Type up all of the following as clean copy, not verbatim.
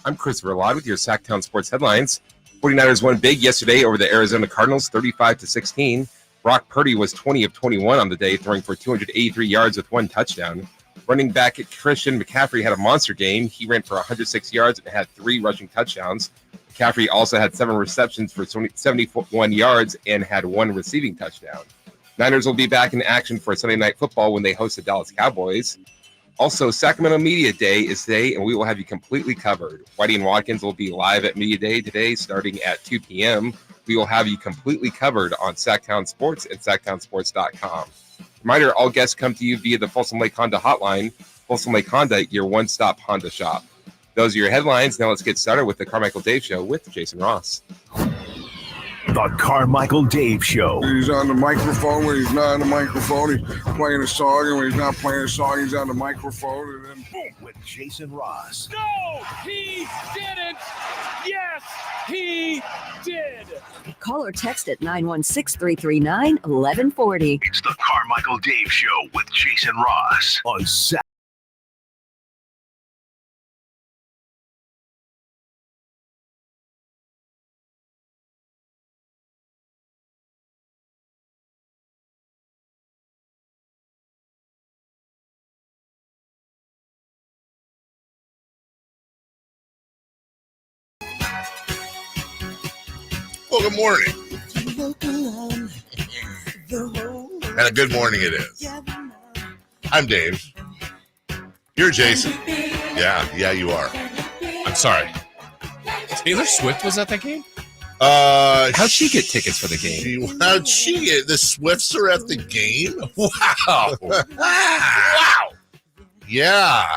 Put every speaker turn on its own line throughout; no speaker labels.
I'm Christopher Ladd with your Sactown Sports headlines. 49ers won big yesterday over the Arizona Cardinals, 35-16. Brock Purdy was 20 of 21 on the day, throwing for 283 yards with 1 touchdown. Running back Christian McCaffrey had a monster game. He ran for 106 yards and had 3 rushing touchdowns. McCaffrey also had 7 receptions for 71 yards and had 1 receiving touchdown. Niners will be back in action for Sunday Night Football when they host the Dallas Cowboys. Also, Sacramento Media Day is today, and we will have you completely covered. Whitey and Watkins will be live at Media Day today starting at 2 p.m. We will have you completely covered on Sactown Sports and SactownSports.com. Reminder, all guests come to you via the Folsom Lake Honda hotline. Folsom Lake Honda, your one-stop Honda shop. Those are your headlines. Now let's get started with the Carmichael Dave Show with Jason Ross.
The Carmichael Dave Show.
He's on the microphone when he's not on the microphone. He's playing a song, and when he's not playing a song, he's on the microphone, and then boom.
With Jason Ross.
No, he didn't. Yes, he did.
Call or text at 916-339-1140.
It's the Carmichael Dave Show with Jason Ross on Saturday.
Well, good morning. And a good morning it is. I'm Dave. You're Jason. Yeah, you are.
I'm sorry. Taylor Swift was at that game?
How'd she get tickets for the game?
How'd she get? The Swifts are at the game?
Wow.
Wow. Yeah.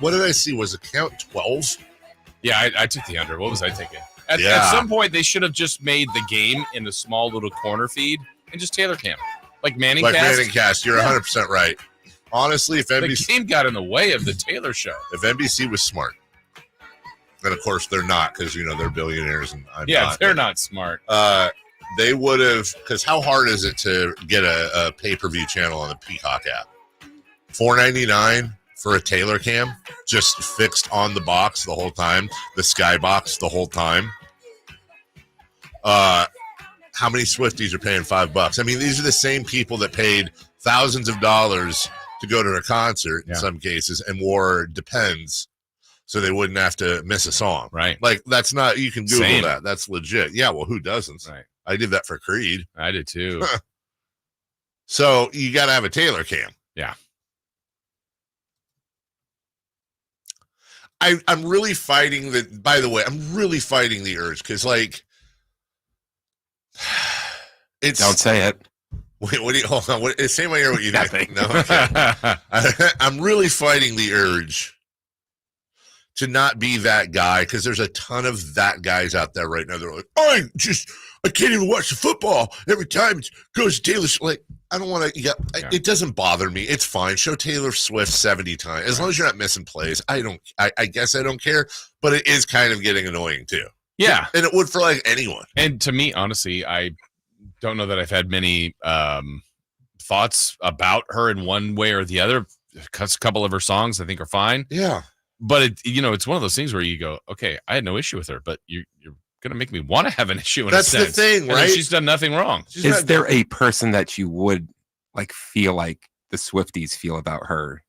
What did I see? Was it count 12?
Yeah, I took the under. What was I taking? At some point, they should have just made the game in a small little corner feed and just Taylor Cam. Like Manning Cast.
You're 100% right. Honestly, if NBC...
The game got in the way of the Taylor show.
If NBC was smart. And, of course, they're not because, they're billionaires and I'm not.
They're not smart.
They would have... Because how hard is it to get a pay-per-view channel on the Peacock app? $4.99 for a Taylor Cam, just fixed on the box the whole time, the skybox the whole time. How many Swifties are paying $5? I mean, these are the same people that paid thousands of dollars to go to a concert in some cases and wore Depends so they wouldn't have to miss a song.
Right.
Like, that's not, you can Google that. That's legit. Yeah, well, who doesn't?
Right.
I did that for Creed.
I did too.
So you got to have a Taylor Cam.
Yeah.
I'm really fighting by the way, I'm really fighting the urge because, like, it's.
Don't say it.
Wait, what do you, hold on. Say in my ear what you think. No, okay. I'm really fighting the urge to not be that guy because there's a ton of that guys out there right now. They're like, I can't even watch the football. Every time it goes to Taylor Swift. Like, I don't want to. It doesn't bother me. It's fine. Show Taylor Swift 70 times as long as you're not missing plays. I guess I don't care, but it is kind of getting annoying too.
Yeah,
and it would for like anyone.
And to me, honestly, I don't know that I've had many thoughts about her in one way or the other. A couple of her songs I think are fine.
Yeah,
but it's one of those things where you go, okay, I had no issue with her, but you're going to make me want to have an issue.
That's the thing, right?
She's done nothing wrong.
Is there a person that you would like feel like the Swifties feel about her?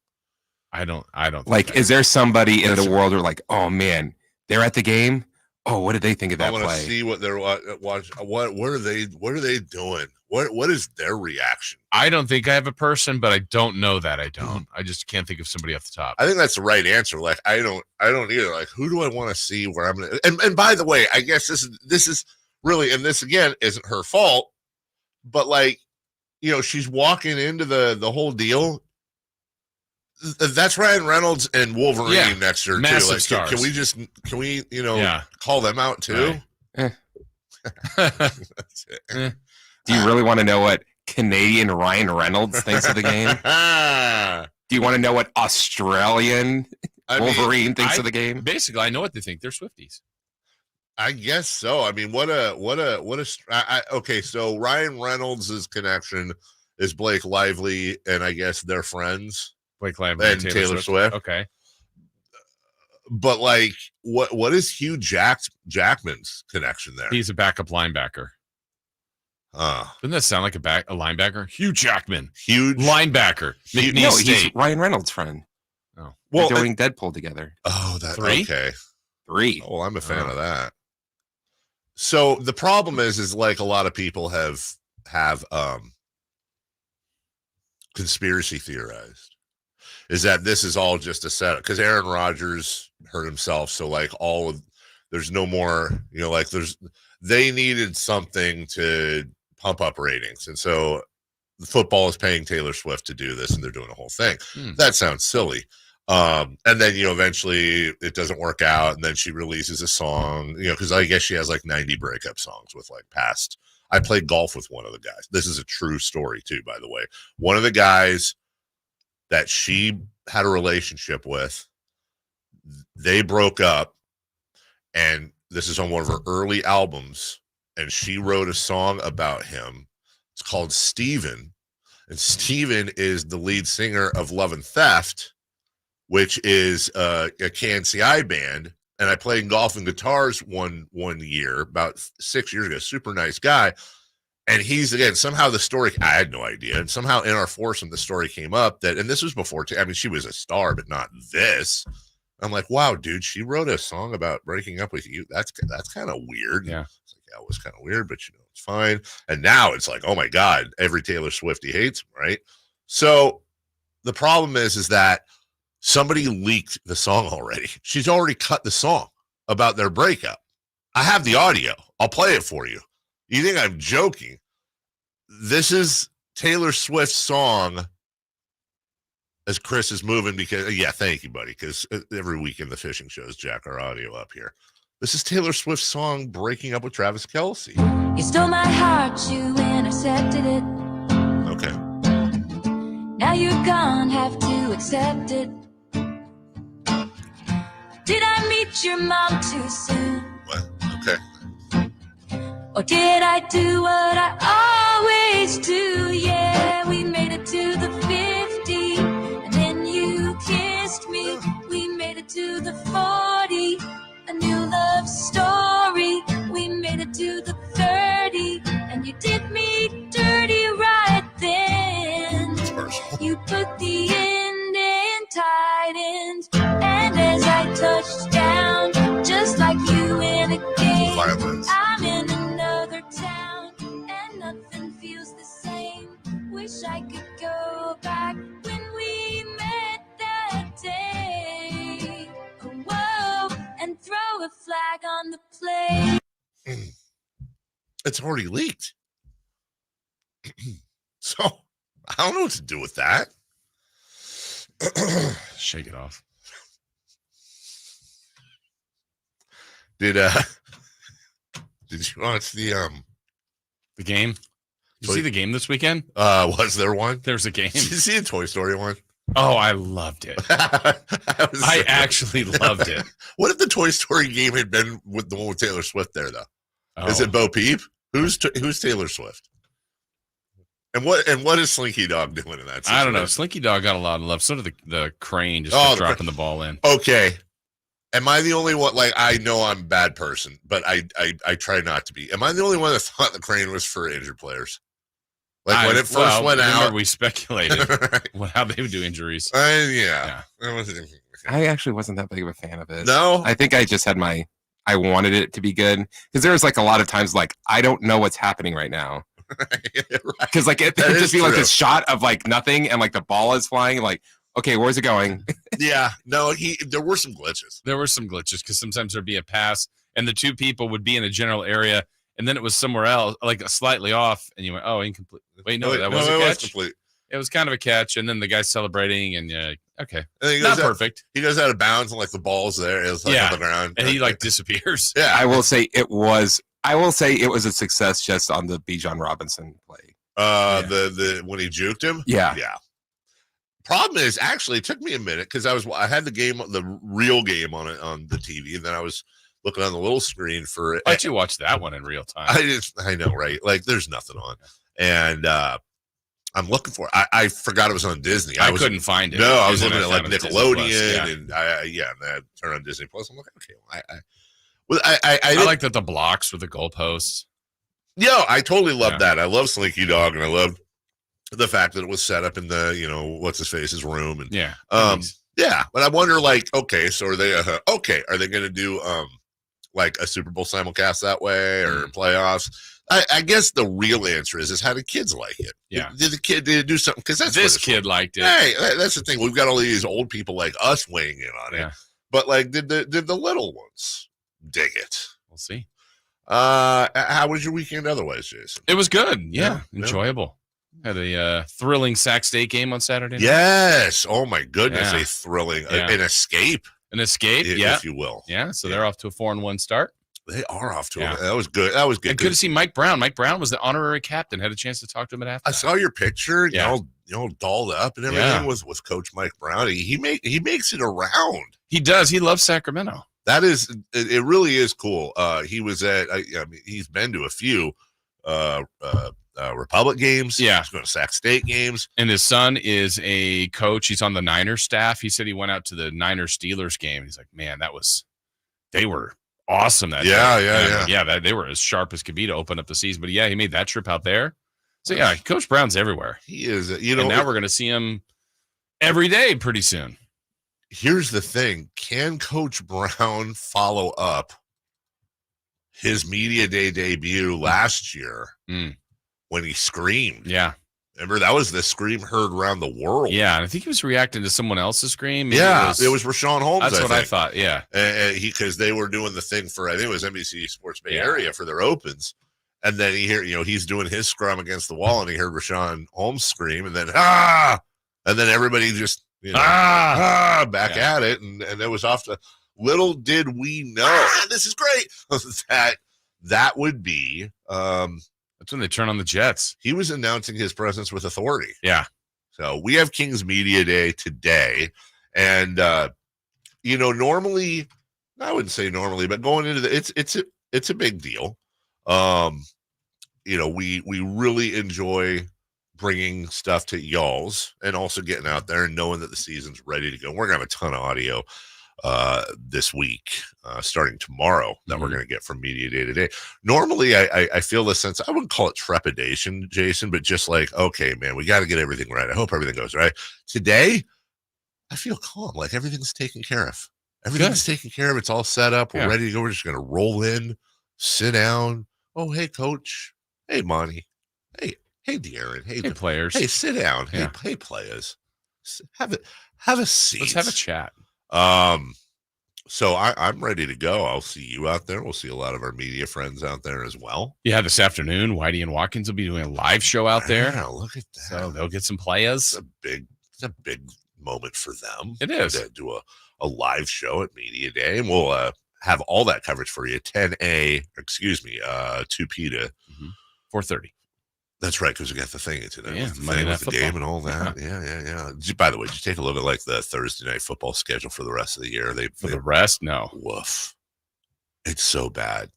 I don't
like. Is there somebody in the world who are like, oh man, they're at the game? Oh, what did they think of that
I want
play?
to see what they're watching. What are they doing? What is their reaction?
I don't think I have a person, but I don't know that I don't. I just can't think of somebody off the top.
I think that's the right answer. Like, I don't either. Like, who do I want to see where I'm going to, and by the way, I guess this is really, and this again isn't her fault, but like, she's walking into the whole deal. That's Ryan Reynolds and Wolverine next to her too. Like,
stars.
Can we call them out too?
Right.
That's it.
Do you really want to know what Canadian Ryan Reynolds thinks of the game? Do you want to know what Australian Wolverine thinks of the game?
Basically, I know what they think. They're Swifties.
I guess so. I mean, okay. So Ryan Reynolds' connection is Blake Lively and I guess their friends.
Blake Lively
and Taylor Swift.
Okay.
But like, what is Hugh Jackman's connection there?
He's a backup linebacker. Doesn't that sound like a linebacker? Hugh Jackman,
huge
linebacker.
No, he's Ryan Reynolds' friend.
Oh,
well, they're doing Deadpool together.
Oh, that
3?
Okay.
3.
Oh, I'm a fan of that. So the problem is like a lot of people have conspiracy theorized is that this is all just a setup because Aaron Rodgers hurt himself. So like there's no more, like they needed something to pump up ratings. And so the football is paying Taylor Swift to do this and they're doing a whole thing. That sounds silly. And then, eventually it doesn't work out. And then she releases a song, because I guess she has like 90 breakup songs with like past. I played golf with one of the guys. This is a true story too, by the way. One of the guys that she had a relationship with, they broke up. And this is on one of her early albums. And she wrote a song about him. It's called Steven. And Steven is the lead singer of Love and Theft, which is a KNCI band. And I played golf and guitars one year, about 6 years ago. Super nice guy. And he's, again, somehow the story, I had no idea. And somehow in our foursome, the story came up that, and this was before, she was a star, but not this. I'm like, wow, dude, she wrote a song about breaking up with you. That's kind of weird.
Yeah.
It's like, yeah, it was kind of weird, but it's fine. And now it's like, oh my God, every Taylor Swiftie hates him, right? So the problem is that somebody leaked the song already. She's already cut the song about their breakup. I have the audio. I'll play it for you. You think I'm joking? This is Taylor Swift's song as Chris is moving because, thank you, buddy, because every week in the fishing shows, jack our audio up here. This is Taylor Swift's song, Breaking Up with Travis Kelce.
You stole my heart, you intercepted it.
Okay.
Now you're gone, have to accept it. Did I meet your mom too soon?
What? Okay.
Or did I do what I always do? Yeah, we made it to the 50, and then you kissed me. We made it to the 40, a new love story. We made it to the 30, and you did me dirty right then.
That's personal.
You put the end in tight ends, and as I touched down, just like you in a game,
Violence.
I'm in another town, and nothing feels the same. Wish I could go back when we met that day. Whoa, and throw a flag on the play.
It's already leaked. So I don't know what to do with that.
Shake it off.
Did you watch the
game? Did you see the game this weekend?
Was there one?
There's a game.
Did you see a Toy Story one?
Oh, I loved it. I actually loved it.
What if the Toy Story game had been with the one with Taylor Swift there, though?
Oh.
Is it Bo Peep? Who's Taylor Swift? And what is Slinky Dog doing in that situation?
I don't know. Slinky Dog got a lot of love. So did the crane just kept dropping the ball in.
Okay. Am I the only one? Like, I know I'm a bad person, but I try not to be. Am I the only one that thought the crane was for injured players? Like when it first went out,
we speculated how they would do injuries.
Yeah.
I actually wasn't that big of a fan of it.
No,
I think I just had I wanted it to be good because there was like a lot of times like I don't know what's happening right now. Because like it would just be like this shot of like nothing and like the ball is flying like, okay, where's it going?
Yeah, no, there were some glitches.
There were some glitches because sometimes there'd be a pass and the two people would be in a general area and then it was somewhere else, like slightly off, and you went, oh, incomplete. Wait, no, that was a catch.
Complete.
It was kind of a catch, and then the guy's celebrating, and okay,
and
not perfect.
He goes out of bounds, and like the ball's there, it's like on the ground,
and he like disappears.
Yeah,
I will say it was a success just on the Bijan Robinson play.
The when he juked him,
yeah.
Problem is, actually, it took me a minute because I had the real game on the TV, and then I was looking on the little screen for it.
Why don't you watch that one in real time?
I know, right? Like, there's nothing on, and I'm looking for it. I forgot it was on Disney.
I couldn't find it.
No, I was
And
looking
then
at like
found it on Disney
Nickelodeon,
Plus,
and I turned on Disney Plus. I'm like, okay,
I like that the blocks with the goalposts.
Yeah, I totally love that. I love Slinky Dog, and I love the fact that it was set up in the, what's his face's room, and
yeah.
But I wonder, like, okay, so are they are they going to do like a Super Bowl simulcast that way or playoffs? I guess the real answer is how do kids like it?
Yeah.
Did it do something? Because
this kid liked it.
Hey, that's the thing. We've got all these old people like us weighing in on it. But like, did the little ones dig it?
We'll see.
How was your weekend otherwise, Jason?
It was good. Yeah. Enjoyable. Had a thrilling Sac State game on Saturday night.
Yes. Oh my goodness. A thrilling an escape.
An escape,
if you will.
Yeah. So they're off to a 4-1 start.
They are off to that was good. That was good.
And good to see Mike Brown. Mike Brown was the honorary captain. Had a chance to talk to him at halftime.
I saw your picture. You know, dolled up and everything with Coach Mike Brown. He makes it around.
He does. He loves Sacramento.
That is, it really is cool. He was at. I mean, he's been to a few Republic games.
Yeah,
he's going to Sac State games.
And his son is a coach. He's on the Niners staff. He said he went out to the Niners Steelers game. He's like, man, they were awesome that day. Yeah, they were as sharp as could be to open up the season. But he made that trip out there. So Coach Brown's everywhere.
He is. And
now we're going to see him every day pretty soon.
Here's the thing: can Coach Brown follow up his media day debut last year when he screamed?
Yeah.
Remember, that was the scream heard around the world.
Yeah, and I think he was reacting to someone else's scream.
Maybe it was Rashawn Holmes.
That's what I thought, yeah.
Because they were doing the thing for, I think it was NBC Sports Bay Area for their opens. And then he's doing his scrum against the wall, and he heard Rashawn Holmes scream, and then, and then everybody just, back at it. And it was off to, little did we know, this is great, that would be,
that's when they turn on the Jets.
He was announcing his presence with authority.
Yeah.
So we have Kings Media Day today. And, normally, I wouldn't say normally, but going into it's a big deal. We really enjoy bringing stuff to y'all's and also getting out there and knowing that the season's ready to go. We're going to have a ton of audio this week, starting tomorrow, that we're going to get from Media Day today. Normally, I feel the sense, I wouldn't call it trepidation, Jason, but just like, okay, man, we got to get everything right. I hope everything goes right. Today, I feel calm, like everything's taken care of. Everything's taken care of. It's all set up. We're ready to go. We're just going to roll in, sit down. Oh, hey, Coach. Hey, Monty. Hey, De'Aaron. Hey,
players.
Hey, sit down. Hey, players. Have a seat.
Let's have a chat.
So I'm ready to go. I'll see you out there. We'll see a lot of our media friends out there as well.
Yeah, this afternoon, Whitey and Watkins will be doing a live show out there.
Yeah, look at that.
So they'll get some players.
It's a big moment for them.
It is.
To do a live show at Media Day, and we'll have all that coverage for you. 2P to
4:30.
That's right, because we got the thing today.
Yeah,
with the game and all that. Yeah. By the way, did you take a look at like the Thursday night football schedule for the rest of the year?
The rest, no.
Woof. It's so bad.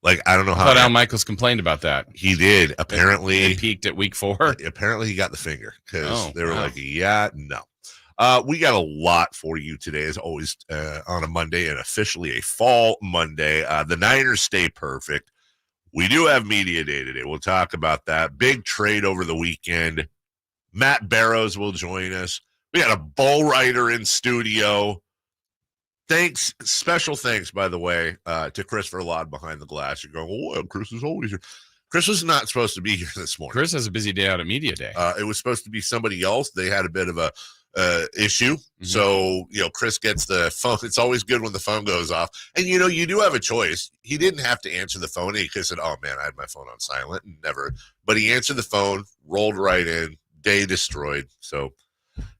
Like, I don't know how.
I thought Al Michaels complained about that.
He did. Apparently,
it peaked at week 4.
Apparently, he got the finger because they were like, no. We got a lot for you today, as always, on a Monday, and officially a fall Monday. The Niners stay perfect. We do have Media Day today. We'll talk about that. Big trade over the weekend. Matt Barrows will join us. We got a bull rider in studio. Special thanks, by the way, to Chris Verlod behind the glass. You're going, well, Chris is always here. Chris was not supposed to be here this morning.
Chris has a busy day out at Media Day.
It was supposed to be somebody else. They had a bit of a issue. So, Chris gets the phone. It's always good when the phone goes off. And, you do have a choice. He didn't have to answer the phone. He could have said, oh, man, I had my phone on silent and never. But he answered the phone, rolled right in, day destroyed. So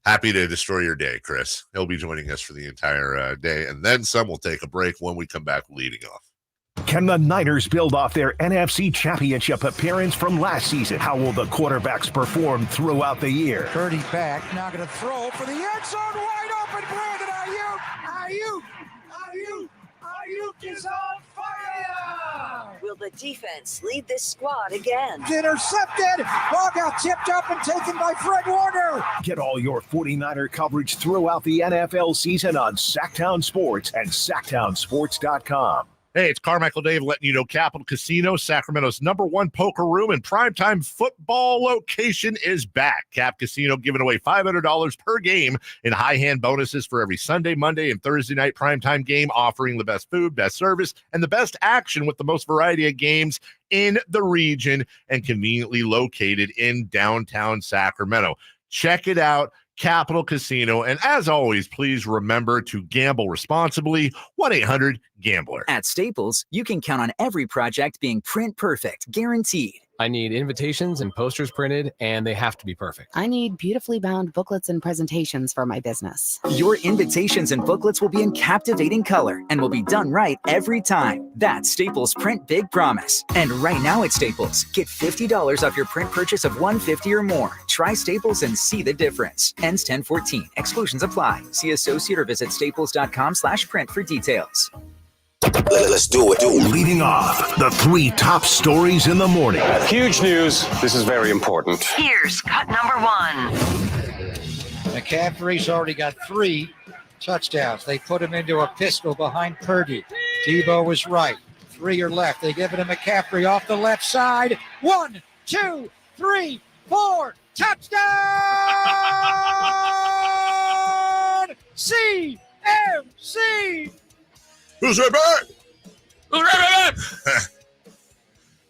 happy to destroy your day, Chris. He'll be joining us for the entire day. And then some. We'll take a break. When we come back, leading off.
Can the Niners build off their NFC Championship appearance from last season? How will the quarterbacks perform throughout the year?
Purdy back, now going to throw for the end zone, wide open, Brandon Ayuk is on fire!
Will the the defense lead this squad again.
Intercepted. Ball got tipped up and taken by Fred Warner.
Get all your 49er coverage throughout the NFL season on Sactown Sports and SactownSports.com.
Hey, it's Carmichael Dave letting you know Capital Casino, Sacramento's #1 poker room and primetime football location is back. Cap Casino giving away $500 per game in high hand bonuses for every Sunday, Monday, and Thursday night primetime game, offering the best food, best service, and the best action with the most variety of games in the region and conveniently located in downtown Sacramento. Check it out. Capital Casino. And as always, please remember to gamble responsibly. 1-800-GAMBLER.
At Staples, you can count on every project being print perfect, guaranteed.
I need invitations and posters printed, and they have to be perfect.
I need beautifully bound booklets and presentations for my business.
Your invitations and booklets will be in captivating color and will be done right every time. That's Staples Print Big Promise. And right now at Staples, get $50 off your print purchase of $150 or more. Try Staples and see the difference. Ends 10/14. Exclusions apply. See associate or visit staples.com/print for details.
Let's do it. Leading off, the 3 top stories in the morning.
Huge news. This is very important.
Here's cut number 1.
McCaffrey's already got 3 touchdowns. They put him into a pistol behind Purdy. Tebow was right. 3 are left. They give it to McCaffrey off the left side. 1, 2, 3, 4. Touchdown! CMC!
Who's right back? Who's right back?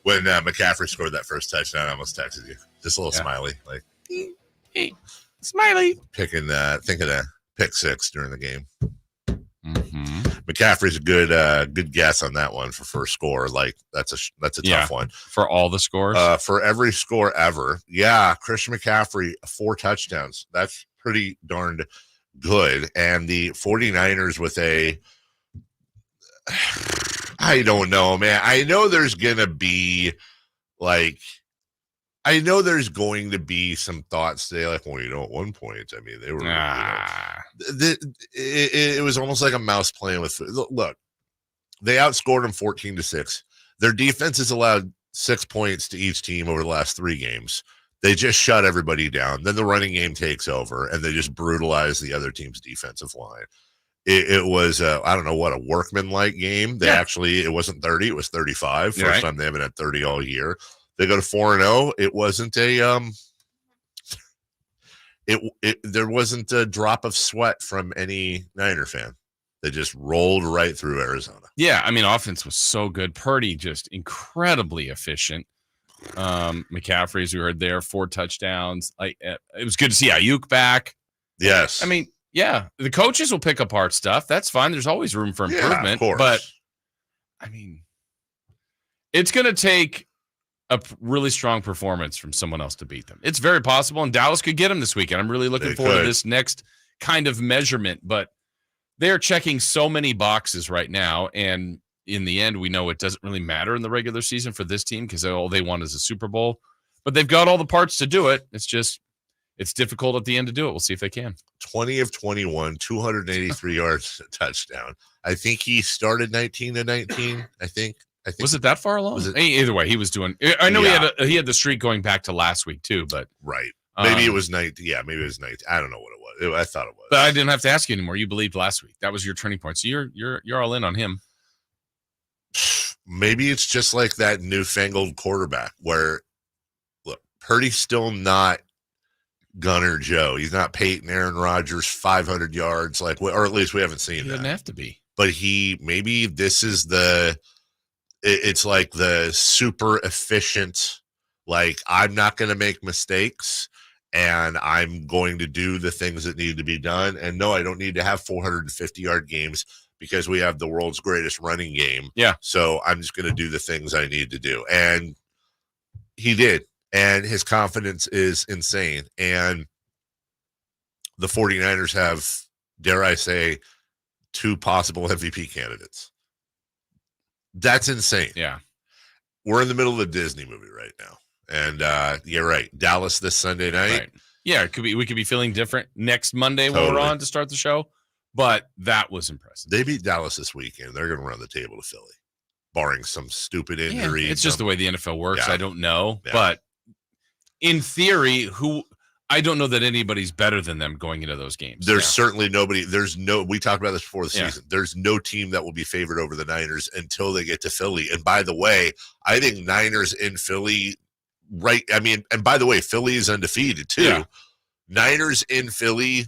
When McCaffrey scored that first touchdown, I almost texted you. Just a little smiley, like
smiley.
Thinking of pick 6 during the game.
Mm-hmm.
McCaffrey's a good guess on that one for first score. Like that's a tough one
for all the scores.
For every score ever. Yeah, Christian McCaffrey 4 touchdowns. That's pretty darned good. And the 49ers with I don't know, man. I know there's going to be some thoughts today, like, well, at one point, I mean, they were, it was almost like a mouse playing with, look, they outscored them 14-6. Their defense has allowed 6 points to each team over the last 3 games. They just shut everybody down. Then the running game takes over, and they just brutalize the other team's defensive line. It was, I don't know what, a workman-like game. It wasn't 30, it was 35. First time they haven't had 30 all year. They go to 4-0. It wasn't there wasn't a drop of sweat from any Niner fan. They just rolled right through Arizona.
Yeah, I mean, offense was so good. Purdy just incredibly efficient. McCaffrey, as we heard there, 4 touchdowns. It was good to see Ayuk back.
Yes.
I mean, yeah, the coaches will pick apart stuff. That's fine. There's always room for improvement.
Yeah, of course.
But, I mean, it's going to take a really strong performance from someone else to beat them. It's very possible, and Dallas could get them this weekend. I'm really looking forward to this next kind of measurement. But they're checking so many boxes right now, and in the end, we know it doesn't really matter in the regular season for this team because all they want is a Super Bowl. But they've got all the parts to do it. It's difficult at the end to do it. We'll see if they can.
20 of 21, 283 yards, touchdown. I think he started 19-19. I think.
Was it that far along? Either way, he was doing. I know he had the streak going back to last week too, but
right. Maybe it was 19. Yeah, maybe it was 19. I don't know what it was. I thought it was.
But I didn't have to ask you anymore. You believed last week. That was your turning point. So you're all in on him.
Maybe it's just like that newfangled quarterback where, look, Purdy's still not Gunner Joe. He's not Peyton, Aaron Rodgers, 500 yards, or at least we haven't seen that. He
doesn't have to be.
But maybe this is it's like the super efficient, like, I'm not going to make mistakes and I'm going to do the things that need to be done. And no, I don't need to have 450-yard games because we have the world's greatest running game.
Yeah.
So I'm just going to do the things I need to do. And he did. And his confidence is insane. And the 49ers have, dare I say, 2 possible MVP candidates. That's insane.
Yeah.
We're in the middle of a Disney movie right now. And you're right. Dallas this Sunday night.
Right. Yeah, we could be feeling different next Monday when we're on to start the show. But that was impressive.
They beat Dallas this weekend. They're going to run the table to Philly. barring some stupid injury.
It's just the way the NFL works.
Yeah.
I don't know.
Yeah.
But in theory, I don't know that anybody's better than them going into those games.
There's certainly nobody. We talked about this before the
Yeah.
season. There's no team that will be favored over the Niners until they get to Philly. And by the way, I think Niners in Philly, and by the way, Philly is undefeated too.
Yeah.
Niners in Philly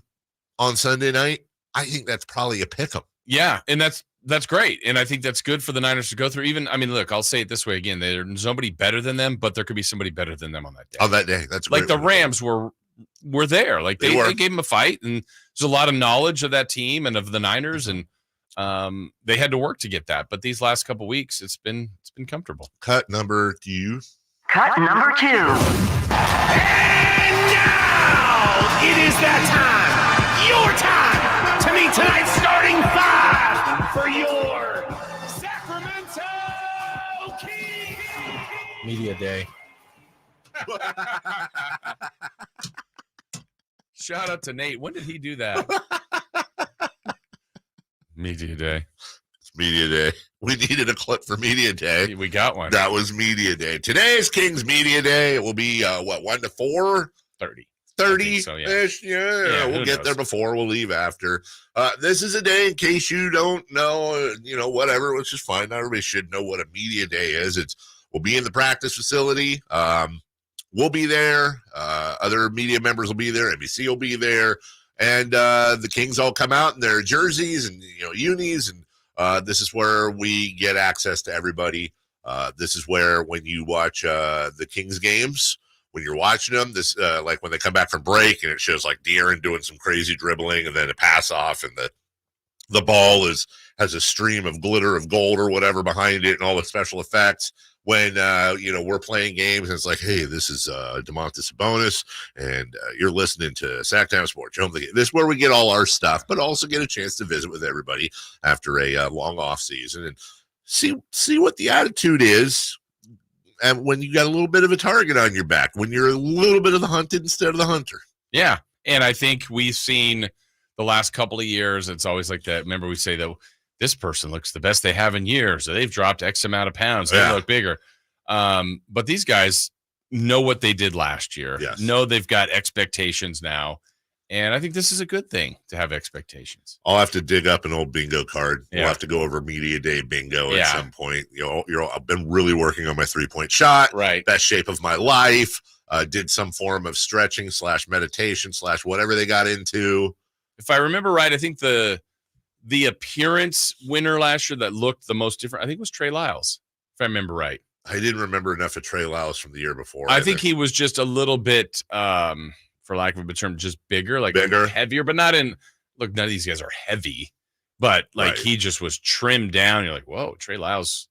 on Sunday night, I think that's probably a pick 'em.
Yeah, and that's great. And I think that's good for the Niners to go through. Look, I'll say it this way again. There's nobody better than them, but there could be somebody better than them on that day.
On that day. That's
like the Rams were there. Like they gave them a fight, and there's a lot of knowledge of that team and of the Niners, and they had to work to get that. But these last couple weeks, it's been comfortable.
Cut number 2.
Cut number 2.
And now it is that time, your time, to meet tonight's starting 5 for your Sacramento Kings.
Media day.
Shout out to Nate. When did he do that? Media day.
It's Media Day. We needed a clip for Media Day.
We got one.
That was Media Day. Today's Kings Media Day. It will be 1 to 4?
30.
30
so, yeah.
ish. Yeah, we'll get there before. We'll leave after. This is a day, in case you don't know, whatever, which is fine. Not everybody should know what a media day is. We'll be in the practice facility. We'll be there. Other media members will be there. NBC will be there. And the Kings all come out in their jerseys and, unis. And this is where we get access to everybody. This is where, when you watch the Kings games, when you're watching them, this like when they come back from break and it shows like De'Aaron doing some crazy dribbling and then a pass off and the ball has a stream of glitter of gold or whatever behind it and all the special effects. When we're playing games and it's like, hey, this is DeMontis Sabonis and you're listening to Sactown Sports. This is where we get all our stuff, but also get a chance to visit with everybody after a long off season and see what the attitude is. And when you got a little bit of a target on your back, when you're a little bit of the hunted instead of the hunter.
Yeah. And I think we've seen the last couple of years, it's always like that. Remember, we say that this person looks the best they have in years. They've dropped X amount of pounds. They look bigger. But these guys know what they did last year.
Yes.
Know they've got expectations now. And I think this is a good thing to have expectations.
I'll have to dig up an old bingo card.
Yeah.
We'll have to go over Media Day bingo at some point. I've been really working on my 3-point shot.
Right.
Best shape of my life. Did some form of stretching / meditation / whatever they got into.
If I remember right, I think the appearance winner last year that looked the most different, I think was Trey Lyles, if I remember right.
I didn't remember enough of Trey Lyles from the year before.
I think he was just a little bit, for lack of a better term, just bigger,
bigger,
heavier, but not in. Look, none of these guys are heavy, but he just was trimmed down. You're like, whoa, Trey Lyles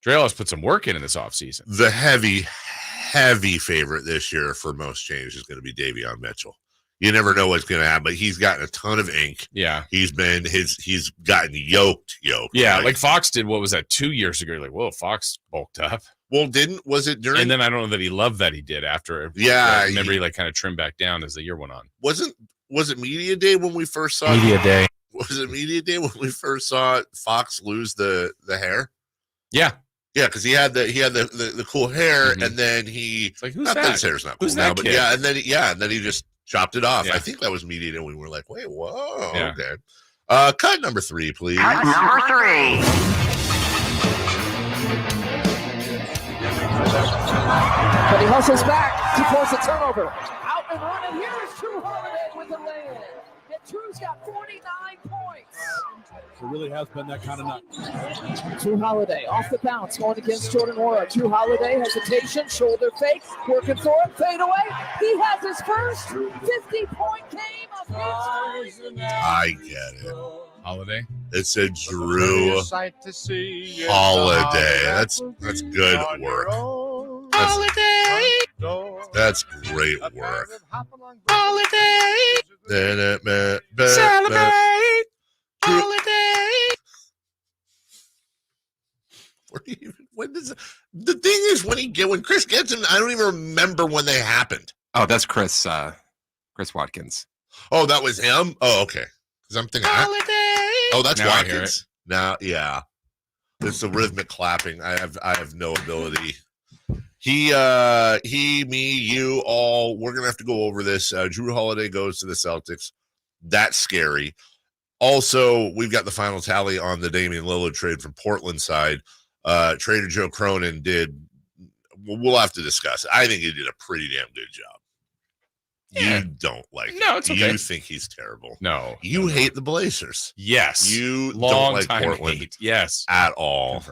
put some work in this offseason.
The heavy favorite this year for most change is going to be Davion Mitchell. You never know what's going to happen, but he's gotten a ton of ink.
Yeah.
He's gotten yoked.
Yeah. Like Fox did, what was that, 2 years ago? You're like, whoa, Fox bulked up.
Well, was it during?
And then I don't know that he loved that he did after.
Yeah.
I remember he kind of trimmed back down as the year went on.
Was it Media Day when we first saw
Media Day?
Was it Media Day when we first saw Fox lose the hair?
Yeah.
Yeah, because he had the cool hair, and then
it's like,
who's that? His hair's not cool now, but
kid?
yeah, and then he just chopped it off.
Yeah.
I think that was Media Day. We were like, wait, whoa,
Yeah.
okay. Cut number 3, please.
Cut number 3.
But he hustles back to force a turnover. Out and running. Here's Drew Holiday with the lay-in. And Drew's got 49 points.
It really has been that kind of night.
Drew Holiday off the bounce going against Jordan Wara. Drew Holiday hesitation, shoulder fake, working for it, fade away. He has his first 50-point game of his career.
I get it.
Holiday?
It's a Drew Holiday. That's good work. That's great work.
Holiday.
Celebrate.
Holiday.
The thing is, when Chris gets him, I don't even remember when they happened.
Oh, that's Chris Watkins.
Oh, that was him? Oh, okay. Because I'm thinking,
Holiday.
oh, that's
Now I hear
Watkins. Now, yeah. It's the rhythmic clapping. I have no ability. He, me, you, all. We're gonna have to go over this. Drew Holiday goes to the Celtics. That's scary. Also, we've got the final tally on the Damian Lillard trade from Portland side. Trader Joe Cronin did. We'll have to discuss it. I think he did a pretty damn good job. Yeah. You don't like him.
No, it's okay.
You think he's terrible.
No.
You hate the Blazers.
Yes.
You
Long
don't like
time
Portland.
hate. Yes.
At all.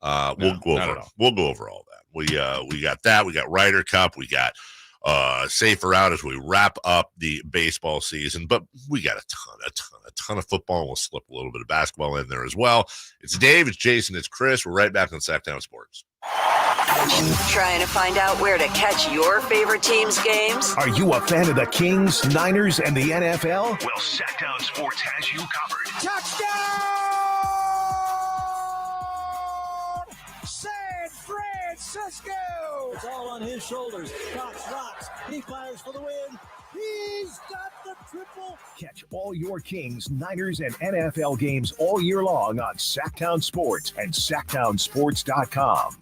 We'll go over all that. We got that. We got Ryder Cup. We got safer out as we wrap up the baseball season. But we got a ton of football. And we'll slip a little bit of basketball in there as well. It's Dave, it's Jason, it's Chris. We're right back on Sactown Sports.
Trying to find out where to catch your favorite team's games?
Are you a fan of the Kings, Niners, and the NFL?
Well, Sactown Sports has you covered.
Touchdown! San Francisco!
It's all on his shoulders. Cox rocks. He fires for the win. He's got the triple.
Catch all your Kings, Niners, and NFL games all year long on Sactown Sports and SactownSports.com.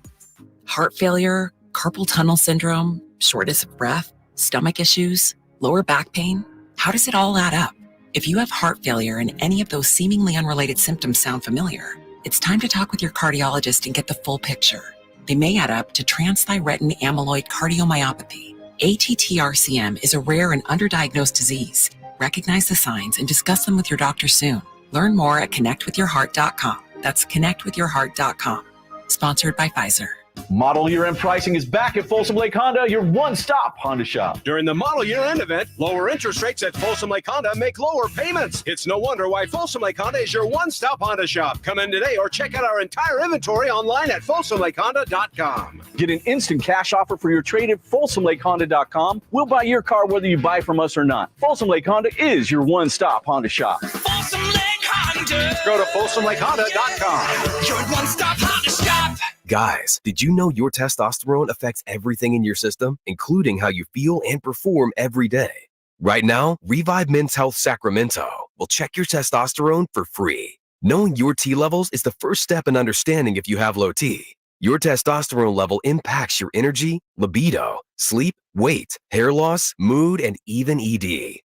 Heart failure, carpal tunnel syndrome, shortness of breath, stomach issues, lower back pain. How does it all add up? If you have heart failure and any of those seemingly unrelated symptoms sound familiar, it's time to talk with your cardiologist and get the full picture. They may add up to transthyretin amyloid cardiomyopathy. ATTR-CM is a rare and underdiagnosed disease. Recognize the signs and discuss them with your doctor soon. Learn more at connectwithyourheart.com. That's connectwithyourheart.com. Sponsored by Pfizer.
Model year-end pricing is back at Folsom Lake Honda, your one-stop Honda shop.
During the model year-end event, lower interest rates at Folsom Lake Honda make lower payments. It's no wonder why Folsom Lake Honda is your one-stop Honda shop. Come in today or check out our entire inventory online at folsomlakehonda.com.
Get an instant cash offer for your trade at folsomlakehonda.com. We'll buy your car whether you buy from us or not. Folsom Lake Honda is your one-stop Honda shop.
Folsom Lake Honda.
Go to folsomlakehonda.com.
Your one-stop Honda shop.
Guys, did you know your testosterone affects everything in your system, including how you feel and perform every day? Right now, Revive Men's Health Sacramento will check your testosterone for free. Knowing your T levels is the first step in understanding if you have low T. Your testosterone level impacts your energy, libido, sleep, weight, hair loss, mood, and even ED.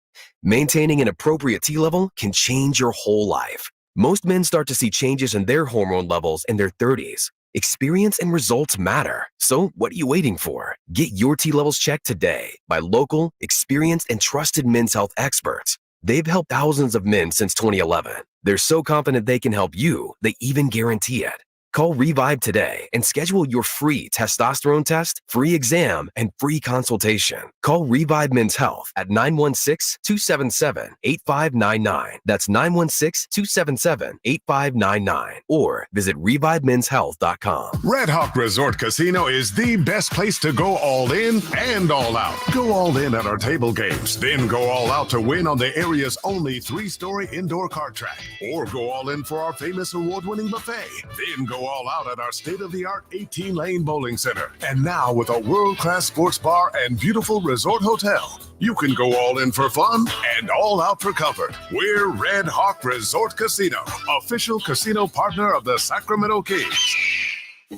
Maintaining an appropriate T level can change your whole life. Most men start to see changes in their hormone levels in their 30s. Experience and results matter. So what are you waiting for? Get your T levels checked today by local, experienced, and trusted men's health experts. They've helped thousands of men since 2011. They're so confident they can help you, they even guarantee it. Call Revive today and schedule your free testosterone test, free exam, and free consultation. Call Revive Men's Health at 916-277-8599. That's 916-277-8599. Or visit ReviveMen'sHealth.com.
Red Hawk Resort Casino is the best place to go all in and all out. Go all in at our table games, then go all out to win on the area's only 3-story indoor kart track. Or go all in for our famous award-winning buffet. Then go all out at our state-of-the-art 18-lane bowling center. And now with a world-class sports bar and beautiful resort hotel, you can go all in for fun and all out for comfort. We're Red Hawk Resort Casino, official casino partner of the Sacramento Kings.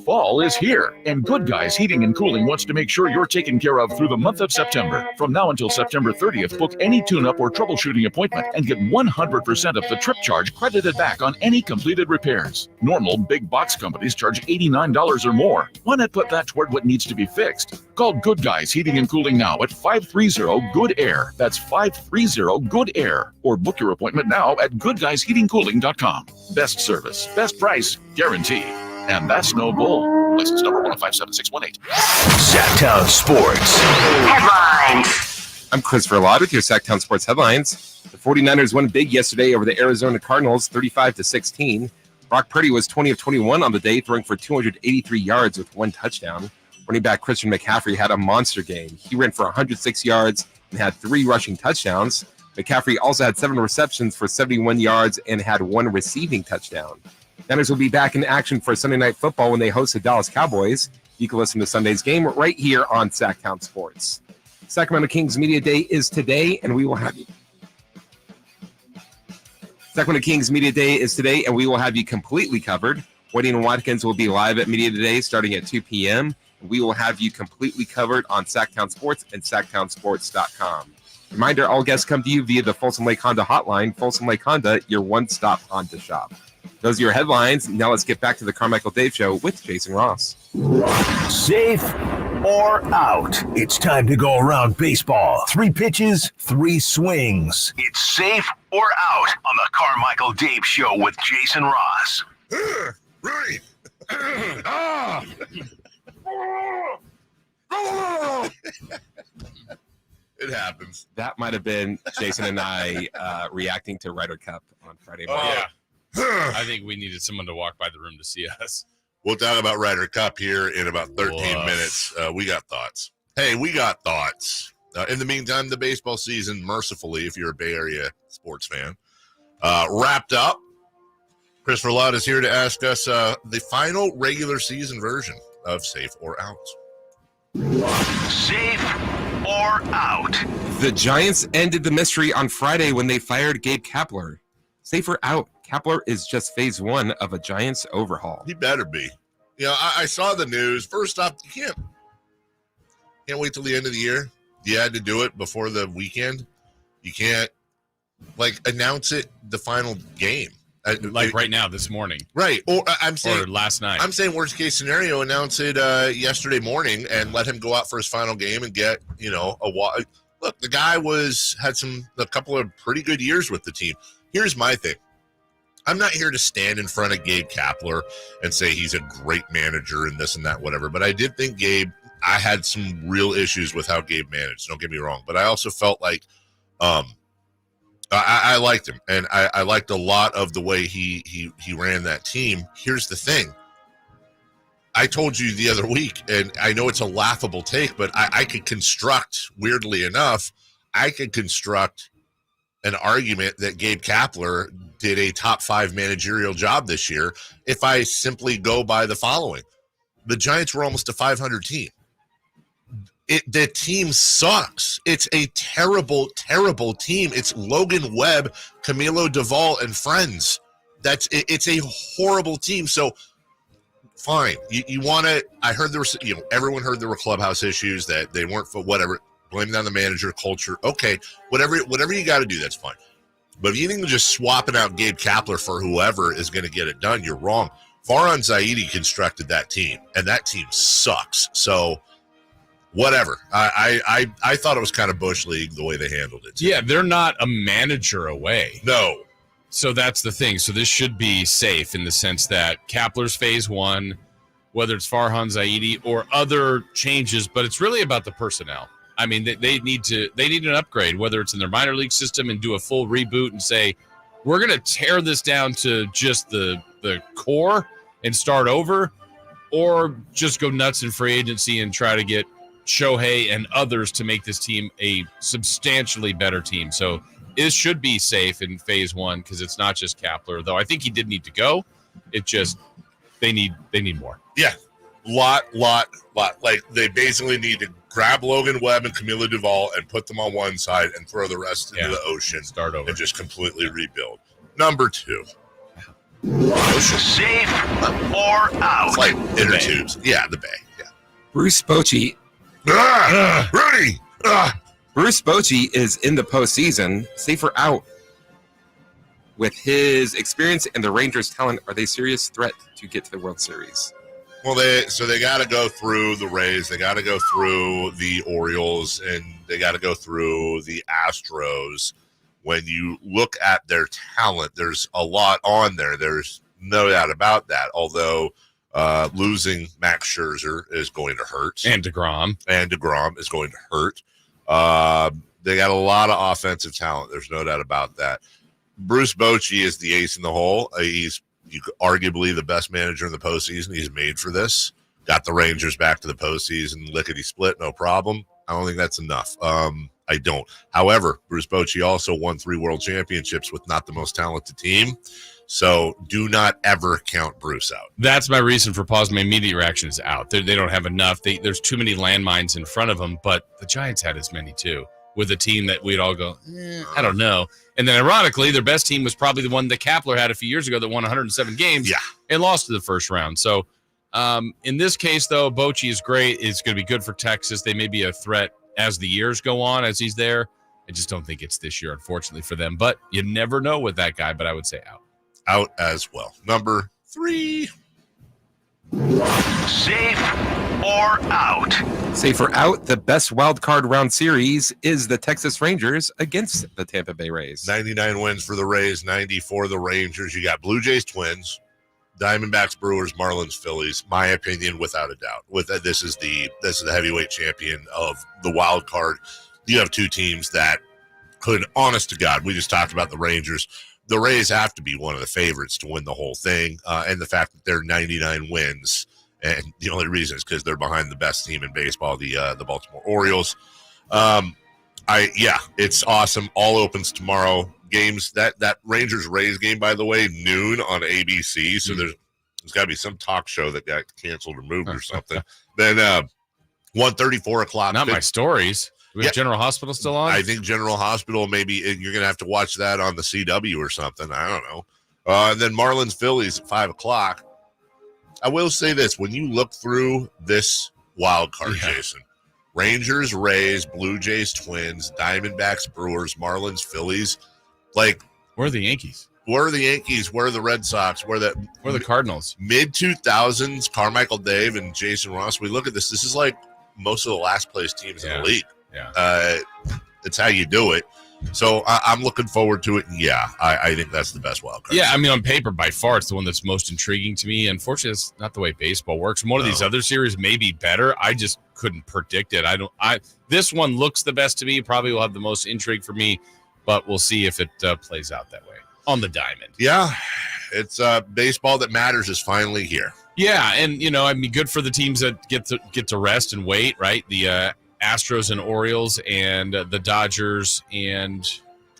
Fall is here, and Good Guys Heating and Cooling wants to make sure you're taken care of through the month of September. From now until September 30th, book any tune-up or troubleshooting appointment and get 100% of the trip charge credited back on any completed repairs. Normal big box companies charge $89 or more. Why not put that toward what needs to be fixed? Call Good Guys Heating and Cooling now at 530-GOOD-AIR. That's 530-GOOD-AIR. Or book your appointment now at goodguysheatingcooling.com. Best service, best price, guaranteed. And that's no bull. License number 1057618.
Sactown Sports
Headlines.
I'm Christopher Lott with your Sactown Sports headlines. The 49ers won big yesterday over the Arizona Cardinals, 35-16. Brock Purdy was 20 of 21 on the day, throwing for 283 yards with 1 touchdown. Running back Christian McCaffrey had a monster game. He ran for 106 yards and had 3 rushing touchdowns. McCaffrey also had 7 receptions for 71 yards and had 1 receiving touchdown. Niners will be back in action for Sunday Night Football when they host the Dallas Cowboys. You can listen to Sunday's game right here on Sactown Sports. Sacramento Kings Media Day is today, and we will have you. Sacramento Kings Media Day is today, and we will have you completely covered. Whiting and Watkins will be live at Media Today starting at 2 p.m. We will have you completely covered on Sactown Sports and SactownSports.com. Reminder, all guests come to you via the Folsom Lake Honda hotline. Folsom Lake Honda, your one-stop Honda shop. Those are your headlines. Now let's get back to the Carmichael Dave Show with Jason Ross.
Safe or out? It's time to go around baseball. 3 pitches, 3 swings.
It's safe or out on the Carmichael Dave Show with Jason Ross.
Rudy. It happens.
That might have been Jason and I reacting to Ryder Cup on Friday morning.
Yeah. I think we needed someone to walk by the room to see us.
We'll talk about Ryder Cup here in about 13 minutes. We got thoughts. Hey, we got thoughts. In the meantime, the baseball season, mercifully, if you're a Bay Area sports fan, wrapped up. Chris Verlaut is here to ask us the final regular season version of Safe or Out.
Safe or out?
The Giants ended the mystery on Friday when they fired Gabe Kapler. Safe or out? Kapler is just phase 1 of a Giants overhaul.
He better be. You know, I saw the news. First off, you can't wait till the end of the year. You had to do it before the weekend. You can't, announce it the final game.
Right now, this morning.
Right. Or I'm saying,
or last night.
I'm saying worst case scenario, announce it yesterday morning and let him go out for his final game and get, a walk. Look, the guy had a couple of pretty good years with the team. Here's my thing. I'm not here to stand in front of Gabe Kapler and say he's a great manager and this and that, whatever. But I did think I had some real issues with how Gabe managed. Don't get me wrong. But I also felt like I liked him. And I liked a lot of the way he ran that team. Here's the thing. I told you the other week, and I know it's a laughable take, but I could construct, weirdly enough, an argument that Gabe Kapler did a top 5 managerial job this year if I simply go by the following. The Giants were almost a 500 team. The team sucks. It's a terrible, terrible team. It's Logan Webb, Camilo Duvall, and friends. It's a horrible team. So fine. You want to, I heard there was, everyone heard there were clubhouse issues, that they weren't for whatever, blame it on the manager, culture. Okay, whatever you got to do, that's fine. But if you think just swapping out Gabe Kapler for whoever is going to get it done, you're wrong. Farhan Zaidi constructed that team, and that team sucks. So whatever. I thought it was kind of Bush League the way they handled it.
Yeah, they're not a manager away.
No.
So that's the thing. So this should be safe in the sense that Kapler's phase 1, whether it's Farhan Zaidi or other changes, but it's really about the personnel. I mean, they need an upgrade, whether it's in their minor league system and do a full reboot and say, we're going to tear this down to just the core and start over, or just go nuts in free agency and try to get Shohei and others to make this team a substantially better team. So it should be safe in phase 1 because it's not just Kapler, though I think he did need to go. It just, they need more.
Yeah. Lot. Like, they basically need to grab Logan Webb and Camilo Duvall and put them on one side and throw the rest into the ocean.
Start over.
And just completely rebuild. Number 2.
Safe or out?
It's like inner tubes. Yeah, the Bay. Yeah.
Bruce Bochy.
Rudy!
Bruce Bochy is in the postseason. Safe or out? With his experience and the Rangers' talent, are they a serious threat to get to the World Series?
Well, they got to go through the Rays, they got to go through the Orioles, and they got to go through the Astros. When you look at their talent, there's a lot on there. There's no doubt about that. Although losing Max Scherzer is going to hurt,
and DeGrom
is going to hurt. They got a lot of offensive talent. There's no doubt about that. Bruce Bochy is the ace in the hole. He's arguably the best manager in the postseason. He's made for this. Got the Rangers back to the postseason, lickety split, no problem. I don't think that's enough. I don't. However, Bruce Bochy also won 3 world championships with not the most talented team. So do not ever count Bruce out.
That's my reason for pausing. My immediate reaction is out. They don't have enough. There's too many landmines in front of them, but the Giants had as many too. with a team that we'd all go, I don't know. And then ironically, their best team was probably the one that Kapler had a few years ago that won 107 games and lost to the first round. So in this case, though, Bochy is great. It's going to be good for Texas. They may be a threat as the years go on, as he's there. I just don't think it's this year, unfortunately, for them. But you never know with that guy, but I would say out.
Out as well. Number 3.
Safe or out?
Safe or out, the best wild card round series is the Texas Rangers against the Tampa Bay Rays.
99 wins for the Rays, 90 for the Rangers. You got Blue Jays, Twins, Diamondbacks, Brewers, Marlins, Phillies. My opinion, without a doubt. This is the heavyweight champion of the wild card. You have two teams that could, honest to God, we just talked about the Rangers. The Rays have to be one of the favorites to win the whole thing. And the fact that they're 99 wins, and the only reason is because they're behind the best team in baseball, the Baltimore Orioles. It's awesome. All opens tomorrow. Games that Rangers-Rays game, by the way, noon on ABC. So there's got to be some talk show that got canceled or moved or something. Then 1:30, 4 o'clock.
Not my stories. Do we have General Hospital still on?
I think General Hospital, maybe you're going to have to watch that on the CW or something. I don't know. And then Marlins Phillies at 5 o'clock. I will say this. When you look through this wild card, Jason, Rangers, Rays, Blue Jays, Twins, Diamondbacks, Brewers, Marlins, Phillies, like,
where are the Yankees?
Where are the Yankees? Where are the Red Sox? Where are
the Cardinals?
Mid-2000s, Carmichael Dave and Jason Ross. We look at this. This is like most of the last place teams in the league.
Yeah.
It's how you do it. So I'm looking forward to it. And I think that's the best wild card.
Yeah, I mean, on paper, by far, it's the one that's most intriguing to me. Unfortunately, it's not the way baseball works. One of these other series may be better. I just couldn't predict it. This one looks the best to me. Probably will have the most intrigue for me, but we'll see if it plays out that way on the diamond.
Yeah, it's baseball that matters is finally here.
Yeah, and good for the teams that get to rest and wait. Right, the Astros and Orioles and the Dodgers and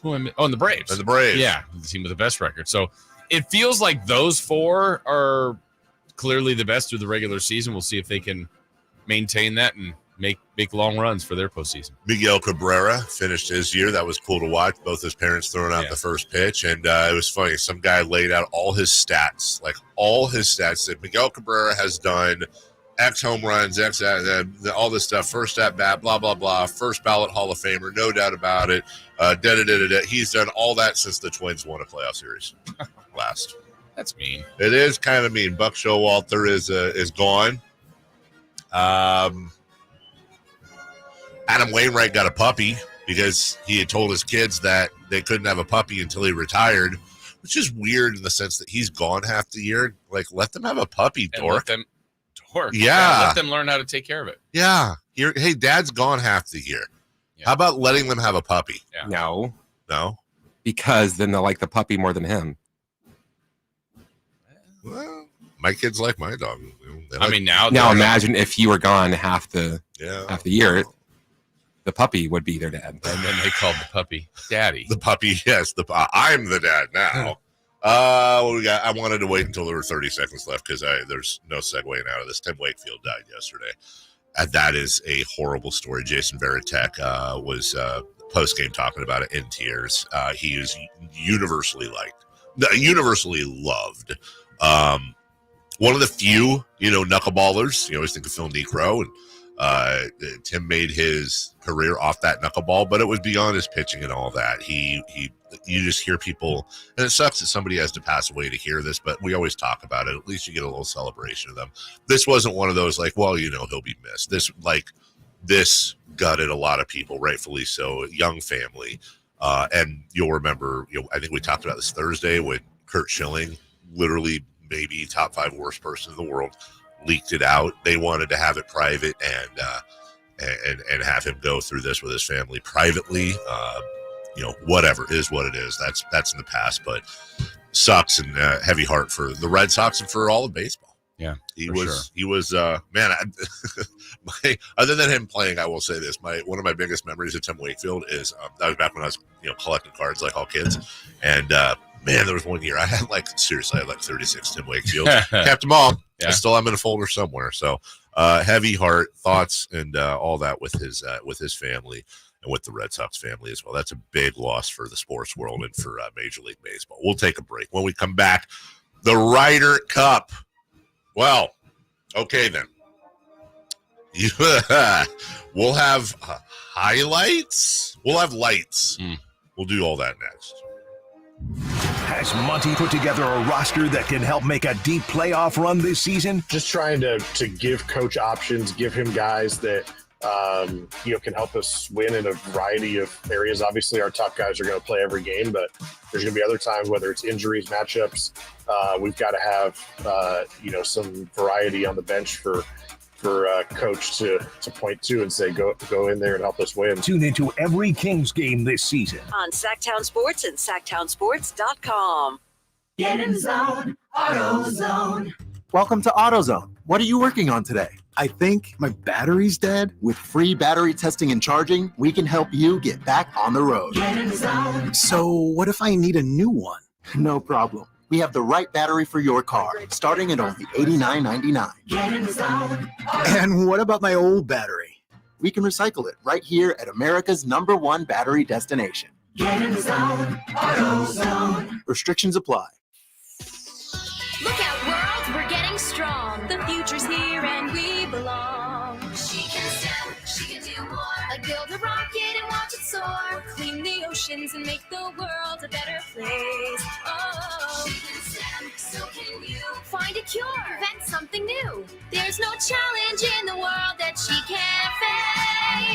the Braves.
And the Braves.
Yeah, the team with the best record. So it feels like those four are clearly the best through the regular season. We'll see if they can maintain that and make long runs for their postseason.
Miguel Cabrera finished his year. That was cool to watch. Both his parents throwing out the first pitch. And it was funny. Some guy laid out all his stats, that Miguel Cabrera has done X home runs, X all this stuff, first at bat, blah, blah, blah, first ballot Hall of Famer, no doubt about it. He's done all that since the Twins won a playoff series last.
That's mean.
It is kind of mean. Buck Showalter is gone. Adam Wainwright got a puppy because he had told his kids that they couldn't have a puppy until he retired, which is weird in the sense that he's gone half the year. Like, let them have a puppy, dork.
Yeah, let them learn how to take care of it.
Yeah. Hey, Dad's gone half the year. Yeah. How about letting them have a puppy?
Yeah.
No.
Because then they'll like the puppy more than him.
Well, my kids like my dog.
Now
imagine if you were gone half the year, the puppy would be their dad.
And then they called the puppy Daddy.
The puppy, yes. I'm the dad now. What we got? I wanted to wait until there were 30 seconds left because there's no segueing out of this. Tim Wakefield died yesterday. And that is a horrible story. Jason Varitek was post-game talking about it in tears. He is universally loved. One of the few, knuckleballers. You always think of Phil Niekro, and Tim made his career off that knuckleball, but it was beyond his pitching and all that. You just hear people, and it sucks that somebody has to pass away to hear this, but we always talk about it. At least you get a little celebration of them. This wasn't one of those like, well, he'll be missed. This gutted a lot of people, rightfully so. Young family, and you'll remember. I think we talked about this Thursday when Kurt Schilling, literally maybe top 5 worst person in the world, leaked it out. They wanted to have it private and have him go through this with his family privately. Whatever is what it is. That's in the past, but sucks and heavy heart for the Red Sox and for all of baseball.
Yeah,
he was man. Other than him playing, I will say this: one of my biggest memories of Tim Wakefield is that was back when I was collecting cards like all kids, and man, there was one year I had 36 Tim Wakefield, kept them all.
Yeah.
I still have them in a folder somewhere. So heavy heart, thoughts, and all that with his family. and with the Red Sox family as well. That's a big loss for the sports world and for Major League Baseball. We'll take a break. When we come back, the Ryder Cup. Well, okay then. We'll have highlights. We'll have lights. We'll do all that next.
Has Monty put together a roster that can help make a deep playoff run this season?
Just trying to give coach options, give him guys that can help us win in a variety of areas. Obviously, our top guys are going to play every game, but there's going to be other times, whether it's injuries, matchups, we've got to have some variety on the bench for coach to point to and say, go in there and help us win.
Tune into every Kings game this season
on Sactown Sports and SactownSports.com.
Get in zone, AutoZone.
Welcome to AutoZone. What are you working on today? I think my battery's dead. With free battery testing and charging, we can help you get back on the road.
Get in zone.
So what if I need a new one? No problem. We have the right battery for your car, starting at only $89.99.
Get in zone.
And what about my old battery? We can recycle it right here at America's #1 battery destination.
Get in zone, AutoZone.
Restrictions apply.
Look out, world, we're getting strong. The future's here and we belong.
She can stand, she can do more.
Like build a rocket and watch it soar. Clean the oceans and make the world a better place. Oh,
she can stand, so can you.
Find a cure, invent something new. There's no challenge in the world that she can't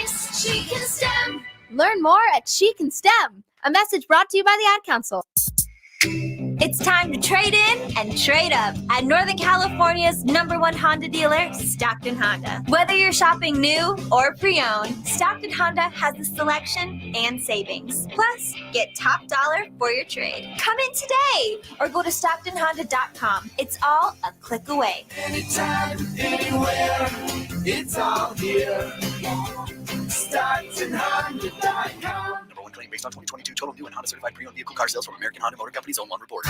face.
She can STEM.
Learn more at She Can STEM. A message brought to you by the Ad Council. It's time to trade in and trade up at Northern California's #1 Honda dealer, Stockton Honda. Whether you're shopping new or pre-owned, Stockton Honda has the selection and savings. Plus, get top dollar for your trade. Come in today or go to StocktonHonda.com. It's all a click away.
Anytime, anywhere, it's all here. StocktonHonda.com.
Based on 2022 total new and Honda certified pre-owned vehicle car sales from American Honda Motor Company's own one report.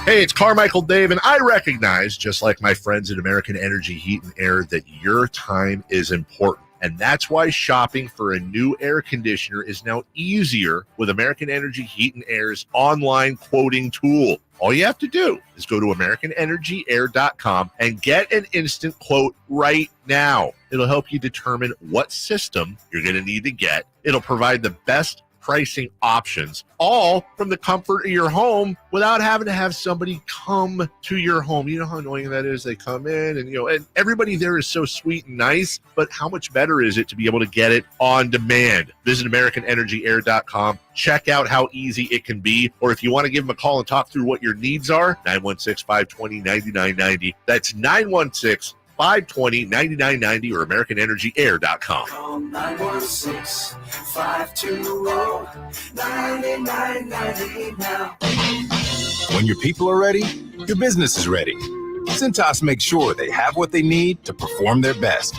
Hey, it's Carmichael Dave, and I recognize, just like my friends at American Energy Heat and Air, that your time is important. And that's why shopping for a new air conditioner is now easier with American Energy Heat and Air's online quoting tool. All you have to do is go to AmericanEnergyAir.com and get an instant quote right now. It'll help you determine what system you're going to need to get. It'll provide the best pricing options, all from the comfort of your home without having to have somebody come to your home. You know how annoying that is? They come in and everybody there is so sweet and nice, but how much better is it to be able to get it on demand? Visit AmericanEnergyAir.com. Check out how easy it can be. Or if you want to give them a call and talk through what your needs are, 916-520-9990. That's 916-520-9990 or AmericanEnergyAir.com.
Call 916-520-9990 now.
When your people are ready, your business is ready. Cintas makes sure they have what they need to perform their best.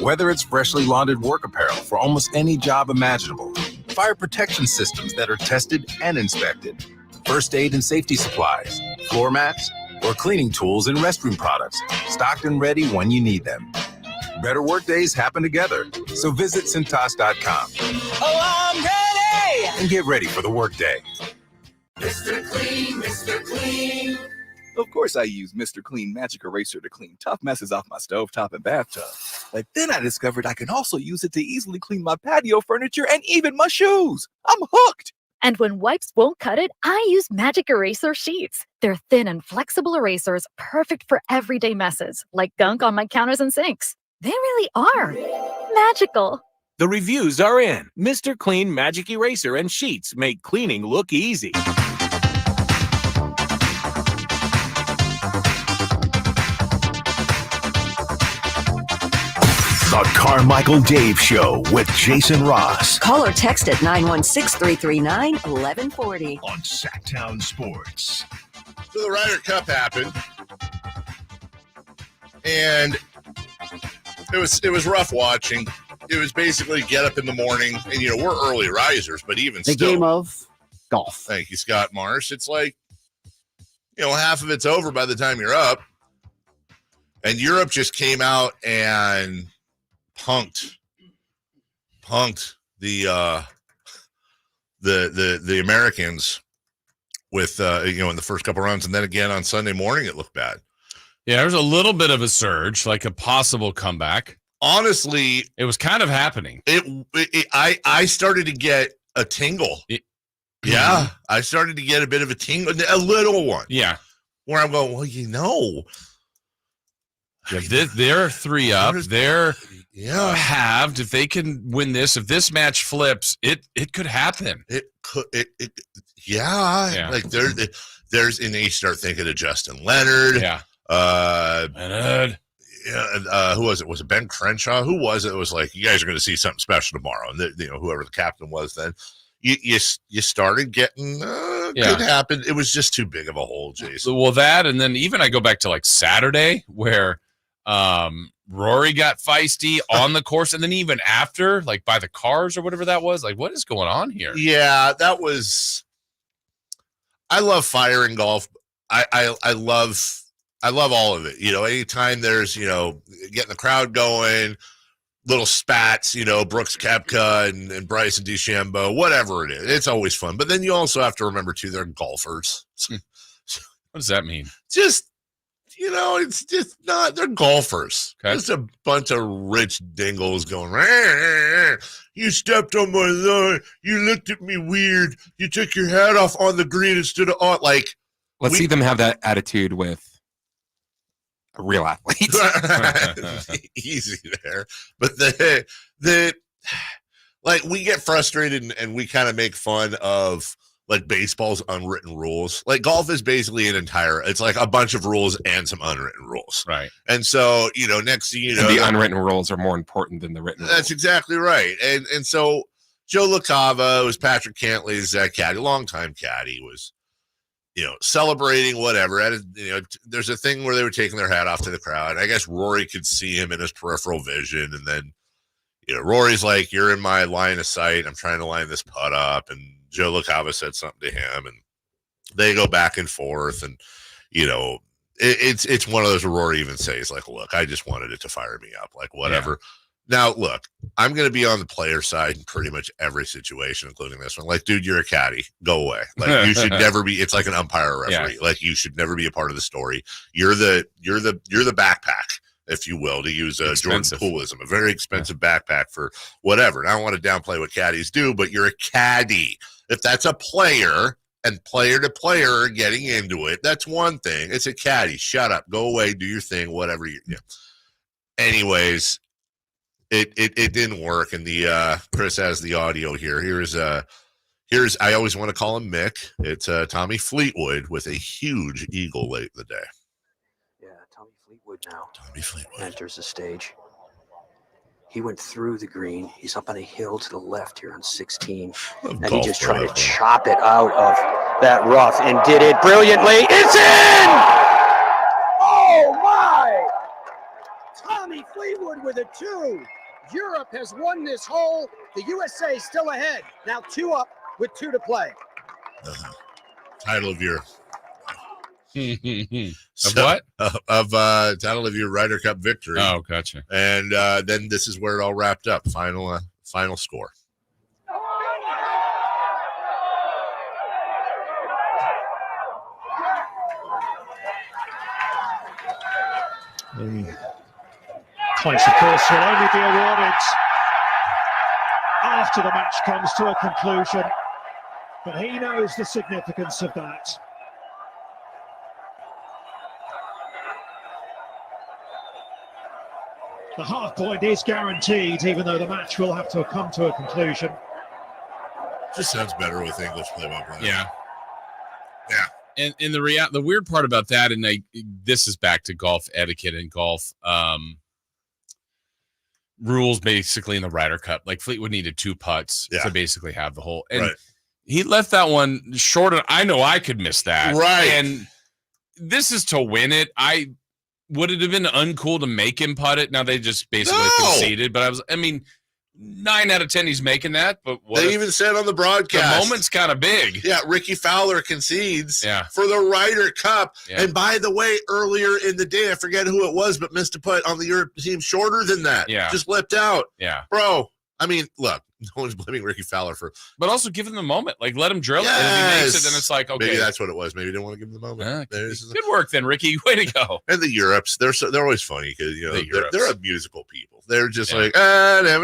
Whether it's freshly laundered work apparel for almost any job imaginable, fire protection systems that are tested and inspected, first aid and safety supplies, floor mats, or cleaning tools and restroom products, stocked and ready when you need them. Better work days happen together, so visit Cintas.com.
Oh, I'm ready!
And get ready for the workday.
Mr. Clean, Mr. Clean.
Of course I use Mr. Clean Magic Eraser to clean tough messes off my stovetop and bathtub. But then I discovered I can also use it to easily clean my patio furniture and even my shoes. I'm hooked.
And when wipes won't cut it, I use Magic Eraser Sheets. They're thin and flexible erasers, perfect for everyday messes, like gunk on my counters and sinks. They really are magical.
The reviews are in. Mr. Clean Magic Eraser and Sheets make cleaning look easy.
The Carmichael Dave Show with Jason Ross.
Call or text at 916-339-1140.
On Sactown Sports.
So the Ryder Cup happened, and it was rough watching. It was basically get up in the morning, and we're early risers, but even
the
still,
game of golf.
Thank you, Scott Marsh. It's like half of it's over by the time you're up, and Europe just came out and punked the Americans with in the first couple rounds, and then again on Sunday morning it looked bad.
Yeah, there was a little bit of a surge, like a possible comeback.
Honestly,
it was kind of happening.
I started to get a tingle. Yeah, I started to get a bit of a tingle, a little one.
Yeah,
where I'm going, well,
they're 3 up. They're halved. If they can win this, if this match flips, it could happen.
It could. Yeah. Like there's, and you start thinking of Justin Leonard.
Yeah.
Leonard. Yeah. Who was it? Was it Ben Crenshaw? Who was it? It was like, you guys are going to see something special tomorrow. And whoever the captain was then. You started getting could happen. It was just too big of a hole, Jason.
Well, that, and then even I go back to like Saturday where Rory got feisty on the course, and then even after, like by the cars or whatever that was. Like, what is going on here?
Yeah, that was. I love fire in golf. I love all of it. Anytime there's getting the crowd going. Little spats, Brooks Koepka and Bryson DeChambeau, whatever it is. It's always fun. But then you also have to remember, too, they're golfers.
What does that mean?
Just, it's just not, they're golfers. Okay. Just a bunch of rich dingles going, you stepped on my line. You looked at me weird. You took your hat off on the green instead of on, like.
Let's see them have that attitude with a real athlete.
Easy there. But we get frustrated and we kind of make fun of like baseball's unwritten rules. Like golf is basically it's like a bunch of rules and some unwritten rules.
Right.
And so, next thing you know,
the unwritten rules are more important than the written rules.
That's exactly right. And so Joe LaCava was Patrick Cantley's caddy, longtime caddy, was celebrating whatever. There's a thing where they were taking their hat off to the crowd. I guess Rory could see him in his peripheral vision. And then, Rory's like, you're in my line of sight. I'm trying to line this putt up. And Joe LaCava said something to him. And they go back and forth. And, it's one of those where Rory even says, like, look, I just wanted it to fire me up. Like, whatever. Yeah. Now, look, I'm going to be on the player side in pretty much every situation, including this one. Like, dude, you're a caddy. Go away. Like, you should never be. It's like an umpire referee. Yeah. Like, you should never be a part of the story. You're the backpack, if you will, to use Jordan Poolism, a very expensive backpack for whatever. And I don't want to downplay what caddies do, but you're a caddy. If that's a player and player to player are getting into it, that's one thing. It's a caddy. Shut up. Go away. Do your thing. Whatever. Anyways. It didn't work, and the Chris has the audio here. Here's I always want to call him Mick. It's Tommy Fleetwood with a huge eagle late in the day.
Yeah, Tommy Fleetwood now.
Tommy Fleetwood
enters the stage. He went through the green. He's up on a hill to the left here on 16, and he just tried to chop it out of that rough and did it brilliantly. It's in! Oh my! Tommy Fleetwood with a 2. Europe has won this hole. The USA still ahead. Now 2 up with 2 to play.
Title of your
what?
Title of your Ryder Cup victory.
Oh, gotcha.
And then this is where it all wrapped up. Final score.
Place, of course, will only be awarded after the match comes to a conclusion, but he knows the significance of that. The half point is guaranteed, even though the match will have to come to a conclusion.
Just sounds better with English play-by-play.
Yeah. And the weird part about that, and this is back to golf etiquette and golf rules basically in the Ryder Cup. Like Fleetwood needed 2 putts to basically have the hole. And he left that one short. I know I could miss that.
Right.
And this is to win it. Would it have been uncool to make him putt it? Now they just basically conceded. But 9 out of 10 he's making that. But
they even said on the broadcast,
the moment's kind of big.
Yeah, Ricky Fowler concedes for the Ryder Cup. Yeah. And by the way, earlier in the day, I forget who it was, but missed a putt on the Europe team shorter than that.
Yeah.
Just lipped out.
Yeah.
Bro, I mean, look, one's blaming Ricky Fowler for.
But also give him the moment. Like, let him drill it. And if he makes it, then it's like, okay.
Maybe that's what it was. Maybe he didn't want to give him the moment.
Good work then, Ricky. Way to go.
And the Europes, they're always funny because, they're a musical people. They're just like, and
then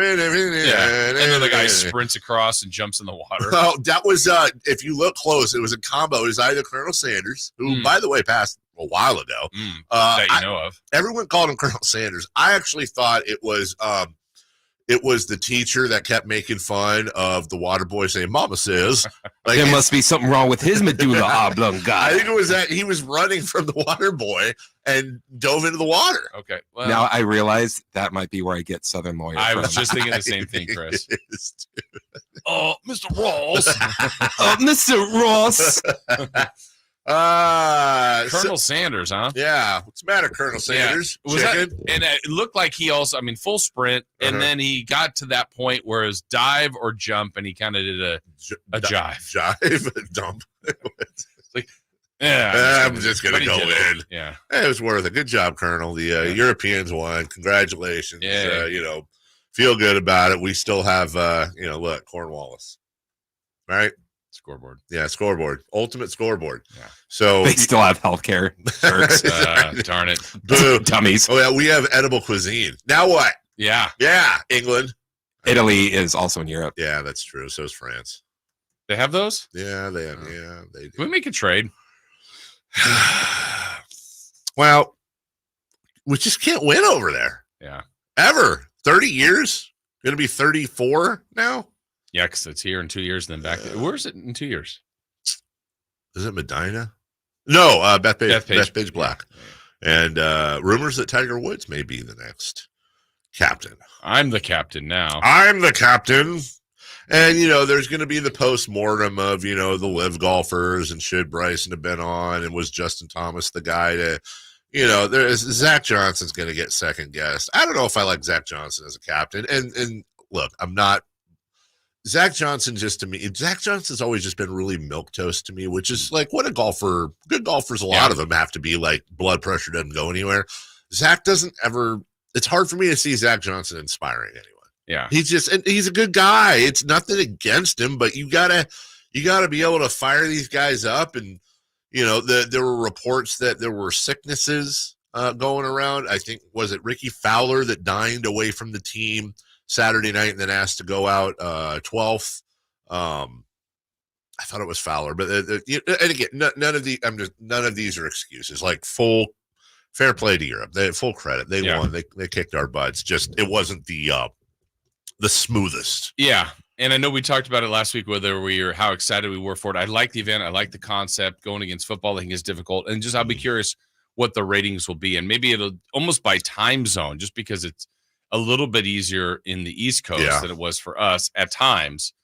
the guy sprints across and jumps in the water.
Oh, that was, if you look close, it was a combo. It was either Colonel Sanders, who, by the way, passed a while ago.
That you know of.
Everyone called him Colonel Sanders. I actually thought it was the teacher that kept making fun of the water boy saying, Mama says.
Like, there must be something wrong with his medulla oblongata.
I think it was that he was running from the water boy and dove into the water.
Okay. Well,
now I realize that might be where I get Southern lawyer
I
from.
was just thinking the same thing, Chris.
Oh,
Mr. Ross.
Mr. Ross.
Colonel Sanders, huh?
Yeah. What's the matter, Colonel Sanders?
Yeah. Was that, and it looked like he also, full sprint, and then he got to that point where it was dive or jump, and he kind of did a jive.
Jive, dump.
Like, yeah,
I'm just going to go in.
Yeah.
It was worth it. Good job, Colonel. The Europeans won. Congratulations.
Yeah.
Feel good about it. We still have, look, Cornwallis. Right?
Scoreboard.
Yeah, scoreboard. Ultimate scoreboard.
Yeah.
So
they still have healthcare.
Darn it.
Boo.
Dummies.
Oh, yeah, we have edible cuisine. Now what?
Yeah.
Yeah, England.
Italy is also in Europe.
Yeah, that's true. So is France.
They have those?
Yeah, they have. Yeah, they do.
Can we make a trade?
Well, we just can't win over there.
Yeah.
Ever. 30 years? Going to be 34 now?
Yeah, because it's here in 2 years, and then back. Where is it in 2 years?
Is it Medina? No, Bethpage Black. And rumors that Tiger Woods may be the next captain.
I'm the captain now.
I'm the captain. And, there's going to be the post-mortem of, the live golfers and should Bryson have been on and was Justin Thomas the guy to, Zach Johnson's going to get second guessed. I don't know if I like Zach Johnson as a captain. And look, I'm not. Zach Johnson Zach Johnson's always just been really milquetoast to me, which is like what a golfer, good golfers, a lot of them have to be like blood pressure doesn't go anywhere. Zach doesn't ever, it's hard for me to see Zach Johnson inspiring anyone.
Yeah.
He's a good guy. It's nothing against him, but you gotta be able to fire these guys up. And, there were reports that there were sicknesses going around. I think, was it Ricky Fowler that dined away from the team Saturday night and then asked to go out 12th. I thought it was Fowler, but and again, none of these are excuses. Like full fair play to Europe. They had full credit. They won. They kicked our butts. Just it wasn't the smoothest.
Yeah. And I know we talked about it last week, how excited we were for it. I like the event. I like the concept. Going against football, I think is difficult. And just I'll be curious what the ratings will be. And maybe it'll almost by time zone, just because it's a little bit easier in the East Coast than it was for us at times.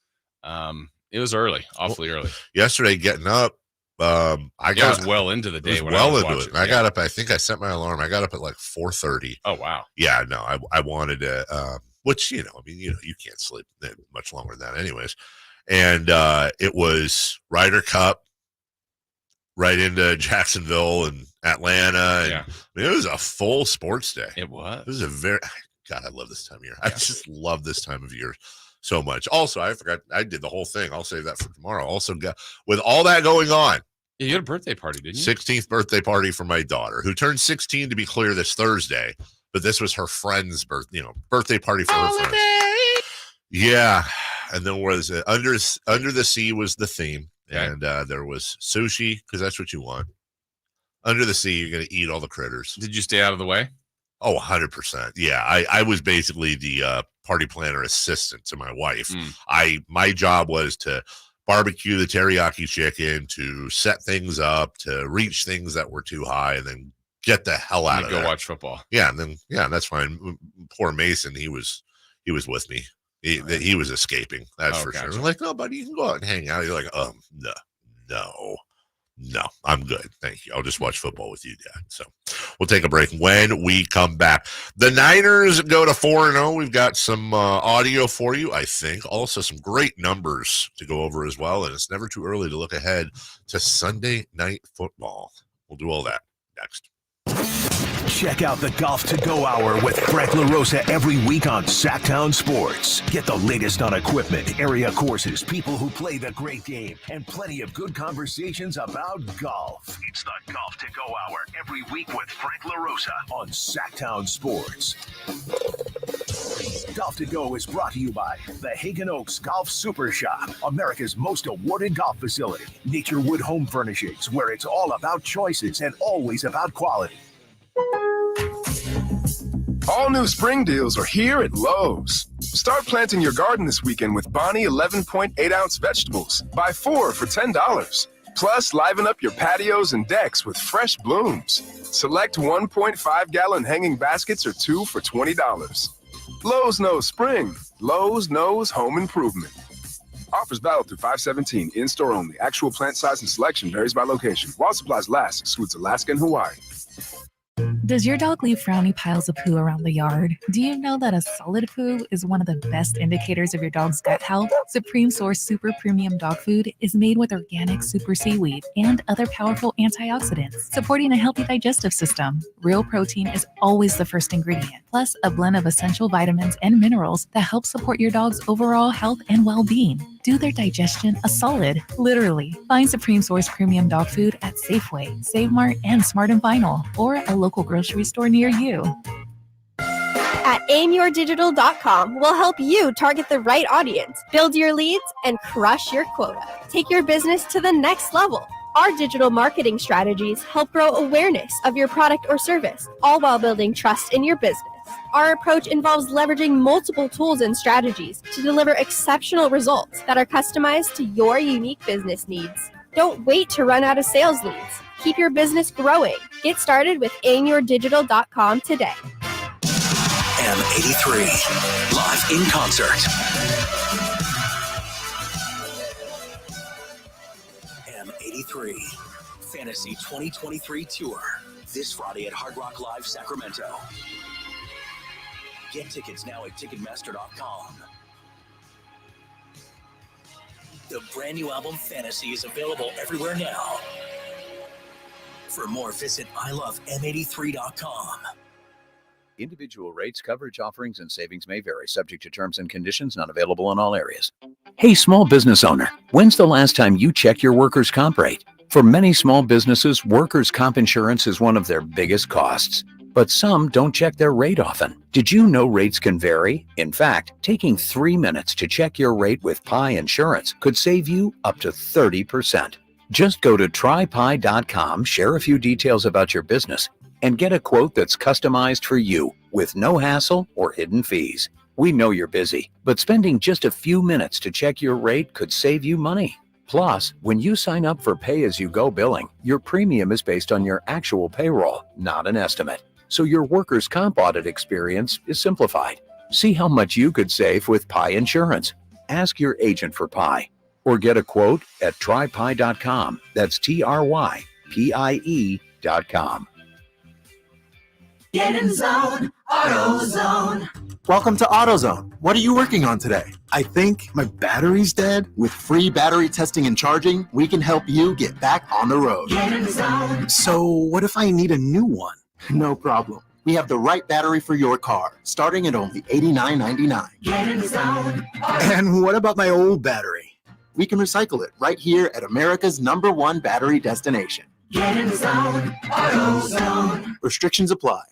It was awfully early.
Yesterday, getting up, I
was well into the day.
I got up. I think I set my alarm. I got up at like 4:30.
Oh wow!
Yeah, no, I wanted to. Which you can't sleep much longer than that, anyways. And it was Ryder Cup, right into Jacksonville and Atlanta. And, it was a full sports day.
It was.
It was a very. God, I love this time of year. I just love this time of year so much. Also, I forgot I did the whole thing. I'll save that for tomorrow. Also, with all that going on.
Yeah, you had a birthday party, didn't you?
16th birthday party for my daughter, who turned 16, to be clear, this Thursday. But this was her friend's birthday party for her friends. Yeah. And then was it Under the Sea was the theme. Okay. And there was sushi, because that's what you want. Under the sea, you're going to eat all the critters.
Did you stay out of the way?
Oh, 100%. Yeah, I was basically the party planner assistant to my wife. My job was to barbecue the teriyaki chicken, to set things up, to reach things that were too high, and then get the hell out of there.
Go watch football.
Yeah, and then that's fine. Poor Mason, he was with me. He was escaping. That's for sure. I'm like, no, buddy, you can go out and hang out. You're like, no, I'm good. Thank you. I'll just watch football with you, Dad. So we'll take a break. When we come back, the Niners go to 4-0. We've got some audio for you, I think. Also some great numbers to go over as well. And it's never too early to look ahead to Sunday Night Football. We'll do all that next.
Check out the Golf to Go Hour with Frank LaRosa every week on Sactown Sports. Get the latest on equipment, area courses, people who play the great game, and plenty of good conversations about golf.
It's the Golf to Go Hour every week with Frank LaRosa
on Sactown Sports. Golf to Go is brought to you by the Hagen Oaks Golf Super Shop, America's most awarded golf facility. Nature Wood Home Furnishings, where it's all about choices and always about quality.
All new spring deals are here at Lowe's. Start planting your garden this weekend with Bonnie 11.8-ounce vegetables. Buy 4 for $10. Plus, liven up your patios and decks with fresh blooms. Select 1.5-gallon hanging baskets or 2 for $20. Lowe's knows spring. Lowe's knows home improvement. Offers valid through 5/17. In-store only. Actual plant size and selection varies by location. While supplies last, excludes Alaska and Hawaii.
Does your dog leave frowny piles of poo around the yard? Do you know that a solid poo is one of the best indicators of your dog's gut health? Supreme Source Super Premium Dog Food is made with organic super seaweed and other powerful antioxidants, supporting a healthy digestive system. Real protein is always the first ingredient, plus a blend of essential vitamins and minerals that help support your dog's overall health and well-being. Do their digestion a solid, literally. Find Supreme Source Premium Dog Food at Safeway, Save Mart, and Smart & Final, or a local grocery store near you.
At aimyourdigital.com, we'll help you target the right audience, build your leads, and crush your quota. Take your business to the next level. Our digital marketing strategies help grow awareness of your product or service, all while building trust in your business. Our approach involves leveraging multiple tools and strategies to deliver exceptional results that are customized to your unique business needs. Don't wait to run out of sales leads. Keep your business growing. Get started with aimyourdigital.com today.
M83, live in concert. M83, Fantasy 2023 Tour, this Friday at Hard Rock Live Sacramento. Get tickets now at Ticketmaster.com. The brand new album Fantasy is available everywhere now. For more, visit ilovem83.com.
Individual rates, coverage offerings, and savings may vary, subject to terms and conditions, not available in all areas. Hey, small business owner, when's the last time you checked your workers' comp rate? For many small businesses, workers' comp insurance is one of their biggest costs. But some don't check their rate often. Did you know rates can vary? In fact, taking 3 minutes to check your rate with Pi Insurance could save you up to 30%. Just go to trypi.com, share a few details about your business, and get a quote that's customized for you with no hassle or hidden fees. We know you're busy, but spending just a few minutes to check your rate could save you money. Plus, when you sign up for pay-as-you-go billing, your premium is based on your actual payroll, not an estimate. So your workers' comp audit experience is simplified. See how much you could save with Pi Insurance. Ask your agent for Pi or get a quote at trypi.com. That's TRYPIE.com.
Get in zone, AutoZone.
Welcome to AutoZone. What are you working on today? I think my battery's dead. With free battery testing and charging, we can help you get back on the road.
Get in zone.
So what if I need a new one? No problem. We have the right battery for your car, starting at only $89.99.
Get in zone.
And what about my old battery? We can recycle it right here at America's #1 battery destination.
Get in zone, AutoZone.
Restrictions apply.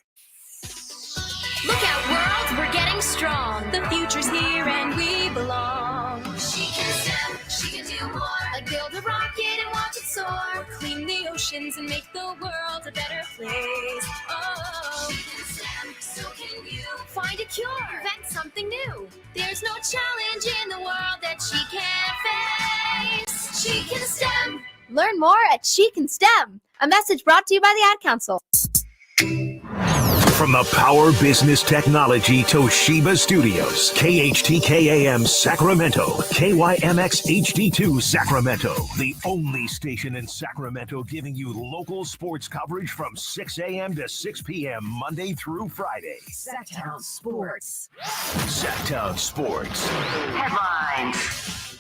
Look out, world, we're getting strong. The future's here and we belong. She can STEM, she can do more. Like build a rocket and watch it soar. Clean the oceans and make the world a better place. Oh, she can STEM, so can you. Find a cure, invent something new. There's no challenge in the world that she can't face. She can STEM. Learn more at She Can STEM. A message brought to you by the Ad Council.
From the Power Business Technology Toshiba Studios, KHTK-AM Sacramento, KYMX HD2 Sacramento, the only station in Sacramento giving you local sports coverage from 6 a.m. to 6 p.m. Monday through Friday.
Sactown Sports.
Sactown Sports.
Headlines.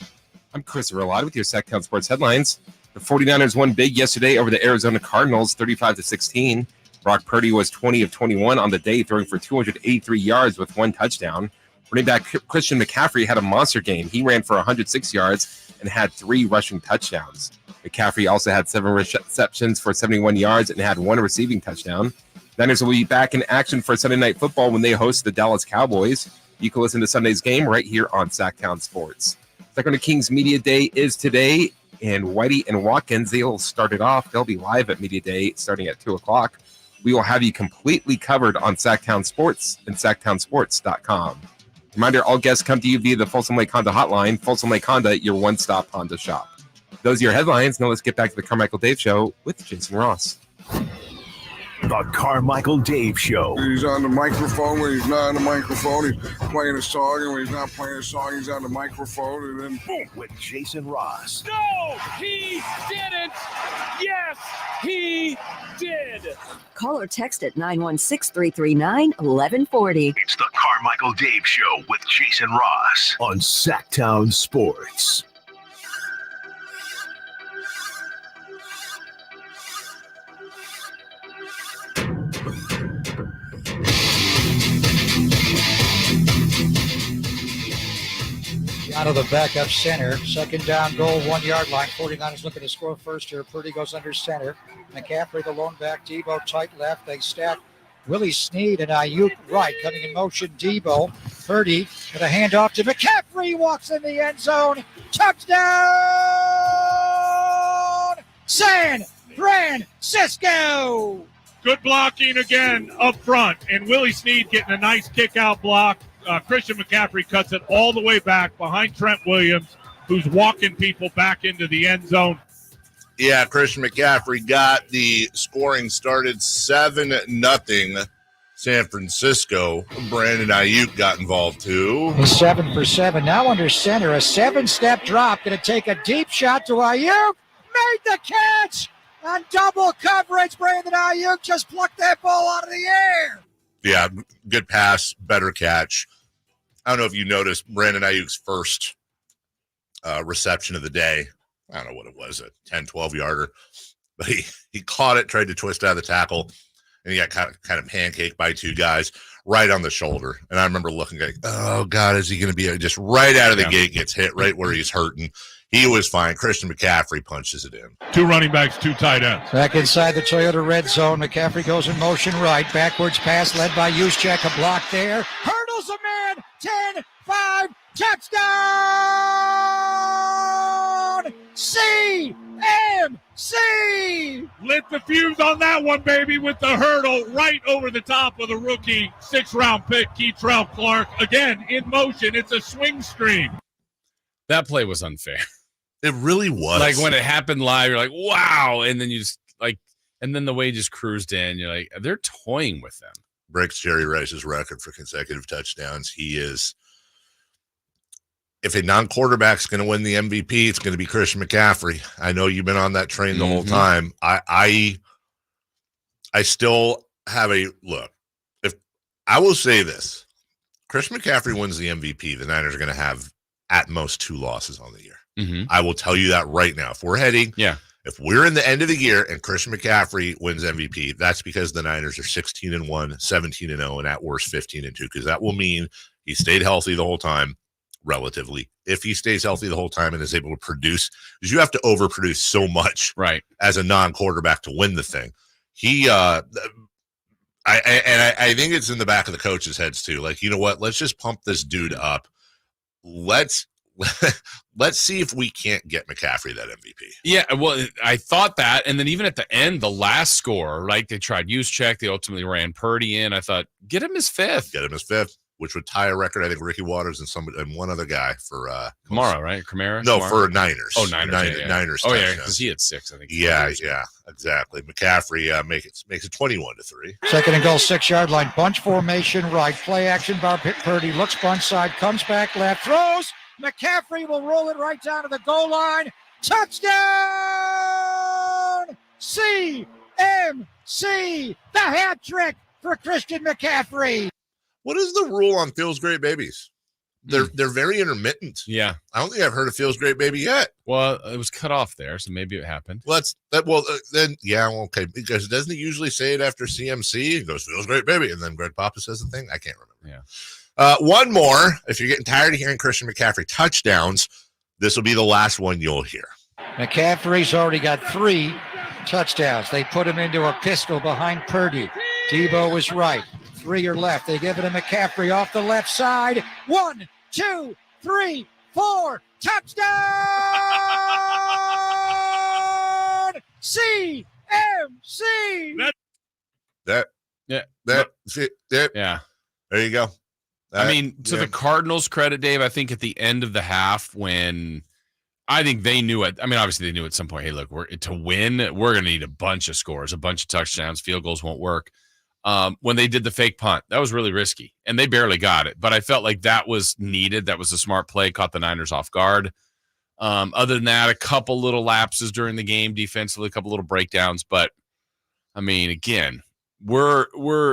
I'm Chris Verlad with your Sactown Sports headlines. The 49ers won big yesterday over the Arizona Cardinals, 35-16. Brock Purdy was 20 of 21 on the day, throwing for 283 yards with 1 touchdown. Running back Christian McCaffrey had a monster game. He ran for 106 yards and had 3 rushing touchdowns. McCaffrey also had 7 receptions for 71 yards and had 1 receiving touchdown. Niners will be back in action for Sunday Night Football when they host the Dallas Cowboys. You can listen to Sunday's game right here on Sactown Sports. Sacramento Kings Media Day is today, and Whitey and Watkins, they'll start it off. They'll be live at Media Day starting at 2 o'clock. We will have you completely covered on Sactown Sports and SactownSports.com. Reminder, all guests come to you via the Folsom Lake Honda hotline. Folsom Lake Honda, your one-stop Honda shop. Those are your headlines. Now let's get back to the Carmichael Dave Show with Jason Ross.
The Carmichael Dave Show.
He's on the microphone when he's not on the microphone. He's playing a song, and when he's not playing a song, he's on the microphone, and then boom.
With Jason Ross.
No, he didn't. Yes, he did.
Call or text at 916-339-1140.
It's the Carmichael Dave Show with Jason Ross
on Sactown Sports.
Out of the backup center. Second down goal, 1 yard line. 49ers looking to score first here. Purdy goes under center. McCaffrey, the lone back. Debo tight left. They stack Willie Snead and Ayuk right. Coming in motion, Debo. Purdy with a handoff to McCaffrey. Walks in the end zone. Touchdown! San Francisco!
Good blocking again up front. And Willie Snead getting a nice kick-out block. Christian McCaffrey cuts it all the way back behind Trent Williams, who's walking people back into the end zone.
Yeah, Christian McCaffrey got the scoring started 7-0 San Francisco. Brandon Ayuk got involved too.
He's 7 for 7. Now under center, a 7-step drop. Going to take a deep shot to Ayuk. Made the catch on double coverage. Brandon Ayuk just plucked that ball out of the air.
Yeah, good pass, better catch. I don't know if you noticed Brandon Ayuk's first reception of the day. I don't know what it was, a 10, 12-yarder. But he caught it, tried to twist out of the tackle, and he got kind of pancaked by 2 guys right on the shoulder. And I remember looking like, oh, God, is he going to be just right out of the gate, gets hit right where he's hurting. He was fine. Christian McCaffrey punches it in.
2 running backs, 2 tight ends.
Back inside the Toyota red zone. McCaffrey goes in motion right. Backwards pass led by Juszczyk. A block there. Hurdles a man. 10-5. Touchdown! CMC!
Lit the fuse on that one, baby, with the hurdle right over the top of the rookie 6th-round pick, Keitrell Clark. Again, in motion. It's a swing screen.
That play was unfair.
It really was.
Like when it happened live, you're like, wow. And then you just and then the way he just cruised in, you're like, they're toying with them.
Breaks Jerry Rice's record for consecutive touchdowns. He is, if a non-quarterback's going to win the MVP, it's going to be Christian McCaffrey. I know you've been on that train the whole time. I still have a look. If I will say this, Christian McCaffrey wins the MVP, the Niners are going to have at most 2 losses on the year. I will tell you that right now. If we're if we're in the end of the year and Christian McCaffrey wins MVP, that's because the Niners are 16-1, 17-0, and at worst 15-2, because that will mean he stayed healthy the whole time, relatively. If he stays healthy the whole time and is able to produce, because you have to overproduce so much as a non-quarterback to win the thing. I think it's in the back of the coaches' heads too. Like, you know what? Let's just pump this dude up. Let's see if we can't get McCaffrey that MVP.
Yeah, well, I thought that, and then even at the end, the last score, right? They tried Juszczyk. They ultimately ran Purdy in. I thought, get him his 5th.
Which would tie a record. I think Ricky Waters and one other guy for
Kamara, right? Kamara?
No,
Kamara?
for Niners.
Oh, Niners.
Niners.
Oh, yeah, because he had 6, I think.
Yeah, exactly. McCaffrey makes it 21-3.
Second and goal, 6-yard line. Bunch formation right. Play action by Purdy. Looks bunch side. Comes back left. Throws. McCaffrey will roll it right down to the goal line. Touchdown! CMC. The hat trick for Christian McCaffrey.
What is the rule on Feels Great Babies? They're very intermittent.
Yeah.
I don't think I've heard of Feels Great Baby yet.
Well, it was cut off there, so maybe it happened.
Okay. Because doesn't it usually say it after CMC? It goes, Feels Great Baby. And then Greg Papa says the thing. I can't remember.
Yeah.
One more. If you're getting tired of hearing Christian McCaffrey touchdowns, this will be the last one you'll hear.
McCaffrey's already got 3 touchdowns. They put him into a pistol behind Purdy. Debo was right. 3 are left. They give it to McCaffrey off the left side. 1, 2, 3, 4. Touchdown! CMC!
Yeah.
There you go.
I mean, to the Cardinals' credit, Dave, I think at the end of the half when I think they knew it. I mean, obviously they knew at some point, hey, look, to win, we're going to need a bunch of scores, a bunch of touchdowns. Field goals won't work. When they did the fake punt, that was really risky, and they barely got it. But I felt like that was needed. That was a smart play, caught the Niners off guard. Other than that, a couple little lapses during the game defensively, a couple little breakdowns. But, I mean, again, we're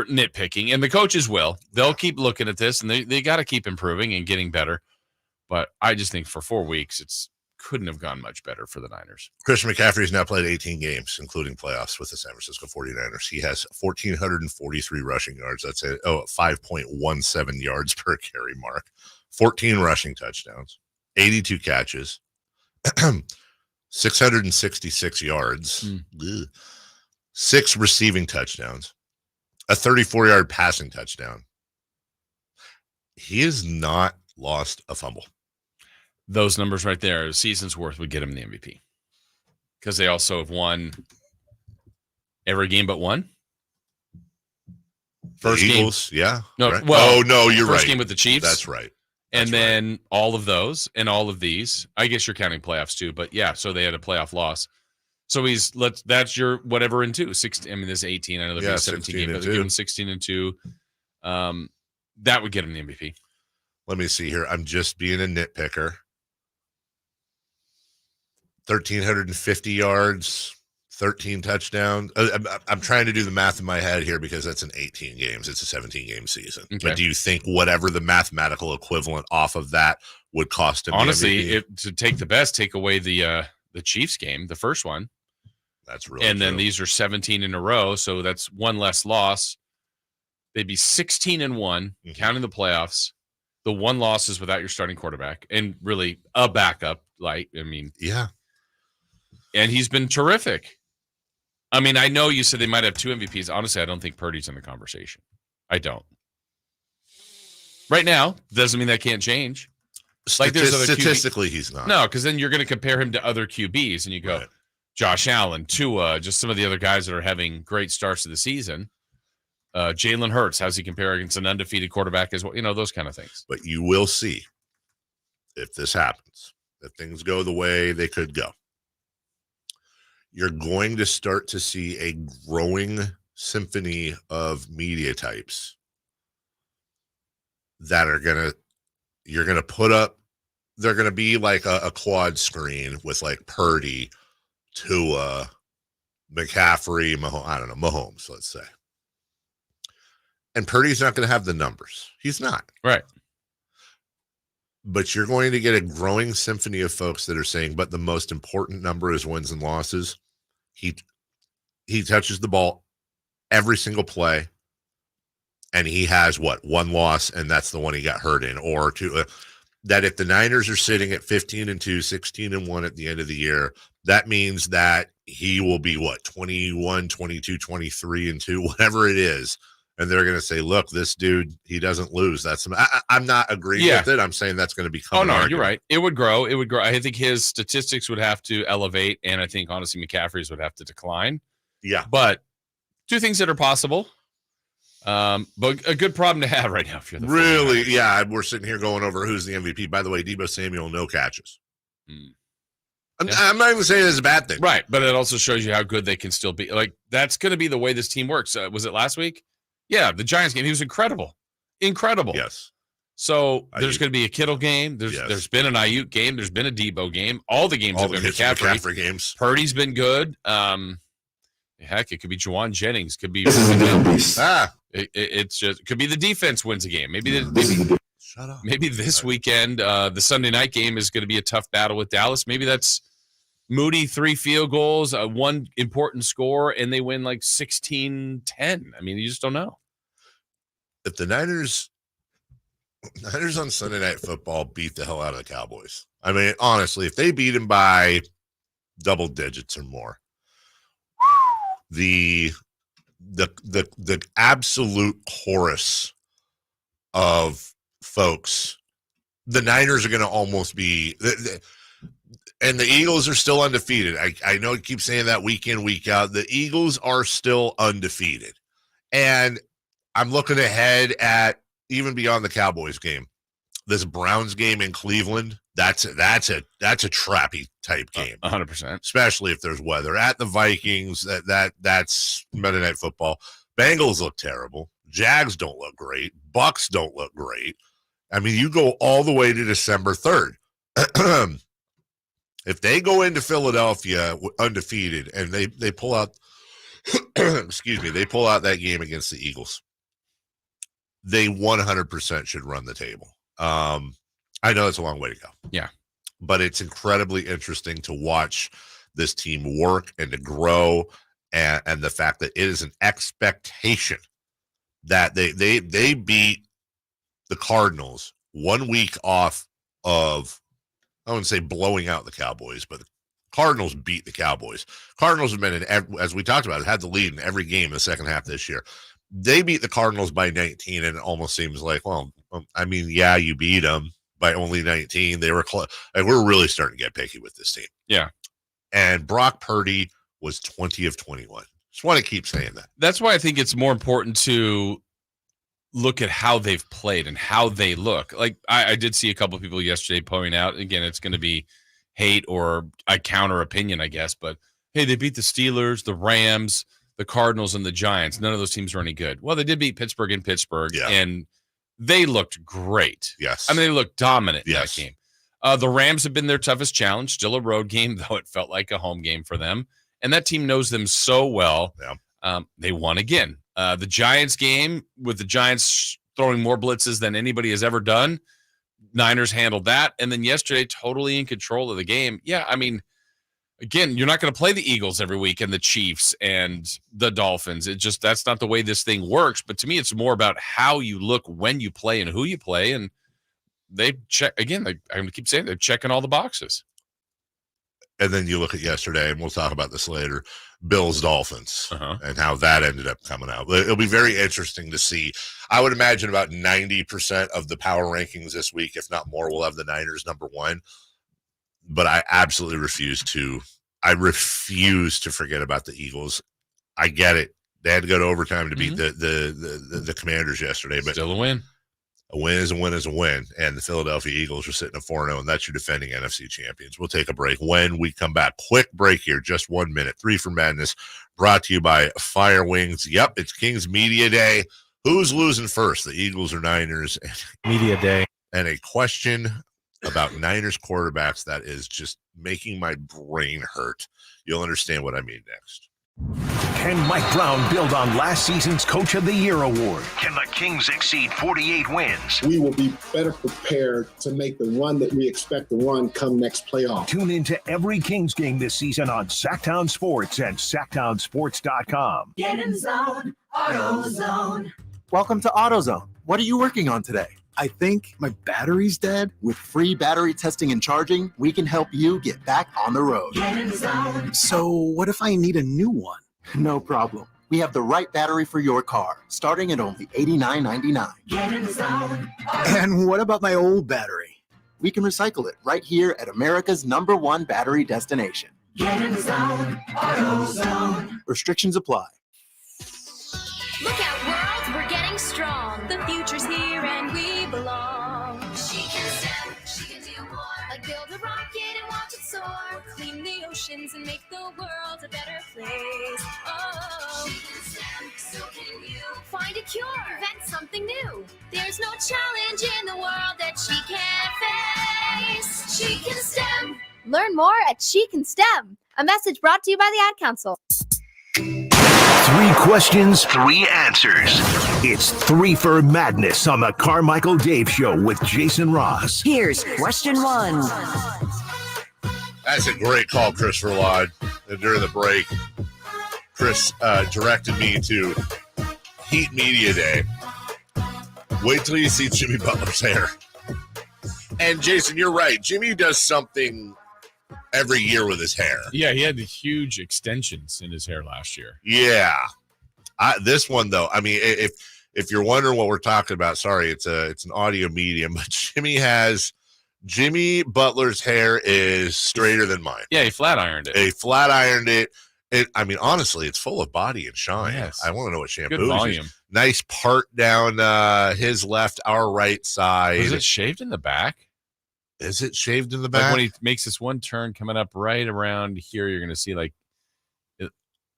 nitpicking, and the coaches will. They'll keep looking at this, and they got to keep improving and getting better. But I just think for 4 weeks, it's couldn't have gone much better for the Niners.
Christian McCaffrey has now played 18 games, including playoffs with the San Francisco 49ers. He has 1,443 rushing yards. That's a 5.17 yards per carry mark, 14 rushing touchdowns, 82 catches, 666 yards, 6 receiving touchdowns, a 34-yard passing touchdown. He has not lost a fumble.
Those numbers right there, a season's worth would get him the MVP because they also have won every game but one. First
Eagles,
game,
yeah.
No,
right.
well,
no, you're
first
right.
game with the Chiefs.
That's right.
And then all of those and all of these. I guess you're counting playoffs too, but yeah. So they had a playoff loss. So that's your whatever in 2. 16. I mean, this is 18. I know they're 17 games, but they're giving 16 and 2. That would get him the MVP.
Let me see here. I'm just being a nitpicker. 1,350 yards, 13 touchdowns. I'm trying to do the math in my head here because that's in 18 games. It's a 17-game season. Okay. But do you think whatever the mathematical equivalent off of that would cost him?
Honestly, to take the best, take away the Chiefs game, the first one.
That's really
and then
true.
These are 17 in a row, so that's one less loss. They'd be 16 and 1, counting the playoffs. The one loss is without your starting quarterback and really a backup.
Yeah.
And he's been terrific. I mean, I know you said they might have 2 MVPs. Honestly, I don't think Purdy's in the conversation. I don't. Right now, doesn't mean that can't change. There's other
statistically, he's not.
No, because then you're going to compare him to other QBs, and you go, right. Josh Allen, Tua, just some of the other guys that are having great starts to the season. Jalen Hurts, how's he compare against an undefeated quarterback as well? Those kind of things.
But you will see if this happens, if things go the way they could go. You're going to start to see a growing symphony of media types that are you're going to put up, they're going to be like a quad screen with like Purdy, Tua, McCaffrey, Mahomes, let's say. And Purdy's not going to have the numbers. He's not.
Right.
But you're going to get a growing symphony of folks that are saying, but the most important number is wins and losses. He touches the ball every single play, and he has one loss, and that's the one he got hurt in, or two. That if the Niners are sitting at 15-2, 16-1 at the end of the year, that means that he will be 21, 22, 23-2, whatever it is. And they're going to say, look, this dude, he doesn't lose. I'm not agreeing with it. I'm saying that's going to become
an argument. You're right. It would grow. I think his statistics would have to elevate, and I think, honestly, McCaffrey's would have to decline.
Yeah.
But 2 things that are possible. But a good problem to have right now. If you're the
really, yeah, we're sitting here going over who's the MVP. By the way, Deebo Samuel, no catches. I'm not even saying it's a bad thing.
Right, but it also shows you how good they can still be. That's going to be the way this team works. Was it last week? Yeah, the Giants game. He was incredible. Incredible.
Yes.
So there's going to be a Kittle game. There's been an Ayuk game. There's been a Debo game. All the games have been McCaffrey
games.
Purdy's been good. Heck, it could be Juwan Jennings. Could be.
This is
it's just could be the defense wins a game. Maybe
Shut up.
Maybe this weekend, the Sunday night game is going to be a tough battle with Dallas. Maybe that's Moody, 3 field goals, one important score, and they win like 16-10. I mean, you just don't know.
If the Niners on Sunday Night Football beat the hell out of the Cowboys, I mean, honestly, if they beat them by double digits or more, the absolute chorus of folks, the Niners are going to almost be, and the Eagles are still undefeated. I know you keep saying that week in, week out. The Eagles are still undefeated. And I'm looking ahead at even beyond the Cowboys game, this Browns game in Cleveland. That's a trappy type game,
100%.
Especially if there's weather. At the Vikings, that's Monday Night Football. Bengals look terrible. Jags don't look great. Bucks don't look great. I mean, you go all the way to December 3rd. If they go into Philadelphia undefeated and they pull out, excuse me, they pull out that game against the Eagles, they 100% should run the table. I know it's a long way to go.
Yeah.
But it's incredibly interesting to watch this team work and to grow, and the fact that it is an expectation that they beat the Cardinals 1 week off of, I wouldn't say blowing out the Cowboys, but the Cardinals beat the Cowboys. Cardinals have been, as we talked about, had the lead in every game in the second half this year. They beat the Cardinals by 19, and it almost seems like, well, I mean, yeah, you beat them by only 19. They were close. Like, we're really starting to get picky with this team.
Yeah.
And Brock Purdy was 20 of 21. Just want to keep saying that.
That's why I think it's more important to look at how they've played and how they look. Like, I did see a couple of people yesterday pointing out, again, it's going to be hate or a counter opinion, I guess, but hey, they beat the Steelers, the Rams, the Cardinals, and the Giants. None of those teams were any good. Well, they did beat Pittsburgh in Pittsburgh, and they looked great.
Yes.
I mean, they looked dominant in that game. The Rams have been their toughest challenge, still a road game, though it felt like a home game for them. And that team knows them so well.
Yeah.
They won again. The Giants game, with the Giants throwing more blitzes than anybody has ever done, Niners handled that. And then yesterday, totally in control of the game. Yeah, I mean, again, you're not going to play the Eagles every week and the Chiefs and the Dolphins. It just, that's not the way this thing works. But to me, it's more about how you look when you play and who you play. And they check, again, I'm going to keep saying they're checking all the boxes.
And then you look at yesterday, and we'll talk about this later, Bills-Dolphins, and how that ended up coming out. It'll be very interesting to see. I would imagine about 90% of the power rankings this week, if not more, will have the Niners number one. But I absolutely refuse to forget about the Eagles. I get it. They had to go to overtime to beat the Commanders yesterday. But
still a win.
A win is a win is a win. And the Philadelphia Eagles are sitting at 4-0, and that's your defending NFC champions. We'll take a break. When we come back, quick break here, just 1 minute. 3 for Madness, brought to you by Fire Wings. Yep, it's Kings Media Day. Who's losing first, the Eagles or Niners?
Media Day.
And a question about Niners quarterbacks that is just making my brain hurt. You'll understand what I mean next.
Can Mike Brown build on last season's Coach of the Year award?
Can the Kings exceed 48 wins?
We will be better prepared to make the run that we expect to run come next playoff.
Tune into every Kings game this season on Sactown Sports and SactownSports.com.
Get in zone, AutoZone.
Welcome to AutoZone. What are you working on today? I think my battery's dead. With free battery testing and charging, we can help you get back on the road.
Get in zone.
So what if I need a new one? No problem. We have the right battery for your car, starting at only $89.99.
Get in zone.
And what about my old battery? We can recycle it right here at America's #1 battery destination.
Get in zone, AutoZone.
Restrictions apply.
Look out, world, we're getting strong. The future's here and we belong. She can STEM, she can do more. Like build a rocket and watch it soar. Clean the oceans and make the world a better place. Oh, she can STEM, so can you. Find a cure, invent something new. There's no challenge in the world that she can't face. She can STEM. Learn more at She Can STEM. A message brought to you by the Ad Council.
3 questions,
3 answers.
It's 3 for Madness on the Carmichael Dave Show with Jason Ross.
Here's question 1.
That's a great call, Chris Verlod. And during the break, Chris directed me to Heat Media Day. Wait till you see Jimmy Butler's hair. And Jason, you're right. Jimmy does something every year with his hair.
Yeah, he had the huge extensions in his hair last year.
Yeah. This one, though, I mean, if you're wondering what we're talking about, sorry, it's an audio medium, but Jimmy Butler's hair is straighter than mine.
Yeah, he flat ironed it.
He flat ironed it. I mean, honestly, it's full of body and shine.
Yes.
I want to know what shampoo
Good volume.
is. Nice part down his left, our right side.
Is it shaved in the back?
Is it shaved in the back?
Like when he makes this one turn coming up right around here, you're going to see like,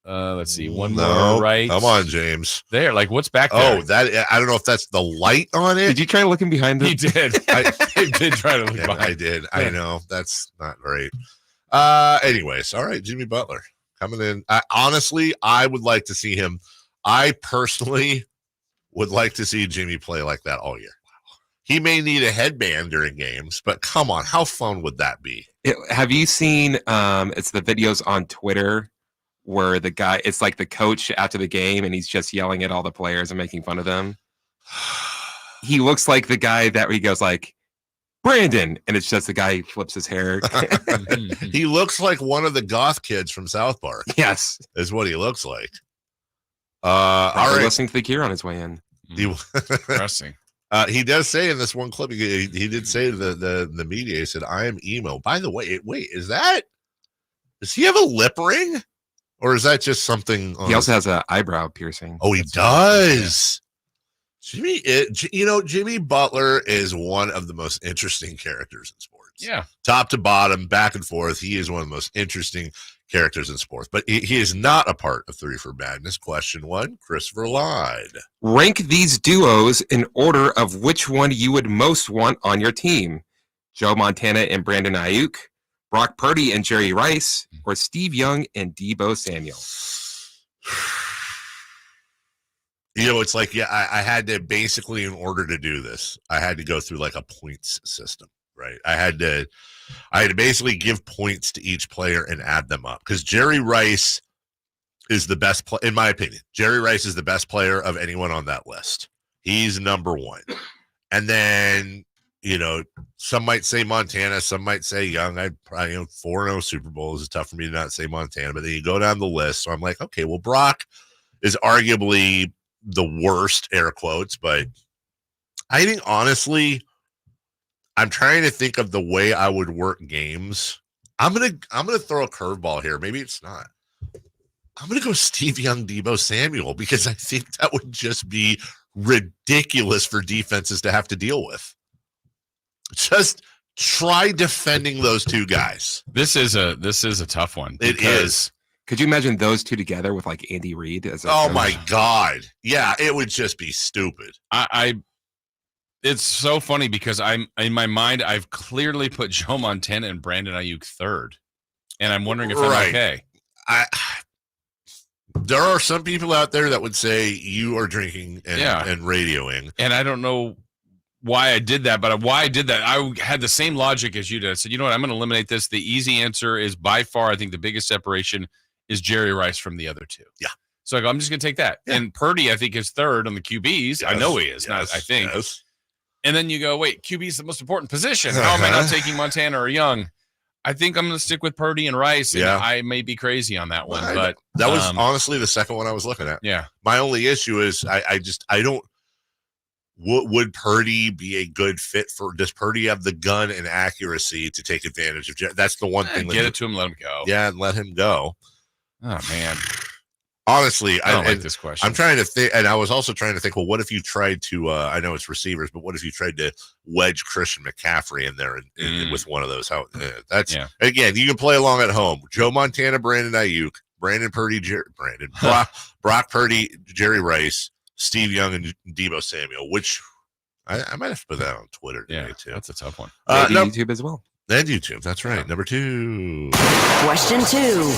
let's see, one more right.
Come on, James.
There, like what's back there?
Oh, that I don't know if that's the light on it.
Did you try looking behind them?
He did. I did try to look behind.
I did. I know. That's not great. Anyways, all right, Jimmy Butler coming in. Honestly, I would like to see him. I personally would like to see Jimmy play like that all year. He may need a headband during games, but come on, how fun would that be?
Have you seen it's the videos on Twitter where the guy, it's like the coach after the game and he's just yelling at all the players and making fun of them? He looks like the guy that he goes like, Brandon, and it's just the guy who flips his hair.
He looks like one of the goth kids from South Park.
Yes.
Is what he looks like.
All
right.
Listening to the Cure on his way in.
Interesting.
He does say in this one clip, he did say to the media, he said, I am emo. By the way, wait, does he have a lip ring? Or is that just something?
He also has an eyebrow piercing.
Oh, he does. Yeah. Jimmy Butler is one of the most interesting characters in sports.
Yeah.
Top to bottom, back and forth. He is one of the most interesting characters in sports, but he is not a part of 3 for Madness. Question 1, Christopher Lyde.
Rank these duos in order of which one you would most want on your team. Joe Montana and Brandon Ayuk, Brock Purdy and Jerry Rice, or Steve Young and Deebo Samuel.
It's like, I had to basically, in order to do this, I had to go through like a points system, right? I had to basically give points to each player and add them up because Jerry Rice is the best in my opinion. Jerry Rice is the best player of anyone on that list. He's number 1. And then, some might say Montana, some might say Young. I'd probably 4-0 Super Bowls. It's tough for me to not say Montana, but then you go down the list. So I'm like, okay, well, Brock is arguably the worst, air quotes, but I think honestly, I'm trying to think of the way I would work games. I'm gonna throw a curveball here. Maybe it's not. I'm gonna go Steve Young, Deebo Samuel, because I think that would just be ridiculous for defenses to have to deal with. Just try defending those 2 guys.
This is a tough one.
It is.
Could you imagine those 2 together with like Andy Reid as a
Oh
coach?
my God. Yeah, it would just be stupid.
It's so funny because in my mind, I've clearly put Joe Montana and Brandon Ayuk 3rd. And I'm wondering if I'm okay.
There are some people out there that would say you are drinking and radioing.
And I don't know why I did that, but why I did that, I had the same logic as you did. I said, you know what, I'm going to eliminate this. The easy answer is by far, I think the biggest separation is Jerry Rice from the other 2.
Yeah.
So I go, I'm just going to take that. Yeah. And Purdy, I think, is 3rd on the QBs. Yes, I know he is, not I think. Yes. And then you go, wait, QB is the most important position. How am I not taking Montana or Young? I think I'm going to stick with Purdy and Rice. And I may be crazy on that one, but
that was honestly the second one I was looking at.
Yeah.
My only issue is I don't. Would Purdy be a good fit for? Does Purdy have the gun and accuracy to take advantage of? That's the one thing.
Get it to him, let him go.
Yeah, and let him go.
Oh man.
Honestly,
I don't like this question.
I'm trying to think, and I was also trying to think, well, what if you tried to, I know it's receivers, but what if you tried to wedge Christian McCaffrey in there with one of those? Again, you can play along at home. Joe Montana, Brandon Ayuk, Brandon Purdy, Brock Purdy, Jerry Rice, Steve Young, and Deebo Samuel, which I might have to put that on Twitter today, too.
That's a tough one.
YouTube as well.
And YouTube, that's right. Number 2.
Question 2.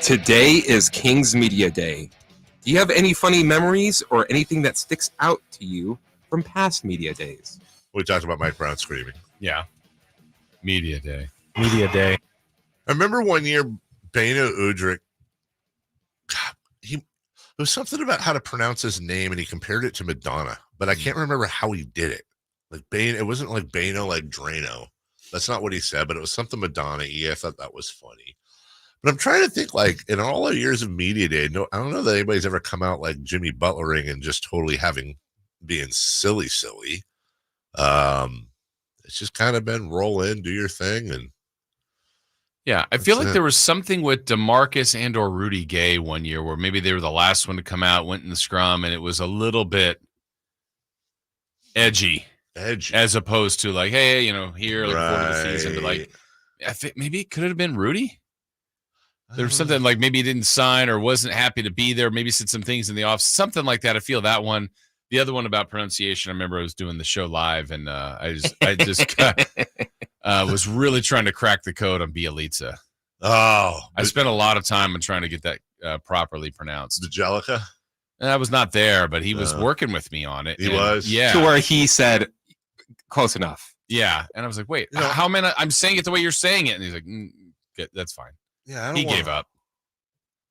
Today is Kings Media Day. Do you have any funny memories or anything that sticks out to you from past media days?
We talked about Mike Brown screaming.
Yeah. Media Day.
Media Day.
I remember one year, Beno Udrich, there was something about how to pronounce his name, and he compared it to Madonna, but I can't remember how he did it. Like it wasn't like Beno, like Drano. That's not what he said, but it was something Madonna-y. I thought that was funny. But I'm trying to think, like, in all our years of media day, I don't know that anybody's ever come out like Jimmy Butlering and just totally being silly. It's just kind of been roll in, do your thing, and
yeah, I feel like there was something with DeMarcus and or Rudy Gay one year where maybe they were the last one to come out, went in the scrum, and it was a little bit edgy as opposed to like, hey, here like before the season, but like I think maybe it could have been Rudy. There was something like maybe he didn't sign or wasn't happy to be there. Maybe said some things in the office, something like that. I feel that one. The other one about pronunciation, I remember I was doing the show live, and I just was really trying to crack the code on Bielitsa.
Oh,
I spent a lot of time on trying to get that properly pronounced.
Angelica?
I was not there, but he was working with me on it.
He was?
Yeah.
To where he said, close enough.
Yeah. And I was like, wait, how many? I'm saying it the way you're saying it. And he's like, good, that's fine.
Yeah,
he gave up.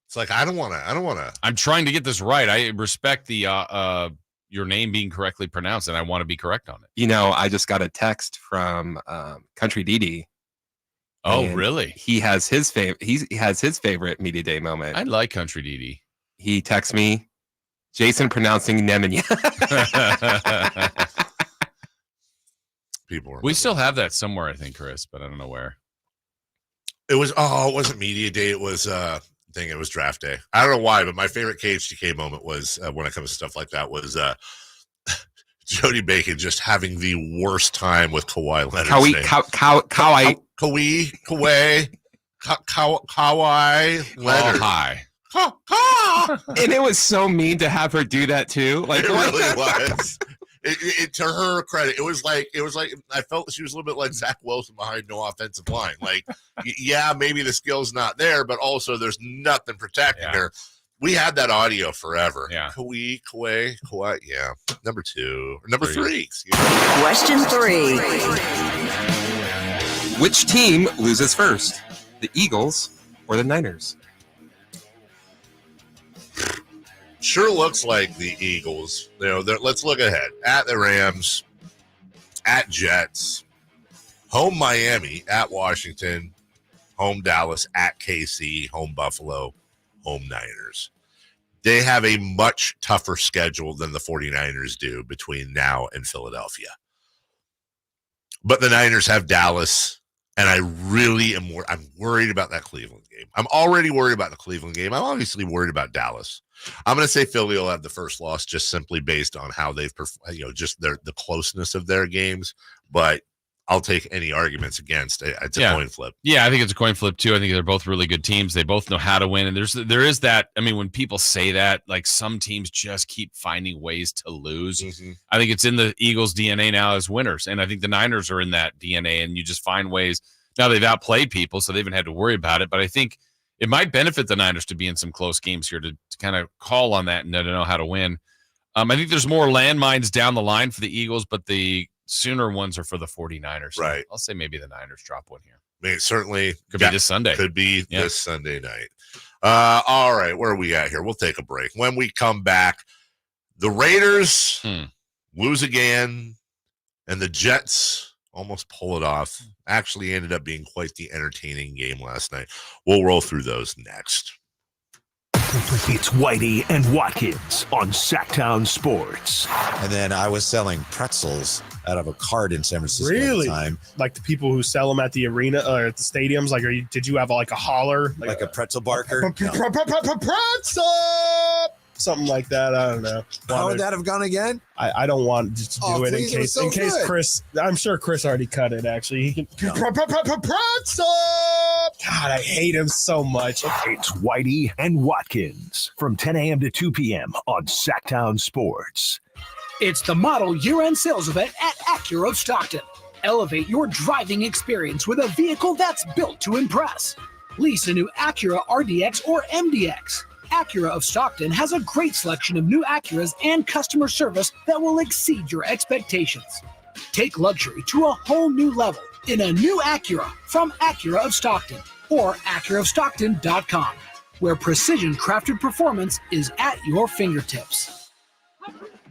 It's like, I don't want to.
I'm trying to get this right. I respect the your name being correctly pronounced, and I want to be correct on it.
I just got a text from Country Didi.
Oh, really?
He has his favorite. He has his favorite media day moment.
I like Country Didi.
He texts me, Jason pronouncing Nemanja.
We still have that somewhere, I think, Chris, but I don't know where.
It wasn't media day. It was it was draft day. I don't know why, but my favorite KHTK moment was when it comes to stuff like that was Jody Bacon just having the worst time with Kawhi Leonard. Kawhi Leonard.
Hi.
And it was so mean to have her do that too. Like
it really was. It to her credit, it was like I felt she was a little bit like Zach Wilson behind no offensive line. Like, yeah, maybe the skill's not there, but also there's nothing protecting her. We had that audio forever.
Yeah.
Kawhi. Yeah. Number 3.
Question 3.
Which team loses first? The Eagles or the Niners?
Sure looks like the Eagles. Let's look ahead. At the Rams, at Jets, home Miami, at Washington, home Dallas, at KC, home Buffalo, home Niners. They have a much tougher schedule than the 49ers do between now and Philadelphia. But the Niners have Dallas, and I really am I'm worried about that Cleveland game. I'm already worried about the Cleveland game. I'm obviously worried about Dallas. I'm going to say Philly will have the first loss just simply based on how they've, just the closeness of their games. But I'll take any arguments against. It's a coin flip.
Yeah, I think it's a coin flip too. I think they're both really good teams. They both know how to win. And there is that. I mean, when people say that, like some teams just keep finding ways to lose. Mm-hmm. I think it's in the Eagles' DNA now as winners. And I think the Niners are in that DNA. And you just find ways. Now they've outplayed people, so they haven't had to worry about it. But I think it might benefit the Niners to be in some close games here to kind of call on that and to know how to win. I think there's more landmines down the line for the Eagles, but the sooner ones are for the 49ers.
Right.
I'll say maybe the Niners drop one here.
I mean, it certainly
could be this Sunday.
Could be this Sunday night. All right, where are we at here? We'll take a break. When we come back, the Raiders lose again, and the Jets almost pull it off. Actually ended up being quite the entertaining game last night. We'll roll through those next.
It's Whitey and Watkins on Sactown Sports.
And then I was selling pretzels out of a cart in San Francisco
really?
At the time.
Like the people who sell them at the arena or at the stadiums? Like, did you have like a holler?
Like a pretzel barker?
Pretzel! Something like that. I don't know.
How would that have gone again?
I don't want just to do it in case Chris. I'm sure Chris already cut it. Actually, he can. Pretzel. God, I hate him so much.
It's Whitey and Watkins from 10 a.m. to 2 p.m. on Sactown Sports.
It's the model year-end sales event at Acura of Stockton. Elevate your driving experience with a vehicle that's built to impress. Lease a new Acura RDX or MDX. Acura of Stockton has a great selection of new Acuras and customer service that will exceed your expectations. Take luxury to a whole new level in a new Acura from Acura of Stockton or AcuraofStockton.com, where precision-crafted performance is at your fingertips.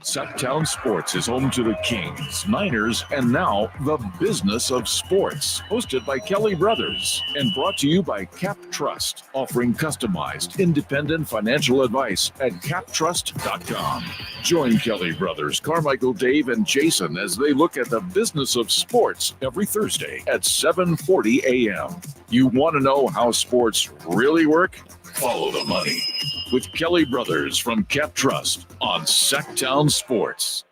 Sactown Sports is home to the Kings, Niners, and now the business of sports. Hosted by Kelly Brothers and brought to you by Cap Trust, offering customized, independent financial advice at captrust.com. Join Kelly Brothers, Carmichael Dave, and Jason as they look at the business of sports every Thursday at 7:40 a.m. You want to know how sports really work? Follow the money with Kelly Brothers from Cap Trust on Sactown Sports.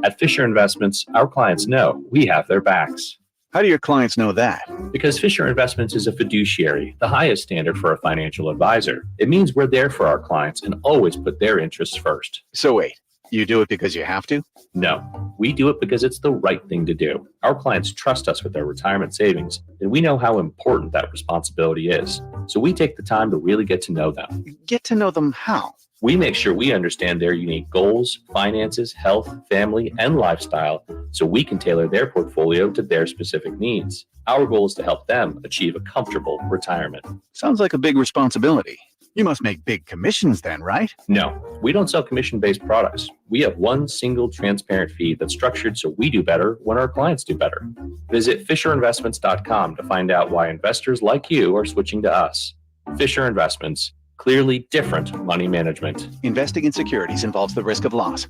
At Fisher Investments, our clients know we have their backs.
How do your clients know that?
Because Fisher Investments is a fiduciary, the highest standard for a financial advisor. It means we're there for our clients and always put their interests first.
So wait, you do it because you have to?
No, we do it because it's the right thing to do. Our clients trust us with their retirement savings, and we know how important that responsibility is. So we take the time to really get to know them.
Get to know them how?
We make sure we understand their unique goals, finances, health, family, and lifestyle so we can tailor their portfolio to their specific needs. Our goal is to help them achieve a comfortable retirement.
Sounds like a big responsibility. You must make big commissions then, right?
No, we don't sell commission-based products. We have one single transparent fee that's structured so we do better when our clients do better. Visit FisherInvestments.com to find out why investors like you are switching to us. Fisher Investments, clearly different money management.
Investing in securities involves the risk of loss.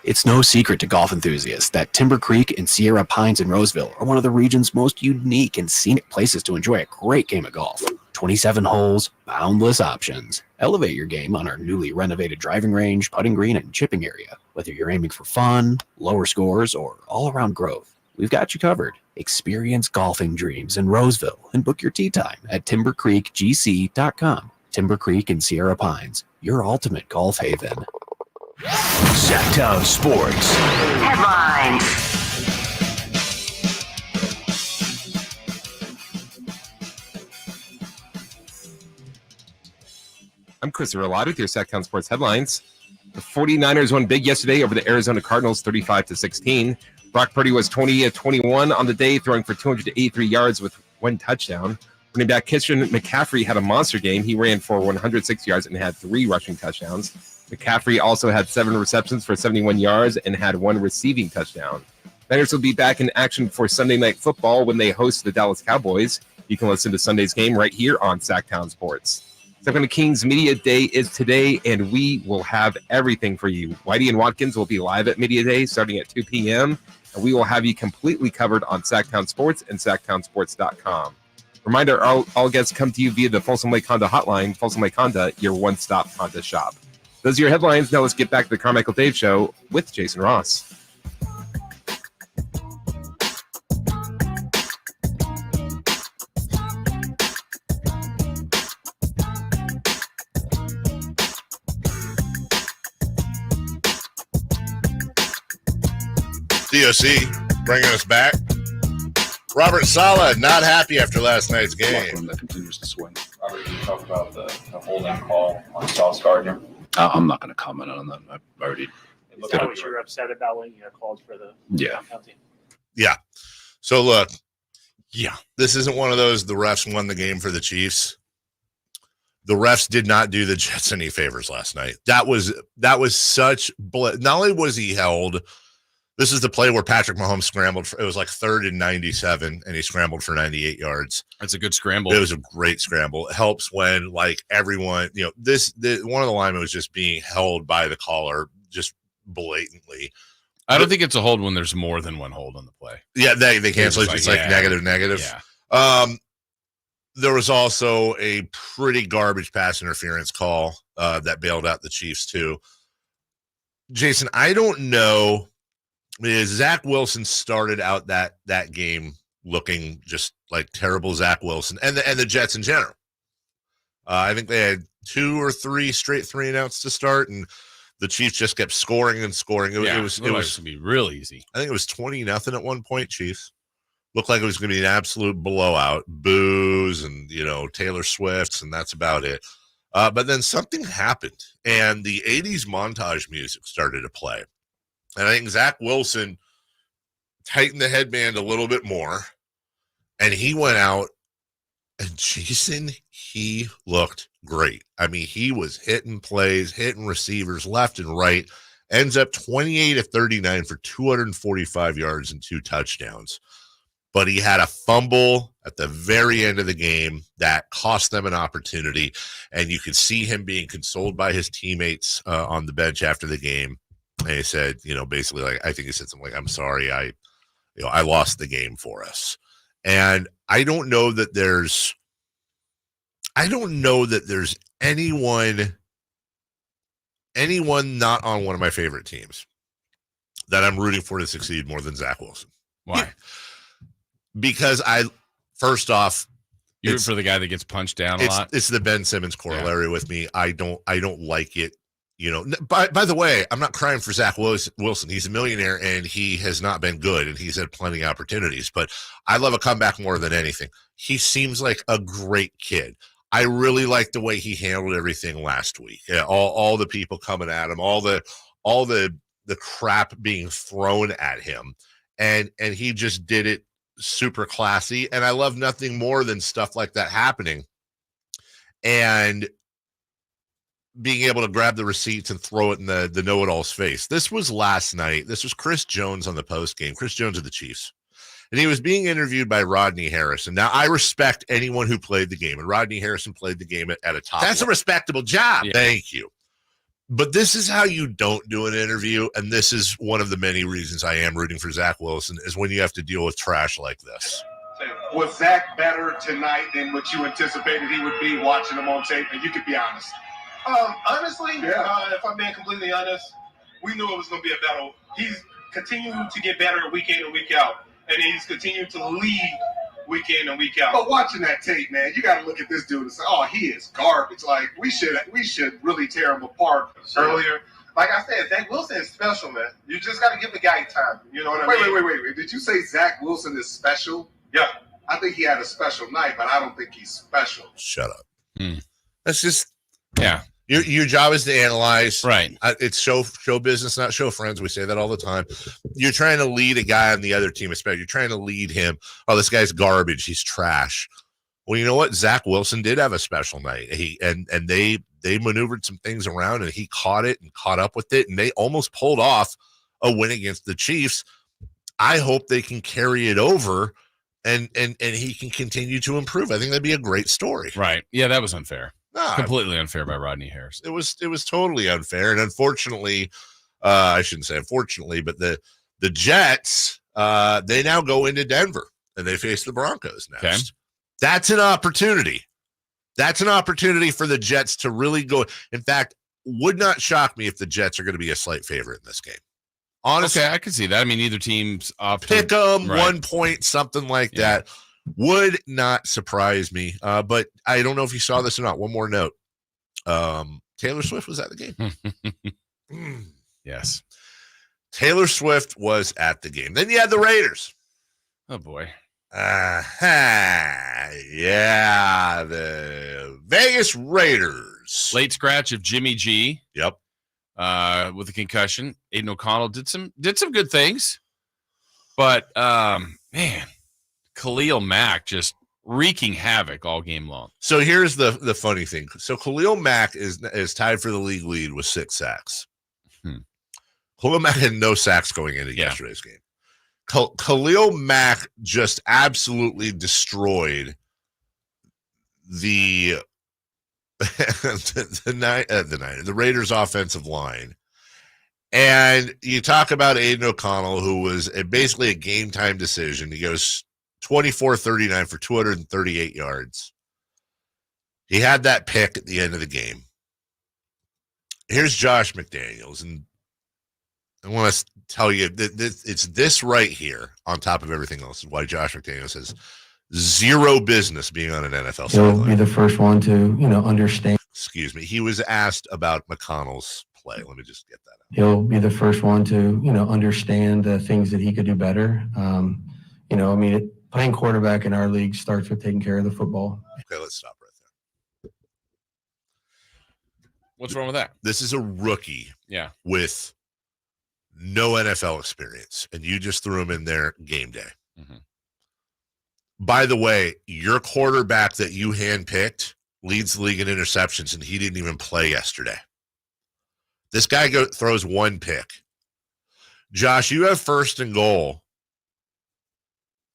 It's no secret to golf enthusiasts that Timber Creek and Sierra Pines in Roseville are one of the region's most unique and scenic places to enjoy a great game of golf. 27 holes, boundless options. Elevate your game on our newly renovated driving range, putting green, and chipping area. Whether you're aiming for fun, lower scores, or all-around growth, we've got you covered. Experience golfing dreams in Roseville and book your tee time at timbercreekgc.com. Timber Creek and Sierra Pines, your ultimate golf haven.
Sactown Sports.
Headlines.
I'm Chris Verlade with your Sactown Sports headlines. The 49ers won big yesterday over the Arizona Cardinals 35-16. Brock Purdy was 20 of 21 on the day, throwing for 283 yards with one touchdown. Running back Christian McCaffrey had a monster game. He ran for 106 yards and had 3 rushing touchdowns. McCaffrey also had 7 receptions for 71 yards and had 1 receiving touchdown. Niners will be back in action for Sunday Night Football when they host the Dallas Cowboys. You can listen to Sunday's game right here on Sactown Sports. Sacramento Kings Media Day is today, and we will have everything for you. Whitey and Watkins will be live at Media Day starting at 2 p.m., and we will have you completely covered on Sactown Sports and SactownSports.com. Reminder, all guests come to you via the Folsom Lake Honda hotline. Folsom Lake Honda, your one-stop Honda shop. Those are your headlines. Now let's get back to the Carmichael Dave Show with Jason Ross.
DOC bringing us back. Robert Saleh not happy after last night's game.
That continues to swing. Robert, can you talk about the holding call on Sauce Gardner? I'm not going to comment on that. I've already.
Is that what you were upset about when you called for the penalty?
Yeah. So look, this isn't one of those the refs won the game for the Chiefs. The refs did not do the Jets any favors last night. That was such. Not only was he held. This is the play where Patrick Mahomes scrambled. It was like 3rd and 97, and he scrambled for 98 yards.
That's a good scramble.
It was a great scramble. It helps when, like, everyone, one of the linemen was just being held by the caller just blatantly.
I don't think it's a hold when there's more than one hold on the play.
Yeah, they cancel it. It's like negative.
Yeah.
There was also a pretty garbage pass interference call that bailed out the Chiefs, too. Jason, I don't know. Zach Wilson started out that game looking just like terrible Zach Wilson and the Jets in general. I think they had 2 or 3 straight 3-and-outs to start, and the Chiefs just kept scoring and scoring. It was
going to be real easy.
I think it was 20-0 at one point, Chiefs. Looked like it was going to be an absolute blowout, boos and, Taylor Swift's, and that's about it. But then something happened, and the 80s montage music started to play. And I think Zach Wilson tightened the headband a little bit more, and he went out, and Jason, he looked great. I mean, he was hitting plays, hitting receivers left and right, ends up 28 of 39 for 245 yards and 2 touchdowns. But he had a fumble at the very end of the game that cost them an opportunity, and you could see him being consoled by his teammates on the bench after the game. And he said, basically, like, I think he said something like, "I'm sorry, I lost the game for us." And I don't know that there's anyone not on one of my favorite teams that I'm rooting for to succeed more than Zach Wilson.
Why?
Because first off,
you're for the guy that gets punched down a lot.
It's the Ben Simmons corollary with me. I don't like it. By the way, I'm not crying for Zach Wilson. He's a millionaire and he has not been good, and he's had plenty of opportunities, but I love a comeback more than anything. He seems like a great kid. I really like the way he handled everything last week. Yeah, all the people coming at him, all the crap being thrown at him, and he just did it super classy. And I love nothing more than stuff like that happening and being able to grab the receipts and throw it in the know-it-all's face. This was last night. This was Chris Jones on the post game, Chris Jones of the Chiefs. And he was being interviewed by Rodney Harrison. Now, I respect anyone who played the game, and Rodney Harrison played the game at a top That's level. A respectable job.
Yeah.
Thank you. But this is how you don't do an interview, and this is one of the many reasons I am rooting for Zach Wilson, is when you have to deal with trash like this.
Was Zach better tonight than what you anticipated he would be watching him on tape? And you could be honest.
Honestly, if I'm being completely honest, we knew it was going to be a battle. He's continuing to get better week in and week out, and he's continuing to lead week in and week out.
But watching that tape, man, you got to look at this dude and say, "Oh, he is garbage." Like we should really tear him apart
Earlier, like I said, Zach Wilson is special, man. You just got to give the guy time. You know what I mean?
Wait. Did you say Zach Wilson is special?
Yeah.
I think he had a special night, but I don't think he's special.
Shut up. That's just
yeah.
Your job is to analyze.
Right.
It's show business, not show friends. We say that all the time. You're trying to lead a guy on the other team, especially. You're trying to lead him. Oh, this guy's garbage. He's trash. Well, you know what? Zach Wilson did have a special night. They maneuvered some things around, and he caught it and caught up with it, and they almost pulled off a win against the Chiefs. I hope they can carry it over, and he can continue to improve. I think that'd be a great story.
Right. Yeah, that was unfair.
No,
completely unfair by Rodney Harrison.
It was totally unfair, and unfortunately, I shouldn't say unfortunately, but the Jets they now go into Denver and they face the Broncos next.
Okay.
That's an opportunity. That's an opportunity for the Jets to really go. In fact, would not shock me if the Jets are going to be a slight favorite in this game. Honestly,
okay, I can see that. I mean, either team's up.
Pick them,
right.
1 point, something like that. Would not surprise me. But I don't know if you saw this or not. One more note. Taylor Swift was at the game.
Yes.
Taylor Swift was at the game. Then you had the Raiders.
Oh, boy.
Yeah, the Vegas Raiders.
Late scratch of Jimmy G.
Yep.
With a concussion. Aiden O'Connell did some good things. But, man, Khalil Mack just wreaking havoc all game long.
So here's the funny thing. So Khalil Mack is tied for the league lead with 6 sacks. Khalil Mack had no sacks going into yesterday's game. Khalil Mack just absolutely destroyed the Raiders offensive line. And you talk about Aiden O'Connell, who was basically a game time decision. He goes 24-39 for 238 yards. He had that pick at the end of the game. Here's Josh McDaniels, and I want to tell you that it's this right here on top of everything else is why Josh McDaniels has zero business being on an NFL sideline.
He'll be the first one to, understand.
Excuse me. He was asked about McConnell's play. Let me just get that out.
He'll be the first one to, understand the things that he could do better. playing quarterback in our league starts with taking care of the football.
Okay, let's stop right there.
What's wrong with that?
This is a rookie with no NFL experience, and you just threw him in there game day.
Mm-hmm.
By the way, your quarterback that you handpicked leads the league in interceptions, and he didn't even play yesterday. This guy throws one pick. Josh, you have 1st and goal,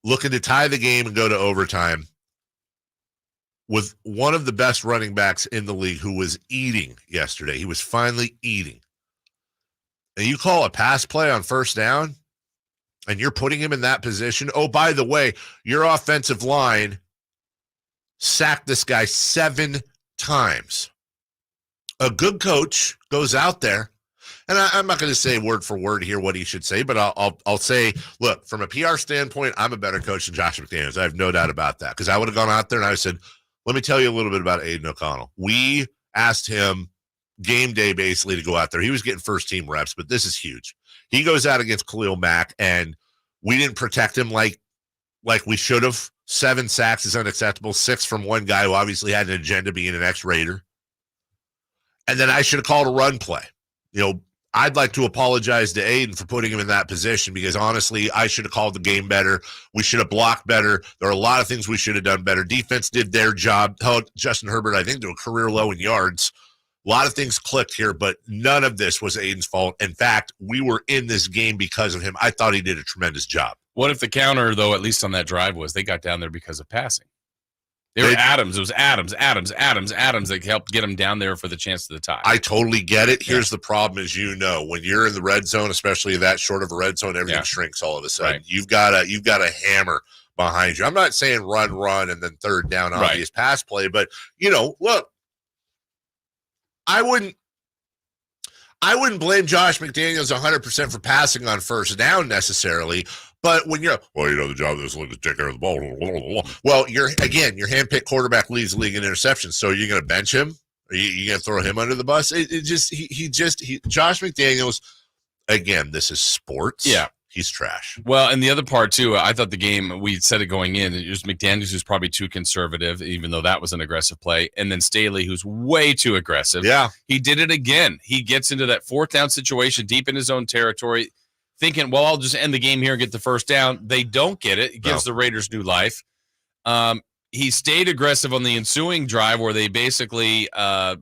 looking to tie the game and go to overtime with one of the best running backs in the league who was eating yesterday. He was finally eating. And you call a pass play on 1st down, and you're putting him in that position. Oh, by the way, your offensive line sacked this guy 7 times. A good coach goes out there, and I'm not going to say word for word here what he should say, but I'll say, look, from a PR standpoint, I'm a better coach than Josh McDaniels. I have no doubt about that, because I would have gone out there and I said, let me tell you a little bit about Aiden O'Connell. We asked him game day basically to go out there. He was getting first-team reps, but this is huge. He goes out against Khalil Mack, and we didn't protect him like we should have. 7 sacks is unacceptable. 6 from one guy who obviously had an agenda being an ex-Raider. And then I should have called a run play. I'd like to apologize to Aiden for putting him in that position, because honestly, I should have called the game better. We should have blocked better. There are a lot of things we should have done better. Defense did their job. Held Justin Herbert, I think, to a career low in yards. A lot of things clicked here, but none of this was Aiden's fault. In fact, we were in this game because of him. I thought he did a tremendous job.
What if the counter, though, at least on that drive, was they got down there because of passing? They were Adams. It was Adams that helped get them down there for the chance to the tie.
I totally get it. Here's the problem, as you know, when you're in the red zone, especially that short of a red zone, everything shrinks all of a sudden. Right. You've got a hammer behind you. I'm not saying run, and then 3rd down, obvious pass play, but look, I wouldn't blame Josh McDaniels 100% for passing on 1st down necessarily. But when you're, the job is to take care of the ball. Well, your handpicked quarterback leads the league in interceptions. So are you going to bench him? Are you going to throw him under the bus? Josh McDaniels, again, this is sports.
Yeah.
He's trash.
Well, and the other part, too, I thought the game, we said it going in, it was McDaniels who's probably too conservative, even though that was an aggressive play, and then Staley, who's way too aggressive.
Yeah.
He did it again. He gets into that 4th down situation deep in his own territory, thinking, well, I'll just end the game here and get the 1st down. They don't get it. It gives the Raiders new life. He stayed aggressive on the ensuing drive where they basically,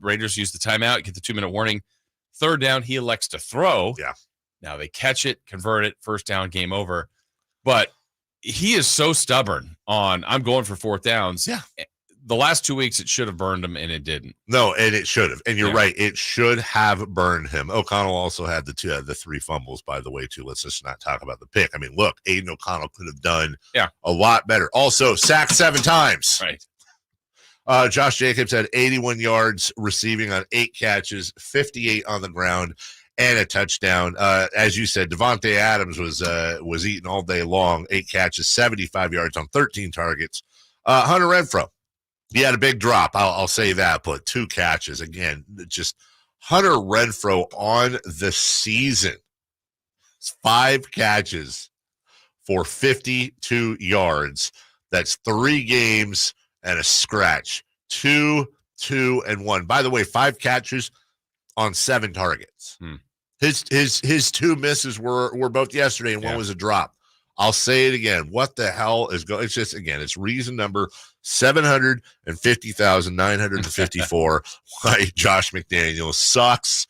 Raiders use the timeout, get the 2-minute warning. 3rd down, he elects to throw.
Yeah.
Now they catch it, convert it, 1st down, game over. But he is so stubborn on, I'm going for 4th downs.
Yeah.
The last 2 weeks, it should have burned him, and it didn't.
No, and it should have. And you're right. It should have burned him. O'Connell also had the 3 fumbles, by the way, too. Let's just not talk about the pick. I mean, look, Aiden O'Connell could have done a lot better. Also, sacked 7 times.
Right.
Josh Jacobs had 81 yards receiving on 8 catches, 58 on the ground, and a touchdown. As you said, Devontae Adams was eating all day long. 8 catches, 75 yards on 13 targets. Hunter Renfrow. He had a big drop, I'll say that, but 2 catches. Again, just Hunter Renfrow on the season. It's 5 catches for 52 yards. That's 3 games and a scratch. 2, 2, and 1. By the way, 5 catches on 7 targets. His 2 misses were both yesterday, and one was a drop. I'll say it again. What the hell is going? It's just, again, it's reason number 750,954 why Josh McDaniels sucks.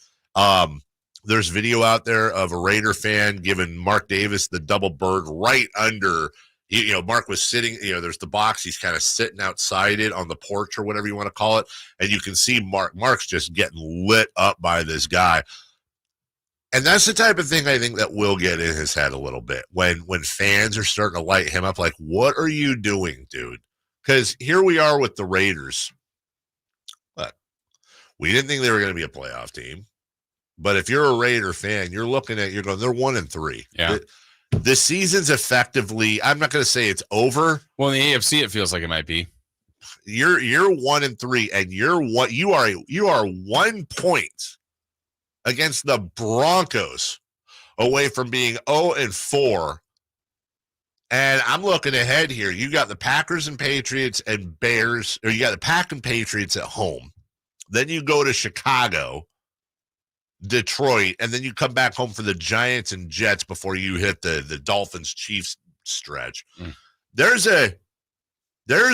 There's video out there of a Raider fan giving Mark Davis the double bird right under. Mark was sitting, there's the box. He's kind of sitting outside it on the porch or whatever you want to call it. And you can see Mark's just getting lit up by this guy. And that's the type of thing I think that will get in his head a little bit when fans are starting to light him up like, what are you doing, dude? Because here we are with the Raiders. Look, we didn't think they were going to be a playoff team. But if you're a Raider fan, you're going, they're 1-3.
Yeah.
The season's effectively, I'm not going to say it's over.
Well, in the AFC, it feels like it might be.
You're 1-3, and you are 1 point against the Broncos away from being 0-4 And I'm looking ahead here. You got the Packers and Patriots and Bears, or you got the Pack and Patriots at home. Then you go to Chicago, Detroit, and then you come back home for the Giants and Jets before you hit the Dolphins-Chiefs stretch. There's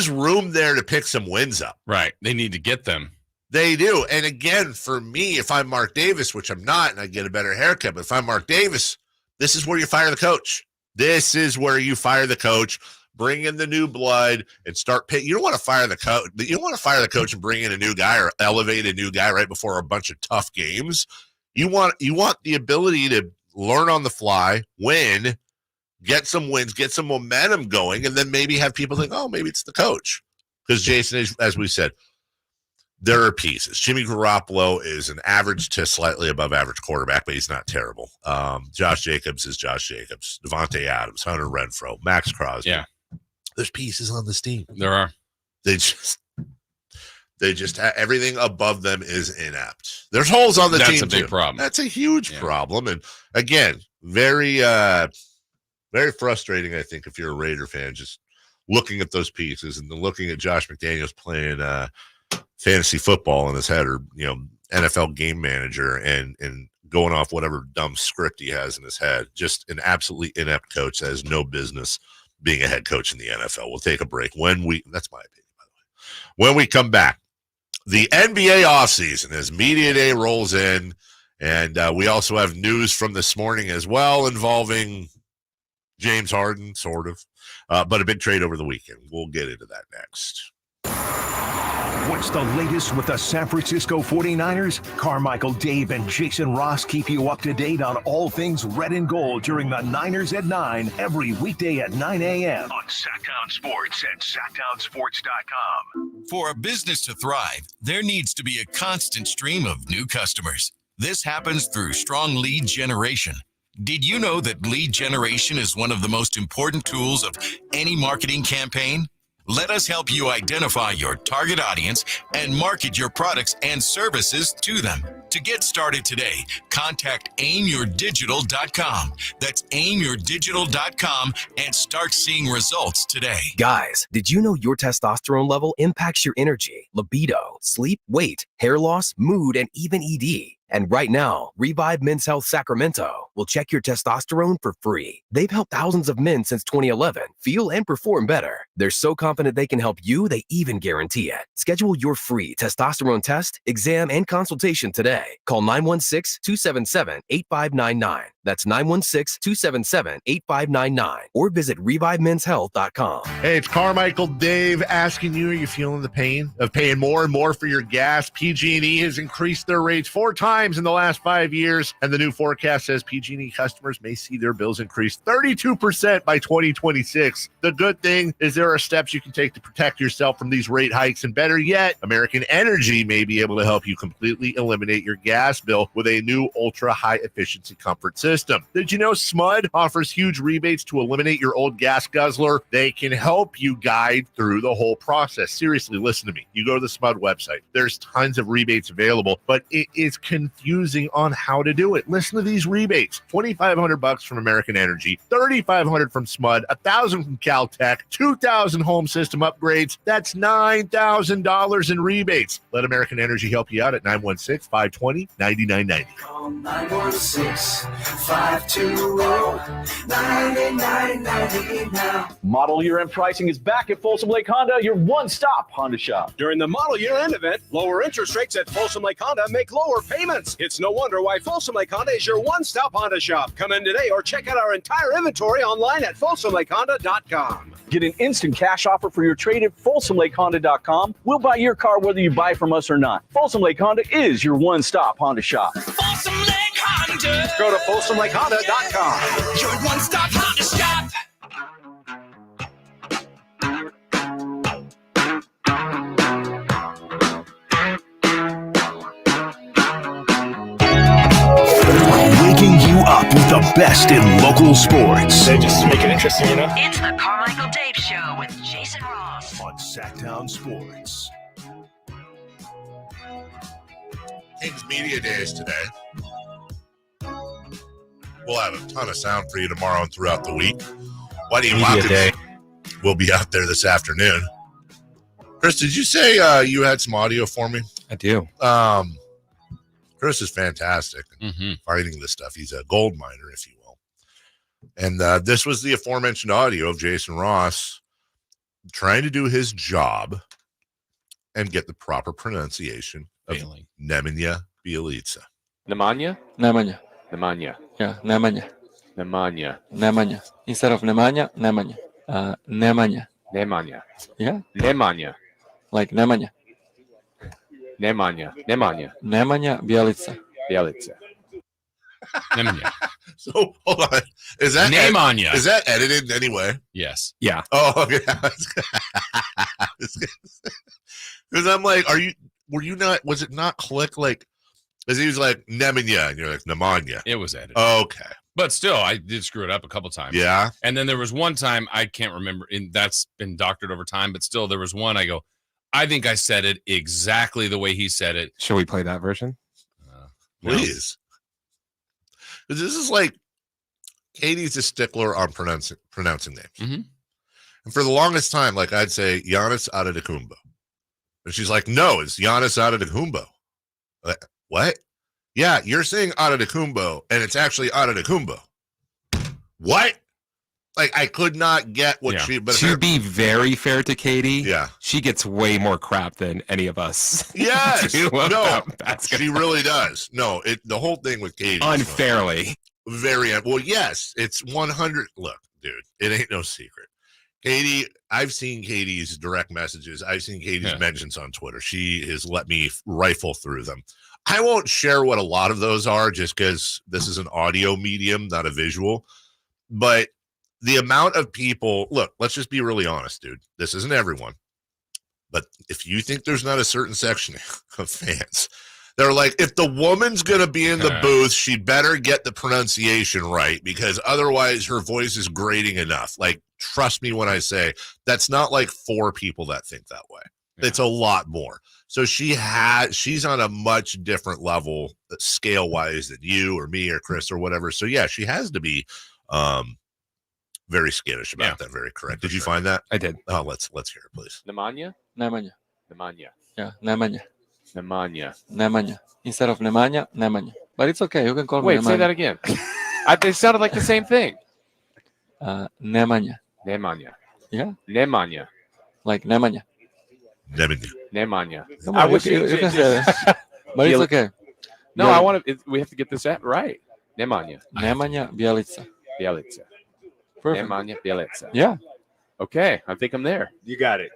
room there to pick some wins up.
Right. They need to get them.
They do. And again, for me, if I'm Mark Davis, which I'm not, and I get a better haircut, but if I'm Mark Davis, this is where you fire the coach. This is where you fire the coach, bring in the new blood, and start picking. You don't want to fire the coach. You don't want to fire the coach and bring in a new guy or elevate a new guy right before a bunch of tough games. You want the ability to learn on the fly, win, get some wins, get some momentum going, and then maybe have people think, oh, maybe it's the coach. Because Jason, as we said, there are pieces. Jimmy Garoppolo is an average to slightly above average quarterback, but he's not terrible. Josh Jacobs is Josh Jacobs. Devontae Adams, Hunter Renfrow, Max Crosby.
Yeah.
There's pieces on this team.
There are.
They just everything above them is inept. There's holes on the team.
That's a big problem.
That's a huge problem. And again, very, very frustrating, I think, if you're a Raider fan, just looking at those pieces and then looking at Josh McDaniels playing fantasy football in his head, or NFL game manager, and going off whatever dumb script he has in his head. Just an absolutely inept coach that has no business being a head coach in the NFL. We'll take a break. That's my opinion, by the way. When we come back, the NBA offseason as Media Day rolls in, and we also have news from this morning as well involving James Harden, sort of, but a big trade over the weekend. We'll get into that next.
What's the latest with the San Francisco 49ers? Carmichael Dave and Jason Ross keep you up to date on all things red and gold during the Niners at 9 every weekday at 9 a.m.
on Sactown Sports at SactownSports.com.
For a business to thrive, there needs to be a constant stream of new customers. This happens through strong lead generation. Did you know that lead generation is one of the most important tools of any marketing campaign? Let us help you identify your target audience and market your products and services to them. To get started today, contact aimyourdigital.com. That's aimyourdigital.com and start seeing results today.
Guys, did you know your testosterone level impacts your energy, libido, sleep, weight, hair loss, mood, and even ED? And right now, Revive Men's Health Sacramento will check your testosterone for free. They've helped thousands of men since 2011 feel and perform better. They're so confident they can help you, they even guarantee it. Schedule your free testosterone test, exam, and consultation today. Call 916-277-8599. That's 916-277-8599. Or visit ReviveMen'sHealth.com.
Hey, it's Carmichael Dave asking you, are you feeling the pain of paying more and more for your gas? PG&E has increased their rates 4 times in the last 5 years, and the new forecast says PG&E customers may see their bills increase 32% by 2026. The good thing is there are steps you can take to protect yourself from these rate hikes, and better yet, American Energy may be able to help you completely eliminate your gas bill with a new ultra-high efficiency comfort system. Did you know SMUD offers huge rebates to eliminate your old gas guzzler? They can help you guide through the whole process. Seriously, listen to me. You go to the SMUD website. There's tons of rebates available, but it is confusing on how to do it. Listen to these rebates. $2,500 from American Energy, $3,500 from SMUD, $1,000 from Caltech, $2,000 home system upgrades. That's $9,000 in rebates. Let American Energy help you out at 916-520-9990.
Call 916-520-9990 now.
Model year end pricing is back at Folsom Lake Honda, your one-stop Honda shop.
During the model year end event, lower interest rates at Folsom Lake Honda make lower payments. It's no wonder why Folsom Lake Honda is your one-stop Honda shop. Come in today or check out our entire inventory online at FolsomLakeHonda.com.
Get an instant cash offer for your trade at FolsomLakeHonda.com. We'll buy your car whether you buy from us or not. Folsom Lake Honda is your one-stop Honda shop.
Folsom Lake Honda.
Go to FolsomLakeHonda.com.
Your one-stop Honda shop.
Waking you up with the best in local sports.
They just make it interesting, you know?
It's the Carmichael Dave Show with Jason Ross
on Sactown Sports.
Kings Media Days today. We'll have a ton of sound for you tomorrow and throughout the week. Whitey Watkins will be out there this afternoon. Chris, did you say you had some audio for me?
I do.
Chris is fantastic finding this stuff. He's a gold miner, if you will. And this was the aforementioned audio of Jason Ross trying to do his job and get the proper pronunciation of Nemanja Bjelica.
Nemanja?
Nemanja.
Nemanja.
Yeah, Nemanja.
Nemanja.
Nemanja. Instead of Nemanja, Nemanja. Nemanja.
Nemanja.
Yeah.
Nemanja.
Like Nemanja.
Nemanja. Nemanja.
Nemanja Bjelica.
Bjelica.
Nemanja.
So hold on. Is that
Nemanja.
Is that edited in any way?
Yes.
Yeah.
Oh, okay. Because I'm like, was it not click like, because he was like Nemanja and you're like Nemanja.
It was edited.
Okay.
But still, I did screw it up a couple times.
Yeah.
And then there was one time, I can't remember, and that's been doctored over time, but still there was one, I go, I think I said it exactly the way he said it.
Shall we play that version?
Please. No. This is like, Katie's a stickler on pronouncing names.
Mm-hmm.
And for the longest time, like I'd say, Giannis Antetokounmpo. And she's like, no, it's Giannis Antetokounmpo. Like, what? Yeah, you're saying Antetokounmpo, and it's actually Antetokounmpo. What? Like, I could not get what she... But
to be very fair to Katie,
yeah,
she gets way more crap than any of us.
Yes. No,
basketball.
she really does. No, the whole thing with Katie...
Unfairly.
Very... Well, yes, it's 100... Look, dude, it ain't no secret. Katie, I've seen Katie's direct messages. I've seen Katie's mentions on Twitter. She has let me rifle through them. I won't share what a lot of those are just because this is an audio medium, not a visual. But the amount of people, look, let's just be really honest, dude. This isn't everyone. But if you think there's not a certain section of fans, they're like, if the woman's going to be in the booth, she better get the pronunciation right because otherwise her voice is grating enough. Like, trust me when I say that's not like 4 people that think that way. Yeah. It's a lot more. So she's on a much different level scale wise than you or me or Chris or whatever. So yeah, she has to be very skittish about that. Very correct. Did you find that?
I did.
Oh, let's hear it, please.
Nemanja?
Nemanja.
Nemanja.
Yeah, Nemanja.
Nemanja.
Nemanja. Instead of Nemanja, Nemanja. But it's okay. You can call me
Wait,
Nemanja.
say that again. They sounded like the same thing.
Nemanja.
Nemanja.
Yeah.
Nemanja.
Like Nemanja.
Nemanja.
Nemanja.
Come on, you can say that. But it's okay.
No, I want to. We have to get this right. Nemanja.
Nemanja Bjelica.
Bjelica.
Perfect.
Nemanja Bjelica.
Yeah.
Okay, I think I'm there.
You got it.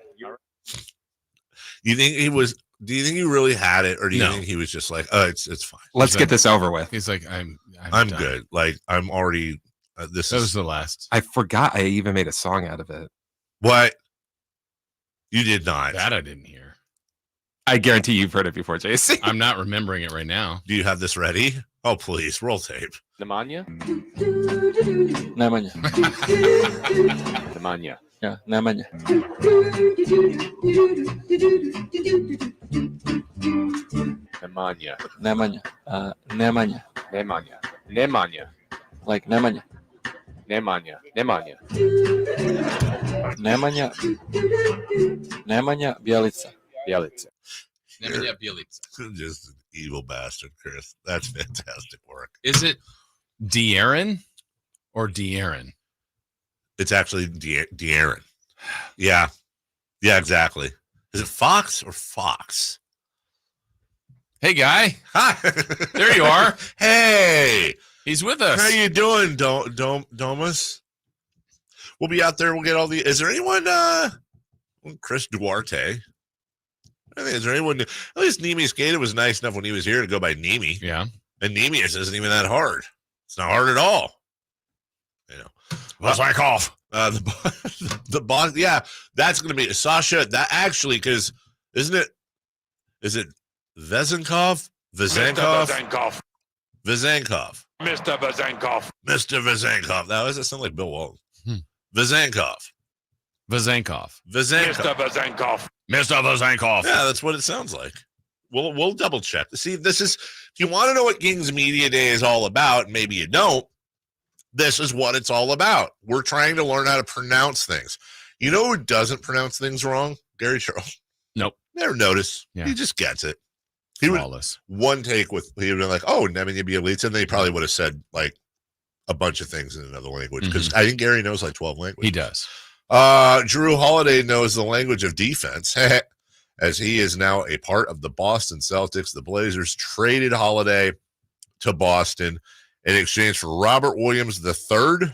You think he was? Do you think he really had it, or do you think he was just like, "Oh, it's fine.
Let's get this over with."
He's like, I'm
done.
good.
Like I'm already. This
was the last.
I forgot. I even made a song out of it.
What? You did not.
That I didn't hear.
I guarantee you've heard it before, Jason.
I'm not remembering it right now.
Do you have this ready? Oh, please, roll tape.
Nemanja?
Nemanja.
Nemanja.
Yeah, Nemanja.
Nemanja.
Nemanja. Nemanja.
Nemanja. Nemanja.
Like Nemanja.
Nemanja. Nemanja.
Nemanja. Nemanja Bjelica.
Bjelica.
Nemanja Bjelica.
Just an evil bastard, Chris. That's fantastic work.
Is it De'Aaron or De'Aaron?
It's actually De'Aaron. Yeah. Yeah, exactly. Is it Fox or Fox?
Hey, guy.
Hi.
There you are.
Hey.
He's with us.
How you doing, Domus? We'll be out there. We'll get all the... Is there anyone... Chris Duarte. I think, is there anyone... At least Nemi Skater was nice enough when he was here to go by Nemi.
Yeah.
And Nemi isn't even that hard. It's not hard at all. You know.
Let's back off.
The boss... Yeah, that's going to be... Sasha, that actually, because... Is it Vezenkov?
Vezenkov.
Vezenkov.
Mr. Vezenkov.
Mr. Vezenkov. Now, does that sound like Bill Walton? Vezenkov.
Vezenkov.
Mr. Vezenkov.
Mr. Vezenkov.
Yeah, that's what it sounds like. We'll double check. See, this is, if you want to know what Kings Media Day is all about, maybe you don't, This is what it's all about. We're trying to learn how to pronounce things. You know who doesn't pronounce things wrong? Gary Charles.
Nope.
Never noticed.
Yeah.
He just gets it. He
Flawless.
would one take with he would be like, "Oh, Nemanja Bjelica," and then he probably would have said like a bunch of things in another language because I think Gary knows like 12 languages.
He does.
Drew Holiday knows the language of defense, as he is now a part of the Boston Celtics. The Blazers traded Holiday to Boston in exchange for Robert Williams III,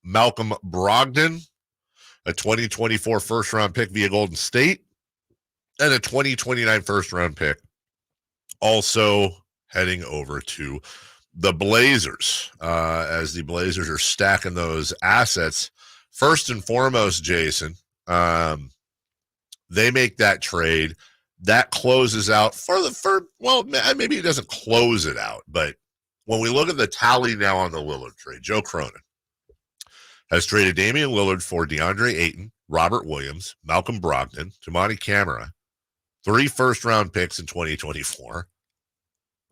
Malcolm Brogdon, a 2024 first-round pick via Golden State, and a 2029 first-round pick also heading over to the Blazers, as the Blazers are stacking those assets. First and foremost, Jason, they make that trade. That closes out maybe it doesn't close it out, but when we look at the tally now on the Lillard trade, Joe Cronin has traded Damian Lillard for DeAndre Ayton, Robert Williams, Malcolm Brogdon, Toumani Camara, 3 first-round picks in 2024.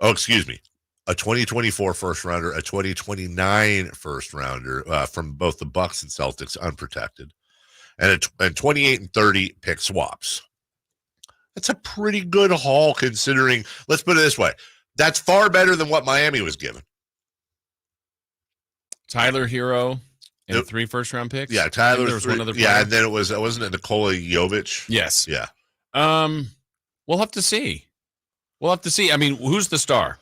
Oh, excuse me. A 2024 first-rounder, a 2029 first-rounder from both the Bucks and Celtics, unprotected, and 28 and 30 pick swaps. That's a pretty good haul considering, let's put it this way, that's far better than what Miami was given.
Tyler Hero and 3 first-round picks?
Yeah, Tyler.
There was one other player.
Yeah, and then wasn't it Nikola Jovic?
Yes.
Yeah.
We'll have to see. I mean, who's the star?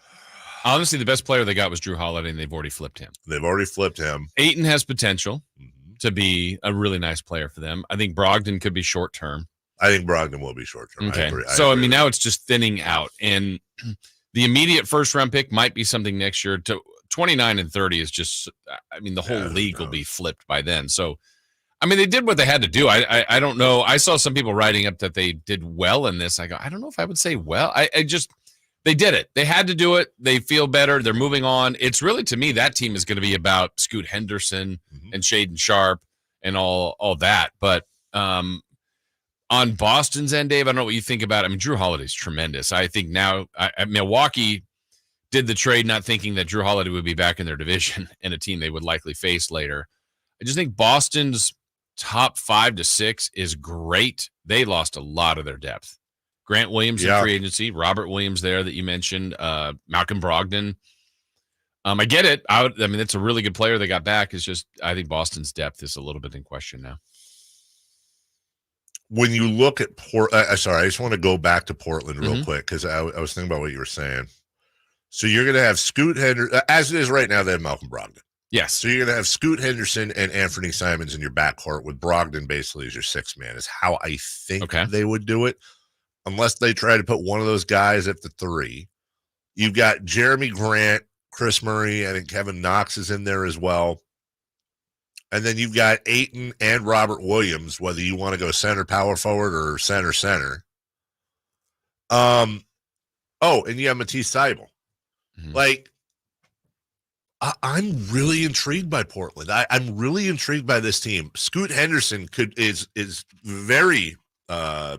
Honestly, the best player they got was Drew Holiday, and they've already flipped him. Ayton has potential to be a really nice player for them. I think Brogdon could be short-term.
I think Brogdon will be short-term.
Okay.
I
mean, now it's just thinning out. And the immediate first-round pick might be something next year. To 29 and 30 is just, I mean, the whole league will be flipped by then. So, I mean, they did what they had to do. I don't know. I saw some people writing up that they did well in this. I go, I don't know if I would say well. They did it. They had to do it. They feel better. They're moving on. It's really, to me, that team is going to be about Scoot Henderson and Shaden Sharp and all that. But on Boston's end, Dave, I don't know what you think about it. I mean, Drew Holiday's tremendous. I think now Milwaukee did the trade not thinking that Drew Holiday would be back in their division and a team they would likely face later. I just think Boston's top 5 to 6 is great. They lost a lot of their depth. Grant Williams in free agency, Robert Williams there that you mentioned, Malcolm Brogdon. I get it. I mean, it's a really good player they got back. It's just I think Boston's depth is a little bit in question now.
When you look at I just want to go back to Portland real quick because I was thinking about what you were saying. So you're going to have Scoot Henderson, as it is right now, they have Malcolm Brogdon.
Yes.
So you're going to have Scoot Henderson and Anthony Simons in your backcourt with Brogdon basically as your 6th man is how I think they would do it. Unless they try to put one of those guys at the 3. You've got Jeremy Grant, Chris Murray, I think Kevin Knox is in there as well. And then you've got Ayton and Robert Williams, whether you want to go center power forward or center. And you have Matisse Thybulle. Like, I'm really intrigued by Portland. I'm really intrigued by this team. Scoot Henderson is very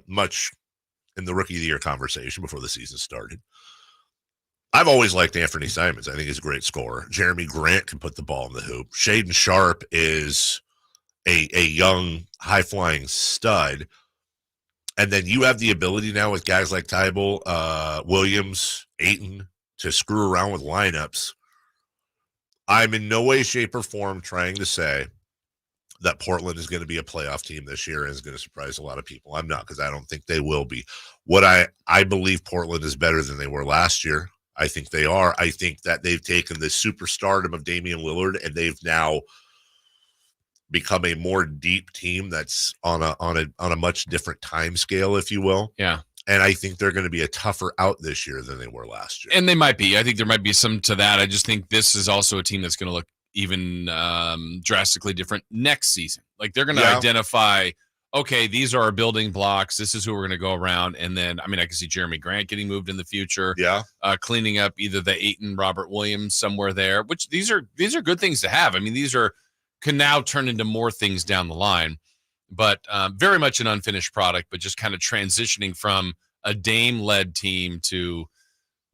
much in the Rookie of the Year conversation before the season started. I've always liked Anthony Simons. I think he's a great scorer. Jeremy Grant can put the ball in the hoop. Shaden Sharp is a young, high-flying stud. And then you have the ability now with guys like Thybulle, Williams, Ayton to screw around with lineups. I'm in no way, shape, or form trying to say that Portland is going to be a playoff team this year and is going to surprise a lot of people. I'm not, because I don't think they will be. What I believe Portland is better than they were last year. I think they are. I think that they've taken the superstardom of Damian Lillard and they've now become a more deep team that's on a much different time scale, if you will.
Yeah.
And I think they're going to be a tougher out this year than they were last year.
And they might be. I think there might be some to that. I just think this is also a team that's going to look even drastically different next season. Like they're going to identify, okay, these are our building blocks. This is who we're going to go around. And then, I mean, I can see Jeremy Grant getting moved in the future.
Yeah.
Cleaning up either the Ayton, Robert Williams somewhere there, which these are good things to have. I mean, these can now turn into more things down the line, but very much an unfinished product, but just kind of transitioning from a Dame-led team to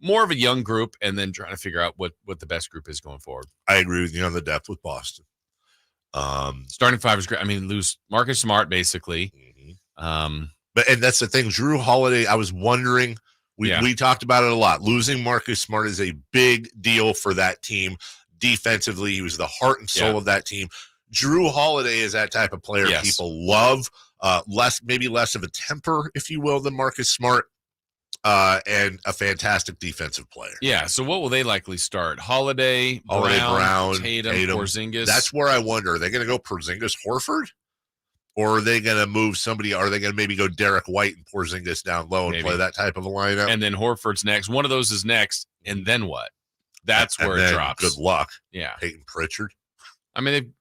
more of a young group and then trying to figure out what the best group is going forward.
I agree with you on the depth with Boston.
Starting five is great. I mean, lose Marcus Smart basically.
But that's the thing, Drew Holiday, I was wondering, we talked about it a lot. Losing Marcus Smart is a big deal for that team. Defensively, he was the heart and soul of that team. Drew Holiday is that type of player people love. Maybe less of a temper, if you will, than Marcus Smart, and a fantastic defensive player.
Yeah. So what will they likely start? Holiday, Brown, Tatum, Porzingis.
That's where I wonder: are they going to go Porzingis, Horford, or are they going to move somebody? Are they going to maybe go Derek White and Porzingis down low and play that type of a lineup?
And then Horford's next. One of those is next, and then what? That's where it drops.
Good luck.
Yeah.
Peyton Pritchard.
I mean,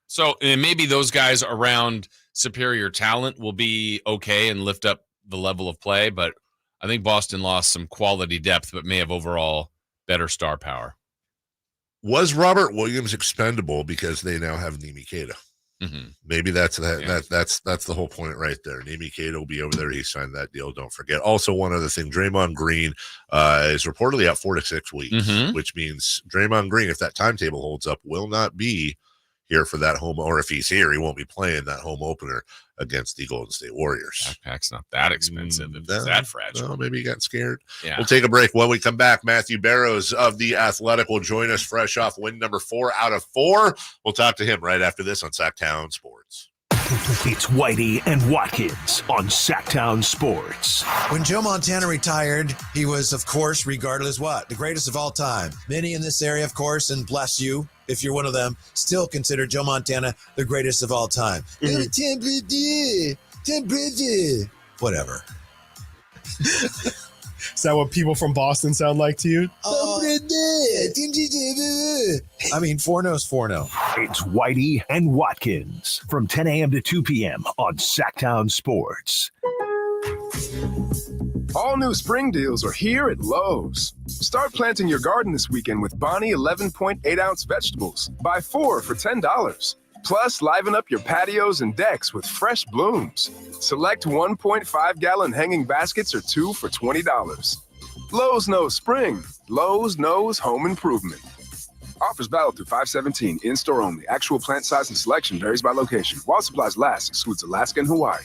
So and maybe those guys around superior talent will be okay and lift up the level of play, but I think Boston lost some quality depth, but may have overall better star power.
Was Robert Williams expendable because they now have Nimi Keita? Maybe that's the whole point right there. Nimi Keita will be over there. He signed that deal. Don't forget. Also, one other thing: Draymond Green is reportedly out 4 to 6 weeks, which means Draymond Green, if that timetable holds up, will not be here for that home, or if he's here, he won't be playing that home opener against the Golden State Warriors.
Backpack's not that expensive. It's that fragile.
Well, maybe he got scared.
Yeah.
We'll take a break. When we come back, Matthew Barrows of The Athletic will join us fresh off win number 4 out of 4. We'll talk to him right after this on Sactown Sports.
It's Whitey and Watkins on Sactown Sports.
When Joe Montana retired, he was, of course, regarded as what? The greatest of all time. Many in this area, of course, and bless you if you're one of them, still consider Joe Montana the greatest of all time. Whatever.
Is that what people from Boston sound like to you?
I mean, 4-0's 4-0.
It's Whitey and Watkins from 10 a.m. to 2 p.m. on Sactown Sports.
All new spring deals are here at Lowe's. Start planting your garden this weekend with Bonnie 11.8-ounce vegetables. Buy 4 for $10. Plus, liven up your patios and decks with fresh blooms. Select 1.5-gallon hanging baskets or 2 for $20. Lowe's knows spring. Lowe's knows home improvement. Offers valid through 5/17. In-store only. Actual plant size and selection varies by location. While supplies last, excludes Alaska and Hawaii.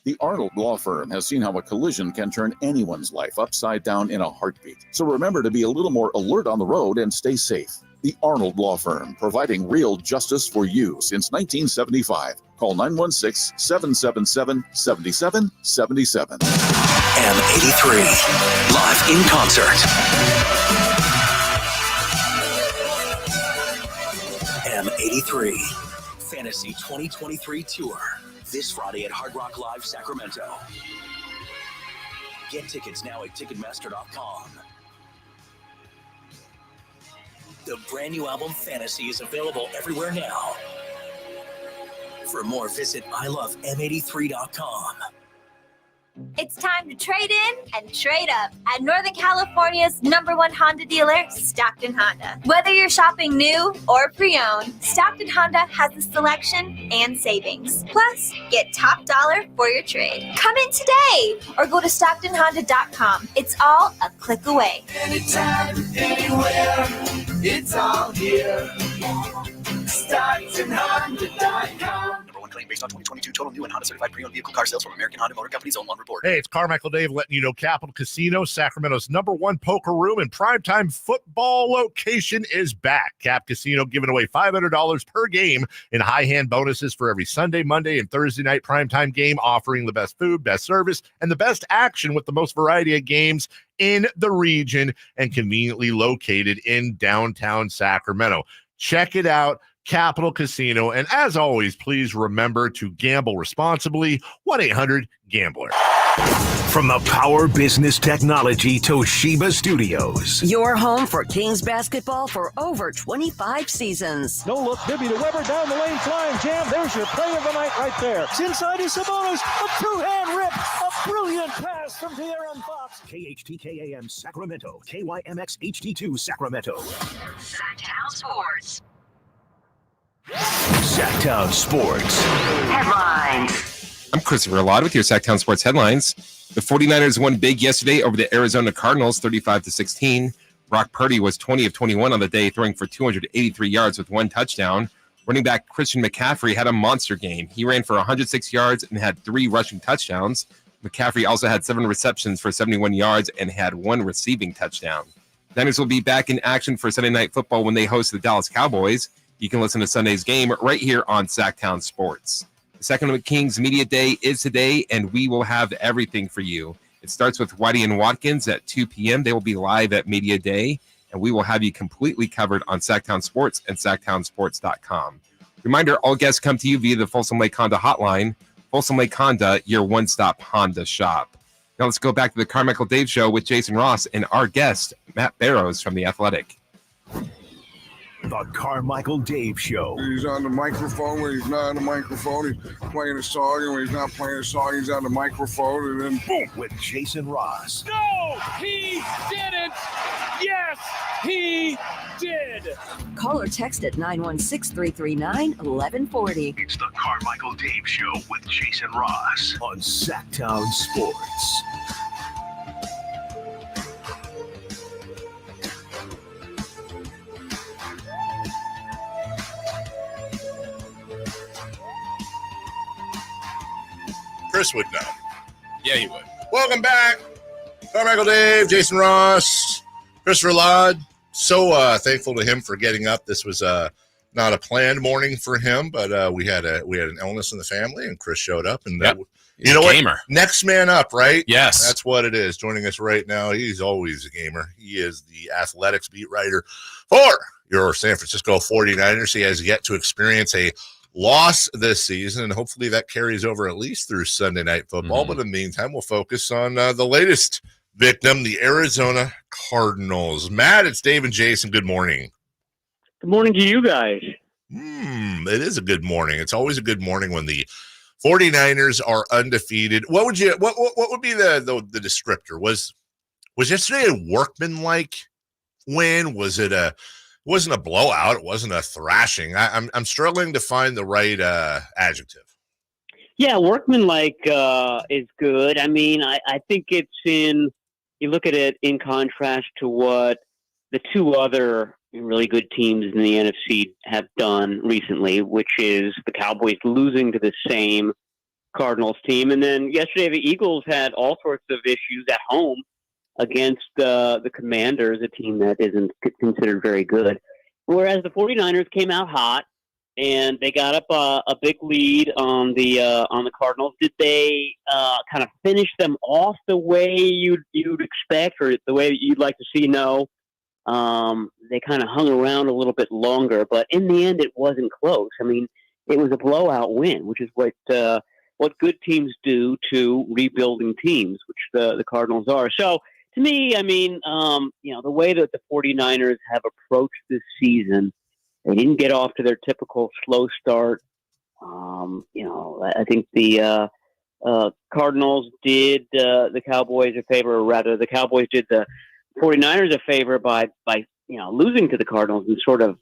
The Arnold Law Firm has seen how a collision can turn anyone's life upside down in a heartbeat. So remember to be a little more alert on the road and stay safe. The Arnold Law Firm, providing real justice for you since 1975. Call 916-777-7777.
M83, live in concert. M83, Fantasy 2023 Tour. This Friday at Hard Rock Live Sacramento. Get tickets now at Ticketmaster.com. The brand new album Fantasy is available everywhere now. For more, visit ilovem83.com.
It's time to trade in and trade up at Northern California's #1 Honda dealer, Stockton Honda. Whether you're shopping new or pre-owned, Stockton Honda has the selection and savings. Plus, get top dollar for your trade. Come in today or go to StocktonHonda.com. It's all a click away.
Anytime, anywhere, it's all here. StocktonHonda.com.
Claim based on 2022 total new and Honda certified pre-owned vehicle car sales from American Honda Motor Company's own report.
Hey, it's Carmichael Dave letting you know Capital Casino, Sacramento's #1 poker room and primetime football location is back. Cap Casino giving away $500 per game in high hand bonuses for every Sunday, Monday, and Thursday night primetime game, offering the best food, best service, and the best action with the most variety of games in the region and conveniently located in downtown Sacramento. Check it out. Capital Casino. And as always, please remember to gamble responsibly. 1-800-GAMBLER.
From the Power Business Technology Toshiba Studios.
Your home for Kings basketball for over 25 seasons.
No look, Bibby to Weber, down the lane, flying jam. There's your play of the night right there. It's inside is Sabonis, a two-hand rip, a brilliant pass from De'Aaron Fox.
KHTKAM Sacramento, KYMX HD2 Sacramento.
Sactown Sports.
Sactown Sports.
Headlines.
I'm Christopher Ladd with your Sactown Sports headlines. The 49ers won big yesterday over the Arizona Cardinals, 35-16. Brock Purdy was 20 of 21 on the day, throwing for 283 yards with 1 touchdown. Running back Christian McCaffrey had a monster game. He ran for 106 yards and had 3 rushing touchdowns. McCaffrey also had 7 receptions for 71 yards and had 1 receiving touchdown. Niners will be back in action for Sunday Night Football when they host the Dallas Cowboys. You can listen to Sunday's game right here on Sactown Sports. The Sacramento Kings Media Day is today, and we will have everything for you. It starts with Whitey and Watkins at 2 p.m. They will be live at Media Day, and we will have you completely covered on Sactown Sports and SactownSports.com. Reminder, all guests come to you via the Folsom Lake Honda hotline. Folsom Lake Honda, your one-stop Honda shop. Now let's go back to the Carmichael Dave Show with Jason Ross and our guest, Matt Barrows from The Athletic.
The Carmichael Dave Show.
He's on the microphone when he's not on the microphone. He's playing a song, and when he's not playing a song, he's on the microphone, and then boom.
With Jason Ross.
No, he didn't. Yes, he did.
Call or text at 916-339-1140.
It's the Carmichael Dave Show with Jason Ross on Sactown Sports.
Chris would know.
Yeah, he would.
Welcome back. Carmichael Dave, Jason Ross, Christopher Ladd. So thankful to him for getting up. This was not a planned morning for him, but we had an illness in the family, and Chris showed up. And you know what?
Gamer.
Next man up, right?
Yes.
That's what it is. Joining us right now, he's always a gamer. He is the athletics beat writer for your San Francisco 49ers. He has yet to experience a loss this season, and hopefully that carries over at least through Sunday Night Football.
Mm-hmm.
But in the meantime, we'll focus on the latest victim, the Arizona Cardinals. Matt, it's Dave and Jason. Good morning.
Good morning to you guys.
It is a good morning. It's always a good morning when the 49ers are undefeated. What would be the descriptor? Was yesterday a workmanlike win? Wasn't a blowout. It wasn't a thrashing. I'm struggling to find the right adjective.
Yeah, workmanlike is good. I mean, I think it's you look at it in contrast to what the 2 other really good teams in the NFC have done recently, which is the Cowboys losing to the same Cardinals team. And then yesterday, the Eagles had all sorts of issues at home against the Commanders, a team that isn't considered very good. Whereas the 49ers came out hot, and they got up a big lead on the Cardinals. Did they kind of finish them off the way you'd expect, or the way you'd like to see? No. They kind of hung around a little bit longer, but in the end, it wasn't close. I mean, it was a blowout win, which is what good teams do to rebuilding teams, which the Cardinals are. So, to me, I mean, the way that the 49ers have approached this season, they didn't get off to their typical slow start. I think the Cardinals did the Cowboys a favor, or rather, the Cowboys did the 49ers a favor by losing to the Cardinals and sort of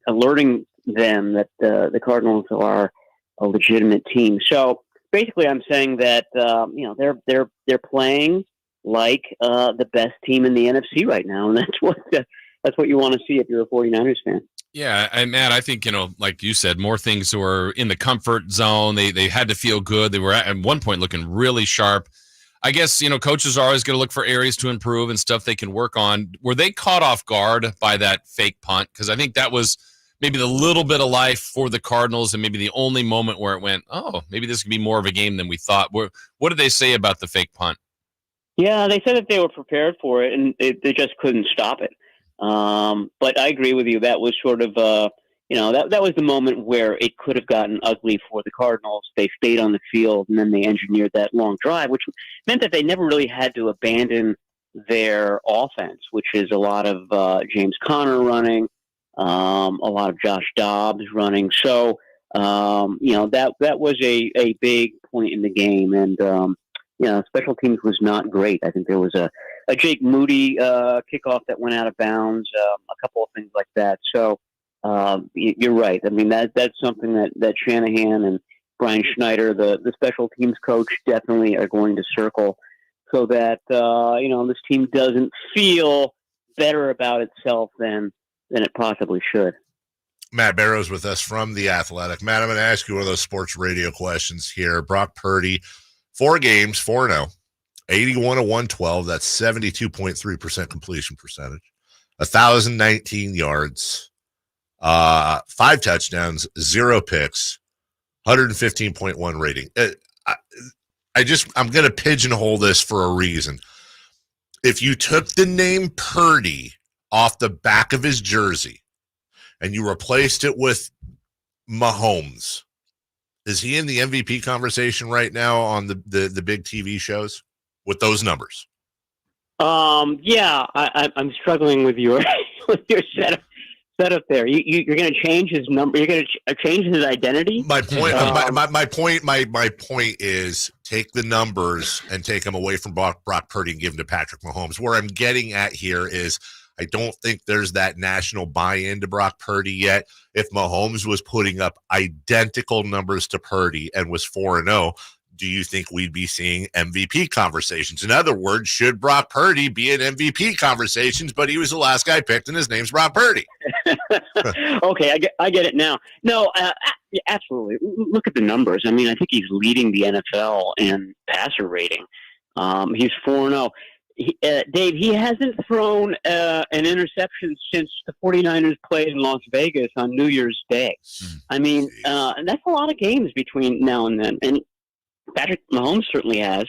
alerting them that the Cardinals are a legitimate team. So basically, I'm saying that they're playing like the best team in the NFC right now, and that's what you want to see if you're a 49ers fan.
Yeah, and Matt, I think, like you said, more things were in the comfort zone. They had to feel good. They were at one point looking really sharp. I guess, coaches are always going to look for areas to improve and stuff they can work on. Were they caught off guard by that fake punt? Because I think that was maybe the little bit of life for the Cardinals and maybe the only moment where it went, oh, maybe this could be more of a game than we thought. What did they say about the fake punt?
Yeah, they said that they were prepared for it, and they just couldn't stop it. But I agree with you. That was sort of, that was the moment where it could have gotten ugly for the Cardinals. They stayed on the field, and then they engineered that long drive, which meant that they never really had to abandon their offense, which is a lot of James Conner running, a lot of Josh Dobbs running. So, that was a big point in the game, and special teams was not great. I think there was a Jake Moody kickoff that went out of bounds, a couple of things like that. So you're right. I mean, that's something that Shanahan Brian Schneider, the special teams coach, definitely are going to circle so that this team doesn't feel better about itself than it possibly should.
Matt Barrows with us from The Athletic. Matt, I'm going to ask you one of those sports radio questions here. Brock Purdy, 4 games, 4-0, 81-112. That's 72.3% completion percentage, 1,019 yards, 5 touchdowns, 0 picks, 115.1 rating. I'm going to pigeonhole this for a reason. If you took the name Purdy off the back of his jersey and you replaced it with Mahomes, is he in the MVP conversation right now on the big TV shows with those numbers?
Yeah, I'm struggling with your setup there. You're going to change his number. You're going to change his identity.
My point. My point is take the numbers and take them away from Brock Purdy and give them to Patrick Mahomes. Where I'm getting at here is I don't think there's that national buy-in to Brock Purdy yet. If Mahomes was putting up identical numbers to Purdy and was 4-0, do you think we'd be seeing MVP conversations? In other words, should Brock Purdy be in MVP conversations, but he was the last guy picked and his name's Brock Purdy?
Okay, I get it now. No, absolutely. Look at the numbers. I mean, I think he's leading the NFL in passer rating. He's 4-0. Dave, he hasn't thrown an interception since the 49ers played in Las Vegas on New Year's Day. I mean, and that's a lot of games between now and then. And Patrick Mahomes certainly has.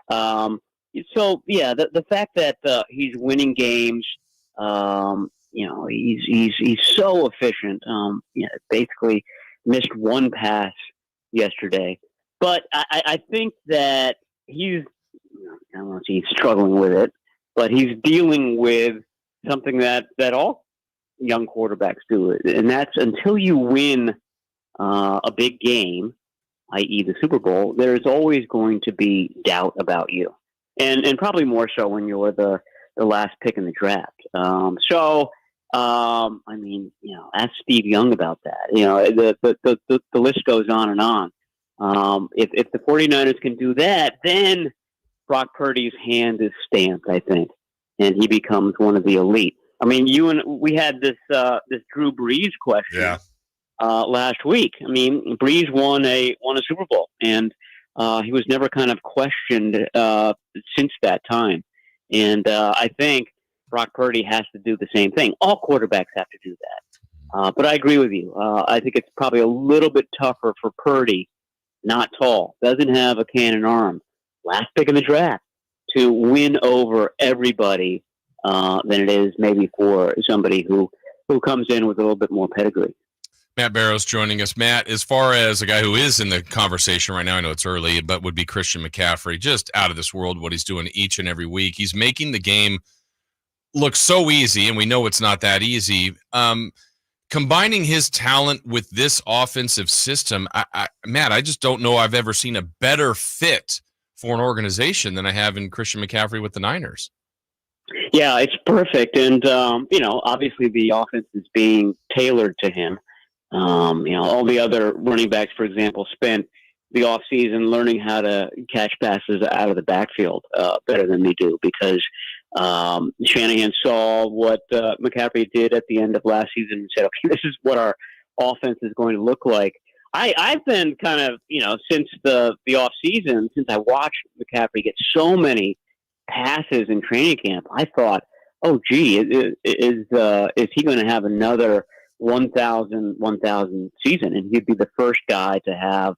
So, yeah, the fact that he's winning games, he's so efficient. Basically missed one pass yesterday. But I think that I don't know if he's struggling with it, but he's dealing with something that all young quarterbacks do. And that's until you win a big game, i.e. the Super Bowl, there's always going to be doubt about you. And probably more so when you're the last pick in the draft. Ask Steve Young about that. The list goes on and on. If the 49ers can do that, then Brock Purdy's hand is stamped, I think, and he becomes one of the elite. I mean, we had this Drew Brees question last week. I mean, Brees won a Super Bowl, and he was never kind of questioned since that time. And I think Brock Purdy has to do the same thing. All quarterbacks have to do that. But I agree with you. I think it's probably a little bit tougher for Purdy, not tall, doesn't have a cannon arm, last pick in the draft, to win over everybody than it is maybe for somebody who comes in with a little bit more pedigree.
Matt Barrows joining us. Matt, as far as a guy who is in the conversation right now, I know it's early, but would be Christian McCaffrey, just out of this world what he's doing each and every week. He's making the game look so easy, and we know it's not that easy. Combining his talent with this offensive system, Matt, I just don't know I've ever seen a better fit for an organization than I have in Christian McCaffrey with the Niners.
Yeah, it's perfect. And, obviously the offense is being tailored to him. All the other running backs, for example, spent the offseason learning how to catch passes out of the backfield better than they do because Shanahan saw what McCaffrey did at the end of last season and said, okay, this is what our offense is going to look like. I've been kind of, since the offseason, since I watched McCaffrey get so many passes in training camp, I thought, oh, gee, is he going to have another 1,000 season? And he'd be the first guy to have,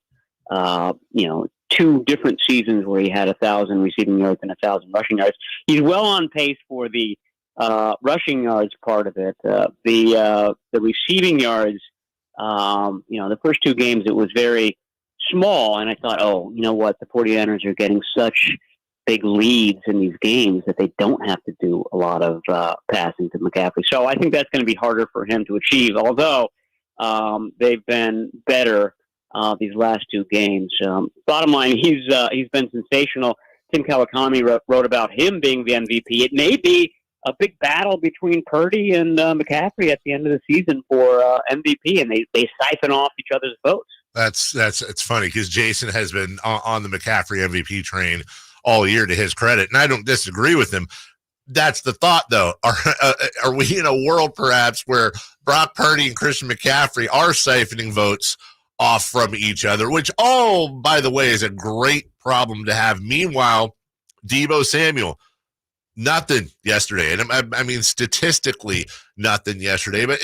2 different seasons where he had 1,000 receiving yards and 1,000 rushing yards. He's well on pace for the rushing yards part of it. The receiving yards, the first 2 games, it was very small. And I thought, oh, you know what? The 49ers are getting such big leads in these games that they don't have to do a lot of passing to McCaffrey. So I think that's going to be harder for him to achieve, although they've been better these last 2 games. Bottom line, he's been sensational. Tim Kawakami wrote about him being the MVP. It may be a big battle between Purdy and McCaffrey at the end of the season for MVP, and they siphon off each other's votes.
It's funny because Jason has been on the McCaffrey MVP train all year, to his credit, and I don't disagree with him. That's the thought, though. Are we in a world perhaps where Brock Purdy and Christian McCaffrey are siphoning votes off from each other, which, by the way, is a great problem to have. Meanwhile, Deebo Samuel, nothing yesterday. And I mean, statistically, nothing yesterday. But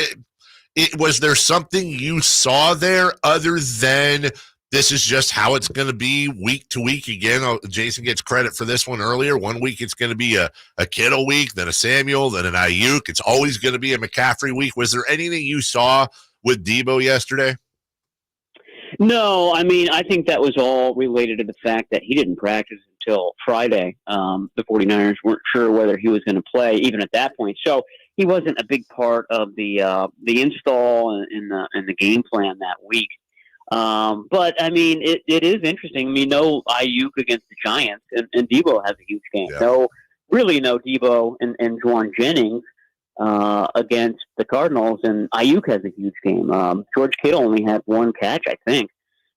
was there something you saw there other than this is just how it's going to be week to week? Again, Jason gets credit for this one earlier. 1 week it's going to be a Kittle week, then a Samuel, then an Ayuk. It's always going to be a McCaffrey week. Was there anything you saw with Deebo yesterday?
No, I mean, I think that was all related to the fact that he didn't practice until Friday. The 49ers weren't sure whether he was going to play even at that point. So he wasn't a big part of the install and the game plan that week. But, I mean, it is interesting. I mean, no Ayuk against the Giants, and Deebo has a huge game. Yeah. No Deebo and Juwan Jennings against the Cardinals, and Ayuk has a huge game. George Kittle only had one catch, I think.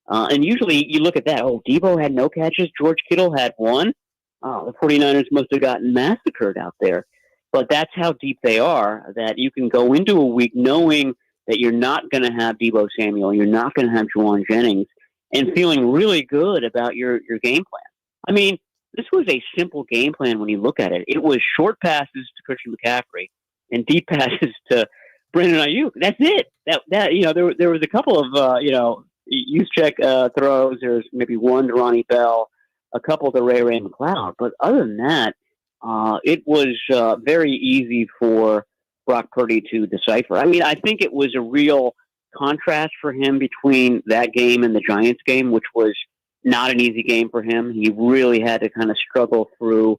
And usually you look at that, Deebo had no catches, George Kittle had one. The 49ers must have gotten massacred out there. But that's how deep they are, that you can go into a week knowing that you're not going to have Deebo Samuel, you're not going to have Juwan Jennings, and feeling really good about your game plan. I mean, this was a simple game plan when you look at it. It was short passes to Christian McCaffrey and deep passes to Brandon Ayuk. That's it. There was a couple of use check throws. There's maybe one to Ronnie Bell, a couple to Ray McLeod. But other than that, it was very easy for Brock Purdy to decipher. I mean, I think it was a real contrast for him between that game and the Giants game, which was not an easy game for him. He really had to kind of struggle through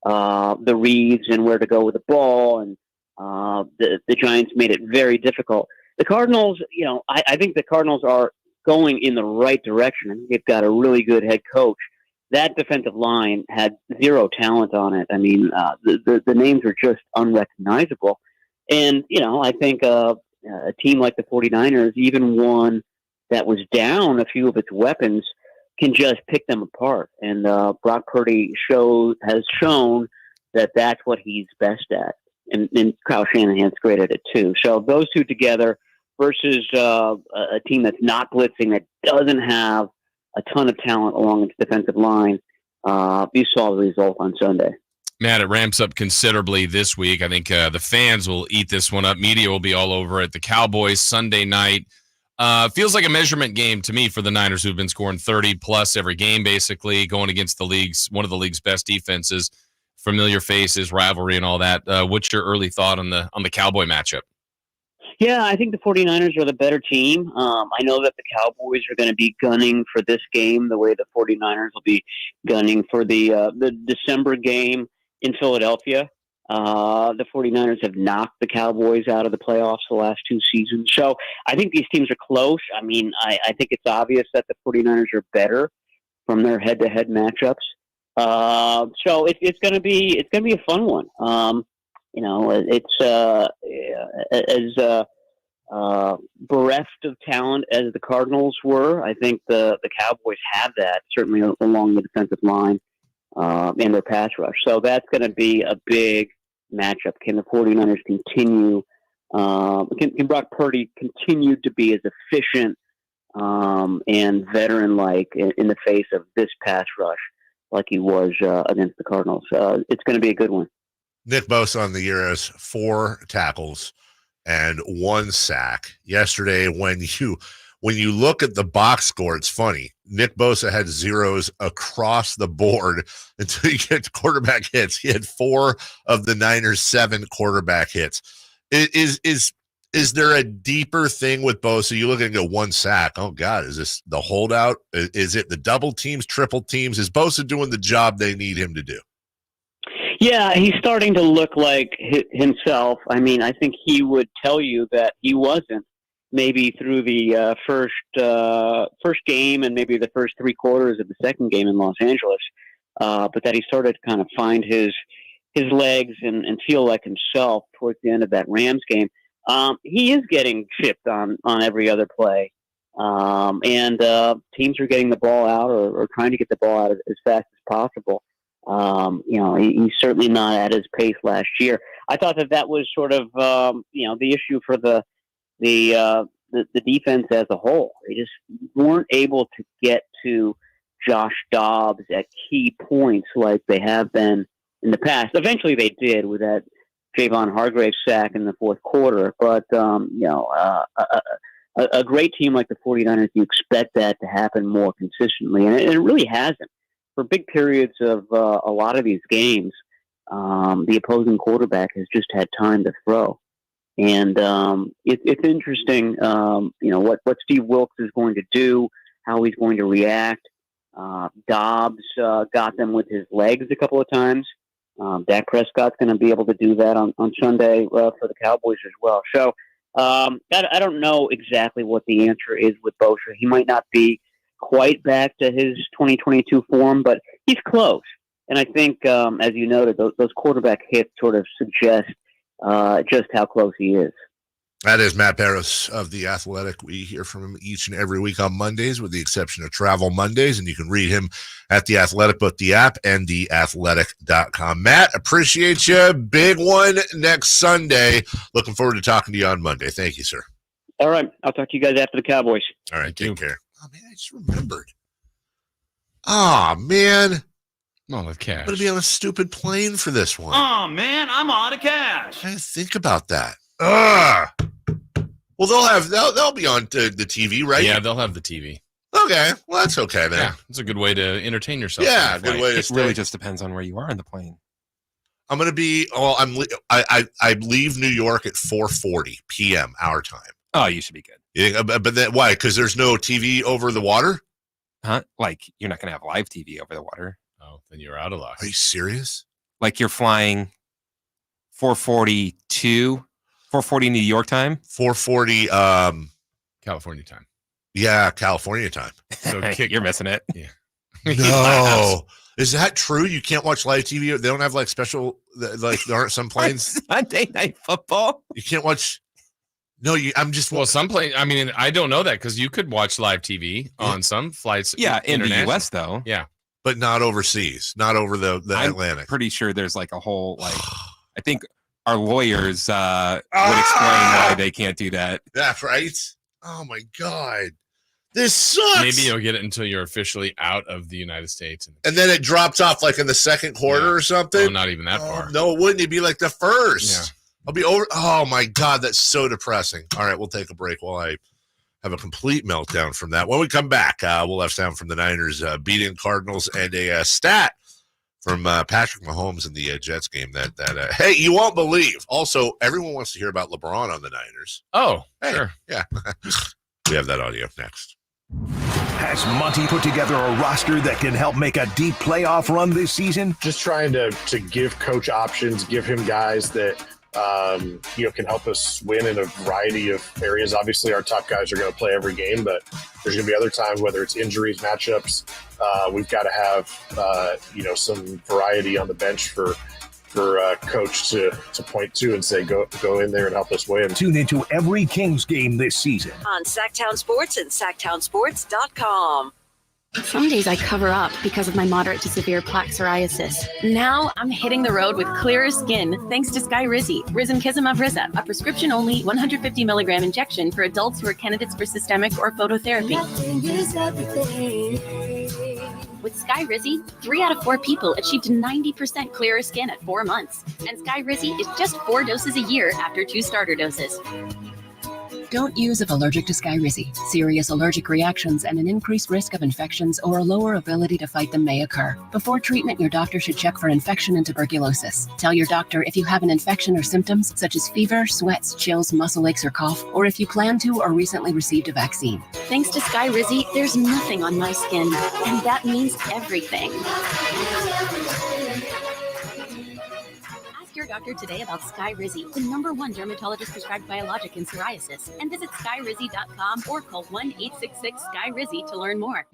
the reads and where to go with the ball, and the Giants made it very difficult. The Cardinals, I think the Cardinals are going in the right direction. They've got a really good head coach. That defensive line had zero talent on it. I mean, the names are just unrecognizable. And, I think a team like the 49ers, even one that was down a few of its weapons, can just pick them apart. And Brock Purdy has shown that that's what he's best at. And Kyle Shanahan's great at it too. So those two together versus a team that's not blitzing, that doesn't have a ton of talent along its defensive line, you saw the result on Sunday.
Matt, it ramps up considerably this week. I think the fans will eat this one up. Media will be all over it. The Cowboys Sunday night. Feels like a measurement game to me for the Niners, who've been scoring 30-plus every game, basically, going against one of the league's best defenses. Familiar faces, rivalry, and all that. What's your early thought on the Cowboy matchup?
Yeah, I think the 49ers are the better team. I know that the Cowboys are going to be gunning for this game the way the 49ers will be gunning for the December game in Philadelphia. The 49ers have knocked the Cowboys out of the playoffs the last two seasons. So I think these teams are close. I mean, I think it's obvious that the 49ers are better from their head-to-head matchups. So it's going to be a fun one. It's as bereft of talent as the Cardinals were. I think the Cowboys have that, certainly along the defensive line and their pass rush. So that's going to be a big matchup. Can the 49ers continue? Can Brock Purdy continue to be as efficient and veteran-like in the face of this pass rush like he was against the Cardinals? It's going to be a good one.
Nick Bosa on the year has 4 tackles and 1 sack. Yesterday, when you look at the box score, it's funny. Nick Bosa had zeros across the board until you get to quarterback hits. He had 4 of the Niners' 7 quarterback hits. Is there a deeper thing with Bosa? You look and go 1 sack. Oh, God, is this the holdout? Is it the double teams, triple teams? Is Bosa doing the job they need him to do?
Yeah, he's starting to look like himself. I mean, I think he would tell you that he wasn't maybe through the first game and maybe the first 3 quarters of the second game in Los Angeles, but that he started to kind of find his legs and feel like himself towards the end of that Rams game. He is getting chipped on every other play. And teams are getting the ball out or trying to get the ball out as fast as possible. He's certainly not at his pace last year. I thought that was sort of, the issue for the defense as a whole. They just weren't able to get to Josh Dobbs at key points like they have been in the past. Eventually they did with that Javon Hargrave sack in the fourth quarter. But, a great team like the 49ers, you expect that to happen more consistently. And it really hasn't. For big periods of a lot of these games, the opposing quarterback has just had time to throw. And it's interesting, what Steve Wilks is going to do, how he's going to react. Dobbs got them with his legs a couple of times. Dak Prescott's going to be able to do that on Sunday for the Cowboys as well. So I don't know exactly what the answer is with Bosa. He might not be quite back to his 2022 form, but he's close. And I think, as you noted, those quarterback hits sort of suggest just how close he is.
That is Matt Barros of The Athletic. We hear from him each and every week on Mondays, with the exception of Travel Mondays, and you can read him at The Athletic, both the app and theathletic.com. Matt, appreciate you. Big one next Sunday. Looking forward to talking to you on Monday. Thank you, sir.
All right. I'll talk to you guys after the Cowboys.
All right. Take care. Oh, man, I just remembered. Oh, man.
Oh, the cash.
I'm going to be on a stupid plane for this one.
Oh, man, I'm out of cash.
I didn't think about that. Ugh. Well, they'll be on the TV, right?
Yeah, they'll have the TV.
Okay, well, that's okay then.
Yeah, it's a good way to entertain yourself.
Yeah, good way to
It really just depends on where you are on the plane.
I'm going to be. Well, I leave New York at 4:40 p.m. our time.
Oh, you should be good.
You think, but then why? Because there's no TV over the water?
Huh? Like you're not going to have live TV over the water.
Oh, then you're out of luck.
Are you serious?
Like you're flying 4:40 New York time?
4:40
California time.
Yeah, California time.
So you're missing it.
Yeah.
No. Is that true? You can't watch live TV? They don't have like special, like there aren't some planes.
Sunday Night Football?
You can't watch. No, I'm just.
Well, some plane. I mean, I don't know that because you could watch live TV on some flights.
Yeah, in the U.S. though.
Yeah.
But not overseas, not over the Atlantic.
Pretty sure there's like a whole, I think our lawyers would explain why they can't do that.
That's right. Oh my God. This sucks.
Maybe you'll get it until you're officially out of the United States.
And then it drops off like in the second quarter or something.
Oh, not even that far.
No, it wouldn't. It'd be like the first.
Yeah.
I'll be over. Oh my God. That's so depressing. All right. We'll take a break while I have a complete meltdown from that. When we come back, we'll have sound from the Niners beating Cardinals and a stat from Patrick Mahomes in the Jets game that hey, you won't believe. Also, everyone wants to hear about LeBron on the Niners.
Oh,
hey,
sure.
Yeah. We have that audio next.
Has Monty put together a roster that can help make a deep playoff run this season?
Just trying to give coach options, give him guys that can help us win in a variety of areas. Obviously, our top guys are going to play every game, but there's going to be other times, whether it's injuries, matchups, we've got to have some variety on the bench for coach to point to and say, go in there and help us win.
Tune into every Kings game this season
on Sactown Sports and Sactownsports.com.
Some days I cover up because of my moderate to severe plaque psoriasis. Now I'm hitting the road with clearer skin thanks to Skyrizi, Risankizumab Rizza, a prescription-only 150 milligram injection for adults who are candidates for systemic or phototherapy. With Skyrizi, 3 out of 4 people achieved 90% clearer skin at 4 months. And Skyrizi is just 4 doses a year after 2 starter doses.
Don't use if allergic to Skyrizi. Serious allergic reactions and an increased risk of infections or a lower ability to fight them may occur. Before treatment, your doctor should check for infection and tuberculosis. Tell your doctor if you have an infection or symptoms such as fever, sweats, chills, muscle aches, or cough, or if you plan to or recently received a vaccine.
Thanks to Skyrizi, there's nothing on my skin, and that means everything. Your doctor today about Skyrizi, the #1 dermatologist prescribed biologic in psoriasis, and visit skyrizi.com or call 1-866-SKY-RIZZI to learn more.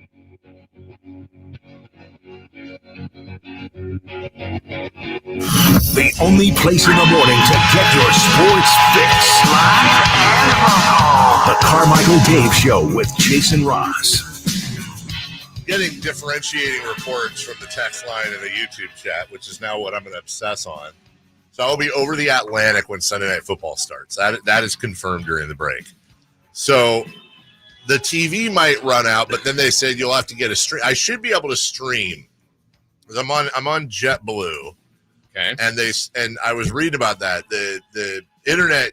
The only place in the morning to get your sports fix. Live and local. The Carmichael Dave Show with Jason Ross.
Getting differentiating reports from the text line and the YouTube chat, which is now what I'm going to obsess on. So I'll be over the Atlantic when Sunday Night Football starts. That is confirmed during the break. So the TV might run out, but then they said you'll have to get a stream. I should be able to stream. I'm on JetBlue.
Okay.
And I was reading about that. The internet,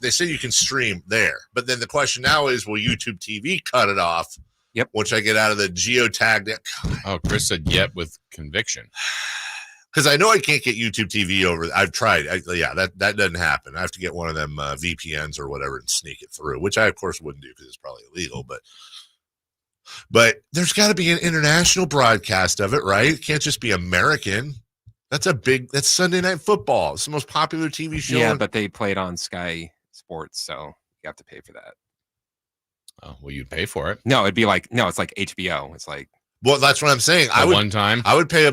they say you can stream there, but then the question now is, will YouTube TV cut it off?
Yep.
Once I get out of the geotagged.
Oh, Chris said yep with conviction.
Because I know I can't get YouTube TV over. I've tried. That doesn't happen. I have to get one of them VPNs or whatever and sneak it through, which I, of course, wouldn't do because it's probably illegal. But there's got to be an international broadcast of it, right? It can't just be American. That's Sunday Night Football. It's the most popular TV show.
Yeah, but they play it on Sky Sports, so you have to pay for that.
Oh, well, you'd pay for it.
No, it's like HBO. It's like,
well, that's what I'm saying.
One time,
I would pay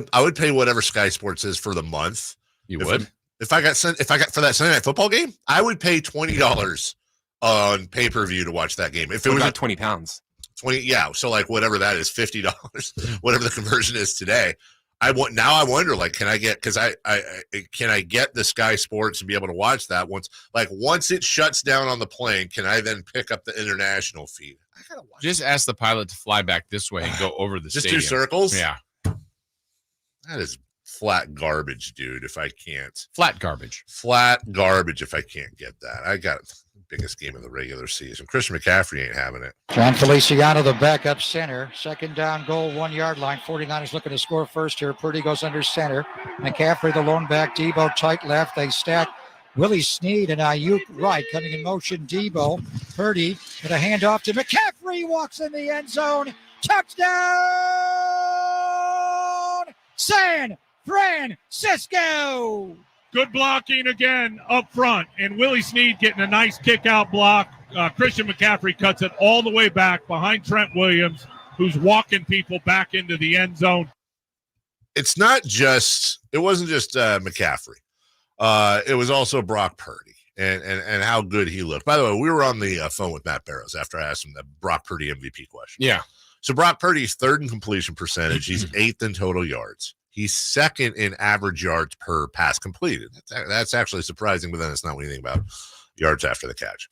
whatever Sky Sports is for the month.
You would?
If I got for that Sunday Night Football game, I would pay $20 on pay-per-view to watch that game. If it was
at £20.
20, yeah. So like whatever that is, $50, whatever the conversion is today. I wonder, like, can I get, because can I get the Sky Sports and be able to watch that once it shuts down on the plane? Can I then pick up the international feed? I gotta watch.
Just ask the pilot to fly back this way and go over the
just
stadium.
2 circles.
Yeah,
that is flat garbage, dude. If I can't
flat garbage
if I can't get that, I got the biggest game of the regular season. Christian McCaffrey ain't having it.
John Feliciano, the backup center. 2nd down goal, 1 yard line. 49ers looking to score first here. Purdy goes under center. McCaffrey, the lone back. Debo tight left. They stack Willie Snead and Ayuk right. Coming in motion, Debo. Purdy with a handoff to McCaffrey. Walks in the end zone. Touchdown! San Francisco!
Good blocking again up front, and Willie Snead getting a nice kick-out block. Christian McCaffrey cuts it all the way back behind Trent Williams, who's walking people back into the end zone.
It wasn't just McCaffrey. It was also Brock Purdy and how good he looked. By the way, we were on the phone with Matt Barrows after I asked him the Brock Purdy MVP question.
Yeah.
So Brock Purdy's 3rd in completion percentage. He's 8th in total yards. He's 2nd in average yards per pass completed. That's actually surprising, but then it's not what you think about yards after the catch.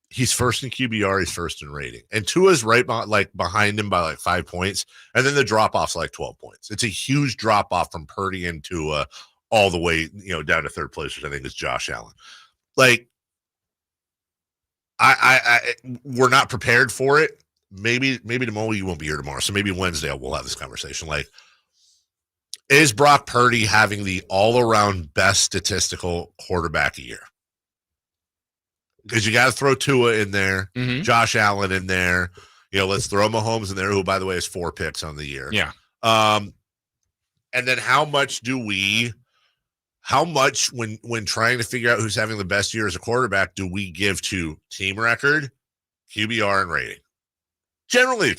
He's 1st in QBR. He's 1st in rating. And Tua's right behind him by 5 points. And then the drop-off's 12 points. It's a huge drop-off from Purdy and Tua all the way, down to 3rd place, which I think is Josh Allen. We're not prepared for it. Maybe tomorrow, you won't be here tomorrow. So maybe Wednesday we'll have this conversation. Is Brock Purdy having the all-around best statistical quarterback a year? Because you got to throw Tua in there, Josh Allen in there. Let's throw Mahomes in there, who, by the way, has 4 picks on the year.
Yeah.
And then how much when trying to figure out who's having the best year as a quarterback, do we give to team record, QBR, and rating? Generally,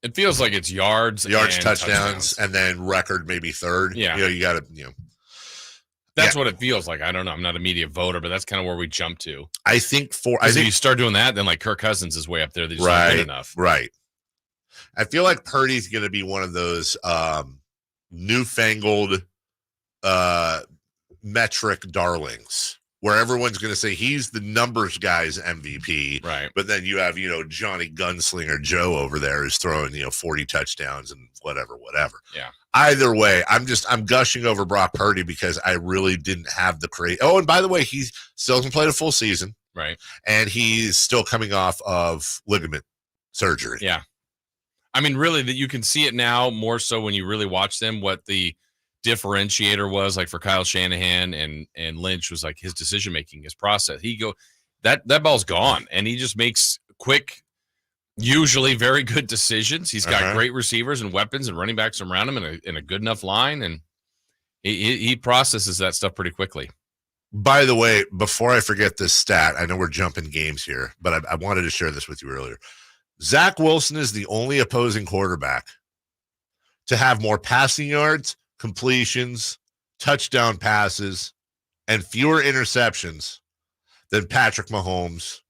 it feels like it's yards,
touchdowns, and then record maybe 3rd.
Yeah.
You got to,
That's what it feels like. I don't know. I'm not a media voter, but that's kind of where we jump to.
I think
if you start doing that, then Kirk Cousins is way up there. They just not good enough.
Right. I feel like Purdy's going to be one of those newfangled metric darlings where everyone's going to say he's the numbers guy's MVP.
Right.
But then you have, Johnny Gunslinger Joe over there who's throwing, 40 touchdowns and whatever.
Yeah.
Either way, I'm gushing over Brock Purdy because I really didn't have the crazy. Oh, and by the way, he still hasn't played a full season.
Right.
And he's still coming off of ligament surgery.
Yeah. I mean, really, that you can see it now more so when you really watch them, what the differentiator was for Kyle Shanahan and Lynch was his decision making, his process. That ball's gone, and he just makes quick, usually very good decisions. He's got great receivers and weapons and running backs around him in a good enough line, and he processes that stuff pretty quickly.
By the way, before I forget this stat, I know we're jumping games here, but I wanted to share this with you earlier. Zach Wilson is the only opposing quarterback to have more passing yards, completions, touchdown passes, and fewer interceptions than Patrick Mahomes,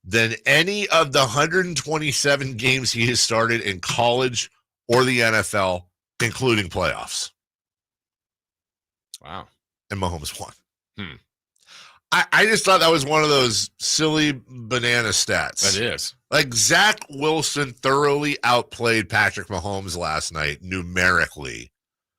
than any of the 127 games he has started in college or the NFL, including playoffs.
Wow.
And Mahomes won. I just thought that was one of those silly banana stats.
That is.
Like, Zach Wilson thoroughly outplayed Patrick Mahomes last night numerically.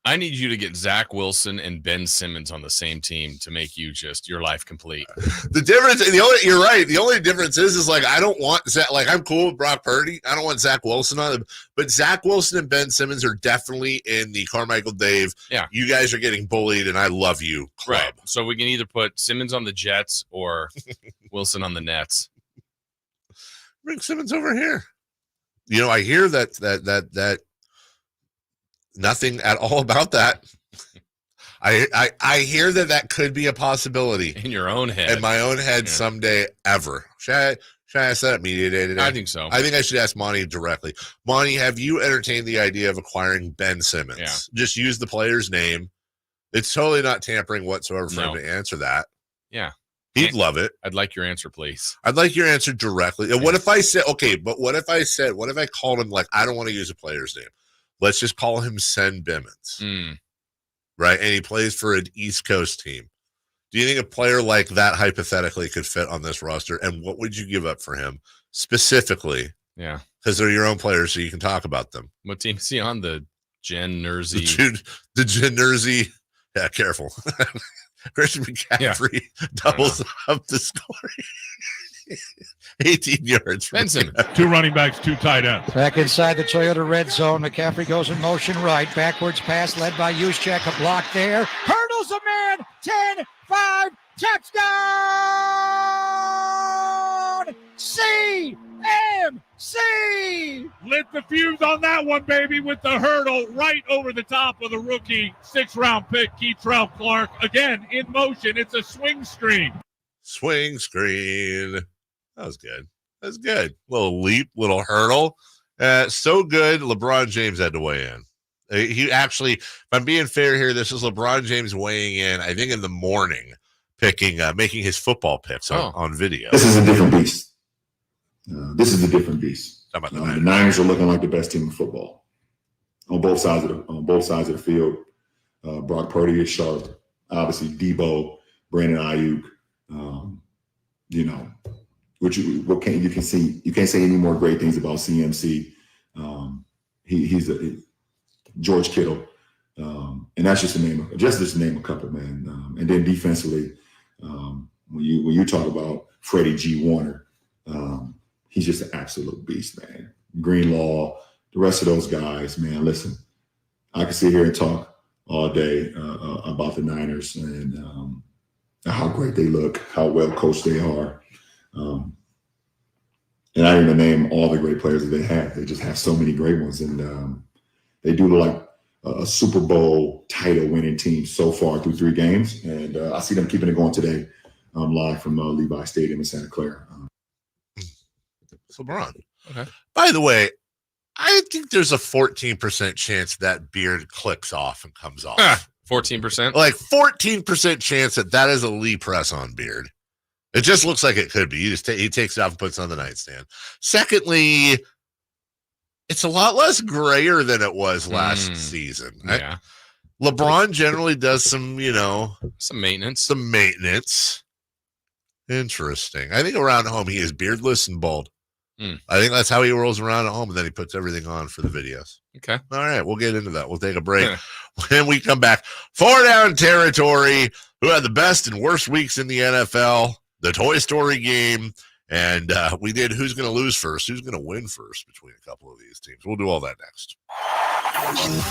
I need you to get Zach Wilson and Ben Simmons on the same team to make you just your life complete.
The difference, you're right. The only difference is like, I don't want Zach, like, I'm cool with Brock Purdy. I don't want Zach Wilson on it, but Zach Wilson and Ben Simmons are definitely in the Carmichael Dave.
Yeah.
You guys are getting bullied and I love you club.
Right. So we can either put Simmons on the Jets or Wilson on the Nets.
Bring Simmons over here. I hear that nothing at all about that. I hear that could be a possibility
in your own head,
in my own head someday ever. Should I set up media day today?
I think so.
I think I should ask Monty directly. Monty, have you entertained the idea of acquiring Ben Simmons?
Yeah.
Just use the player's name. It's totally not tampering whatsoever for him to answer that.
Yeah.
He'd love it.
I'd like your answer, please.
I'd like your answer directly. And what if I said, what if I called him, like, I don't want to use a player's name. Let's just call him Sen Bimmons, right? And he plays for an East Coast team. Do you think a player like that hypothetically could fit on this roster? And what would you give up for him specifically?
Yeah.
Because they're your own players, so you can talk about them.
What team is he on? The Jen Nersey.
The Jen Nersey. Yeah, careful. Christian McCaffrey doubles up the score. 18 yards.
Benson.
2 running backs, 2 tight ends.
Back inside the Toyota red zone. McCaffrey goes in motion right. Backwards pass led by Juszczyk. A block there. Hurdles a man. 10-5. Touchdown. CMC.
Lit the fuse on that one, baby, with the hurdle right over the top of the rookie 6th-round pick, Keitrell Clark. Again, in motion. It's a swing screen.
Swing screen. That was good. That's good. Little leap, little hurdle. So good. LeBron James had to weigh in. He actually, if I'm being fair here, this is LeBron James weighing in, I think in the morning, making his football picks on video.
This is a different beast. This is a different beast.
How about
the Niners are looking like the best team in football on both sides of the field. Brock Purdy is sharp. Obviously, Debo, Brandon Ayuk. You can't say any more great things about CMC. He's a George Kittle, and that's just to name a couple, man. And then defensively, when you talk about Freddie G. Warner, he's just an absolute beast, man. Greenlaw, the rest of those guys, man. Listen, I can sit here and talk all day about the Niners and how great they look, how well coached they are. And I didn't even name all the great players that they have. They just have so many great ones. And they do look like a Super Bowl title winning team so far through 3 games. And I see them keeping it going today live from Levi Stadium in Santa Clara.
It's LeBron.
Okay.
By the way, I think there's a 14% chance that beard clicks off and comes off.
14%?
Like 14% chance that is a Lee press-on beard. It just looks like it could be. He takes it off and puts it on the nightstand. Secondly, it's a lot less grayer than it was last season.
Yeah.
LeBron generally does some
maintenance.
Interesting. I think around home he is beardless and bald. I think that's how he rolls around at home, and then he puts everything on for the videos.
Okay.
All right, we'll get into that. We'll take a break. When we come back, 4 down territory, who had the best and worst weeks in the NFL, the Toy Story game, and we did who's going to lose first, who's going to win first between a couple of these teams. We'll do all that next.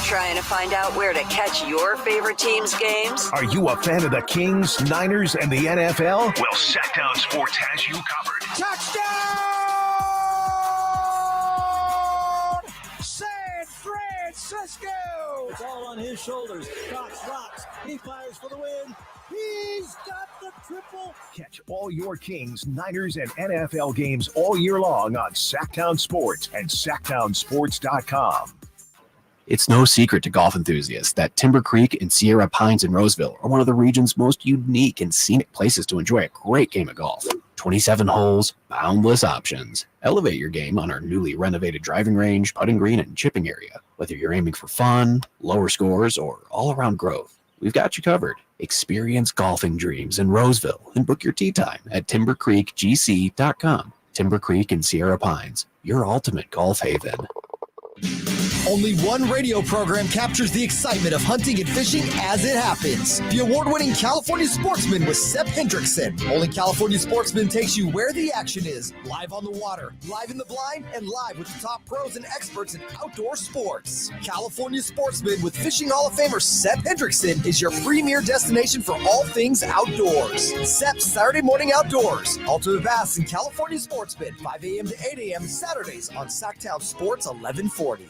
Trying to find out where to catch your favorite team's games?
Are you a fan of the Kings, Niners, and the NFL? Well, Sactown Sports has you covered.
Touchdown! San Francisco!
It's all on his shoulders. Cox rocks. He fires for the win. He's got the triple.
Catch all your Kings, Niners, and NFL games all year long on Sactown Sports and SactownSports.com.
It's no secret to golf enthusiasts that Timber Creek and Sierra Pines in Roseville are one of the region's most unique and scenic places to enjoy a great game of golf. 27 holes, boundless options. Elevate your game on our newly renovated driving range, putting green, and chipping area. Whether you're aiming for fun, lower scores, or all-around growth, we've got you covered. Experience golfing dreams in Roseville and book your tee time at timbercreekgc.com. Timber Creek and Sierra Pines, your ultimate golf haven.
Only one radio program captures the excitement of hunting and fishing as it happens. The award-winning California Sportsman with Seth Hendrickson. Only California Sportsman takes you where the action is. Live on the water, live in the blind, and live with the top pros and experts in outdoor sports. California Sportsman with Fishing Hall of Famer Seth Hendrickson is your premier destination for all things outdoors. Seth's Saturday Morning Outdoors. Ultimate Bass and California Sportsman, 5 a.m. to 8 a.m. Saturdays on Sactown Sports 1140.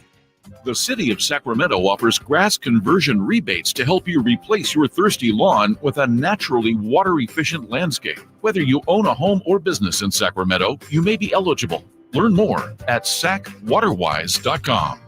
The City of Sacramento offers grass conversion rebates to help you replace your thirsty lawn with a naturally water-efficient landscape. Whether you own a home or business in Sacramento, you may be eligible. Learn more at sacwaterwise.com.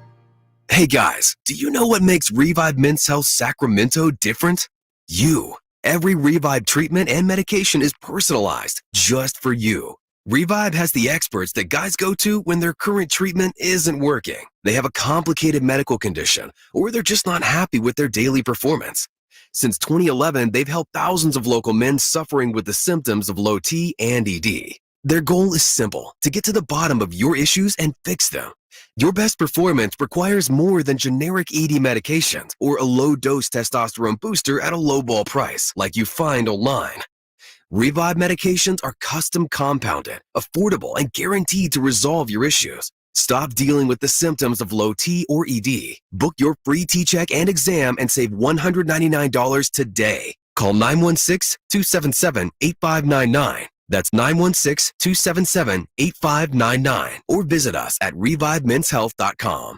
Hey guys, do you know what makes Revive Men's Health Sacramento different? You. Every Revive treatment and medication is personalized just for you. Revive has the experts that guys go to when their current treatment isn't working. They have a complicated medical condition, or they're just not happy with their daily performance. Since 2011, they've helped thousands of local men suffering with the symptoms of low T and ED. Their goal is simple: to get to the bottom of your issues and fix them. Your best performance requires more than generic ED medications or a low-dose testosterone booster at a low-ball price like you find online. Revive medications are custom compounded, affordable, and guaranteed to resolve your issues. Stop dealing with the symptoms of low T or ED. Book your free T-check and exam and save $199 today. Call 916-277-8599. That's 916-277-8599. Or visit us at revivemenshealth.com.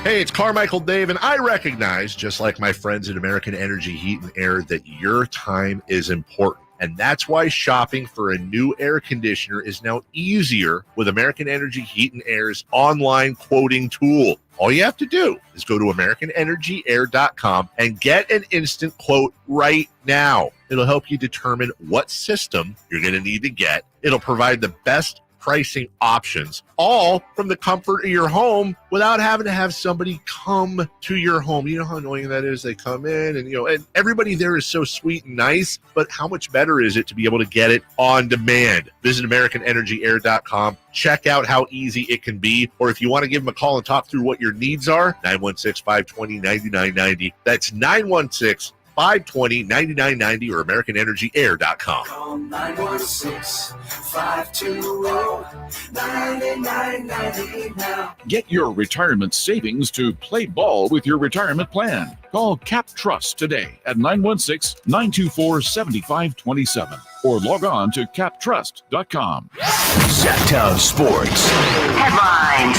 Hey, it's Carmichael Dave, and I recognize, just like my friends at American Energy Heat and Air, that your time is important. And that's why shopping for a new air conditioner is now easier with American Energy Heat and Air's online quoting tool. All you have to do is go to AmericanEnergyAir.com and get an instant quote right now. It'll help you determine what system you're going to need to get. It'll provide the best pricing options, all from the comfort of your home without having to have somebody come to your home. You know how annoying that is? They come in and everybody there is so sweet and nice, but how much better is it to be able to get it on demand? Visit AmericanEnergyAir.com. Check out how easy it can be. Or if you want to give them a call and talk through what your needs are, 916-520-9990. That's 916-520-9990 or AmericanEnergyAir.com.
Call 916-520-9990 now.
Get your retirement savings to play ball with your retirement plan. Call Cap Trust today at 916-924-7527 or log on to captrust.com.
Sactown Sports
Headlines.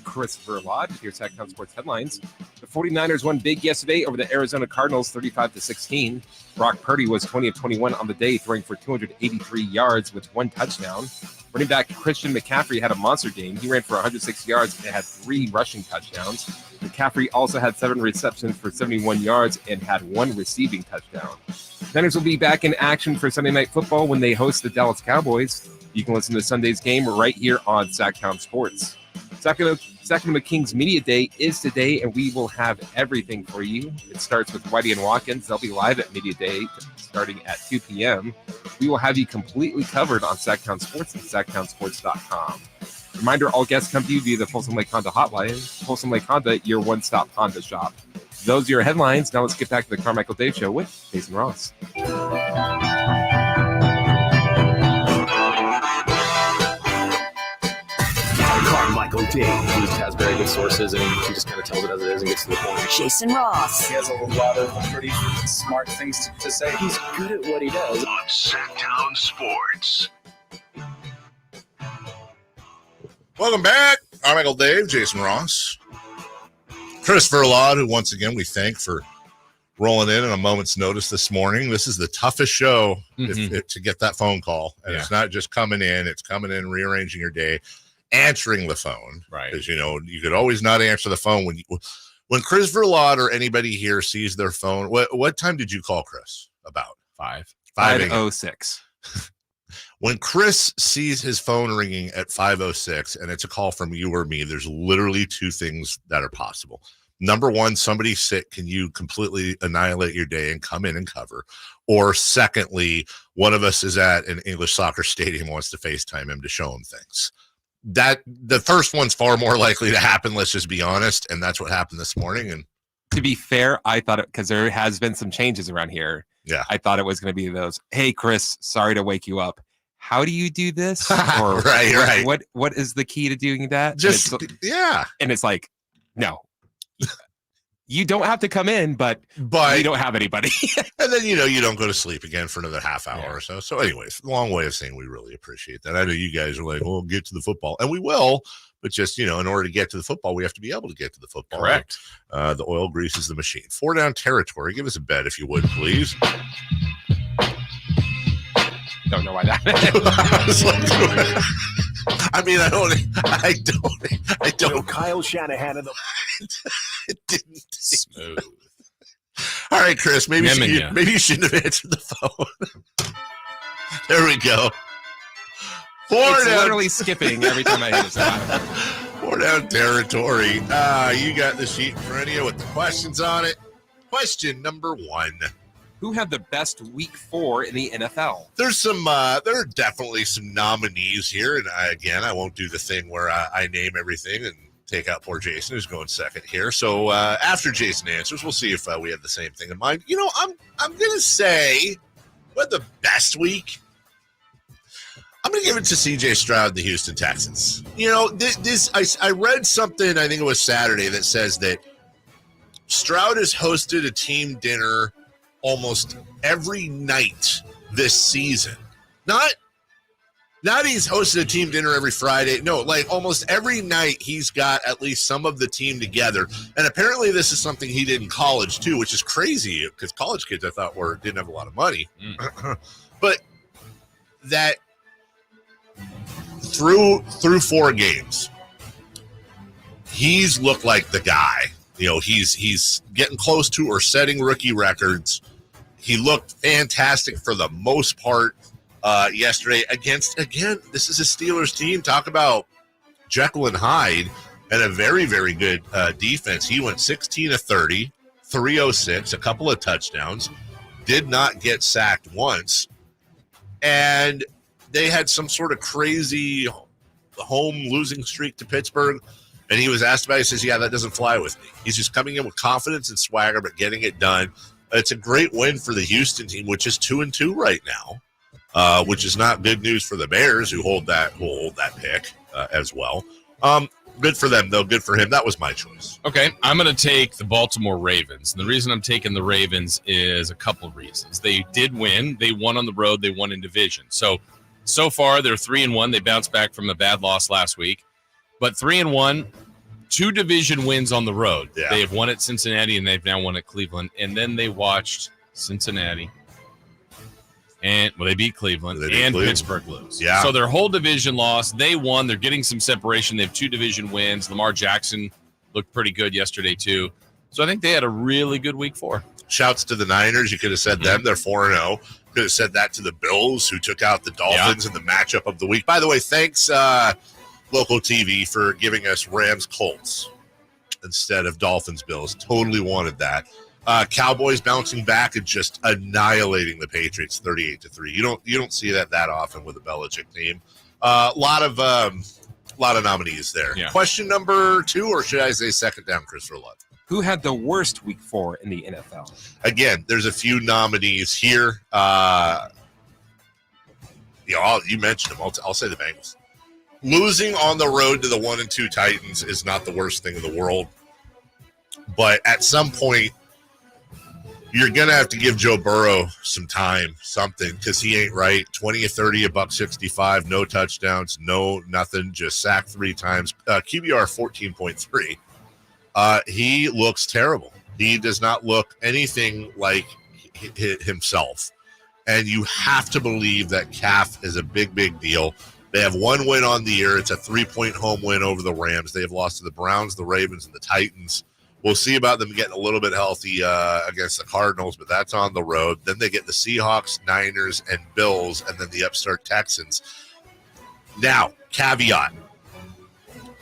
Christopher Lott with your Sactown Sports headlines. The 49ers won big yesterday over the Arizona Cardinals 35-16. Brock Purdy was 20 of 21 on the day, throwing for 283 yards with 1 touchdown. Running back Christian McCaffrey had a monster game. He ran for 106 yards and had 3 rushing touchdowns. McCaffrey also had 7 receptions for 71 yards and had 1 receiving touchdown. Niners will be back in action for Sunday Night Football when they host the Dallas Cowboys. You can listen to Sunday's game right here on Sactown Sports. Sacramento Kings Media Day is today, and we will have everything for you. It starts with Whitey and Watkins. They'll be live at Media Day starting at 2 p.m. We will have you completely covered on Sactown Sports and SactownSports.com. Reminder, all guests come to you via the Folsom Lake Honda hotline. Folsom Lake Honda, your one-stop Honda shop. Those are your headlines. Now let's get back to the Carmichael Dave Show with Jason Ross.
Carmichael Dave. He has very good sources, and he just kind of tells it as it is and gets to the point.
Jason Ross.
He has a lot of pretty smart things to say.
He's good at what he does.
On Sactown Sports.
Welcome back. Carmichael Dave, Jason Ross. Christopher Lott, who once again we thank for rolling in on a moment's notice this morning. This is the toughest show to get that phone call. And it's not just coming in, it's coming in, rearranging your day. answering the phone.
Right.
Because, you could always not answer the phone when Chris Verlaud or anybody here sees their phone. What time did you call Chris? About
5:06.
When Chris sees his phone ringing at 5:06 and it's a call from you or me, there's literally two things that are possible. Number one, somebody's sick. Can you completely annihilate your day and come in and cover? Or secondly, one of us is at an English soccer stadium, wants to FaceTime him to show him things. That the first one's far more likely to happen. Let's just be honest. And that's what happened this morning. And
to be fair, I thought it, because there has been some changes around here.
Yeah.
I thought it was going to be those, hey, Chris, sorry to wake you up. How do you do this? Or
right.
What is the key to doing that?
Yeah.
And it's like, no. You don't have to come in, but you don't have anybody.
And then, you don't go to sleep again for another half hour or so. So anyways, long way of saying we really appreciate that. I know you guys are like, well, get to the football. And we will, but just, in order to get to the football, we have to be able to get to the football.
Correct.
The oil greases the machine. 4 down territory. Give us a bet if you would, please.
Don't know why that.
I mean, I don't.
Kyle Shanahan in the.
It didn't. Smooth. All right, Chris. Maybe you shouldn't have answered the phone. There we go.
It's literally skipping every time I hit it.
4 down territory. You got the sheet in front of you with the questions on it. Question number 1.
Who had the best week 4 in the NFL?
There's there are definitely some nominees here. And I won't do the thing where I name everything and take out poor Jason, who's going second here. So after Jason answers, we'll see if we have the same thing in mind. I'm going to say, what the best week? I'm going to give it to C.J. Stroud, the Houston Texans. I read something, I think it was Saturday, that says that Stroud has hosted a team dinner almost every night this season. Not he's hosted a team dinner every Friday. No, like almost every night he's got at least some of the team together. And apparently this is something he did in college too, which is crazy because college kids I thought didn't have a lot of money. But that through 4 games, he's looked like the guy. He's getting close to or setting rookie records. He looked fantastic for the most part yesterday against, again, this is a Steelers team. Talk about Jekyll and Hyde and a very, very good defense. He went 16 of 30, 306, a couple of touchdowns, did not get sacked once. And they had some sort of crazy home losing streak to Pittsburgh. And he was asked about it. He says, yeah, that doesn't fly with me. He's just coming in with confidence and swagger, but getting it done. It's a great win for the Houston team, which is 2-2 right now, which is not good news for the Bears, who hold that pick as well. Good for them, though. Good for him. That was my choice.
Okay, I'm going to take the Baltimore Ravens. And the reason I'm taking the Ravens is a couple of reasons. They did win. They won on the road. They won in division. So far, they're 3-1. They bounced back from a bad loss last week. But 3-1, 2 division wins on the road. Yeah. They have won at Cincinnati, and they've now won at Cleveland. And then they watched Cincinnati. And they beat Cleveland Pittsburgh lose.
Yeah.
So their whole division lost. They won. They're getting some separation. They have 2 division wins. Lamar Jackson looked pretty good yesterday, too. So I think they had a really good week 4.
Shouts to the Niners. You could have said them. They're 4-0. Could have said that to the Bills, who took out the Dolphins in the matchup of the week. By the way, thanks, local TV, for giving us Rams Colts instead of Dolphins Bills. Totally wanted that. Cowboys bouncing back and just annihilating the Patriots 38-3. You don't see that often with a Belichick team. A lot of nominees there.
Yeah.
Question number 2, or should I say second down, Christopher Love?
Who had the worst week 4 in the NFL?
Again, there's a few nominees here. You mentioned them. I'll say the Bengals. Losing on the road to the 1-2 Titans is not the worst thing in the world. But at some point, you're going to have to give Joe Burrow some time, something, because he ain't right. 20 of 30, $165, no touchdowns, no nothing, just sacked 3 times. QBR 14.3. He looks terrible. He does not look anything like himself. And you have to believe that calf is a big, big deal. They have one win on the year. It's a 3-point home win over the Rams. They have lost to the Browns, the Ravens, and the Titans. We'll see about them getting a little bit healthy against the Cardinals, but that's on the road. Then they get the Seahawks, Niners, and Bills, and then the upstart Texans. Now, caveat.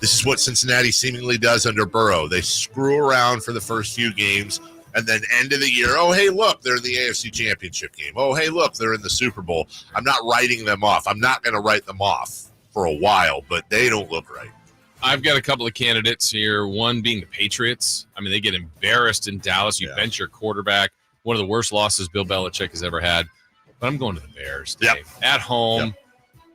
This is what Cincinnati seemingly does under Burrow. They screw around for the first few games, and then end of the year, oh, hey, look, they're in the AFC Championship game. Oh, hey, look, they're in the Super Bowl. I'm not writing them off. I'm not going to write them off for a while, but they don't look right.
I've got a couple of candidates here, one being the Patriots. I mean, they get embarrassed in Dallas. You bench your quarterback, one of the worst losses Bill Belichick has ever had. But I'm going to the Bears. Dave. At home,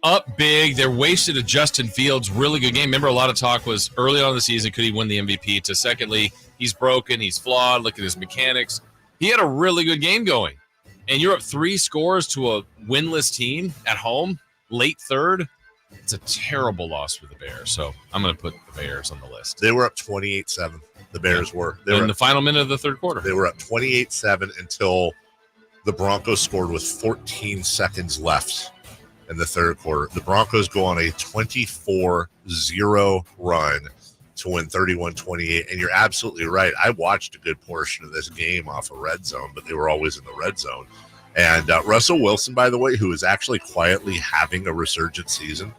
up big. They're wasted a Justin Fields, really good game. Remember, a lot of talk was early on in the season, could he win the MVP? To secondly, he's broken, he's flawed, look at his mechanics. He had a really good game going. And you're up 3 scores to a winless team at home, late third. It's a terrible loss for the Bears. So I'm going to put the Bears on the list.
They were up 28-7. The Bears were. They
in
were
the final minute of the third quarter.
They were up 28-7 until the Broncos scored with 14 seconds left in the third quarter. The Broncos go on a 24-0 run to win 31-28. And you're absolutely right. I watched a good portion of this game off of Red Zone, but they were always in the red zone. And Russell Wilson, by the way, who is actually quietly having a resurgent season.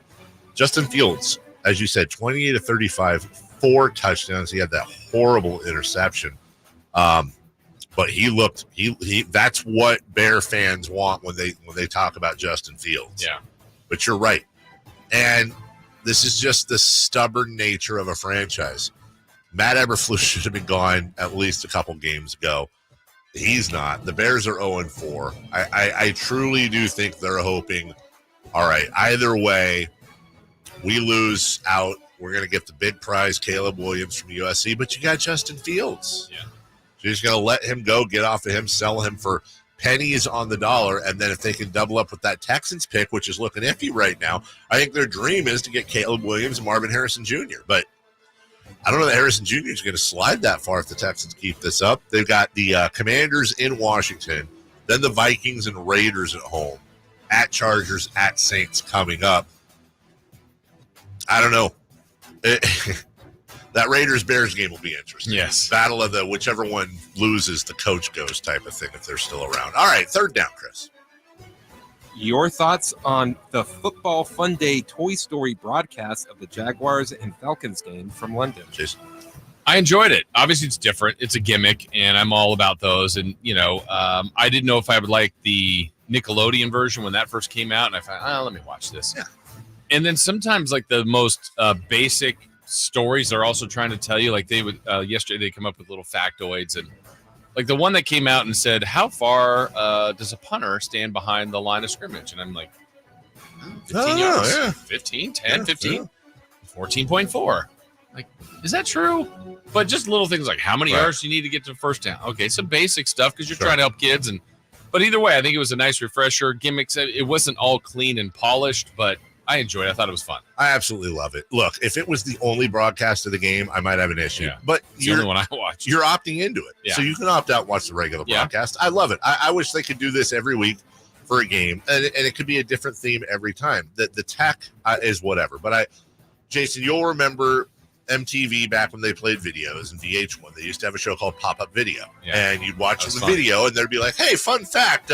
Justin Fields, as you said, 28-35, 4 touchdowns. He had that horrible interception. But he looked he that's what Bear fans want when they talk about Justin Fields.
Yeah.
But you're right. And this is just the stubborn nature of a franchise. Matt Eberflus should have been gone at least a couple games ago. He's not. The Bears are 0-4. I truly do think they're hoping, all right, either way, we lose out. We're going to get the big prize, Caleb Williams from USC, but you got Justin Fields.
Yeah.
So you're just going to let him go, get off of him, sell him for pennies on the dollar, and then if they can double up with that Texans pick, which is looking iffy right now, I think their dream is to get Caleb Williams and Marvin Harrison Jr., but I don't know that Harrison Jr. is going to slide that far if the Texans keep this up. They've got the Commanders in Washington, then the Vikings and Raiders at home, at Chargers, at Saints coming up. I don't know. That Raiders-Bears game will be interesting.
Yes.
Battle of the whichever one loses, the coach goes type of thing if they're still around. All right, third down, Chris.
Your thoughts on the Football Fun Day Toy Story broadcast of the Jaguars and Falcons game from London?
Jason?
I enjoyed it. Obviously, it's different. It's a gimmick, and I'm all about those. And, I didn't know if I would like the Nickelodeon version when that first came out, and I thought, let me watch this.
Yeah.
And then sometimes, like, the most basic stories are also trying to tell you, like they would yesterday, they come up with little factoids, and like the one that came out and said, how far does a punter stand behind the line of scrimmage? And I'm like, 15 yards,
yeah.
15, 10, 15, 14.4. Like, is that true? But just little things like how many yards do you need to get to the first down? Okay, some basic stuff because you're trying to help kids. But either way, I think it was a nice refresher. Gimmicks, it wasn't all clean and polished, but I enjoyed it. I thought it was fun.
I absolutely love it. Look, if it was the only broadcast of the game, I might have an issue.
Yeah.
But
it's the only one I watched.
You're opting into it.
Yeah.
So you can opt out and watch the regular broadcast. I love it. I wish they could do this every week for a game. And it could be a different theme every time. The tech is whatever. But Jason, you'll remember MTV back when they played videos and VH1. They used to have a show called Pop-Up Video. Yeah. And you'd watch the video and they'd be like, hey, fun fact,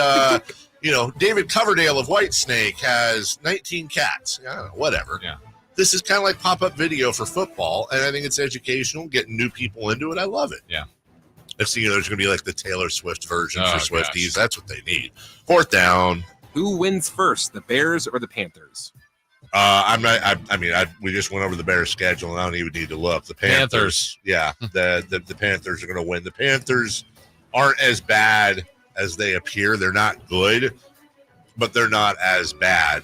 David Coverdale of Whitesnake has 19 cats. I don't know, whatever.
Yeah.
This is kind of like pop-up video for football, and I think it's educational, getting new people into it. I love it.
Yeah.
There's going to be like the Taylor Swift version for Swifties.
Gosh.
That's what they need. Fourth down.
Who wins first, the Bears or the Panthers?
We just went over the Bears schedule, and I don't even need to look. The Panthers. Yeah, the Panthers are going to win. The Panthers aren't as bad as they appear. They're not good, but they're not as bad.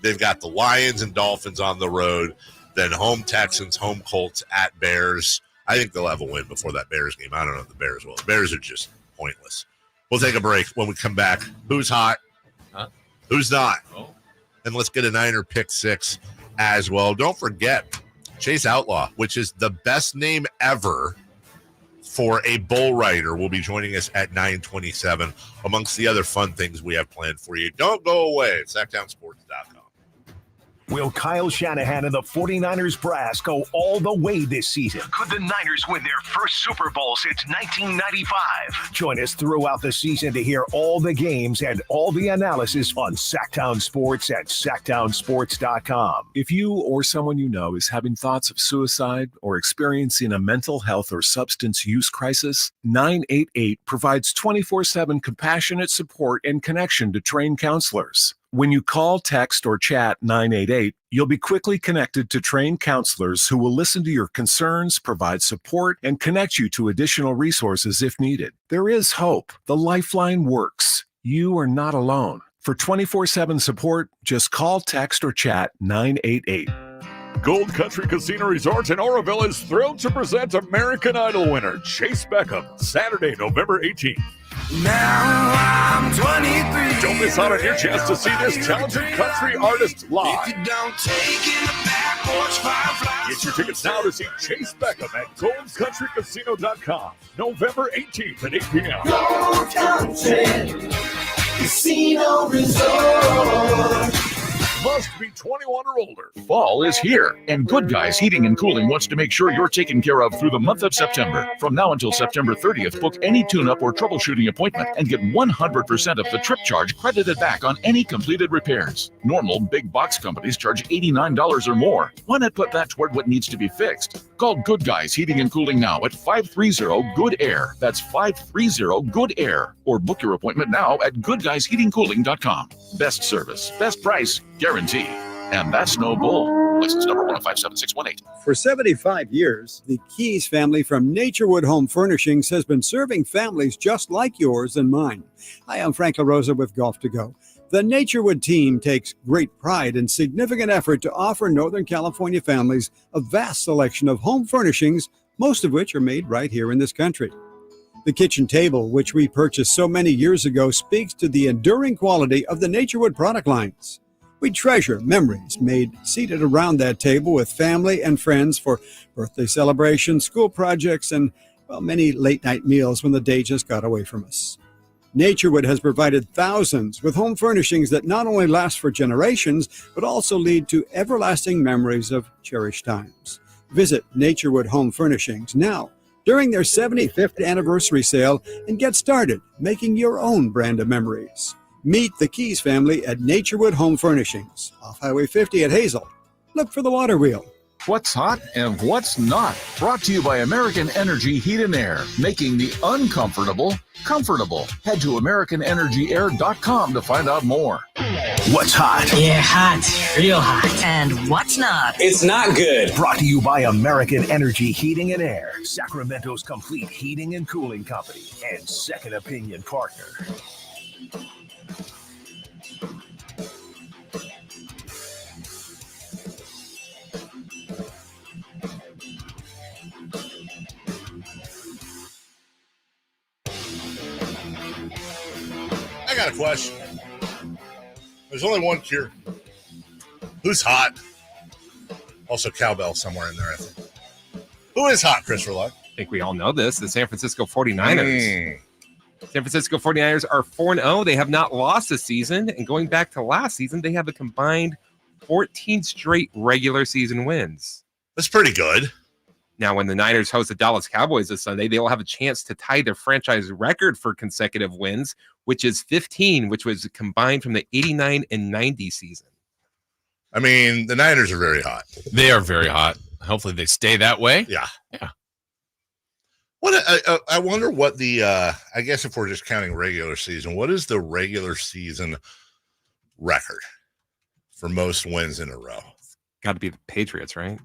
They've got the Lions and Dolphins on the road, then home Texans, home Colts, at Bears. I think they'll have a win before that Bears game. I don't know if the Bears will. The Bears are just pointless. We'll take a break. When we come back, who's hot?
Huh?
Who's not?
Oh.
And let's get a Niner pick six as well. Don't forget Chase Outlaw, which is the best name ever for a bull rider, will be joining us at 9:27 amongst the other fun things we have planned for you. Don't go away at SactownSports.com.
Will Kyle Shanahan and the 49ers brass go all the way this season?
Could the Niners win their first Super Bowl since 1995?
Join us throughout the season to hear all the games and all the analysis on Sactown Sports at SactownSports.com.
If you or someone you know is having thoughts of suicide or experiencing a mental health or substance use crisis, 988 provides 24/7 compassionate support and connection to trained counselors. When you call, text, or chat 988, you'll be quickly connected to trained counselors who will listen to your concerns, provide support, and connect you to additional resources if needed. There is hope. The Lifeline works. You are not alone. For 24/7 support, just call, text, or chat 988.
Gold Country Casino Resort in Oroville is thrilled to present American Idol winner Chase Beckham, Saturday, November 18th.
Now I'm 23.
Don't miss out on your chance to see this talented country artist live.
If you don't take in the back porch fireflies.
Get your tickets now to see Chase Beckham at goldcountrycasino.com, November 18th at 8 p.m.
Gold Country Casino Resort.
Must be 21 or older.
Fall is here, and Good Guys Heating and Cooling wants to make sure you're taken care of through the month of September. From now until September 30th, book any tune-up or troubleshooting appointment and get 100% of the trip charge credited back on any completed repairs. Normal big box companies charge $89 or more. Why not put that toward what needs to be fixed? Call Good Guys Heating and Cooling now at 530-GOOD-AIR. That's 530-GOOD-AIR. Or book your appointment now at goodguysheatingcooling.com. Best service, best price, guarantee. And that's no bull. License number 1057618.
For 75 years, the Keys family from Naturewood Home Furnishings has been serving families just like yours and mine. Hi, I'm Frank LaRosa with Golf to Go. The Naturewood team takes great pride and significant effort to offer Northern California families a vast selection of home furnishings, most of which are made right here in this country. The kitchen table, which we purchased so many years ago, speaks to the enduring quality of the Naturewood product lines. We treasure memories made seated around that table with family and friends for birthday celebrations, school projects, and, well, many late-night meals when the day just got away from us. Naturewood has provided thousands with home furnishings that not only last for generations, but also lead to everlasting memories of cherished times. Visit Naturewood Home Furnishings now during their 75th anniversary sale and get started making your own brand of memories. Meet the Keys family at Naturewood Home Furnishings, off Highway 50 at Hazel. Look for the water wheel.
What's hot and what's not. Brought to you by American Energy Heat and Air, making the uncomfortable comfortable. Head to AmericanEnergyAir.com to find out more.
What's hot?
Yeah, hot. Real hot. And what's not?
It's not good. Brought to you by American Energy Heating and Air, Sacramento's complete heating and cooling company and second opinion partner.
I got a question. There's only one cure. Who's hot? Also cowbell somewhere in there, I think. Who is hot, Chris Roulette?
I think we all know this. The San Francisco 49ers. San Francisco 49ers are 4-0. They have not lost this season. And going back to last season, they have a combined 14 straight regular season wins.
That's pretty good.
Now, when the Niners host the Dallas Cowboys this Sunday, they will have a chance to tie their franchise record for consecutive wins, which is 15, which was combined from the 89 and 90 season.
I mean, the Niners are very hot.
They are very hot. Hopefully they stay that way.
Yeah. What I wonder what the I guess if we're just counting regular season, what is the regular season record for most wins in a row?
Got to be the Patriots, right?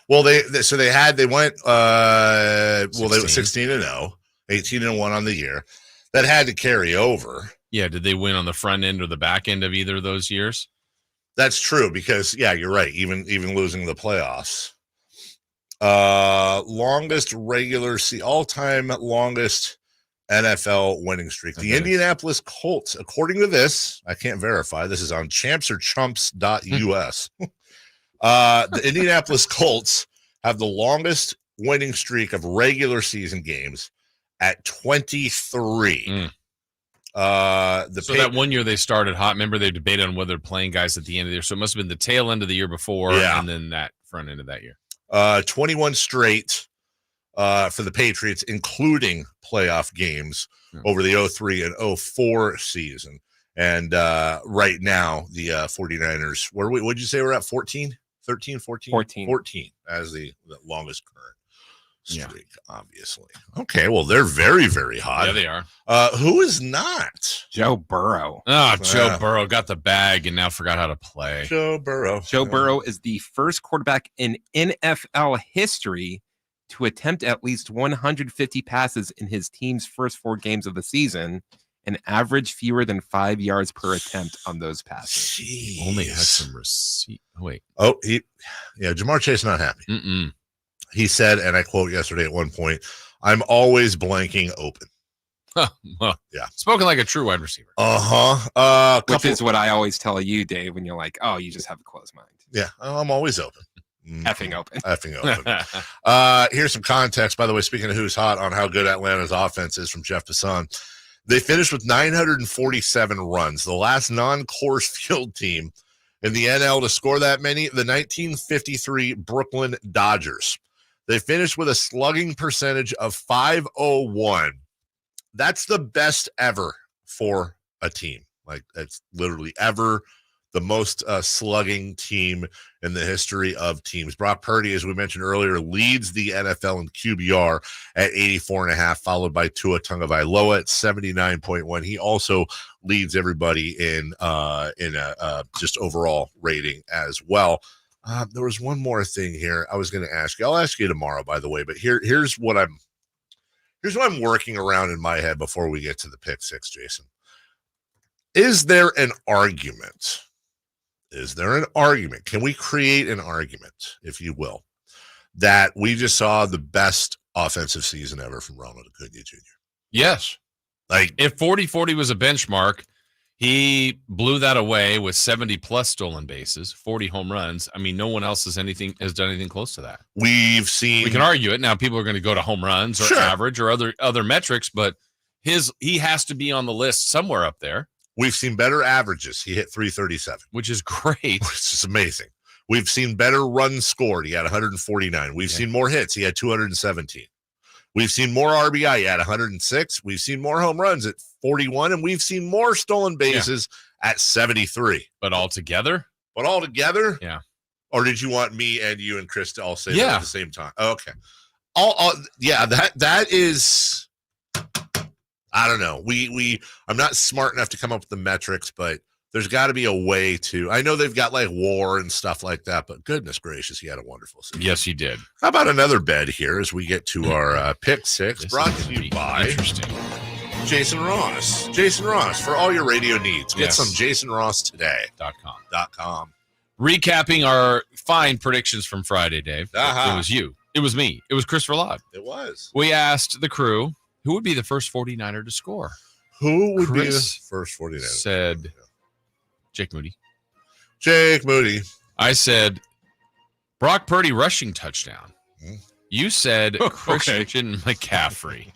Well, they went 16-0, 18-1 on the year. That had to carry over.
Yeah, did they win on the front end or the back end of either of those years?
That's true because you're right. Even losing the playoffs. Longest regular all-time longest NFL winning streak. The Indianapolis Colts, according to this, I can't verify. This is on champsorchumps.us. The Indianapolis Colts have the longest winning streak of regular season games at 23.
That one year they started hot. Remember, they debated on whether they're playing guys at the end of the year. So it must have been the tail end of the year before, and then that front end of that year.
21 straight for the Patriots, including playoff games over the 03 and 04 season. And right now, the 49ers, what'd you say we're at? 14? 13, 14? 14 as the longest current streak, obviously. Okay, well, they're very, very hot.
Yeah, they are.
Who is not?
Joe Burrow.
Oh, Joe Burrow got the bag and now forgot how to play.
Joe Burrow.
Joe Burrow is the first quarterback in NFL history to attempt at least 150 passes in his team's first 4 games of the season and average fewer than 5 yards per attempt on those passes.
Jeez.
Only had some receipt. Oh, wait.
Oh, Jamar Chase not happy. He said, and I quote yesterday at one point, "I'm always blanking open."
Well, yeah. Spoken like a true wide receiver.
Which is what I always tell you, Dave, when you're like, "Oh, you just have a closed mind."
Yeah, I'm always open.
Effing open.
Effing open. Here's some context, by the way, speaking of who's hot, on how good Atlanta's offense is from Jeff Passan. They finished with 947 runs, the last non-course field team in the NL to score that many, the 1953 Brooklyn Dodgers. They finished with a slugging percentage of .501. That's the best ever for a team. Like, it's literally ever the most slugging team in the history of teams. Brock Purdy, as we mentioned earlier, leads the NFL in QBR at 84.5, followed by Tua Tagovailoa at 79.1. He also leads everybody in just overall rating as well. There was one more thing here I was going to ask you. I'll ask you tomorrow, by the way, but here's what I'm working around in my head before we get to the pick six, Jason. Is there an argument? Can we create an argument, if you will, that we just saw the best offensive season ever from Ronald Acuna Jr.?
Yes. Like, if 40-40 was a benchmark, he blew that away with 70-plus stolen bases, 40 home runs. I mean, no one else has done anything close to that.
We can
argue it. Now, people are going to go to home runs or average or other metrics, but he has to be on the list somewhere up there.
We've seen better averages. He hit 337.
Which is great.
Which is amazing. We've seen better runs scored. He had 149. We've seen more hits. He had 217. We've seen more RBI. He had 106. We've seen more home runs at 41. And we've seen more stolen bases at 73.
But all together?
Yeah. Or did you want me and you and Chris to all say that at the same time? Okay. That is... I don't know. I'm not smart enough to come up with the metrics, but there's got to be a way to. I know they've got like WAR and stuff like that, but goodness gracious, he had a wonderful season.
Yes, he did.
How about another bet here as we get to our pick six, brought to you by Jason Ross. Jason Ross, for all your radio needs. Get some JasonRossToday.com.
Recapping our fine predictions from Friday, Dave. It was you. It was me. It was Chris Verlade.
It was.
We asked the crew, who would be the first 49er to score?
Who would be the first 49er?
Said Jake Moody. I said Brock Purdy rushing touchdown. You said Christian McCaffrey.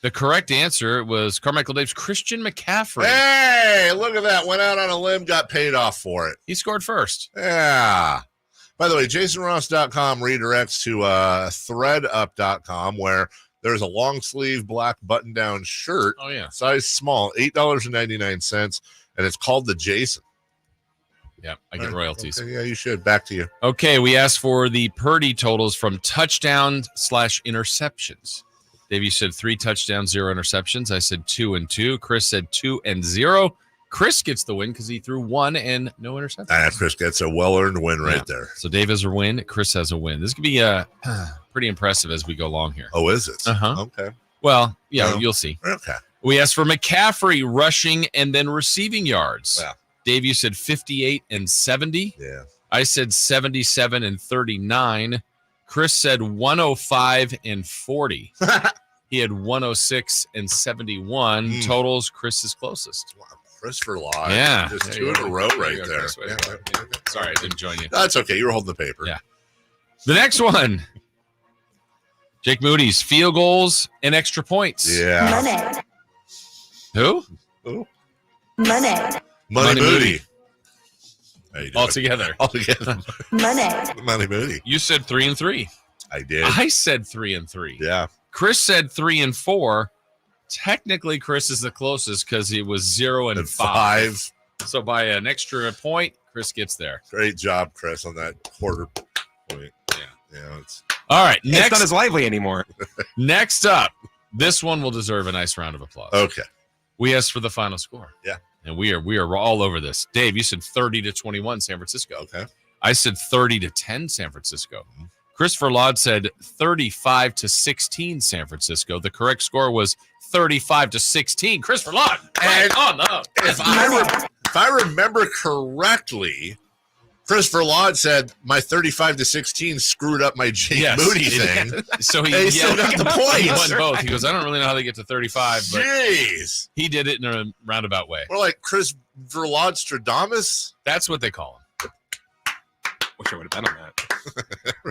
The correct answer was Carmichael Dave's Christian McCaffrey.
Hey, look at that. Went out on a limb, got paid off for it.
He scored first.
Yeah. By the way, JasonRoss.com redirects to ThreadUp.com, where there's a long sleeve black button down shirt.
Oh, yeah.
Size small, $8.99. And it's called the Jason.
Yeah, I get royalties.
Okay, yeah, you should. Back to you.
Okay, we asked for the Purdy totals from touchdown/interceptions. Dave, you said 3 touchdowns, 0 interceptions. I said 2 and 2. Chris said 2 and 0. Chris gets the win because he threw 1 and no interceptions.
Chris gets a well-earned win right there.
So Dave has a win. Chris has a win. This could be pretty impressive as we go along here.
Oh, is it?
Uh-huh.
Okay.
Well, you'll see.
Okay.
We asked for McCaffrey rushing and then receiving yards.
Yeah.
Dave, you said 58 and 70.
Yeah.
I said 77 and 39. Chris said 105 and 40. He had 106 and 71. Totals, Chris is closest.
Wow. Chris Verlade.
Yeah.
Just 2 in a row right there.
Sorry, I didn't join you.
That's okay. You were holding the paper.
Yeah. The next one. Jake Moody's field goals and extra points.
Yeah.
Who?
Money.
Money Moody. How you doing?
All together.
Money Moody.
You said 3 and 3.
I did.
I said 3 and 3.
Yeah.
Chris said 3 and 4. Technically, Chris is the closest because he was 0 and 5. So by an extra point, Chris gets there.
Great job, Chris, on that quarter point. Yeah.
All right.
It's not as lively anymore.
Next up, this one will deserve a nice round of applause.
Okay.
We asked for the final score.
Yeah.
And we are all over this. Dave, you said 30-21 San Francisco.
Okay.
I said 30-10 San Francisco. Christopher Laud said 35-16 San Francisco. The correct score was 35-16. Christopher Laud,
and
on the
if I remember correctly, Christopher Laud said my 35-16 screwed up my Jake Moody thing.
So he
still got the point.
He won both. He goes, I don't really know how they get to 35, but
Jeez.
He did it in a roundabout way.
We're like Christopher Laud Stradamus.
That's what they call him.
Wish I would have been on that.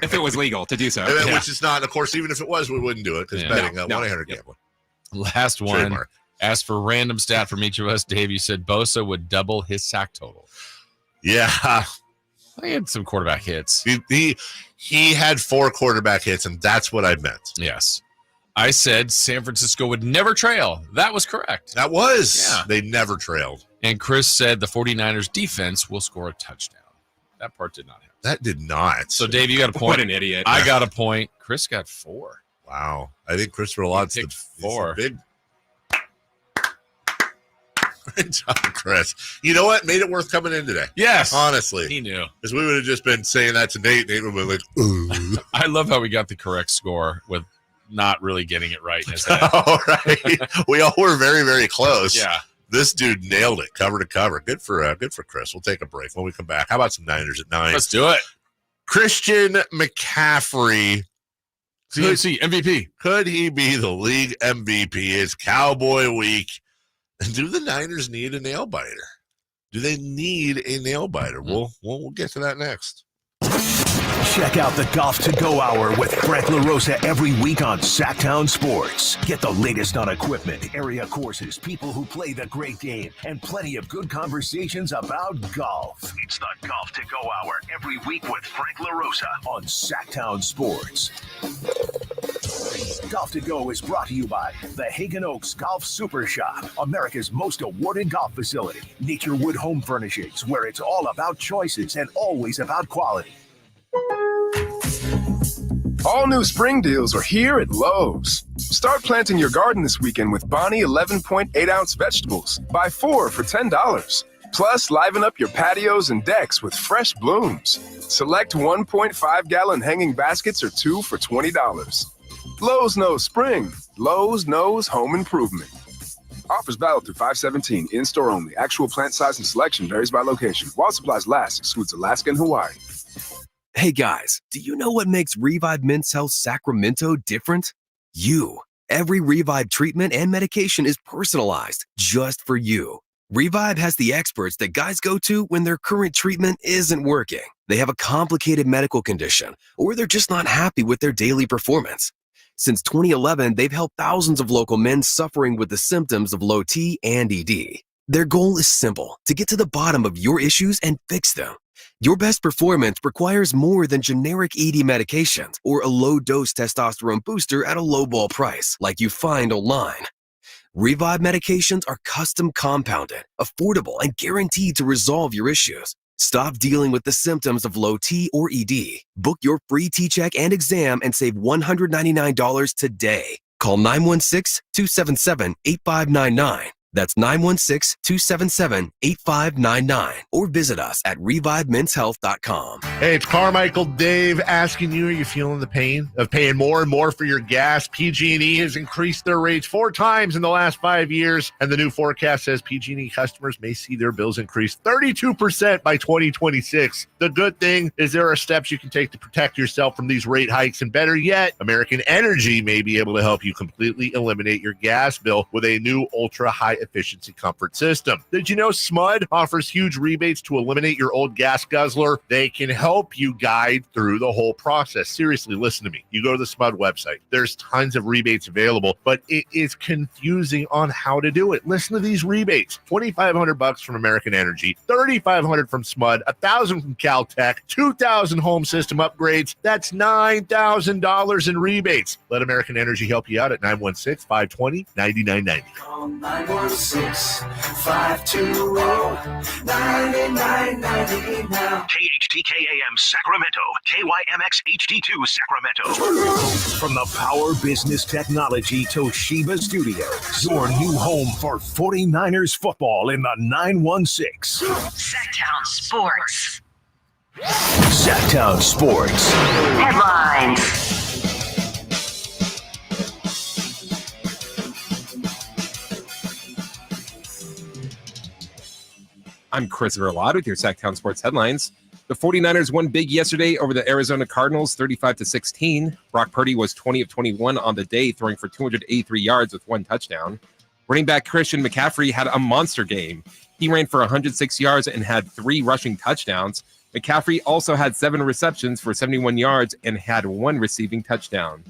If it was legal to do so.
Which is not, of course, even if it was, we wouldn't do it because betting 1-800 gambling.
Last one.
Trademark.
Asked for random stat from each of us. Dave, you said Bosa would double his sack total.
Yeah.
He had some quarterback hits.
He had 4 quarterback hits, and that's what I meant.
Yes. I said San Francisco would never trail. That was correct.
That was.
Yeah.
They never trailed.
And Chris said the 49ers defense will score a touchdown. That part did not happen.
That did not.
So, Dave, you got a point.
What an idiot.
I got a point. Chris got 4.
Wow. I think Christopher Laud's
picked 4.
Big. Great job, Chris. You know what? Made it worth coming in today.
Yes.
Honestly.
He knew.
Because we would have just been saying that to Nate. Nate would have been like, ooh.
I love how we got the correct score with not really getting it right in his head.
All right. We all were very, very close.
Yeah.
This dude nailed it, cover to cover. Good for Chris. We'll take a break when we come back. How about some Niners at 9?
Let's do it.
Christian McCaffrey.
CNC MVP.
Could he be the league MVP? It's Cowboy week. And do the Niners need a nail biter? Do they need a nail biter? We'll get to that next.
Check out the Golf to Go Hour with Frank LaRosa every week on Sactown Sports. Get the latest on equipment, area courses, people who play the great game, and plenty of good conversations about golf. It's the Golf to Go Hour every week with Frank LaRosa on Sactown Sports. Golf to Go is brought to you by the Hagen Oaks Golf Super Shop, America's most awarded golf facility. Nature Wood Home Furnishings, where it's all about choices and always about quality.
All new spring deals are here at Lowe's. Start planting your garden this weekend with Bonnie 11.8-ounce vegetables. Buy 4 for $10. Plus, liven up your patios and decks with fresh blooms. Select 1.5-gallon hanging baskets or 2 for $20. Lowe's knows spring. Lowe's knows home improvement. Offers valid through 5/17. In-store only. Actual plant size and selection varies by location. While supplies last, excludes Alaska and Hawaii.
Hey guys, do you know what makes Revive Men's Health Sacramento different? You. Every Revive treatment and medication is personalized just for you. Revive has the experts that guys go to when their current treatment isn't working. They have a complicated medical condition, or they're just not happy with their daily performance. Since 2011, they've helped thousands of local men suffering with the symptoms of low T and ED. Their goal is simple, to get to the bottom of your issues and fix them. Your best performance requires more than generic ED medications or a low-dose testosterone booster at a low-ball price like you find online. Revive medications are custom compounded, affordable, and guaranteed to resolve your issues. Stop dealing with the symptoms of low T or ED. Book your free T-check and exam and save $199 today. Call 916-277-8599. That's 916-277-8599. Or visit us at ReviveMen'sHealth.com.
Hey, it's Carmichael Dave asking you, are you feeling the pain of paying more and more for your gas? PG&E has increased their rates 4 times in the last 5 years, and the new forecast says PG&E customers may see their bills increase 32% by 2026. The good thing is there are steps you can take to protect yourself from these rate hikes, and better yet, American Energy may be able to help you completely eliminate your gas bill with a new ultra-high high-efficiency comfort system. Did you know SMUD offers huge rebates to eliminate your old gas guzzler? They can help you guide through the whole process. Seriously, listen to me. You go to the SMUD website. There's tons of rebates available, but it is confusing on how to do it. Listen to these rebates. $2,500 from American Energy, $3,500 from SMUD, $1,000 from Caltech, $2,000 home system upgrades. That's $9,000 in rebates. Let American Energy help you out at 916-520-9990.
Call 916-520-9990 now.
KHTKAM Sacramento, KYMX HD2 Sacramento.
From the Power Business Technology Toshiba Studios, your new home for 49ers football in the 916.
Sactown Sports.
Sactown Sports.
Headlines.
I'm Chris Verlad with your Sactown Sports headlines. The 49ers won big yesterday over the Arizona Cardinals, 35-16. Brock Purdy was 20 of 21 on the day, throwing for 283 yards with 1 touchdown. Running back Christian McCaffrey had a monster game. He ran for 106 yards and had 3 rushing touchdowns. McCaffrey also had 7 receptions for 71 yards and had 1 receiving touchdown.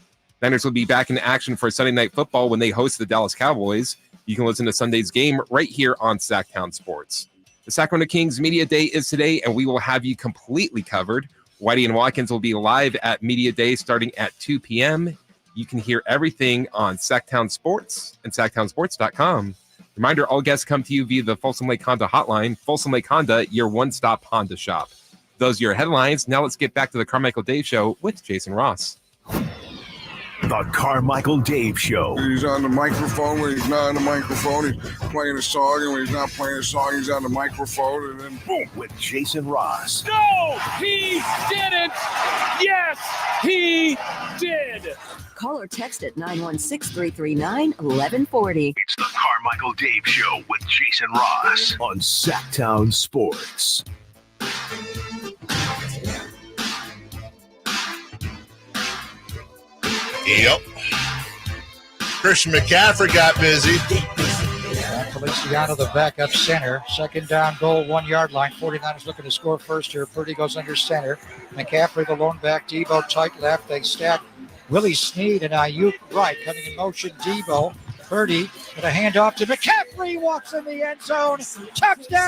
Niners will be back in action for Sunday Night Football when they host the Dallas Cowboys. You can listen to Sunday's game right here on Sactown Sports. The Sacramento Kings Media Day is today, and we will have you completely covered. Whitey and Watkins will be live at Media Day starting at 2 p.m. You can hear everything on Sactown Sports and SactownSports.com. Reminder, all guests come to you via the Folsom Lake Honda hotline. Folsom Lake Honda, your one-stop Honda shop. Those are your headlines. Now let's get back to the Carmichael Dave Show with Jason Ross.
The Carmichael Dave Show.
He's on the microphone when he's not on the microphone. He's playing a song, and when he's not playing a song, he's on the microphone, and then boom.
With Jason Ross.
No, he didn't. Yes, he did.
Call or text at 916-339-1140.
It's the Carmichael Dave Show with Jason Ross
on Sactown Sports.
Yep. Christian McCaffrey got busy.
Feliciano, the backup center. Second down goal, 1 yard line. 49ers looking to score first here. Purdy goes under center. McCaffrey, the lone back. Debo tight left. They stack Willie Snead and Ayuk right. Coming in motion, Debo. Purdy with a handoff to McCaffrey. Walks in the end zone. Touchdown!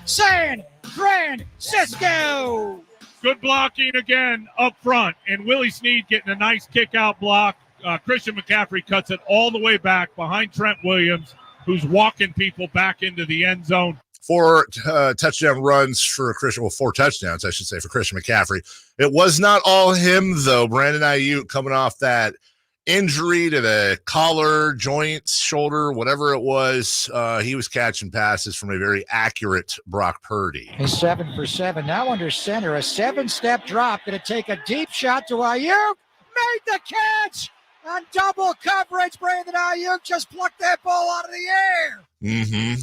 San Francisco!
Good blocking again up front, and Willie Snead getting a nice kick-out block. Christian McCaffrey cuts it all the way back behind Trent Williams, who's walking people back into the end zone.
4 touchdown runs for Christian, well, 4 touchdowns, I should say, for Christian McCaffrey. It was not all him, though. Brandon Ayuk coming off that injury to the collar, joints, shoulder, whatever it was. He was catching passes from a very accurate Brock Purdy.
He's 7 for 7. Now under center, a 7-step drop. Going to take a deep shot to Ayuk. Made the catch on double coverage. Brandon Ayuk just plucked that ball out of the air.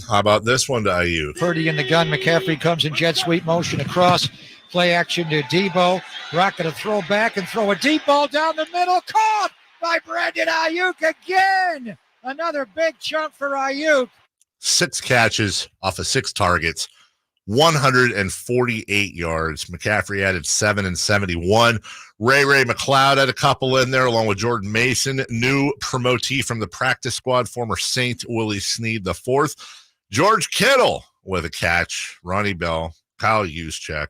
How about this one to Ayuk?
Purdy in the gun. McCaffrey comes in jet sweep motion across. Play action to Debo. Rock going to throw back and throw a deep ball down the middle. Caught by Brandon Ayuk again. Another big chunk for Ayuk.
6 catches off of 6 targets, 148 yards. McCaffrey added 7 and 71. Ray McLeod had a couple in there, along with Jordan Mason, new promotee from the practice squad, former Saint Willie Snead IV. George Kittle with a catch, Ronnie Bell, Kyle Juszczyk,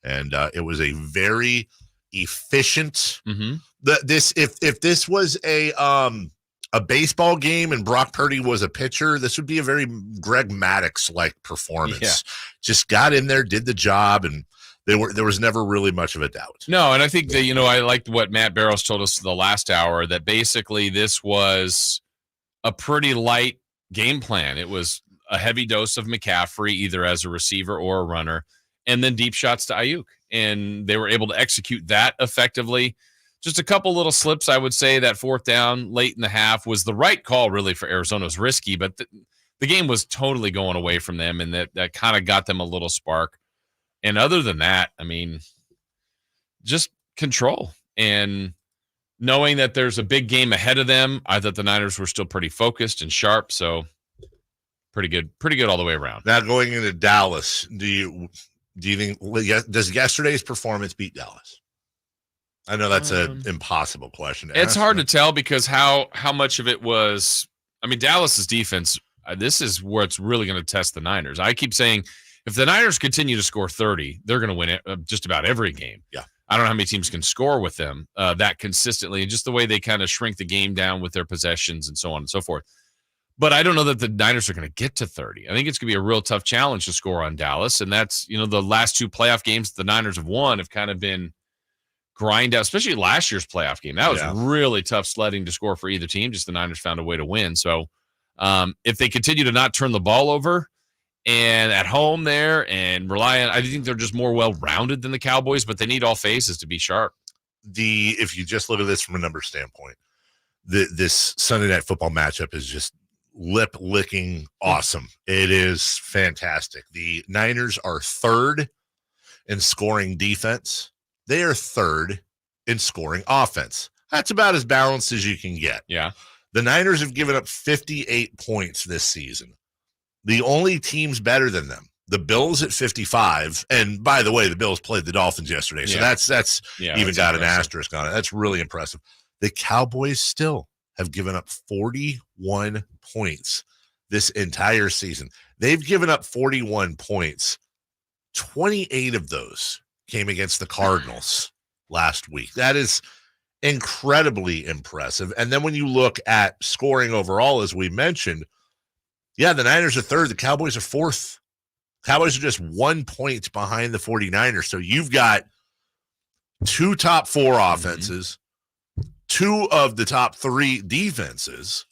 and it was a very efficient. If this was a baseball game and Brock Purdy was a pitcher, this would be a very Greg Maddux-like performance. Yeah. Just got in there, did the job, and there was never really much of a doubt.
No, and I think that, I liked what Matt Barrows told us the last hour, that basically this was a pretty light game plan. It was a heavy dose of McCaffrey, either as a receiver or a runner, and then deep shots to Ayuk. And they were able to execute that effectively. Just a couple little slips, I would say. That 4th down late in the half was the right call, really, for Arizona. It was risky, but the game was totally going away from them, and that kind of got them a little spark. And other than that, I mean, just control. And knowing that there's a big game ahead of them, I thought the Niners were still pretty focused and sharp. So pretty good all the way around.
Now going into Dallas, do you think, does yesterday's performance beat Dallas? I know that's an impossible question to
It's
ask,
hard to tell because how much of it was, I mean, Dallas's defense, this is where it's really going to test the Niners. I keep saying if the Niners continue to score 30, they're going to win it just about every game.
Yeah.
I don't know how many teams can score with them that consistently, and just the way they kind of shrink the game down with their possessions and so on and so forth. But I don't know that the Niners are going to get to 30. I think it's going to be a real tough challenge to score on Dallas, and that's, the last two playoff games the Niners have won have kind of been grind out, especially last year's playoff game. That was really tough sledding to score for either team. Just the Niners found a way to win. So if they continue to not turn the ball over and at home there and rely on, I think they're just more well-rounded than the Cowboys, but they need all phases to be sharp.
If you just look at this from a number standpoint, this Sunday Night Football matchup is just lip-licking awesome. It is fantastic. The Niners are third in scoring defense. They are third in scoring offense. That's about as balanced as you can get.
Yeah.
The Niners have given up 58 points this season. The only teams better than them, the Bills at 55. And by the way, the Bills played the Dolphins yesterday. So that's even got an asterisk on it. That's really impressive. The Cowboys still have given up 41 points this entire season. They've given up 41 points. 28 of those came against the Cardinals last week. That is incredibly impressive. And then when you look at scoring overall, as we mentioned, the Niners are third. The Cowboys are fourth. Cowboys are just 1 point behind the 49ers. So you've got two top four offenses, two of the top three defenses.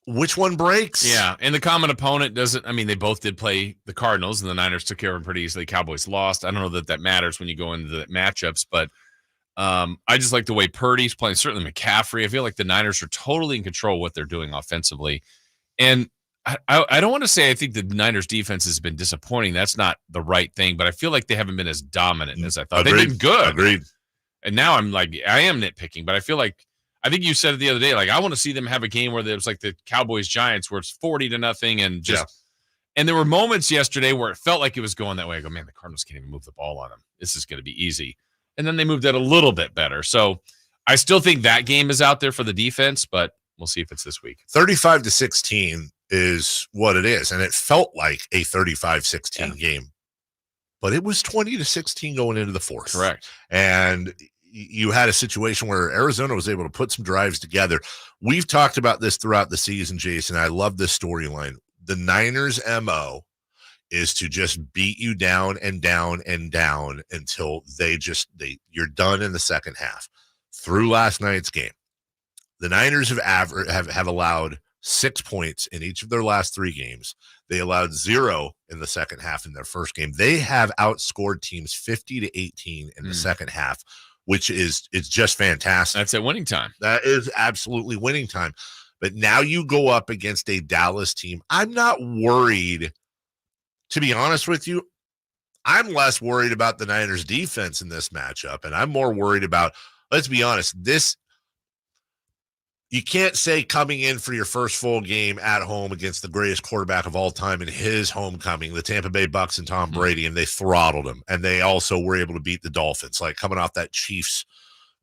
Which one breaks?
Yeah, and the common opponent doesn't. I mean, they both did play the Cardinals, and the Niners took care of them pretty easily. Cowboys lost. I don't know that matters when you go into the matchups, but I just like the way Purdy's playing. Certainly McCaffrey. I feel like the Niners are totally in control of what they're doing offensively. And I don't want to say I think the Niners defense has been disappointing. That's not the right thing, but I feel like they haven't been as dominant as I thought.
Agreed.
They've been good.
Agreed.
And now I am nitpicking, but I feel like, I think you said it the other day, like I want to see them have a game where there's like the Cowboys Giants where it's 40-0 and just and there were moments yesterday where it felt like it was going that way. I go, man, the Cardinals can't even move the ball on them. This is going to be easy. And then they moved it a little bit better. So I still think that game is out there for the defense, but we'll see if it's this week.
35-16 is what it is. And it felt like a 35-16 game, but it was 20-16 going into the fourth.
Correct.
And you had a situation where Arizona was able to put some drives together. We've talked about this throughout the season, Jason. I love this storyline. The Niners' MO is to just beat you down and down and down until you're done in the second half. Through last night's game, the Niners have allowed 6 points in each of their last three games. They allowed 0 in the second half in their first game. They have outscored teams 50-18 in the second half, which is just fantastic.
That's at winning time.
That is absolutely winning time. But now you go up against a Dallas team. I'm not worried, to be honest with you. I'm less worried about the Niners defense in this matchup, and I'm more worried about, let's be honest, you can't say coming in for your first full game at home against the greatest quarterback of all time in his homecoming, the Tampa Bay Bucks and Tom Brady, and they throttled him. And they also were able to beat the Dolphins, like coming off that Chiefs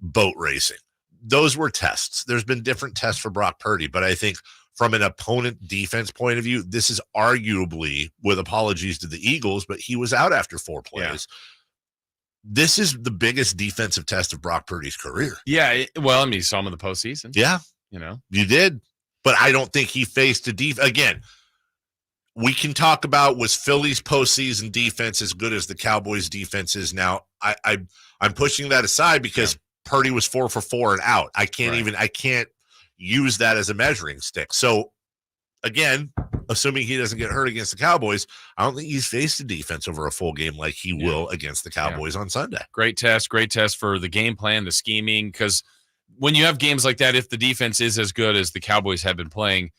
boat racing. Those were tests. There's been different tests for Brock Purdy, but I think from an opponent defense point of view, this is arguably, with apologies to the Eagles, but he was out after 4 plays. Yeah. This is the biggest defensive test of Brock Purdy's career.
Yeah, well, I mean, you saw him in the postseason.
Yeah. You did, but I don't think he faced a defense. Again, we can talk about, was Philly's postseason defense as good as the Cowboys defense is now? I'm pushing that aside because Purdy was 4 for 4 and out. I can't use that as a measuring stick. So again, assuming he doesn't get hurt against the Cowboys, I don't think he's faced a defense over a full game like he will against the Cowboys on Sunday.
Great test for the game plan, the scheming, because when you have games like that, if the defense is as good as the Cowboys have been playing,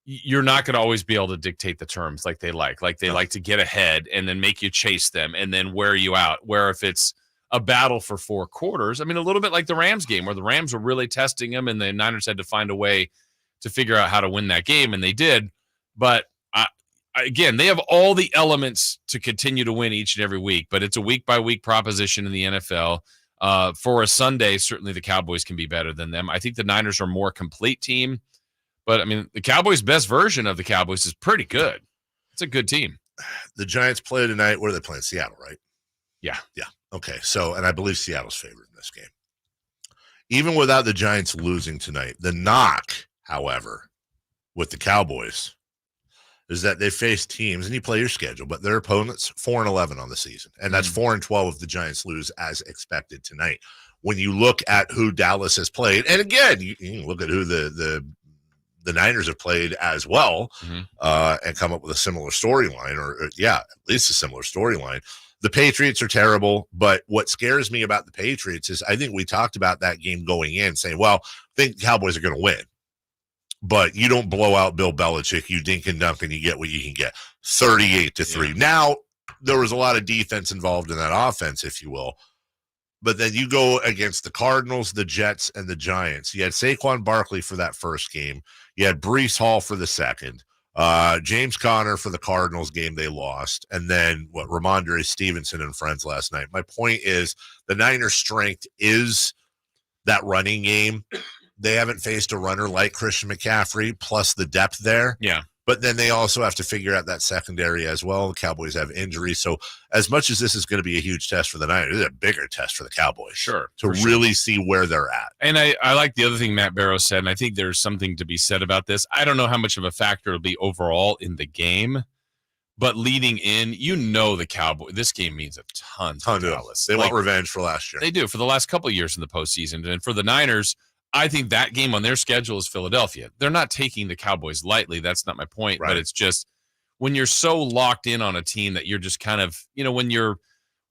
you're not going to always be able to dictate the terms like they like. Like they like to get ahead and then make you chase them and then wear you out. Where if it's a battle for 4 quarters. I mean, a little bit like the Rams game where the Rams were really testing them and the Niners had to find a way to figure out how to win that game, and they did. But again, they have all the elements to continue to win each and every week, but it's a week-by-week proposition in the NFL. For a Sunday, certainly the Cowboys can be better than them. I think the Niners are a more complete team, but, I mean, the Cowboys' best version of the Cowboys is pretty good. It's a good team.
The Giants play tonight. Where are they playing? Seattle, right?
Yeah.
Yeah. Okay. So, and I believe Seattle's favored in this game. Even without the Giants losing tonight, the knock, however, with the Cowboys is that they face teams, and you play your schedule, but their opponents 4-11 on the season, and that's 4-12 if the Giants lose as expected tonight. When you look at who Dallas has played, and again, you can look at who the Niners have played as well, and come up with a similar storyline, or at least a similar storyline. The Patriots are terrible, but what scares me about the Patriots is I think we talked about that game going in, saying, well, I think the Cowboys are going to win. But you don't blow out Bill Belichick. You dink and dunk, and you get what you can get. 38-3. Yeah. Now, there was a lot of defense involved in that offense, if you will. But then you go against the Cardinals, the Jets, and the Giants. You had Saquon Barkley for that first game. You had Breece Hall for the second. James Conner for the Cardinals game they lost. And then, Ramondre Stevenson and friends last night. My point is the Niners' strength is that running game. They haven't faced a runner like Christian McCaffrey, plus the depth there.
Yeah.
But then they also have to figure out that secondary as well. The Cowboys have injuries. So as much as this is going to be a huge test for the Niners, it's a bigger test for the Cowboys.
Sure.
To really see where they're at.
And I like the other thing Matt Barrow said, and I think there's something to be said about this. I don't know how much of a factor it'll be overall in the game, but leading in, the Cowboys, this game means a ton to Dallas.
They want revenge for last year.
They do, for the last couple of years in the postseason. And for the Niners, I think that game on their schedule is Philadelphia. They're not taking the Cowboys lightly. That's not my point. Right. But it's just when you're so locked in on a team that you're just kind of, when you're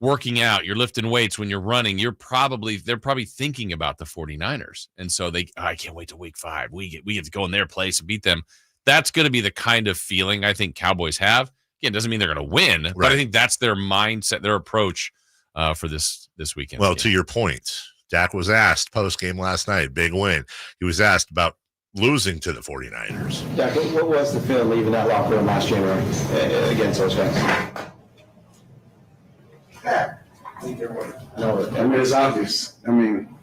working out, you're lifting weights, when you're running, they're probably thinking about the 49ers. And so I can't wait till week 5. We get to go in their place and beat them. That's going to be the kind of feeling I think Cowboys have. Again, doesn't mean they're going to win, but I think that's their mindset, their approach for this weekend.
Well, to your point, Dak was asked post-game last night, big win. He was asked about losing to the 49ers.
Dak, what was the feeling leaving that locker room last January against those guys?
No, I mean, it's obvious. I mean,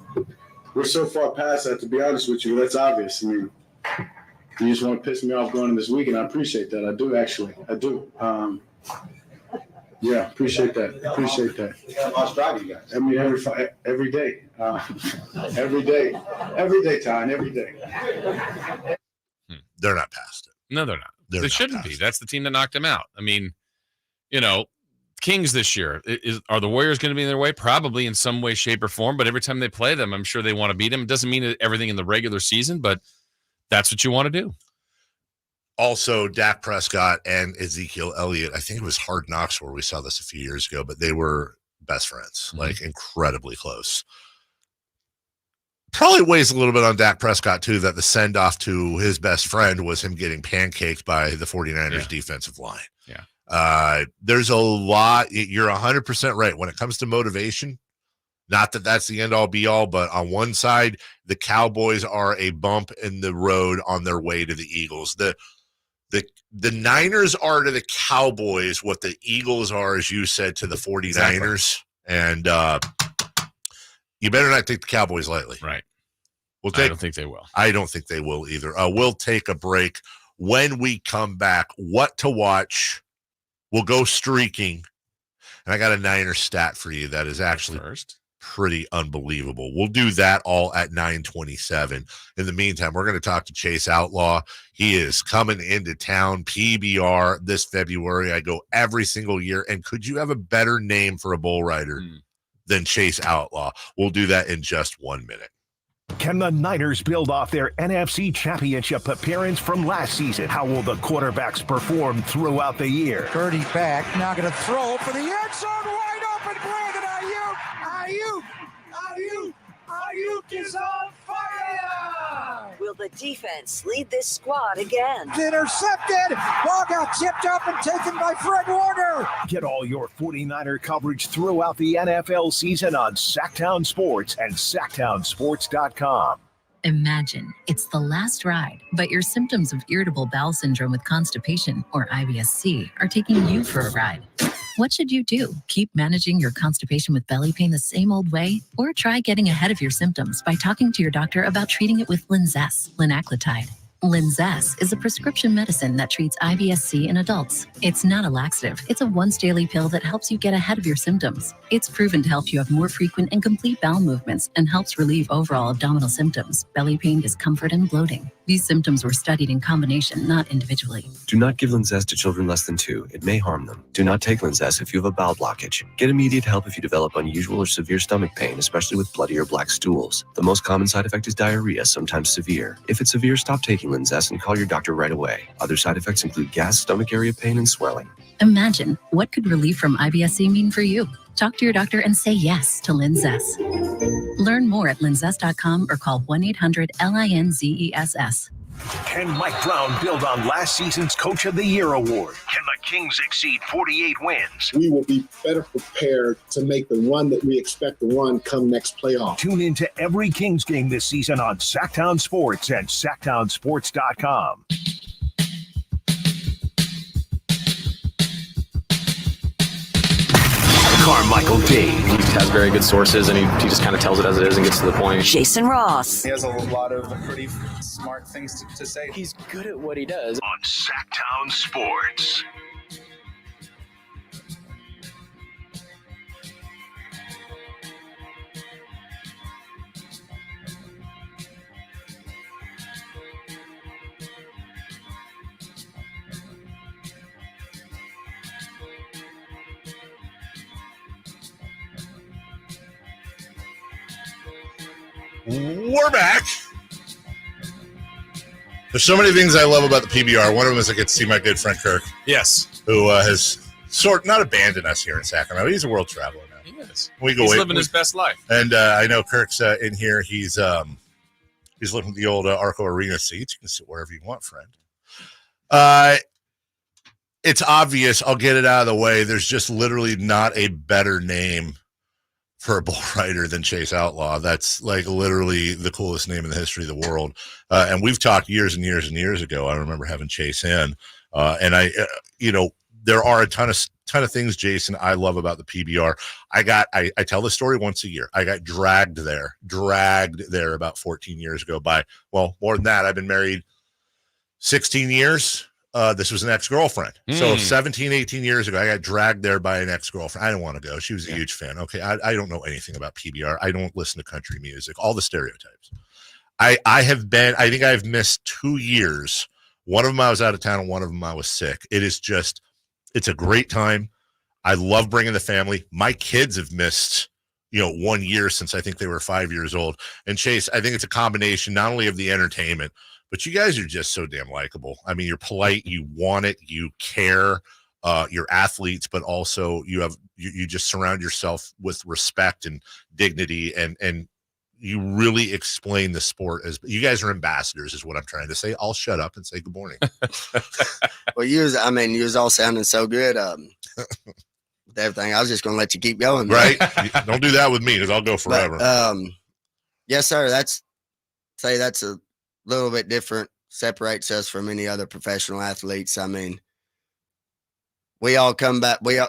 we're so far past that, to be honest with you. That's obvious. I mean, you just want to piss me off going in this week, and I appreciate that. I do, actually. I do. Yeah, appreciate that. Appreciate that.
Lost drive, you guys.
I mean, every day. Every day, Ty, every day.
They're not past it.
No, they're not. They shouldn't be. That's the team that knocked them out. I mean, Kings this year, are the Warriors going to be in their way? Probably in some way, shape, or form. But every time they play them, I'm sure they want to beat them. It doesn't mean everything in the regular season, but that's what you want to do.
Also, Dak Prescott and Ezekiel Elliott, I think it was Hard Knocks where we saw this a few years ago, but they were best friends, like incredibly close. Probably weighs a little bit on Dak Prescott, too, that the send-off to his best friend was him getting pancaked by the 49ers defensive line.
Yeah.
There's a lot. You're 100% right. When it comes to motivation, not that that's the end-all, be-all, but on one side, the Cowboys are a bump in the road on their way to the Eagles. The Niners are to the Cowboys what the Eagles are, as you said, to the 49ers. Exactly. And you better not take the Cowboys lightly.
Right.
I
don't think they will.
I don't think they will either. We'll take a break. When we come back, what to watch. We'll go streaking. And I got a Niners stat for you that is actually pretty unbelievable. We'll do that all at 9:27. In the meantime, we're going to talk to Chase Outlaw. He is coming into town, PBR, this February. I go every single year. And could you have a better name for a bull rider than Chase Outlaw? We'll do that in just 1 minute.
Can the Niners build off their NFC Championship appearance from last season? How will the quarterbacks perform throughout the year?
Purdy back, now going to throw for the end zone, wide open, Brandon Ayuk is on fire!
Will the defense lead this squad again.
It's intercepted. Ball got tipped up and taken by Fred Warner.
Get all your 49er coverage throughout the NFL season on Sactown Sports and SactownSports.com.
Imagine it's the last ride, but your symptoms of irritable bowel syndrome with constipation, or IBS-C, are taking you for a ride. What should you do? Keep managing your constipation with belly pain the same old way? Or try getting ahead of your symptoms by talking to your doctor about treating it with Linzess, linaclotide. Linzess is a prescription medicine that treats IBS-C in adults. It's not a laxative. It's a once-daily pill that helps you get ahead of your symptoms. It's proven to help you have more frequent and complete bowel movements and helps relieve overall abdominal symptoms, belly pain, discomfort, and bloating. These symptoms were studied in combination, not individually.
Do not give Linzess to children less than 2. It may harm them. Do not take Linzess if you have a bowel blockage. Get immediate help if you develop unusual or severe stomach pain, especially with bloody or black stools. The most common side effect is diarrhea, sometimes severe. If it's severe, stop taking Linzess and call your doctor right away. Other side effects include gas, stomach area pain, and swelling.
Imagine, what could relief from IBS-C mean for you? Talk to your doctor and say yes to Linzess. Learn more at linzess.com or call 1-800-LINZESS.
Can Mike Brown build on last season's Coach of the Year award?
Can the Kings exceed 48 wins?
We will be better prepared to make the run that we expect to run come next playoff.
Tune into every Kings game this season on Sactown Sports and SactownSports.com. Carmichael Dave.
He has very good sources, and he just kind of tells it as it is and gets to the point.
Jason Ross.
He has a lot of pretty smart things to say.
He's good at what he does.
On Sactown Sports.
We're back. There's so many things I love about the PBR. One of them is I get to see my good friend Kirk.
Yes.
Who has not abandoned us here in Sacramento. He's a world traveler now.
He is.
We go
He's
away,
living his best life.
And I know Kirk's in here. He's living with the old Arco Arena seats. You can sit wherever you want, friend. It's obvious. I'll get it out of the way. There's just literally not a better name for a bull rider than Chase Outlaw. That's like literally the coolest name in the history of the world. And we've talked years and years and years ago. I remember having Chase in, and there are a ton of things, Jason, I love about the PBR. I tell the story once a year. I got dragged there about 14 years ago by, well, more than that. I've been married 16 years. This was an ex-girlfriend. So 17, 18 years ago, I got dragged there by an ex-girlfriend. I didn't want to go. She was a huge fan. Okay, I don't know anything about PBR. I don't listen to country music, all the stereotypes. I think I've missed 2 years. One of them I was out of town and one of them I was sick. It's a great time. I love bringing the family. My kids have missed 1 year since I think they were 5 years old. And Chase, I think it's a combination not only of the entertainment, but you guys are just so damn likable. I mean, you're polite, you want it, you care, you're athletes, but also you just surround yourself with respect and dignity, and you really explain the sport as you guys are ambassadors, is what I'm trying to say. I'll shut up and say good morning.
Well, you was all sounding so good. With everything, I was just going to let you keep going.
Right? Don't do that with me, because I'll go forever.
But, yes, sir. That's a little bit different, separates us from any other professional athletes. I mean, we all come back. There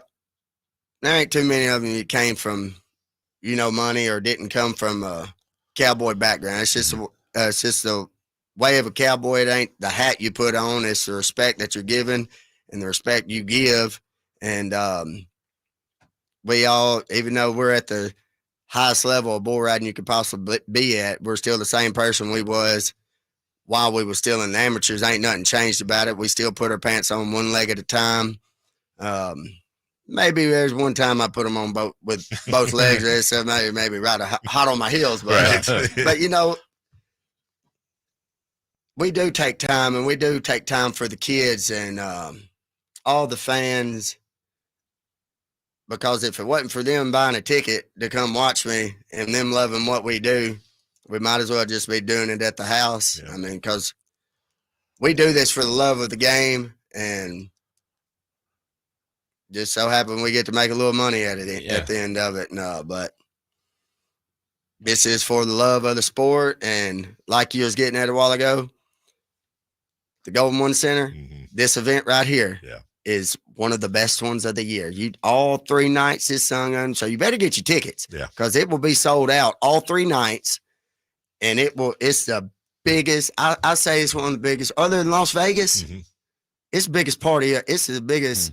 ain't too many of them that came from, money or didn't come from a cowboy background. It's just the way of a cowboy. It ain't the hat you put on. It's the respect that you're given and the respect you give. And we all, even though we're at the highest level of bull riding you could possibly be at, we're still the same person we was while we were still in the amateurs. Ain't nothing changed about it. We still put our pants on one leg at a time. Maybe there's one time I put them on with both legs. So maybe right hot on my heels. But, but we do take time, and we do take time for the kids and all the fans. Because if it wasn't for them buying a ticket to come watch me and them loving what we do, we might as well just be doing it at the house. I mean, because we do this for the love of the game, and just so happen we get to make a little money at it at the end of it. No, but this is for the love of the sport, and like you was getting at a while ago, the Golden One Center, this event right here is one of the best ones of the year. All 3 nights is sung on, so you better get your tickets because it will be sold out all 3 nights, and it's the biggest. I say it's one of the biggest, other than Las Vegas. It's the biggest party. It's the biggest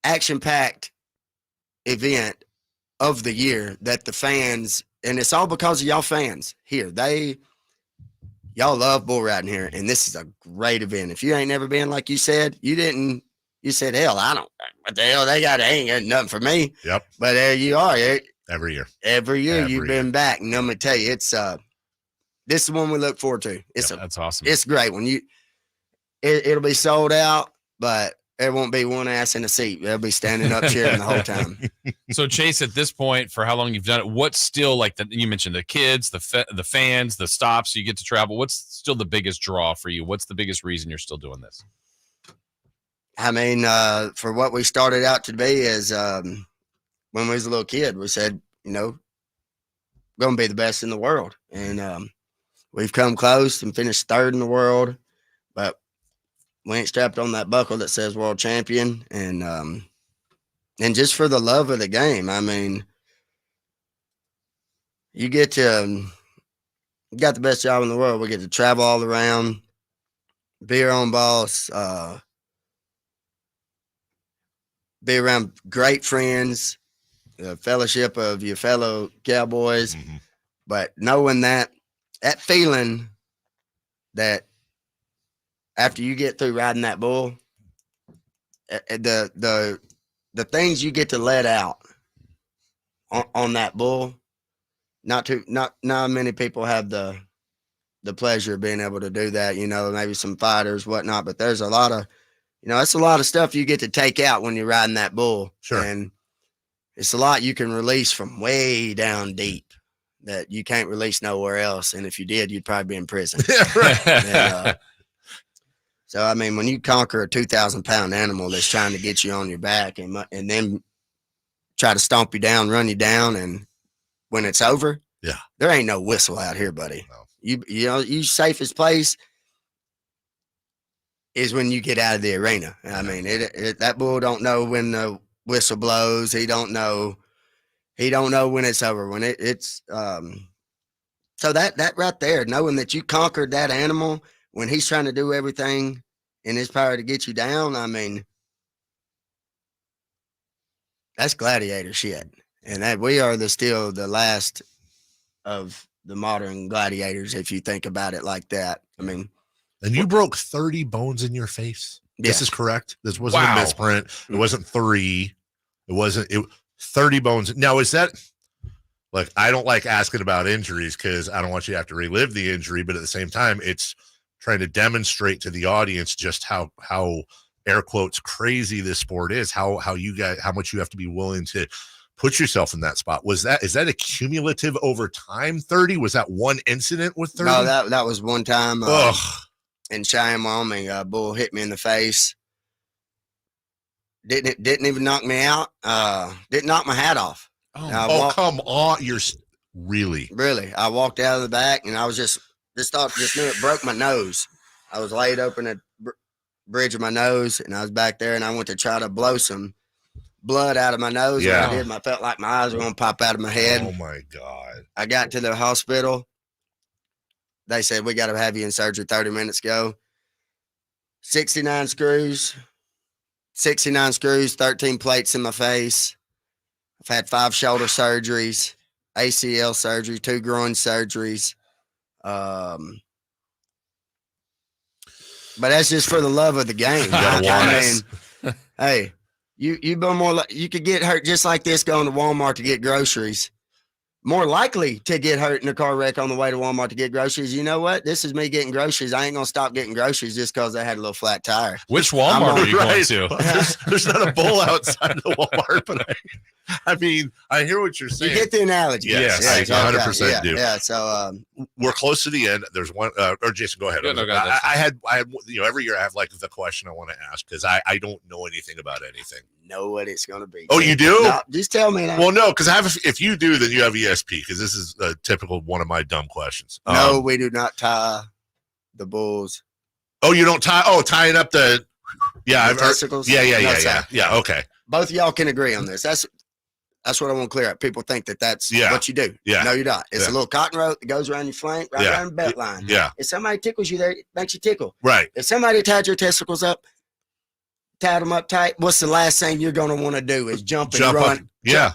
action-packed event of the year that the fans, and it's all because of y'all fans here. Y'all love bull riding here, and this is a great event. If you ain't never been, like you said, you said, hell, I don't, what the hell they ain't got nothing for me.
Yep.
But there you are.
Every year.
Every year you've been back. And I'm going to tell you, it's, this is one we look forward to.
That's awesome.
It's great. When it'll be sold out, but there won't be one ass in a seat. They'll be standing up cheering the whole time.
So, Chase, at this point, for how long you've done it, what's still like you mentioned the kids, the fans, the stops, you get to travel. What's still the biggest draw for you? What's the biggest reason you're still doing this?
I mean, for what we started out to be is when we was a little kid, we said, going to be the best in the world. And we've come close and finished 3rd in the world, but we ain't strapped on that buckle that says world champion. And just for the love of the game, I mean, you got the best job in the world. We get to travel all around, be our own boss, be around great friends, the fellowship of your fellow Cowboys. But knowing that feeling that after you get through riding that bull, the things you get to let out on that bull, not many people have the pleasure of being able to do that. Maybe some fighters, whatnot, but there's a lot of, it's a lot of stuff you get to take out when you're riding that bull.
Sure.
And it's a lot you can release from way down deep that you can't release nowhere else. And if you did, you'd probably be in prison. And, so, I mean, when you conquer a 2,000-pound animal that's trying to get you on your back and then try to stomp you down, run you down, and when it's over, there ain't no whistle out here, buddy.
No.
You safest place is when you get out of the arena. I mean, that bull don't know when the whistle blows. He don't know when it's over. When it's so that right there, knowing that you conquered that animal when he's trying to do everything in his power to get you down, I mean, that's gladiator shit. And that we are still the last of the modern gladiators, if you think about it like that. I mean,
and you broke 30 bones in your face. This is correct. This wasn't a misprint. It wasn't 3. It wasn't 30 bones. Now, is that like, I don't like asking about injuries because I don't want you to have to relive the injury, but at the same time, it's trying to demonstrate to the audience just how air quotes crazy this sport is, how much you have to be willing to put yourself in that spot. Is that a cumulative over time 30? Was that one incident with 30?
No, that was one time in Cheyenne, Wyoming. A bull hit me in the face. Didn't even knock me out. Didn't knock my hat off.
Come on. You're really.
I walked out of the back and I was just knew it broke my nose. I was laid open at bridge of my nose and I was back there and I went to try to blow some blood out of my nose.
Yeah.
And I did. I felt like my eyes were going to pop out of my head.
Oh my God.
I got to the hospital. They said, we got to have you in surgery 30 minutes ago. 69 screws, 13 plates in my face. I've had 5 shoulder surgeries, ACL surgery, 2 groin surgeries. But that's just for the love of the game. I mean, hey, you could get hurt just like this going to Walmart to get groceries. more likely to get hurt in a car wreck on the way to Walmart to get groceries. You know what? This is me getting groceries. I ain't going to stop getting groceries just because I had a little flat tire.
Which Walmart are you going to?
There's not a bowl outside the Walmart, but I mean, I hear what you're saying.
You get the analogy.
Yes, I 100% do.
Yeah, so
we're close to the end. There's one, or Jason, go ahead.
Yeah, no, go ahead.
I had, every year I have like the question I want to ask because I don't know anything about anything.
Know what it's going to be.
Oh, you do?
No, just tell me now.
Well, no, because if you do, then you have ESP because this is a typical one of my dumb questions.
No, we do not tie the bulls.
Oh, you don't tie? Oh, tying up the
testicles?
Yeah. Okay.
Both of y'all can agree on this. That's what I want to clear up. People think that's what you do.
Yeah.
No, you're not. It's a little cotton rope that goes around your flank, around the belt line.
Yeah.
If somebody tickles you there, it makes you tickle.
Right.
If somebody tied your testicles up, tied them up tight, what's the last thing you're going to want to do is jump and run.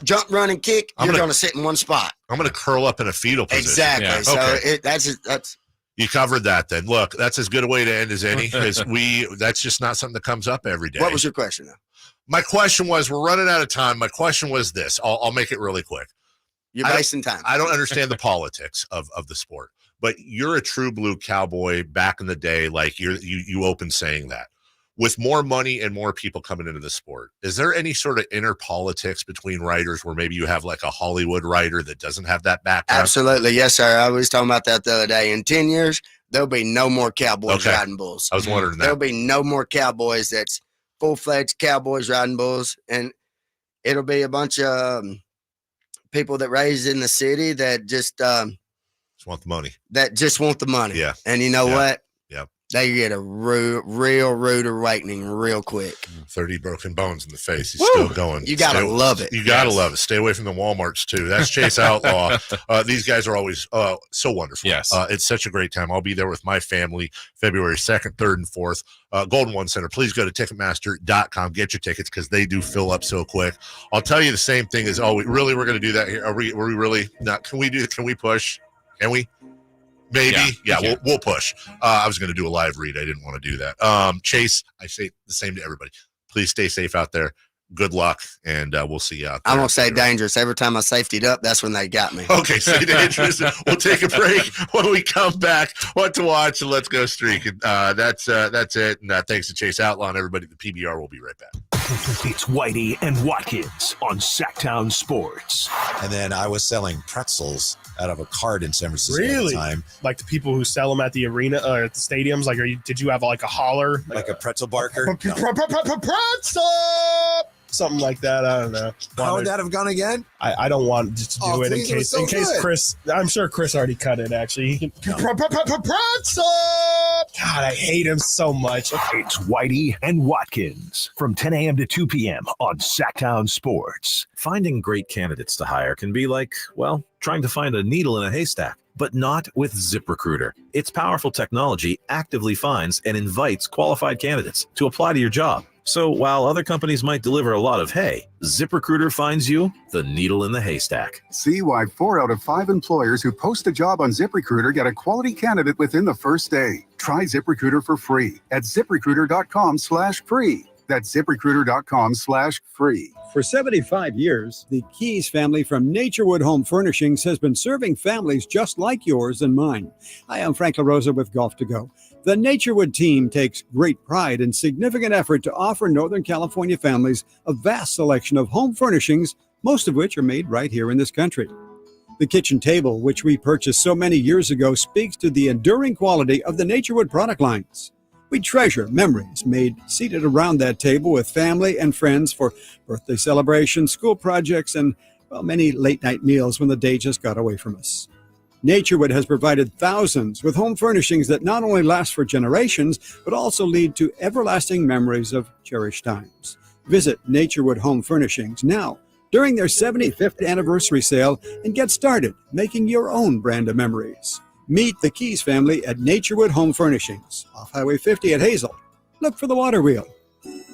Jump, run, and kick. You're going to sit in one spot.
I'm going to curl up in a fetal position.
Exactly.
Yeah.
So
okay.
that's
you covered that then. Look, that's as good a way to end as any because that's just not something that comes up every day.
What was your question though?
My question was, we're running out of time. My question was this. I'll make it really quick.
You're wasting time.
I don't understand the politics of the sport, but you're a true blue Cowboy back in the day. Like you opened saying that. With more money and more people coming into the sport, is there any sort of inner politics between writers where maybe you have like a Hollywood writer that doesn't have that background?
Absolutely. Yes, sir. I was talking about that the other day. In 10 years, there'll be no more Cowboys riding bulls.
I was wondering that.
There'll be no more Cowboys that's full-fledged Cowboys riding bulls. And it'll be a bunch of people that raised in the city that just
want the money.
That just want the money.
Yeah.
And you know what?
Yep.
They get a real rude awakening real quick.
30 broken bones in the face. He's still going.
You got to love it.
You got to love it. Stay away from the Walmarts, too. That's Chase Outlaw. These guys are always so wonderful.
Yes.
It's such a great time. I'll be there with my family February 2nd, 3rd, and 4th. Golden One Center. Please go to Ticketmaster.com. Get your tickets because they do fill up so quick. I'll tell you the same thing as always. Really, we're going to do that here. Are we really not? Can we push? Can we? Maybe. Yeah, we'll push. I was going to do a live read. I didn't want to do that. Chase, I say the same to everybody. Please stay safe out there. Good luck, and we'll see you out there.
I'm going to say dangerous. Every time I safetied up, that's when they got me.
Okay, say dangerous. We'll take a break. When we come back, what to watch, and let's go streaking. That's it. And thanks to Chase Outlaw and everybody at the PBR. We'll be right back.
It's Whitey and Watkins on Sactown Sports.
And then I was selling pretzels out of a cart in San Francisco at the time.
Like the people who sell them at the arena or at the stadiums? Like, did you have like a holler?
Like a pretzel barker?
Pretzel! Something like that. I don't know.
How would that have gone again?
I don't want to do it in case Chris. I'm sure Chris already cut it. Actually, pretzel. God, I hate him so much.
It's Whitey and Watkins from 10 a.m. to 2 p.m. on Sactown Sports.
Finding great candidates to hire can be like, well, trying to find a needle in a haystack, but not with ZipRecruiter. Its powerful technology actively finds and invites qualified candidates to apply to your job. So while other companies might deliver a lot of hay, ZipRecruiter finds you the needle in the haystack.
See why 4 out of 5 employers who post a job on ZipRecruiter get a quality candidate within the first day. Try ZipRecruiter for free at ZipRecruiter.com/free. That's ZipRecruiter.com/free.
For 75 years, the Keys family from Naturewood Home Furnishings has been serving families just like yours and mine. Hi, I'm Frank LaRosa with Golf to Go. The Naturewood team takes great pride and significant effort to offer Northern California families a vast selection of home furnishings, most of which are made right here in this country. The kitchen table, which we purchased so many years ago, speaks to the enduring quality of the Naturewood product lines. We treasure memories made seated around that table with family and friends for birthday celebrations, school projects, and, well, many late-night meals when the day just got away from us. Naturewood has provided thousands with home furnishings that not only last for generations, but also lead to everlasting memories of cherished times. Visit Naturewood Home Furnishings now during their 75th anniversary sale and get started making your own brand of memories. Meet the Keys family at Naturewood Home Furnishings, off Highway 50 at Hazel. Look for the water wheel.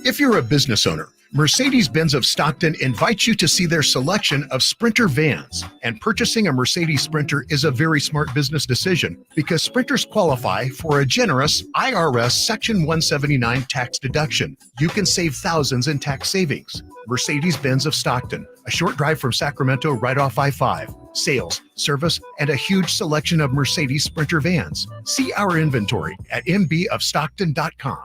If you're a business owner, Mercedes-Benz of Stockton invites you to see their selection of Sprinter vans. And purchasing a Mercedes Sprinter is a very smart business decision because Sprinters qualify for a generous IRS Section 179 tax deduction. You can save thousands in tax savings. Mercedes-Benz of Stockton, a short drive from Sacramento right off I-5. sales, service, and a huge selection of Mercedes Sprinter vans. See our inventory at mbofstockton.com.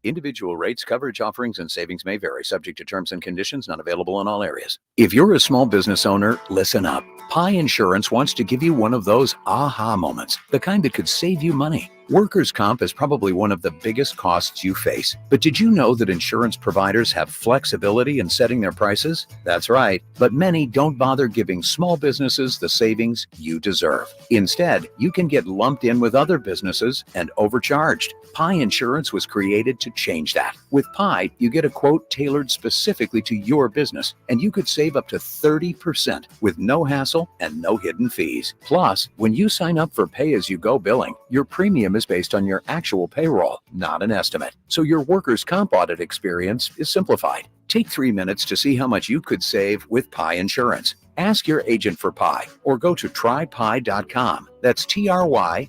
Individual rates, coverage offerings, and savings may vary, subject to terms and conditions, not available in all areas. If you're a small business owner, listen up. Pi Insurance wants to give you one of those aha moments, the kind that could save you money. Workers' comp is probably one of the biggest costs you face. But did you know that insurance providers have flexibility in setting their prices? That's right. But many don't bother giving small businesses the savings you deserve. Instead, you can get lumped in with other businesses and overcharged. Pi Insurance was created to change that. With Pi, you get a quote tailored specifically to your business, and you could save up to 30% with no hassle and no hidden fees. Plus, when you sign up for pay-as-you-go billing, your premium is based on your actual payroll, not an estimate. So your workers' comp audit experience is simplified. Take 3 minutes to see how much you could save with Pi Insurance. Ask your agent for Pi or go to trypi.com. That's TRYPIE.com.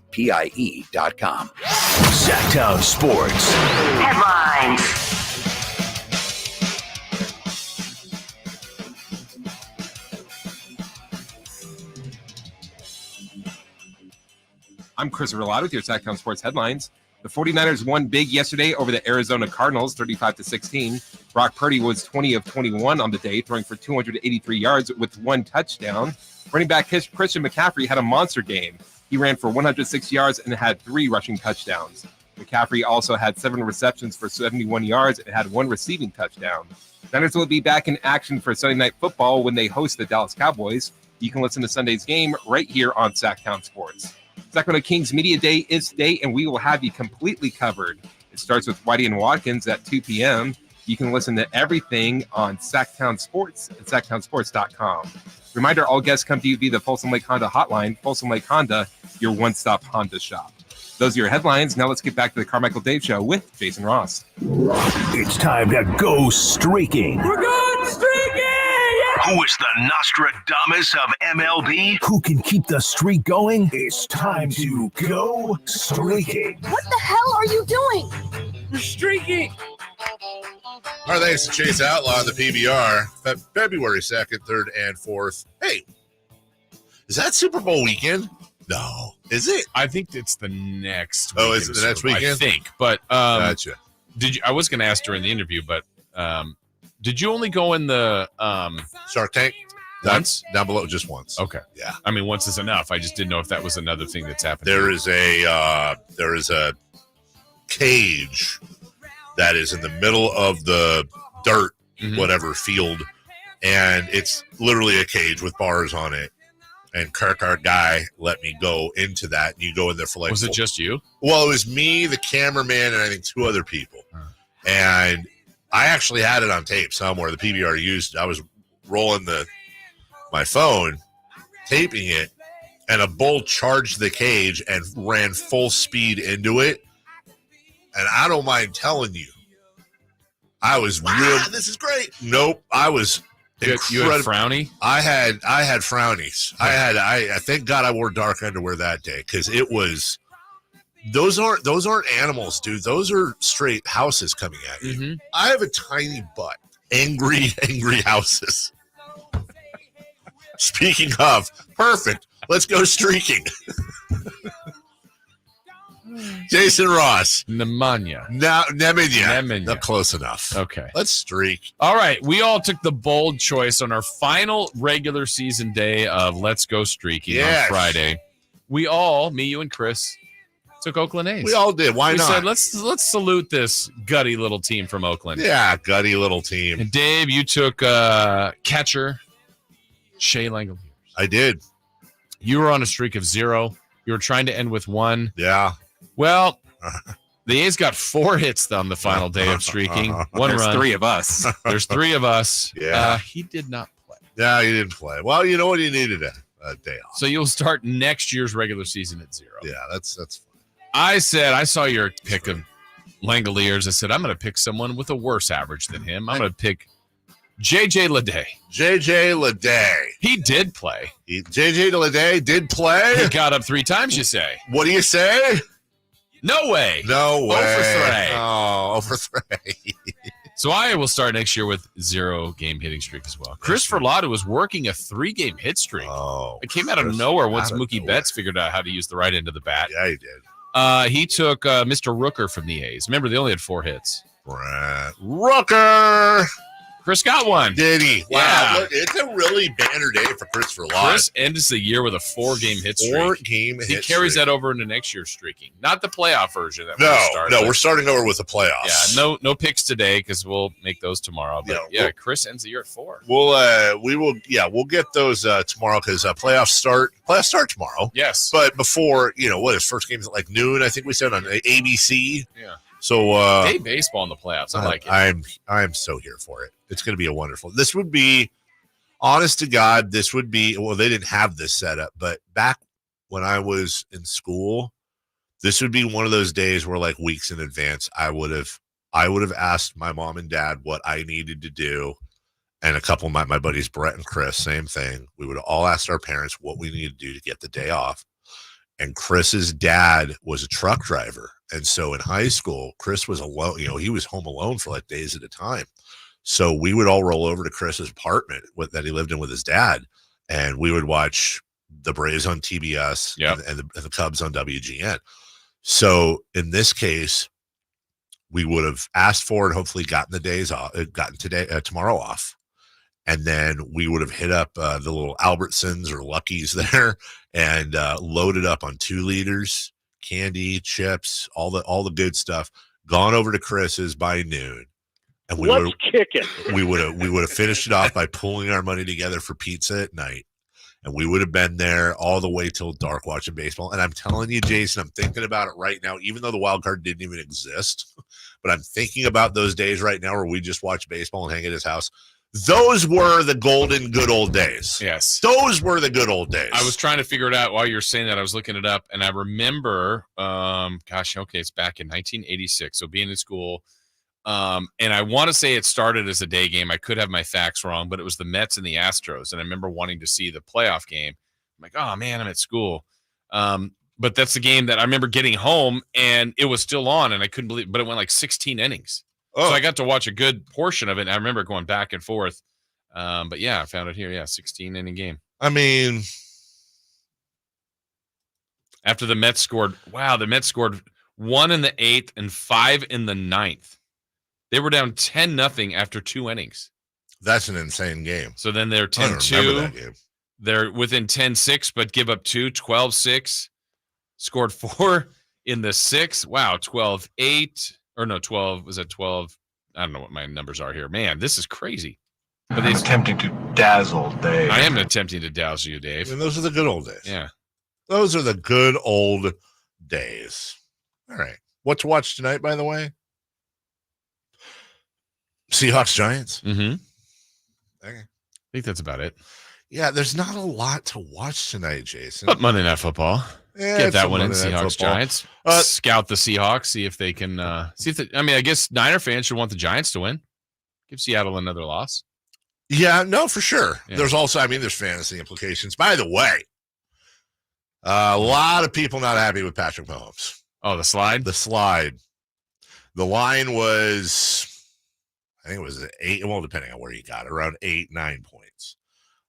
Sactown Sports.
Headlines.
I'm Chris Verlato with your Sactown Sports headlines. The 49ers won big yesterday over the Arizona Cardinals, 35-16. Brock Purdy was 20 of 21 on the day, throwing for 283 yards with 1 touchdown. Running back Christian McCaffrey had a monster game. He ran for 106 yards and had 3 rushing touchdowns. McCaffrey also had 7 receptions for 71 yards and had 1 receiving touchdown. Niners will be back in action for Sunday Night Football when they host the Dallas Cowboys. You can listen to Sunday's game right here on Sactown Sports. Sacramento Kings Media Day is today, and we will have you completely covered. It starts with Whitey and Watkins at 2 p.m. You can listen to everything on Sactown Sports at SactownSports.com. Reminder, all guests come to you via the Folsom Lake Honda hotline. Folsom Lake Honda, your one-stop Honda shop. Those are your headlines. Now let's get back to the Carmichael Dave Show with Jason Ross.
It's time to go streaking.
We're going streaking! Yeah! Who is the Nostradamus of MLB?
Who can keep the streak going? It's time to go streaking.
What the hell are you doing? We're streaking.
Our thanks to Chase Outlaw on the PBR, February 2nd, 3rd, and 4th. Hey, is that Super Bowl weekend? No. Is it?
I think it's the next
weekend. Oh, is it the next weekend?
I think. But
gotcha.
I was going to ask during the interview, but did you only go in the
Shark Tank?
Once?
Down below, just once.
Okay.
Yeah.
I mean, once is enough. I just didn't know if that was another thing that's happening.
There is a cage that is in the middle of the dirt, whatever field, and it's literally a cage with bars on it. And Kirk, our guy, let me go into that. And you go in there for like.
Was it just you?
Well, it was me, the cameraman, and I think 2 other people. And I actually had it on tape somewhere. The PBR used. I was rolling my phone, taping it, and a bull charged the cage and ran full speed into it. And I don't mind telling you, I was this is great. Nope, I was.
You had frowny?
I had frownies. Yeah. I thank God I wore dark underwear that day because it was. Those aren't animals, dude. Those are straight houses coming at you. Mm-hmm. I have a tiny butt. Angry houses. Speaking of, perfect. Let's go streaking. Jason Ross.
Nemanja.
Not close enough.
Okay.
Let's streak.
All right. We all took the bold choice on our final regular season day of Let's Go Streaking on Friday. We all, me, you, and Chris, took Oakland A's.
We all did. Why not?
We said, let's salute this gutty little team from Oakland.
Yeah, gutty little team.
And Dave, you took catcher Shea Langoliers.
I did.
You were on a streak of 0. You were trying to end with 1.
Yeah.
Well, the A's got 4 hits on the final day of streaking. 1
There's
run.
3 of us.
There's 3 of us.
Yeah.
He did not play.
Yeah, he didn't play. Well, you know what? He needed a day off.
So you'll start next year's regular season at 0.
Yeah, that's fine.
I saw your pick of Langoliers. I said, I'm going to pick someone with a worse average than him. I'm going to pick JJ Leday.
JJ Leday.
He did play.
JJ Leday did play?
He got up 3 times, you say.
What do you say?
No way.
No way.
0 for 3.
Oh, 0 for 3.
So I will start next year with 0-game hitting streak as well. Chris Verlato was working a 3-game hit streak.
Oh,
it came out of nowhere once Mookie Betts figured out how to use the right end of the bat.
Yeah, he did.
He took Mr. Rooker from the A's. Remember, they only had 4 hits.
Brett Rooker.
Chris got one.
Did he? Wow.
Yeah.
Look, it's a really banner day for Chris Verlato.
Chris ends the year with a 4-game hit streak.
4-game hit
He carries that over into next year's streaking. Not the playoff version. That
we're starting over with the playoffs.
Yeah, no picks today because we'll make those tomorrow. But Chris ends the year at 4.
We'll get those tomorrow because playoffs start tomorrow.
Yes.
But before, his first game's at like noon, I think we said on ABC.
Yeah.
So
day baseball in the playoffs. I like it.
I'm so here for it. It's going to be a wonderful. This would be, honest to God, they didn't have this set up, but back when I was in school, this would be one of those days where like weeks in advance, I would have asked my mom and dad what I needed to do. And a couple of my buddies, Brett and Chris, same thing. We would have all asked our parents what we needed to do to get the day off. And Chris's dad was a truck driver. And so in high school, Chris was alone. He was home alone for like days at a time. So we would all roll over to Chris's apartment that he lived in with his dad, and we would watch the Braves on TBS and the Cubs on WGN. So in this case, we would have asked for and hopefully gotten the days off, tomorrow off. And then we would have hit up the little Albertsons or Lucky's there and loaded up on 2 liters, candy, chips, all the good stuff, gone over to Chris's by noon. And we would have finished it off by pulling our money together for pizza at night. And we would have been there all the way till dark watching baseball. And I'm telling you, Jason, I'm thinking about it right now, even though the wild card didn't even exist. But I'm thinking about those days right now where we just watch baseball and hang at his house. Those were the golden good old days.
Yes.
Those were the good old days.
I was trying to figure it out while you were saying that. I was looking it up, and I remember, it's back in 1986. So being in school, and I want to say it started as a day game. I could have my facts wrong, but it was the Mets and the Astros. And I remember wanting to see the playoff game. I'm like, oh, man, I'm at school. But that's the game that I remember getting home, and it was still on, and I couldn't believe it. But it went like 16 innings. Oh. So I got to watch a good portion of it. And I remember going back and forth. But yeah, I found it here. Yeah, 16-inning game.
I mean,
after the Mets scored 1 in the 8th and 5 in the 9th. They were down 10-0 after 2 innings.
That's an insane game.
So then they're 10-2. They're within 10-6, but give up 2, 12-6. Scored 4 in the 6th. Wow, 12-8. Or no, 12. Was that 12? I don't know what my numbers are here. Man, this is crazy. But
I'm attempting to dazzle Dave.
I am attempting to dazzle you, Dave.
And those are the good old days.
Yeah.
Those are the good old days. All right. What to watch tonight, by the way? Seahawks Giants.
Mm-hmm.
Okay.
I think that's about it.
Yeah, there's not a lot to watch tonight, Jason.
But Monday Night Football. Yeah, get that one in, Seahawks Giants. Scout the Seahawks, see if they can I guess Niner fans should want the Giants to win. Give Seattle another loss.
Yeah, no, for sure.
Yeah.
There's also, there's fantasy implications. By the way, a lot of people not happy with Patrick Mahomes.
Oh, the slide?
The slide. The line was, I think it was 8, well, depending on where you got it, around 8-9 points.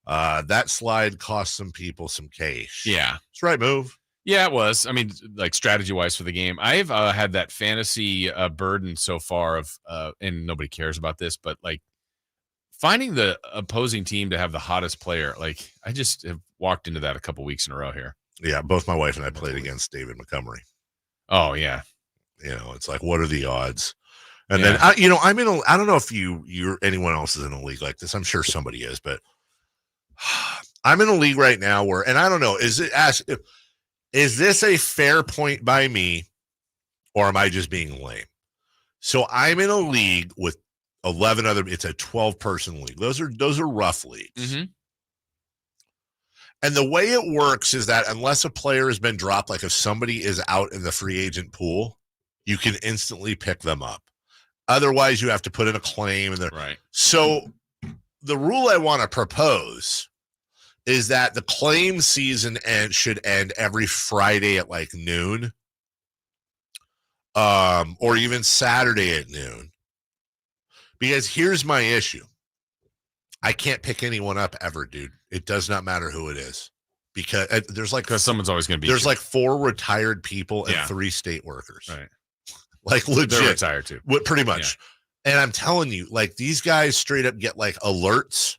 That slide cost some people some cash.
Yeah.
It's the right move.
Yeah, it was. I mean, like strategy-wise for the game. I've had that fantasy burden so far of, and nobody cares about this, but like finding the opposing team to have the hottest player. Like I just have walked into that a couple weeks in a row here.
Yeah, both my wife and I played against David Montgomery.
Oh, yeah.
It's like, what are the odds? And then, I don't know if you're anyone else is in a league like this. I'm sure somebody is, but I'm in a league right now where, and I don't know, is this a fair point by me or am I just being lame? So I'm in a league with 11 other, it's a 12-person league. Those are rough leagues.
Mm-hmm.
And the way it works is that unless a player has been dropped, like if somebody is out in the free agent pool, you can instantly pick them up. Otherwise, you have to put in a claim.
Right.
So the rule I want to propose is that the claim season should end every Friday at like noon, or even Saturday at noon. Because here's my issue. I can't pick anyone up ever, dude. It does not matter who it is. Because because
someone's always going to be.
There's like 4 retired people and 3 state workers.
Right.
Like legit.
They're retired too.
Pretty much. Yeah. And I'm telling you, like these guys straight up get like alerts.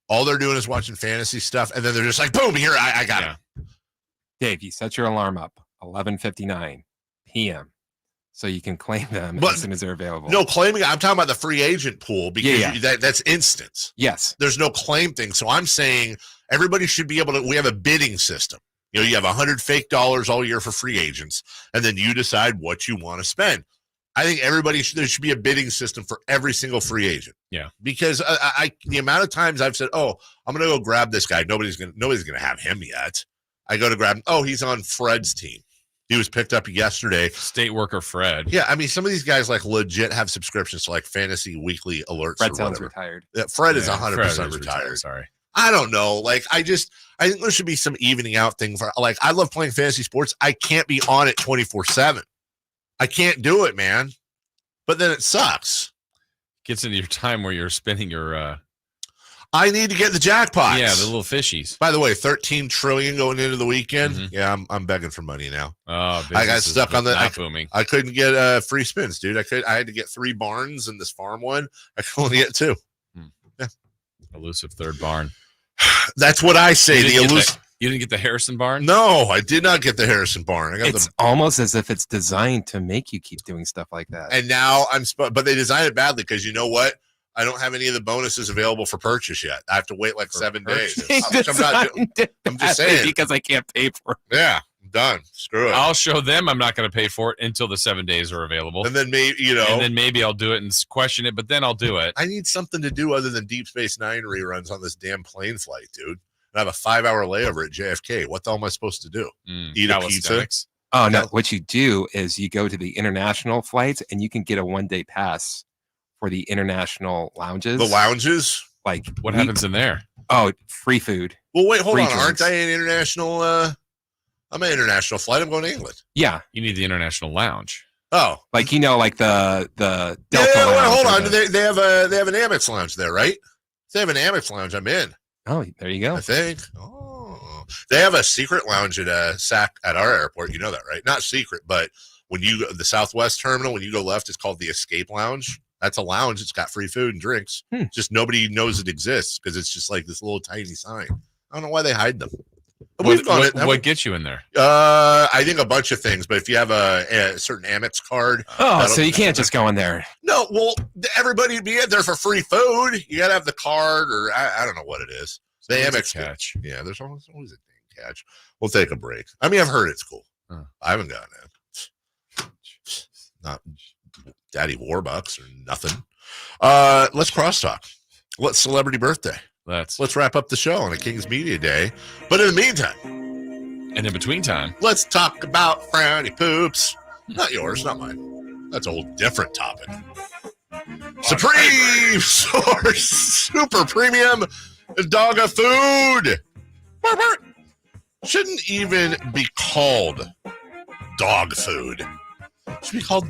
All they're doing is watching fantasy stuff. And then they're just like, boom, here, I got it.
Dave, you set your alarm up 11:59 p.m. so you can claim them as soon as they're available.
No claiming. I'm talking about the free agent pool because that's instant.
Yes.
There's no claim thing. So I'm saying everybody should be able to. We have a bidding system. You have 100 fake dollars all year for free agents, and then you decide what you want to spend. I think there should be a bidding system for every single free agent.
Yeah.
Because the amount of times I've said, "Oh, I'm going to go grab this guy." Nobody's going to have him yet. I go to grab him. Oh, he's on Fred's team. He was picked up yesterday.
State worker Fred.
Yeah, I mean, some of these guys like legit have subscriptions to like fantasy weekly alerts.
Fred sounds retired.
Yeah, Fred is 100% retired.
Sorry.
I don't know. Like, I think there should be some evening out thing for, like, I love playing fantasy sports. I can't be on it 24/7. I can't do it, man. But then it sucks.
Gets into your time where you're spending your.
I need to get the jackpots.
Yeah, the little fishies.
By the way, 13 trillion going into the weekend. Mm-hmm. Yeah, I'm begging for money now.
Oh,
I got stuck on the
booming.
I couldn't get free spins, dude. I had to get 3 barns in this farm one. I could only get 2. Yeah.
Elusive third barn.
That's what I say.
You didn't get the Harrison barn?
No, I did not get the Harrison barn.
It's almost as if it's designed to make you keep doing stuff like that.
And now but they designed it badly because you know what? I don't have any of the bonuses available for purchase yet. I have to wait like 7 days. I'm just saying
because I can't pay for it.
Yeah, I'm done. Screw it.
I'll show them I'm not going to pay for it until the 7 days are available.
And then maybe
I'll do it and question it, but then I'll do it.
I need something to do other than Deep Space Nine reruns on this damn plane flight, dude. I have a 5-hour layover at JFK. What the hell am I supposed to do? Eat a pizza?
Oh, no. What you do is you go to the international flights and you can get a 1-day pass for the international lounges.
The lounges?
Like, what happens in there?
Oh, free food.
Well, wait, hold on. Drinks. Aren't I an international? I'm an international flight. I'm going to England.
Yeah.
You need the international lounge.
Oh.
Like, like the Delta
lounge. Hold on. They have an Amex lounge there, right? They have an Amex lounge. I'm in.
Oh, there you go.
I think. Oh, they have a secret lounge at at our airport. You know that, right? Not secret, but when you go the Southwest terminal, when you go left, it's called the Escape Lounge. That's a lounge. It's got free food and drinks. Just nobody knows it exists because it's just like this little tiny sign. I don't know why they hide them.
What gets you in there?
I think a bunch of things, but if you have a certain Amex card.
Oh, so you can't just go in there.
No, well, everybody would be in there for free food. You got to have the card, or I don't know what it is. The Amex
catch.
Yeah, there's always a dang catch. We'll take a break. I mean, I've heard it's cool. I haven't gotten it. Not Daddy Warbucks or nothing. Let's crosstalk. Let's celebrity birthday. Let's wrap up the show on a Kings Media Day. But in the meantime,
and in between time,
let's talk about Frowny Poops. Not yours, not mine. That's a whole different topic. Supreme Source Super Premium Dogga Food. Shouldn't even be called dog food. It should be called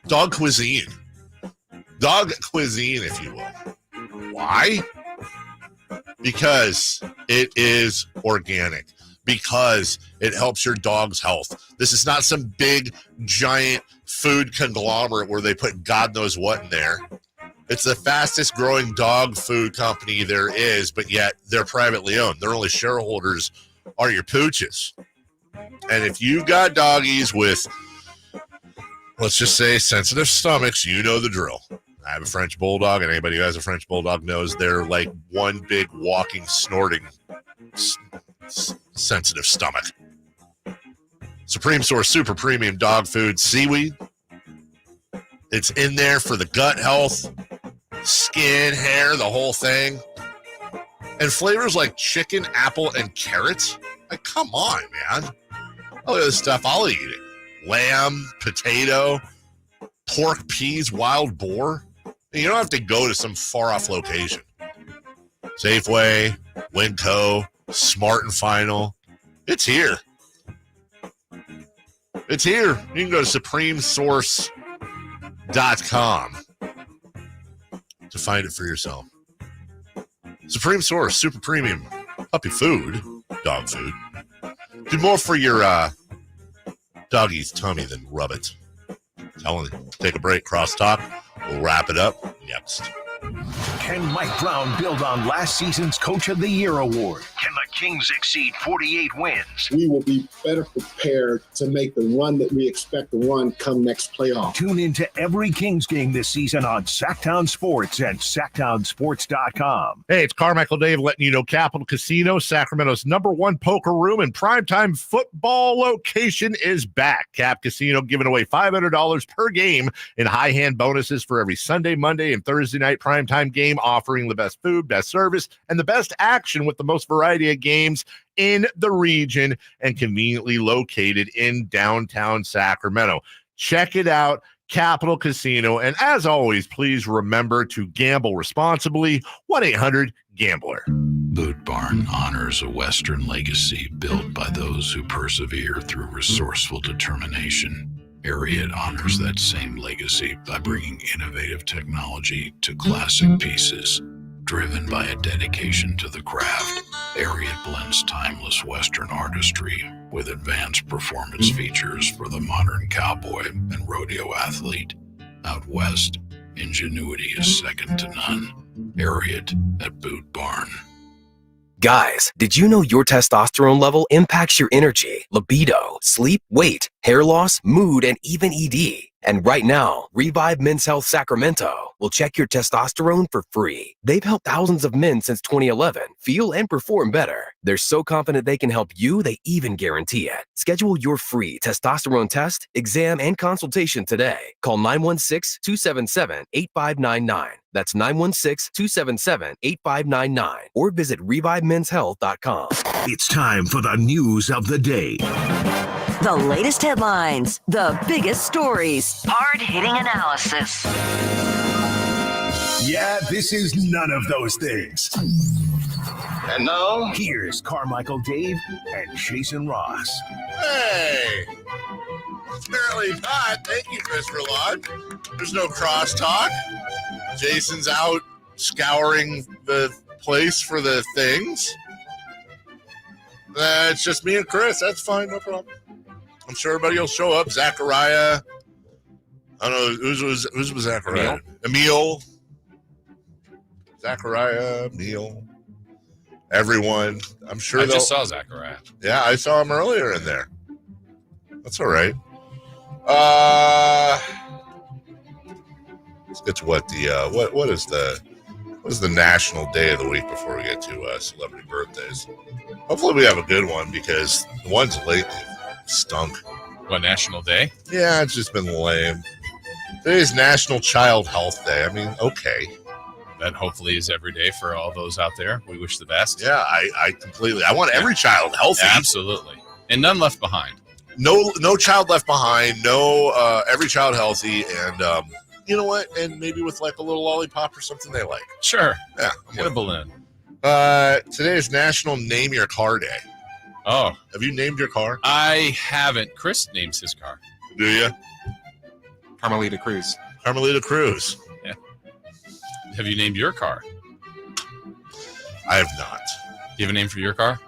dog cuisine. Dog cuisine, if you will. Why? Because it is organic. Because it helps your dog's health. This is not some big, giant food conglomerate where they put God knows what in there. It's the fastest growing dog food company there is, but yet they're privately owned. Their only shareholders are your pooches. And if you've got doggies with, let's just say, sensitive stomachs, you know the drill. I have a French bulldog, and anybody who has a French bulldog knows they're like one big walking, snorting, sensitive stomach. Supreme Source Super Premium Dog Food Seaweed. It's in there for the gut health, skin, hair, the whole thing. And flavors like chicken, apple, and carrots. Like, come on, man. Look at this stuff. I'll eat it. Lamb, potato, pork, peas, wild boar. You don't have to go to some far-off location. Safeway, Winco, Smart and Final. It's here. It's here. You can go to supremesource.com to find it for yourself. Supreme Source, super premium puppy food, dog food. Do more for your doggy's tummy than rub it. I'm telling you. Take a break, crosstalk. We'll wrap it up next.
Can Mike Brown build on last season's Coach of the Year award?
Can the Kings exceed 48 wins?
We will be better prepared to make the run that we expect to run come next playoff.
Tune into every Kings game this season on Sactown Sports and SactownSports.com.
Hey, it's Carmichael Dave letting you know Capital Casino, Sacramento's #1 poker room and primetime football location is back. Cap Casino giving away $500 per game in high hand bonuses for every Sunday, Monday, and Thursday night primetime game, offering the best food, best service, and the best action with the most variety of games in the region and conveniently located in downtown Sacramento. Check it out, Capital Casino. And as always, please remember to gamble responsibly. 1-800-GAMBLER.
Boot Barn honors a Western legacy built by those who persevere through resourceful determination. Ariat honors that same legacy by bringing innovative technology to classic pieces. Driven by a dedication to the craft, Ariat blends timeless Western artistry with advanced performance features for the modern cowboy and rodeo athlete. Out west, ingenuity is second to none. Ariat at Boot Barn.
Guys, did you know your testosterone level impacts your energy, libido, sleep, weight, hair loss, mood, and even ED? And right now, Revive Men's Health Sacramento will check your testosterone for free. They've helped thousands of men since 2011 feel and perform better. They're so confident they can help you, they even guarantee it. Schedule your free testosterone test, exam, and consultation today. Call 916-277-8599. That's 916-277-8599. Or visit ReviveMen'sHealth.com.
It's time for the news of the day.
The latest headlines, the biggest stories, hard-hitting analysis.
Yeah, this is none of those things. And now, here's Carmichael Dave and Jason Ross.
Hey! Apparently not. Thank you, Mr. Lodge. There's no crosstalk. Jason's out scouring the place for the things. It's just me and Chris. That's fine. No problem. I'm sure everybody will show up. Zachariah. I don't know. Who's was Zachariah? Emil. Zachariah, Emil. Everyone. I'm sure
I just saw Zachariah.
Yeah, I saw him earlier in there. That's all right. Let's get to what the what is the national day of the week before we get to celebrity birthdays. Hopefully we have a good one because the ones lately stunk.
What, National Day?
Yeah, it's just been lame. Today's National Child Health Day. I mean, okay.
That hopefully is every day for all those out there. We wish the best.
Yeah, I completely. I want every child healthy.
Absolutely. And none left behind.
No child left behind. No, every child healthy. And you know what? And maybe with like a little lollipop or something they like.
Sure.
Yeah.
Get a balloon.
Today is National Name Your Car Day.
Oh.
Have you named your car?
I haven't. Chris names his car.
Do you?
Carmelita Cruz.
Carmelita Cruz.
Yeah. Have you named your car?
I have not.
You have a name for your car?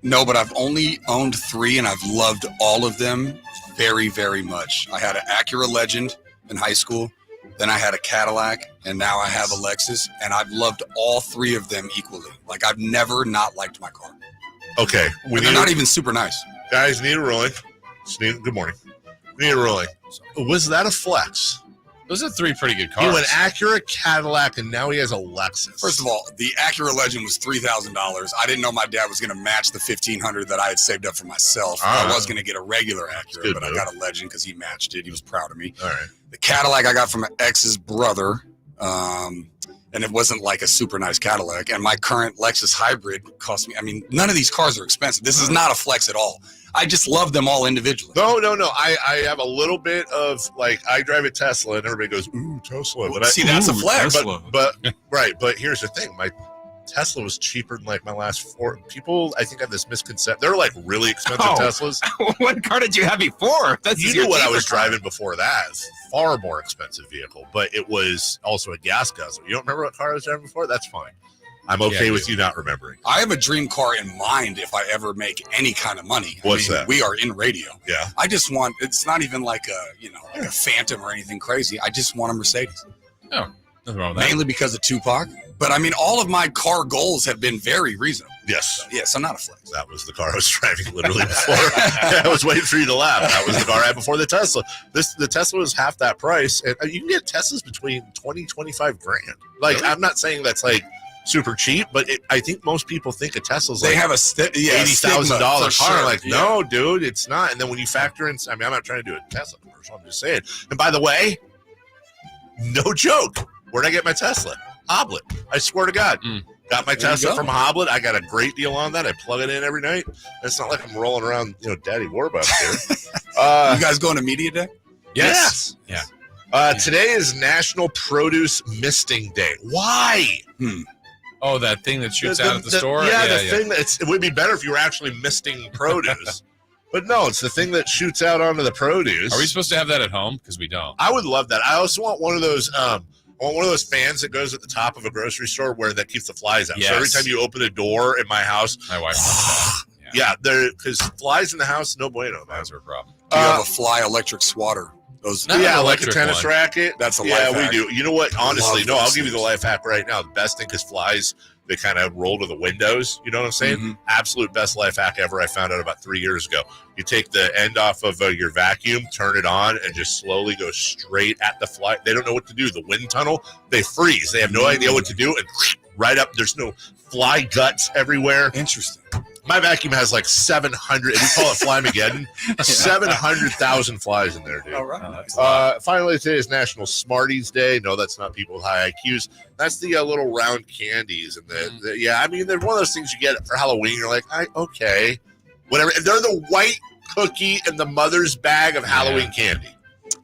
No, but I've only owned 3, and I've loved all of them very, very much. I had an Acura Legend in high school. Then I had a Cadillac, and now I have a Lexus, and I've loved all 3 of them equally. Like, I've never not liked my car.
Okay.
They're not even super nice.
Guys, need a ruling. Good morning. We need a ruling. Was that a flex?
Those are 3 pretty good cars.
He went Acura, Cadillac, and now he has a Lexus.
First of all, the Acura Legend was $3,000. I didn't know my dad was going to match the $1,500 that I had saved up for myself. I was going to get a regular Acura, but I got a Legend because he matched it. He was proud of me.
All right.
The Cadillac I got from my ex's brother, and it wasn't like a super nice Cadillac. And my current Lexus Hybrid cost me, I mean, none of these cars are expensive. This is not a flex at all. I just love them all individually.
No. I have a little bit of, like, I drive a Tesla, and everybody goes, ooh, Tesla. But
that's a flex.
But right. But here's the thing. Tesla was cheaper than like my last 4. People, I think, have this misconception. They're like really expensive Teslas.
What car did you have before?
You knew what I was driving before that. Far more expensive vehicle, but it was also a gas guzzler. You don't remember what car I was driving before? That's fine. I'm okay with you not remembering.
I have a dream car in mind if I ever make any kind of money.
What's that?
We are in radio.
Yeah.
I just want, it's not even like a Phantom or anything crazy. I just want a Mercedes.
No, nothing wrong with that.
Mainly because of Tupac. But I mean, all of my car goals have been very reasonable.
Yes.
Yes, I'm not a flex.
That was the car I was driving literally before. I was waiting for you to laugh. That was the car I had before the Tesla. The Tesla was half that price. And you can get Teslas between 20, 25 grand. Like, really? I'm not saying that's like super cheap, but I think most people think a Tesla's like
have a
$80,000 car.
Sure.
Like, no, dude, it's not. And then when you factor in, I mean, I'm not trying to do a Tesla commercial. I'm just saying. And by the way, no joke. Where'd I get my Tesla? Hoblet. I swear to God. Got my Tesla from Hoblet. I got a great deal on that. I plug it in every night. It's not like I'm rolling around, Daddy Warbucks here.
You guys going to media day?
Yes. Yeah. Today is National Produce Misting Day. Why?
Oh, that thing that shoots out at the store?
Yeah, thing that it would be better if you were actually misting produce. But no, it's the thing that shoots out onto the produce.
Are we supposed to have that at home? Because we don't.
I would love that. I also want one of those fans that goes at the top of a grocery store where that keeps the flies out. Yes. So every time you open a door in my house,
my wife wants that.
Yeah, because flies in the house, no bueno.
That's her problem.
Do you have a fly electric swatter?
Like a tennis racket.
That's a life hack.
We do. You know what? Honestly, I'll give you the life hack right now. The best thing, because flies, they kind of roll to the windows. You know what I'm saying? Mm-hmm. Absolute best life hack ever. I found out about 3 years ago. You take the end off of your vacuum, turn it on, and just slowly go straight at the fly. They don't know what to do. The wind tunnel, they freeze. They have no idea what to do. And right up, there's no fly guts everywhere.
Interesting.
My vacuum has like 700, we call it Flymageddon, 700,000 flies in there, dude.
All right.
Finally, today is National Smarties Day. No, that's not people with high IQs. That's the little round candies. And they're one of those things you get for Halloween. You're like, okay, whatever. They're the white cookie in the mother's bag of Halloween candy.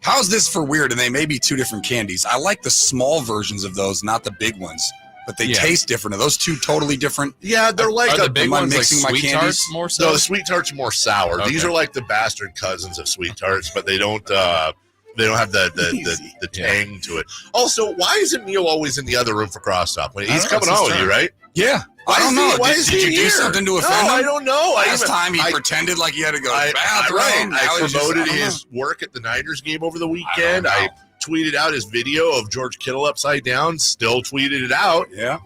How's this for weird? And they may be two different candies. I like the small versions of those, not the big ones. But they taste different. Are those two totally different?
Yeah, they're like
the big ones,
mixing
like
my
Sweet
candies?
Tarts more so?
No, the Sweet Tarts are more sour.
Okay.
These are like the bastard cousins of Sweet Tarts, but they don't have the tang to it. Also, why isn't Neil always in the other room for cross-up? He's coming on with you, right?
Yeah. I don't know. Did you do something to offend him?
I don't know.
Last time he pretended like he had to go to the bathroom.
I promoted his work at the Niners game over the weekend. I tweeted out his video of George Kittle upside down. Still tweeted it out.
Yeah.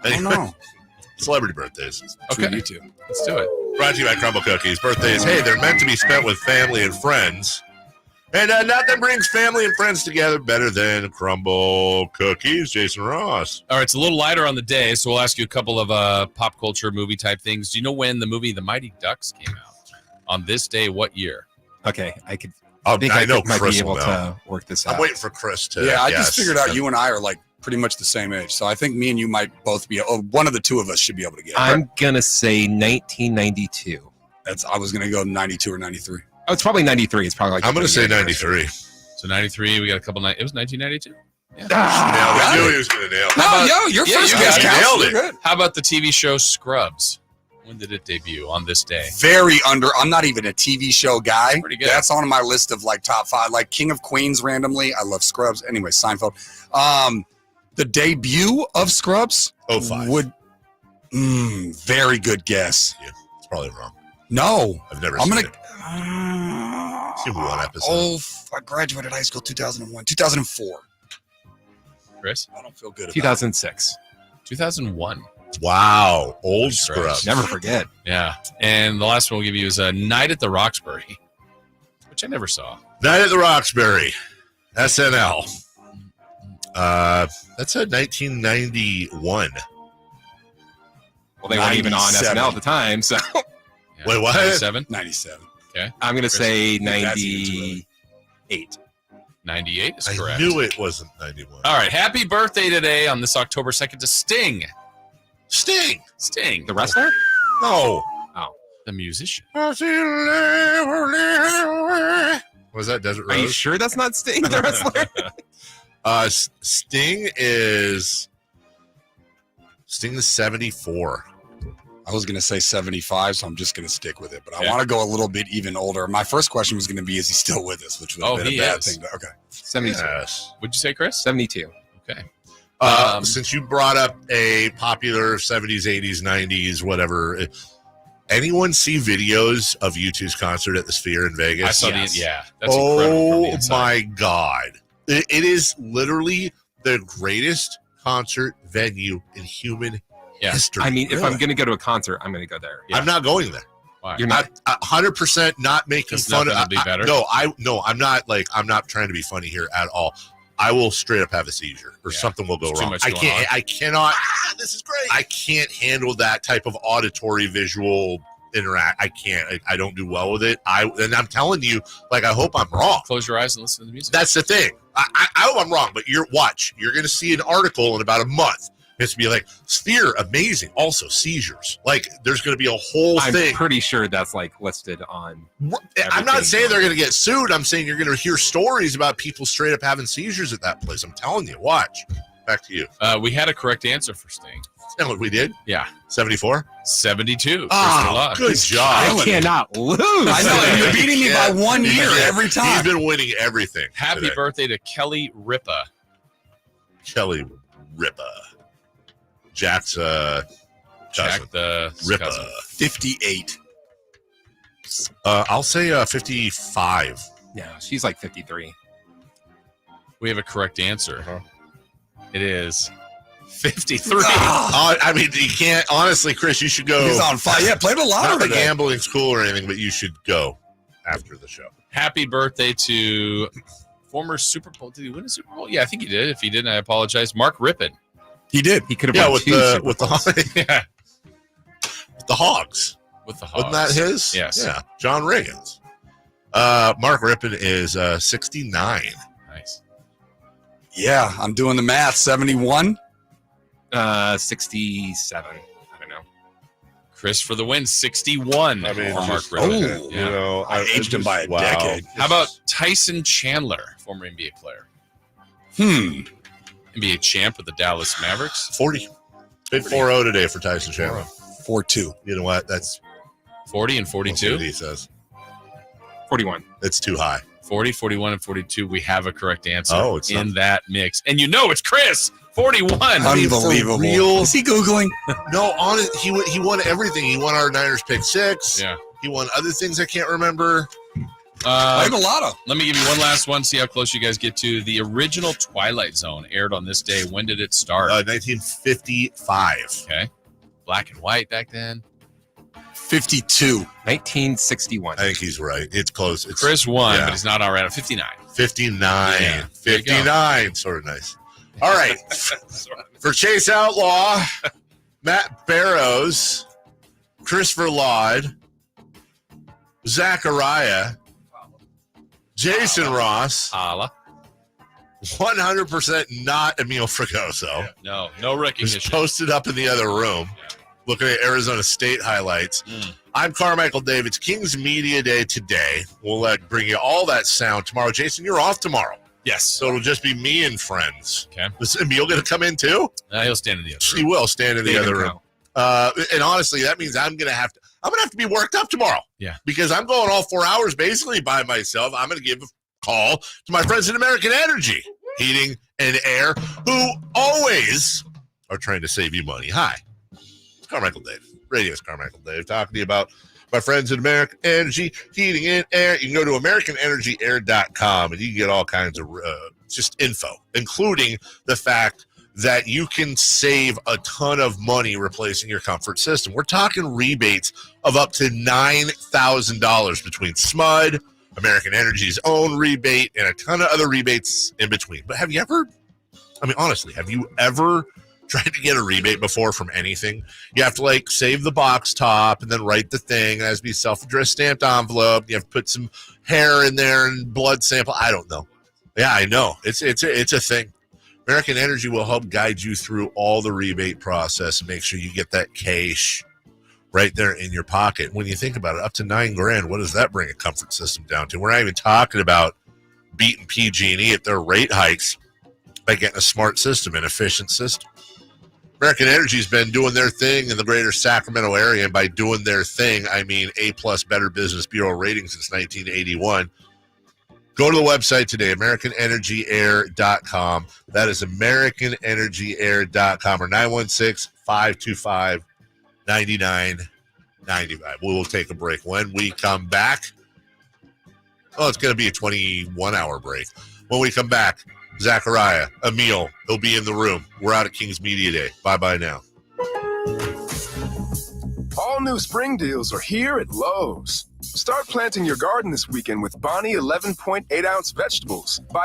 I don't know.
Celebrity birthdays.
Okay.
You too.
Let's do it.
Brought to you by Crumble Cookies. Birthdays, hey, they're meant to be spent with family and friends. And nothing brings family and friends together better than Crumble Cookies. Jason Ross.
All right, it's a little lighter on the day, so we'll ask you a couple of pop culture movie type things. Do you know when the movie The Mighty Ducks came out? On this day, what year?
Okay, I think
I know
might
Chris
be able
will
to work this out.
I'm waiting for Chris to.
Yeah, I just figured out you and I are like pretty much the same age. So I think me and you might both be, one of the two of us should be able to get it.
I'm going to say 1992.
I was going to go 92 or 93.
Oh, it's probably 93. It's probably like
I'm going to say 93.
So 93, we got a couple nights. It was 1992. Yeah.
I knew he was going to nail it.
No, your first guess counts.
Nailed it.
How about the TV show Scrubs? When did it debut? On this day?
I'm not even a TV show guy.
Pretty good.
That's on my list of like top 5. Like King of Queens randomly. I love Scrubs. Anyway, Seinfeld. The debut of Scrubs
05.
Very good guess.
Yeah, it's probably wrong.
No.
I've never seen it. Seen one episode.
I graduated high school 2001. 2004.
Chris?
I don't feel good about
2006.
2001.
Wow. Old Scrubs.
Never forget.
Yeah. And the last one we'll give you is Night at the Roxbury, which I never saw.
Night at the Roxbury. SNL. That's a 1991.
Well, they weren't even on SNL at the time, so.
Yeah.
Wait, what?
97.
Okay.
I'm going to say 98.
98 is correct.
I knew it wasn't 91.
All right. Happy birthday today on this October 2nd to Sting.
Sting.
The wrestler?
No.
Oh.
The musician.
Was that Desert Rose?
Are you sure that's not Sting, the wrestler?
Sting is Sting is 74.
I was going to say 75, so I'm just going to stick with it. But I want to go a little bit even older. My first question was going to be, is he still with us? Which would have been a bad thing. Okay.
72.
Yes.
What'd you say, Chris?
72.
Okay.
Since you brought up a popular 70s, 80s, 90s, whatever, anyone see videos of U2's concert at the Sphere in Vegas?
I saw that's incredible.
Oh my God. It is literally the greatest concert venue in human history.
I mean, if I'm going to go to a concert, I'm going to go there.
Yeah. I'm not going there.
Why?
You're not
100% not making fun of.
Be better?
I'm not trying to be funny here at all. I will straight up have a seizure or something will go wrong. I cannot. This is great. I can't handle that type of auditory visual interact. I can't. I don't do well with it. And I'm telling you, I hope I'm wrong.
Close your eyes and listen to the music.
That's the thing. I hope I'm wrong, but you're going to see an article in about a month. It's to be like, Sphere, amazing. Also, seizures. There's going to be a whole thing.
I'm pretty sure that's listed on.
I'm not saying they're going to get sued. I'm saying you're going to hear stories about people straight up having seizures at that place. I'm telling you. Watch. Back to you.
We had a correct answer for Sting.
We did?
Yeah.
74?
72.
Oh, good job.
I cannot lose.
I know. You're beating me by 1 year every time.
He's been winning everything.
Happy birthday to Kelly Ripa.
Kelly Ripa. Jack's
Jack the
Ripa.
cousin.
58.
I'll say 55.
Yeah, she's 53.
We have a correct answer. It is 53.
I mean, you can't. Honestly, Chris, you should go.
He's on fire. Yeah, play the lottery.
Not the gambling's cool or anything, but you should go after the show.
Happy birthday to former Super Bowl. Did he win a Super Bowl? Yeah, I think he did. If he didn't, I apologize. Mark Rippon.
He did.
He could have won
with
the
Hogs.
With the Hogs.
Wasn't that his?
Yes.
Yeah. John Reagan's. Mark Rippon is 69.
Nice.
Yeah, I'm doing the math. 71.
67. I don't know.
Chris for the win. 61.
I mean,
for Mark Rippon.
I
aged him by a decade.
How about Tyson Chandler, former NBA player? NBA champ with the Dallas Mavericks.
40. Big 4-0 today for Tyson Chandler.
4-2.
You know what? That's
40 and 42.
He says
41.
It's too high.
40, 41, and 42. We have a correct answer
it's
in
not.
that mix. And it's Chris. 41.
Unbelievable.
Real?
Is he Googling?
No, he won everything. He won our Niners pick 6.
Yeah.
He won other things I can't remember.
Play the lotto.
Let me give you one last one. See how close you guys get to. The original Twilight Zone aired on this day. When did it start?
1955.
Okay. Black and white back then.
52.
1961.
I think he's right. It's close.
Chris won, but he's not all right. 59.
59.
Yeah,
59. Sort of nice. All right. For Chase Outlaw, Matt Barrows, Christopher Laud, Zachariah, Jason Ross, 100% not Emil Fragoso.
No recognition.
Just posted up in the other room, looking at Arizona State highlights. I'm Carmichael Dave. It's Kings Media Day today. We'll bring you all that sound tomorrow. Jason, you're off tomorrow.
Yes.
So it'll just be me and friends.
Okay.
Is Emil going to come in too?
He'll stand in the other room.
He will stand in the other room. And honestly, that means I'm going to have to be worked up tomorrow.
Yeah.
Because I'm going all 4 hours basically by myself. I'm going to give a call to my friends at American Energy Heating and Air, who always are trying to save you money. Hi, it's Carmichael Dave. Radio's Carmichael Dave talking to you about my friends at American Energy Heating and Air. You can go to AmericanEnergyAir.com and you can get all kinds of just info, including the fact that you can save a ton of money replacing your comfort system. We're talking rebates of up to $9,000 between SMUD, American Energy's own rebate, and a ton of other rebates in between. But have you ever tried to get a rebate before from anything? You have to save the box top and then write the thing. It has to be self-addressed stamped envelope. You have to put some hair in there and blood sample. I don't know. Yeah, I know. It's a thing. American Energy will help guide you through all the rebate process and make sure you get that cash right there in your pocket. When you think about it, up to $9,000, what does that bring a comfort system down to? We're not even talking about beating PG&E at their rate hikes by getting a smart system, an efficient system. American Energy's been doing their thing in the greater Sacramento area. And by doing their thing, I mean A+ Better Business Bureau rating since 1981. Go to the website today, AmericanEnergyAir.com. That is AmericanEnergyAir.com or 916-525-9995. We will take a break. When we come back, it's going to be a 21-hour break. When we come back, Zachariah, Emil, he'll be in the room. We're out at Kings Media Day. Bye-bye now.
All new spring deals are here at Lowe's. Start planting your garden this weekend with Bonnie 11.8-ounce vegetables. Buy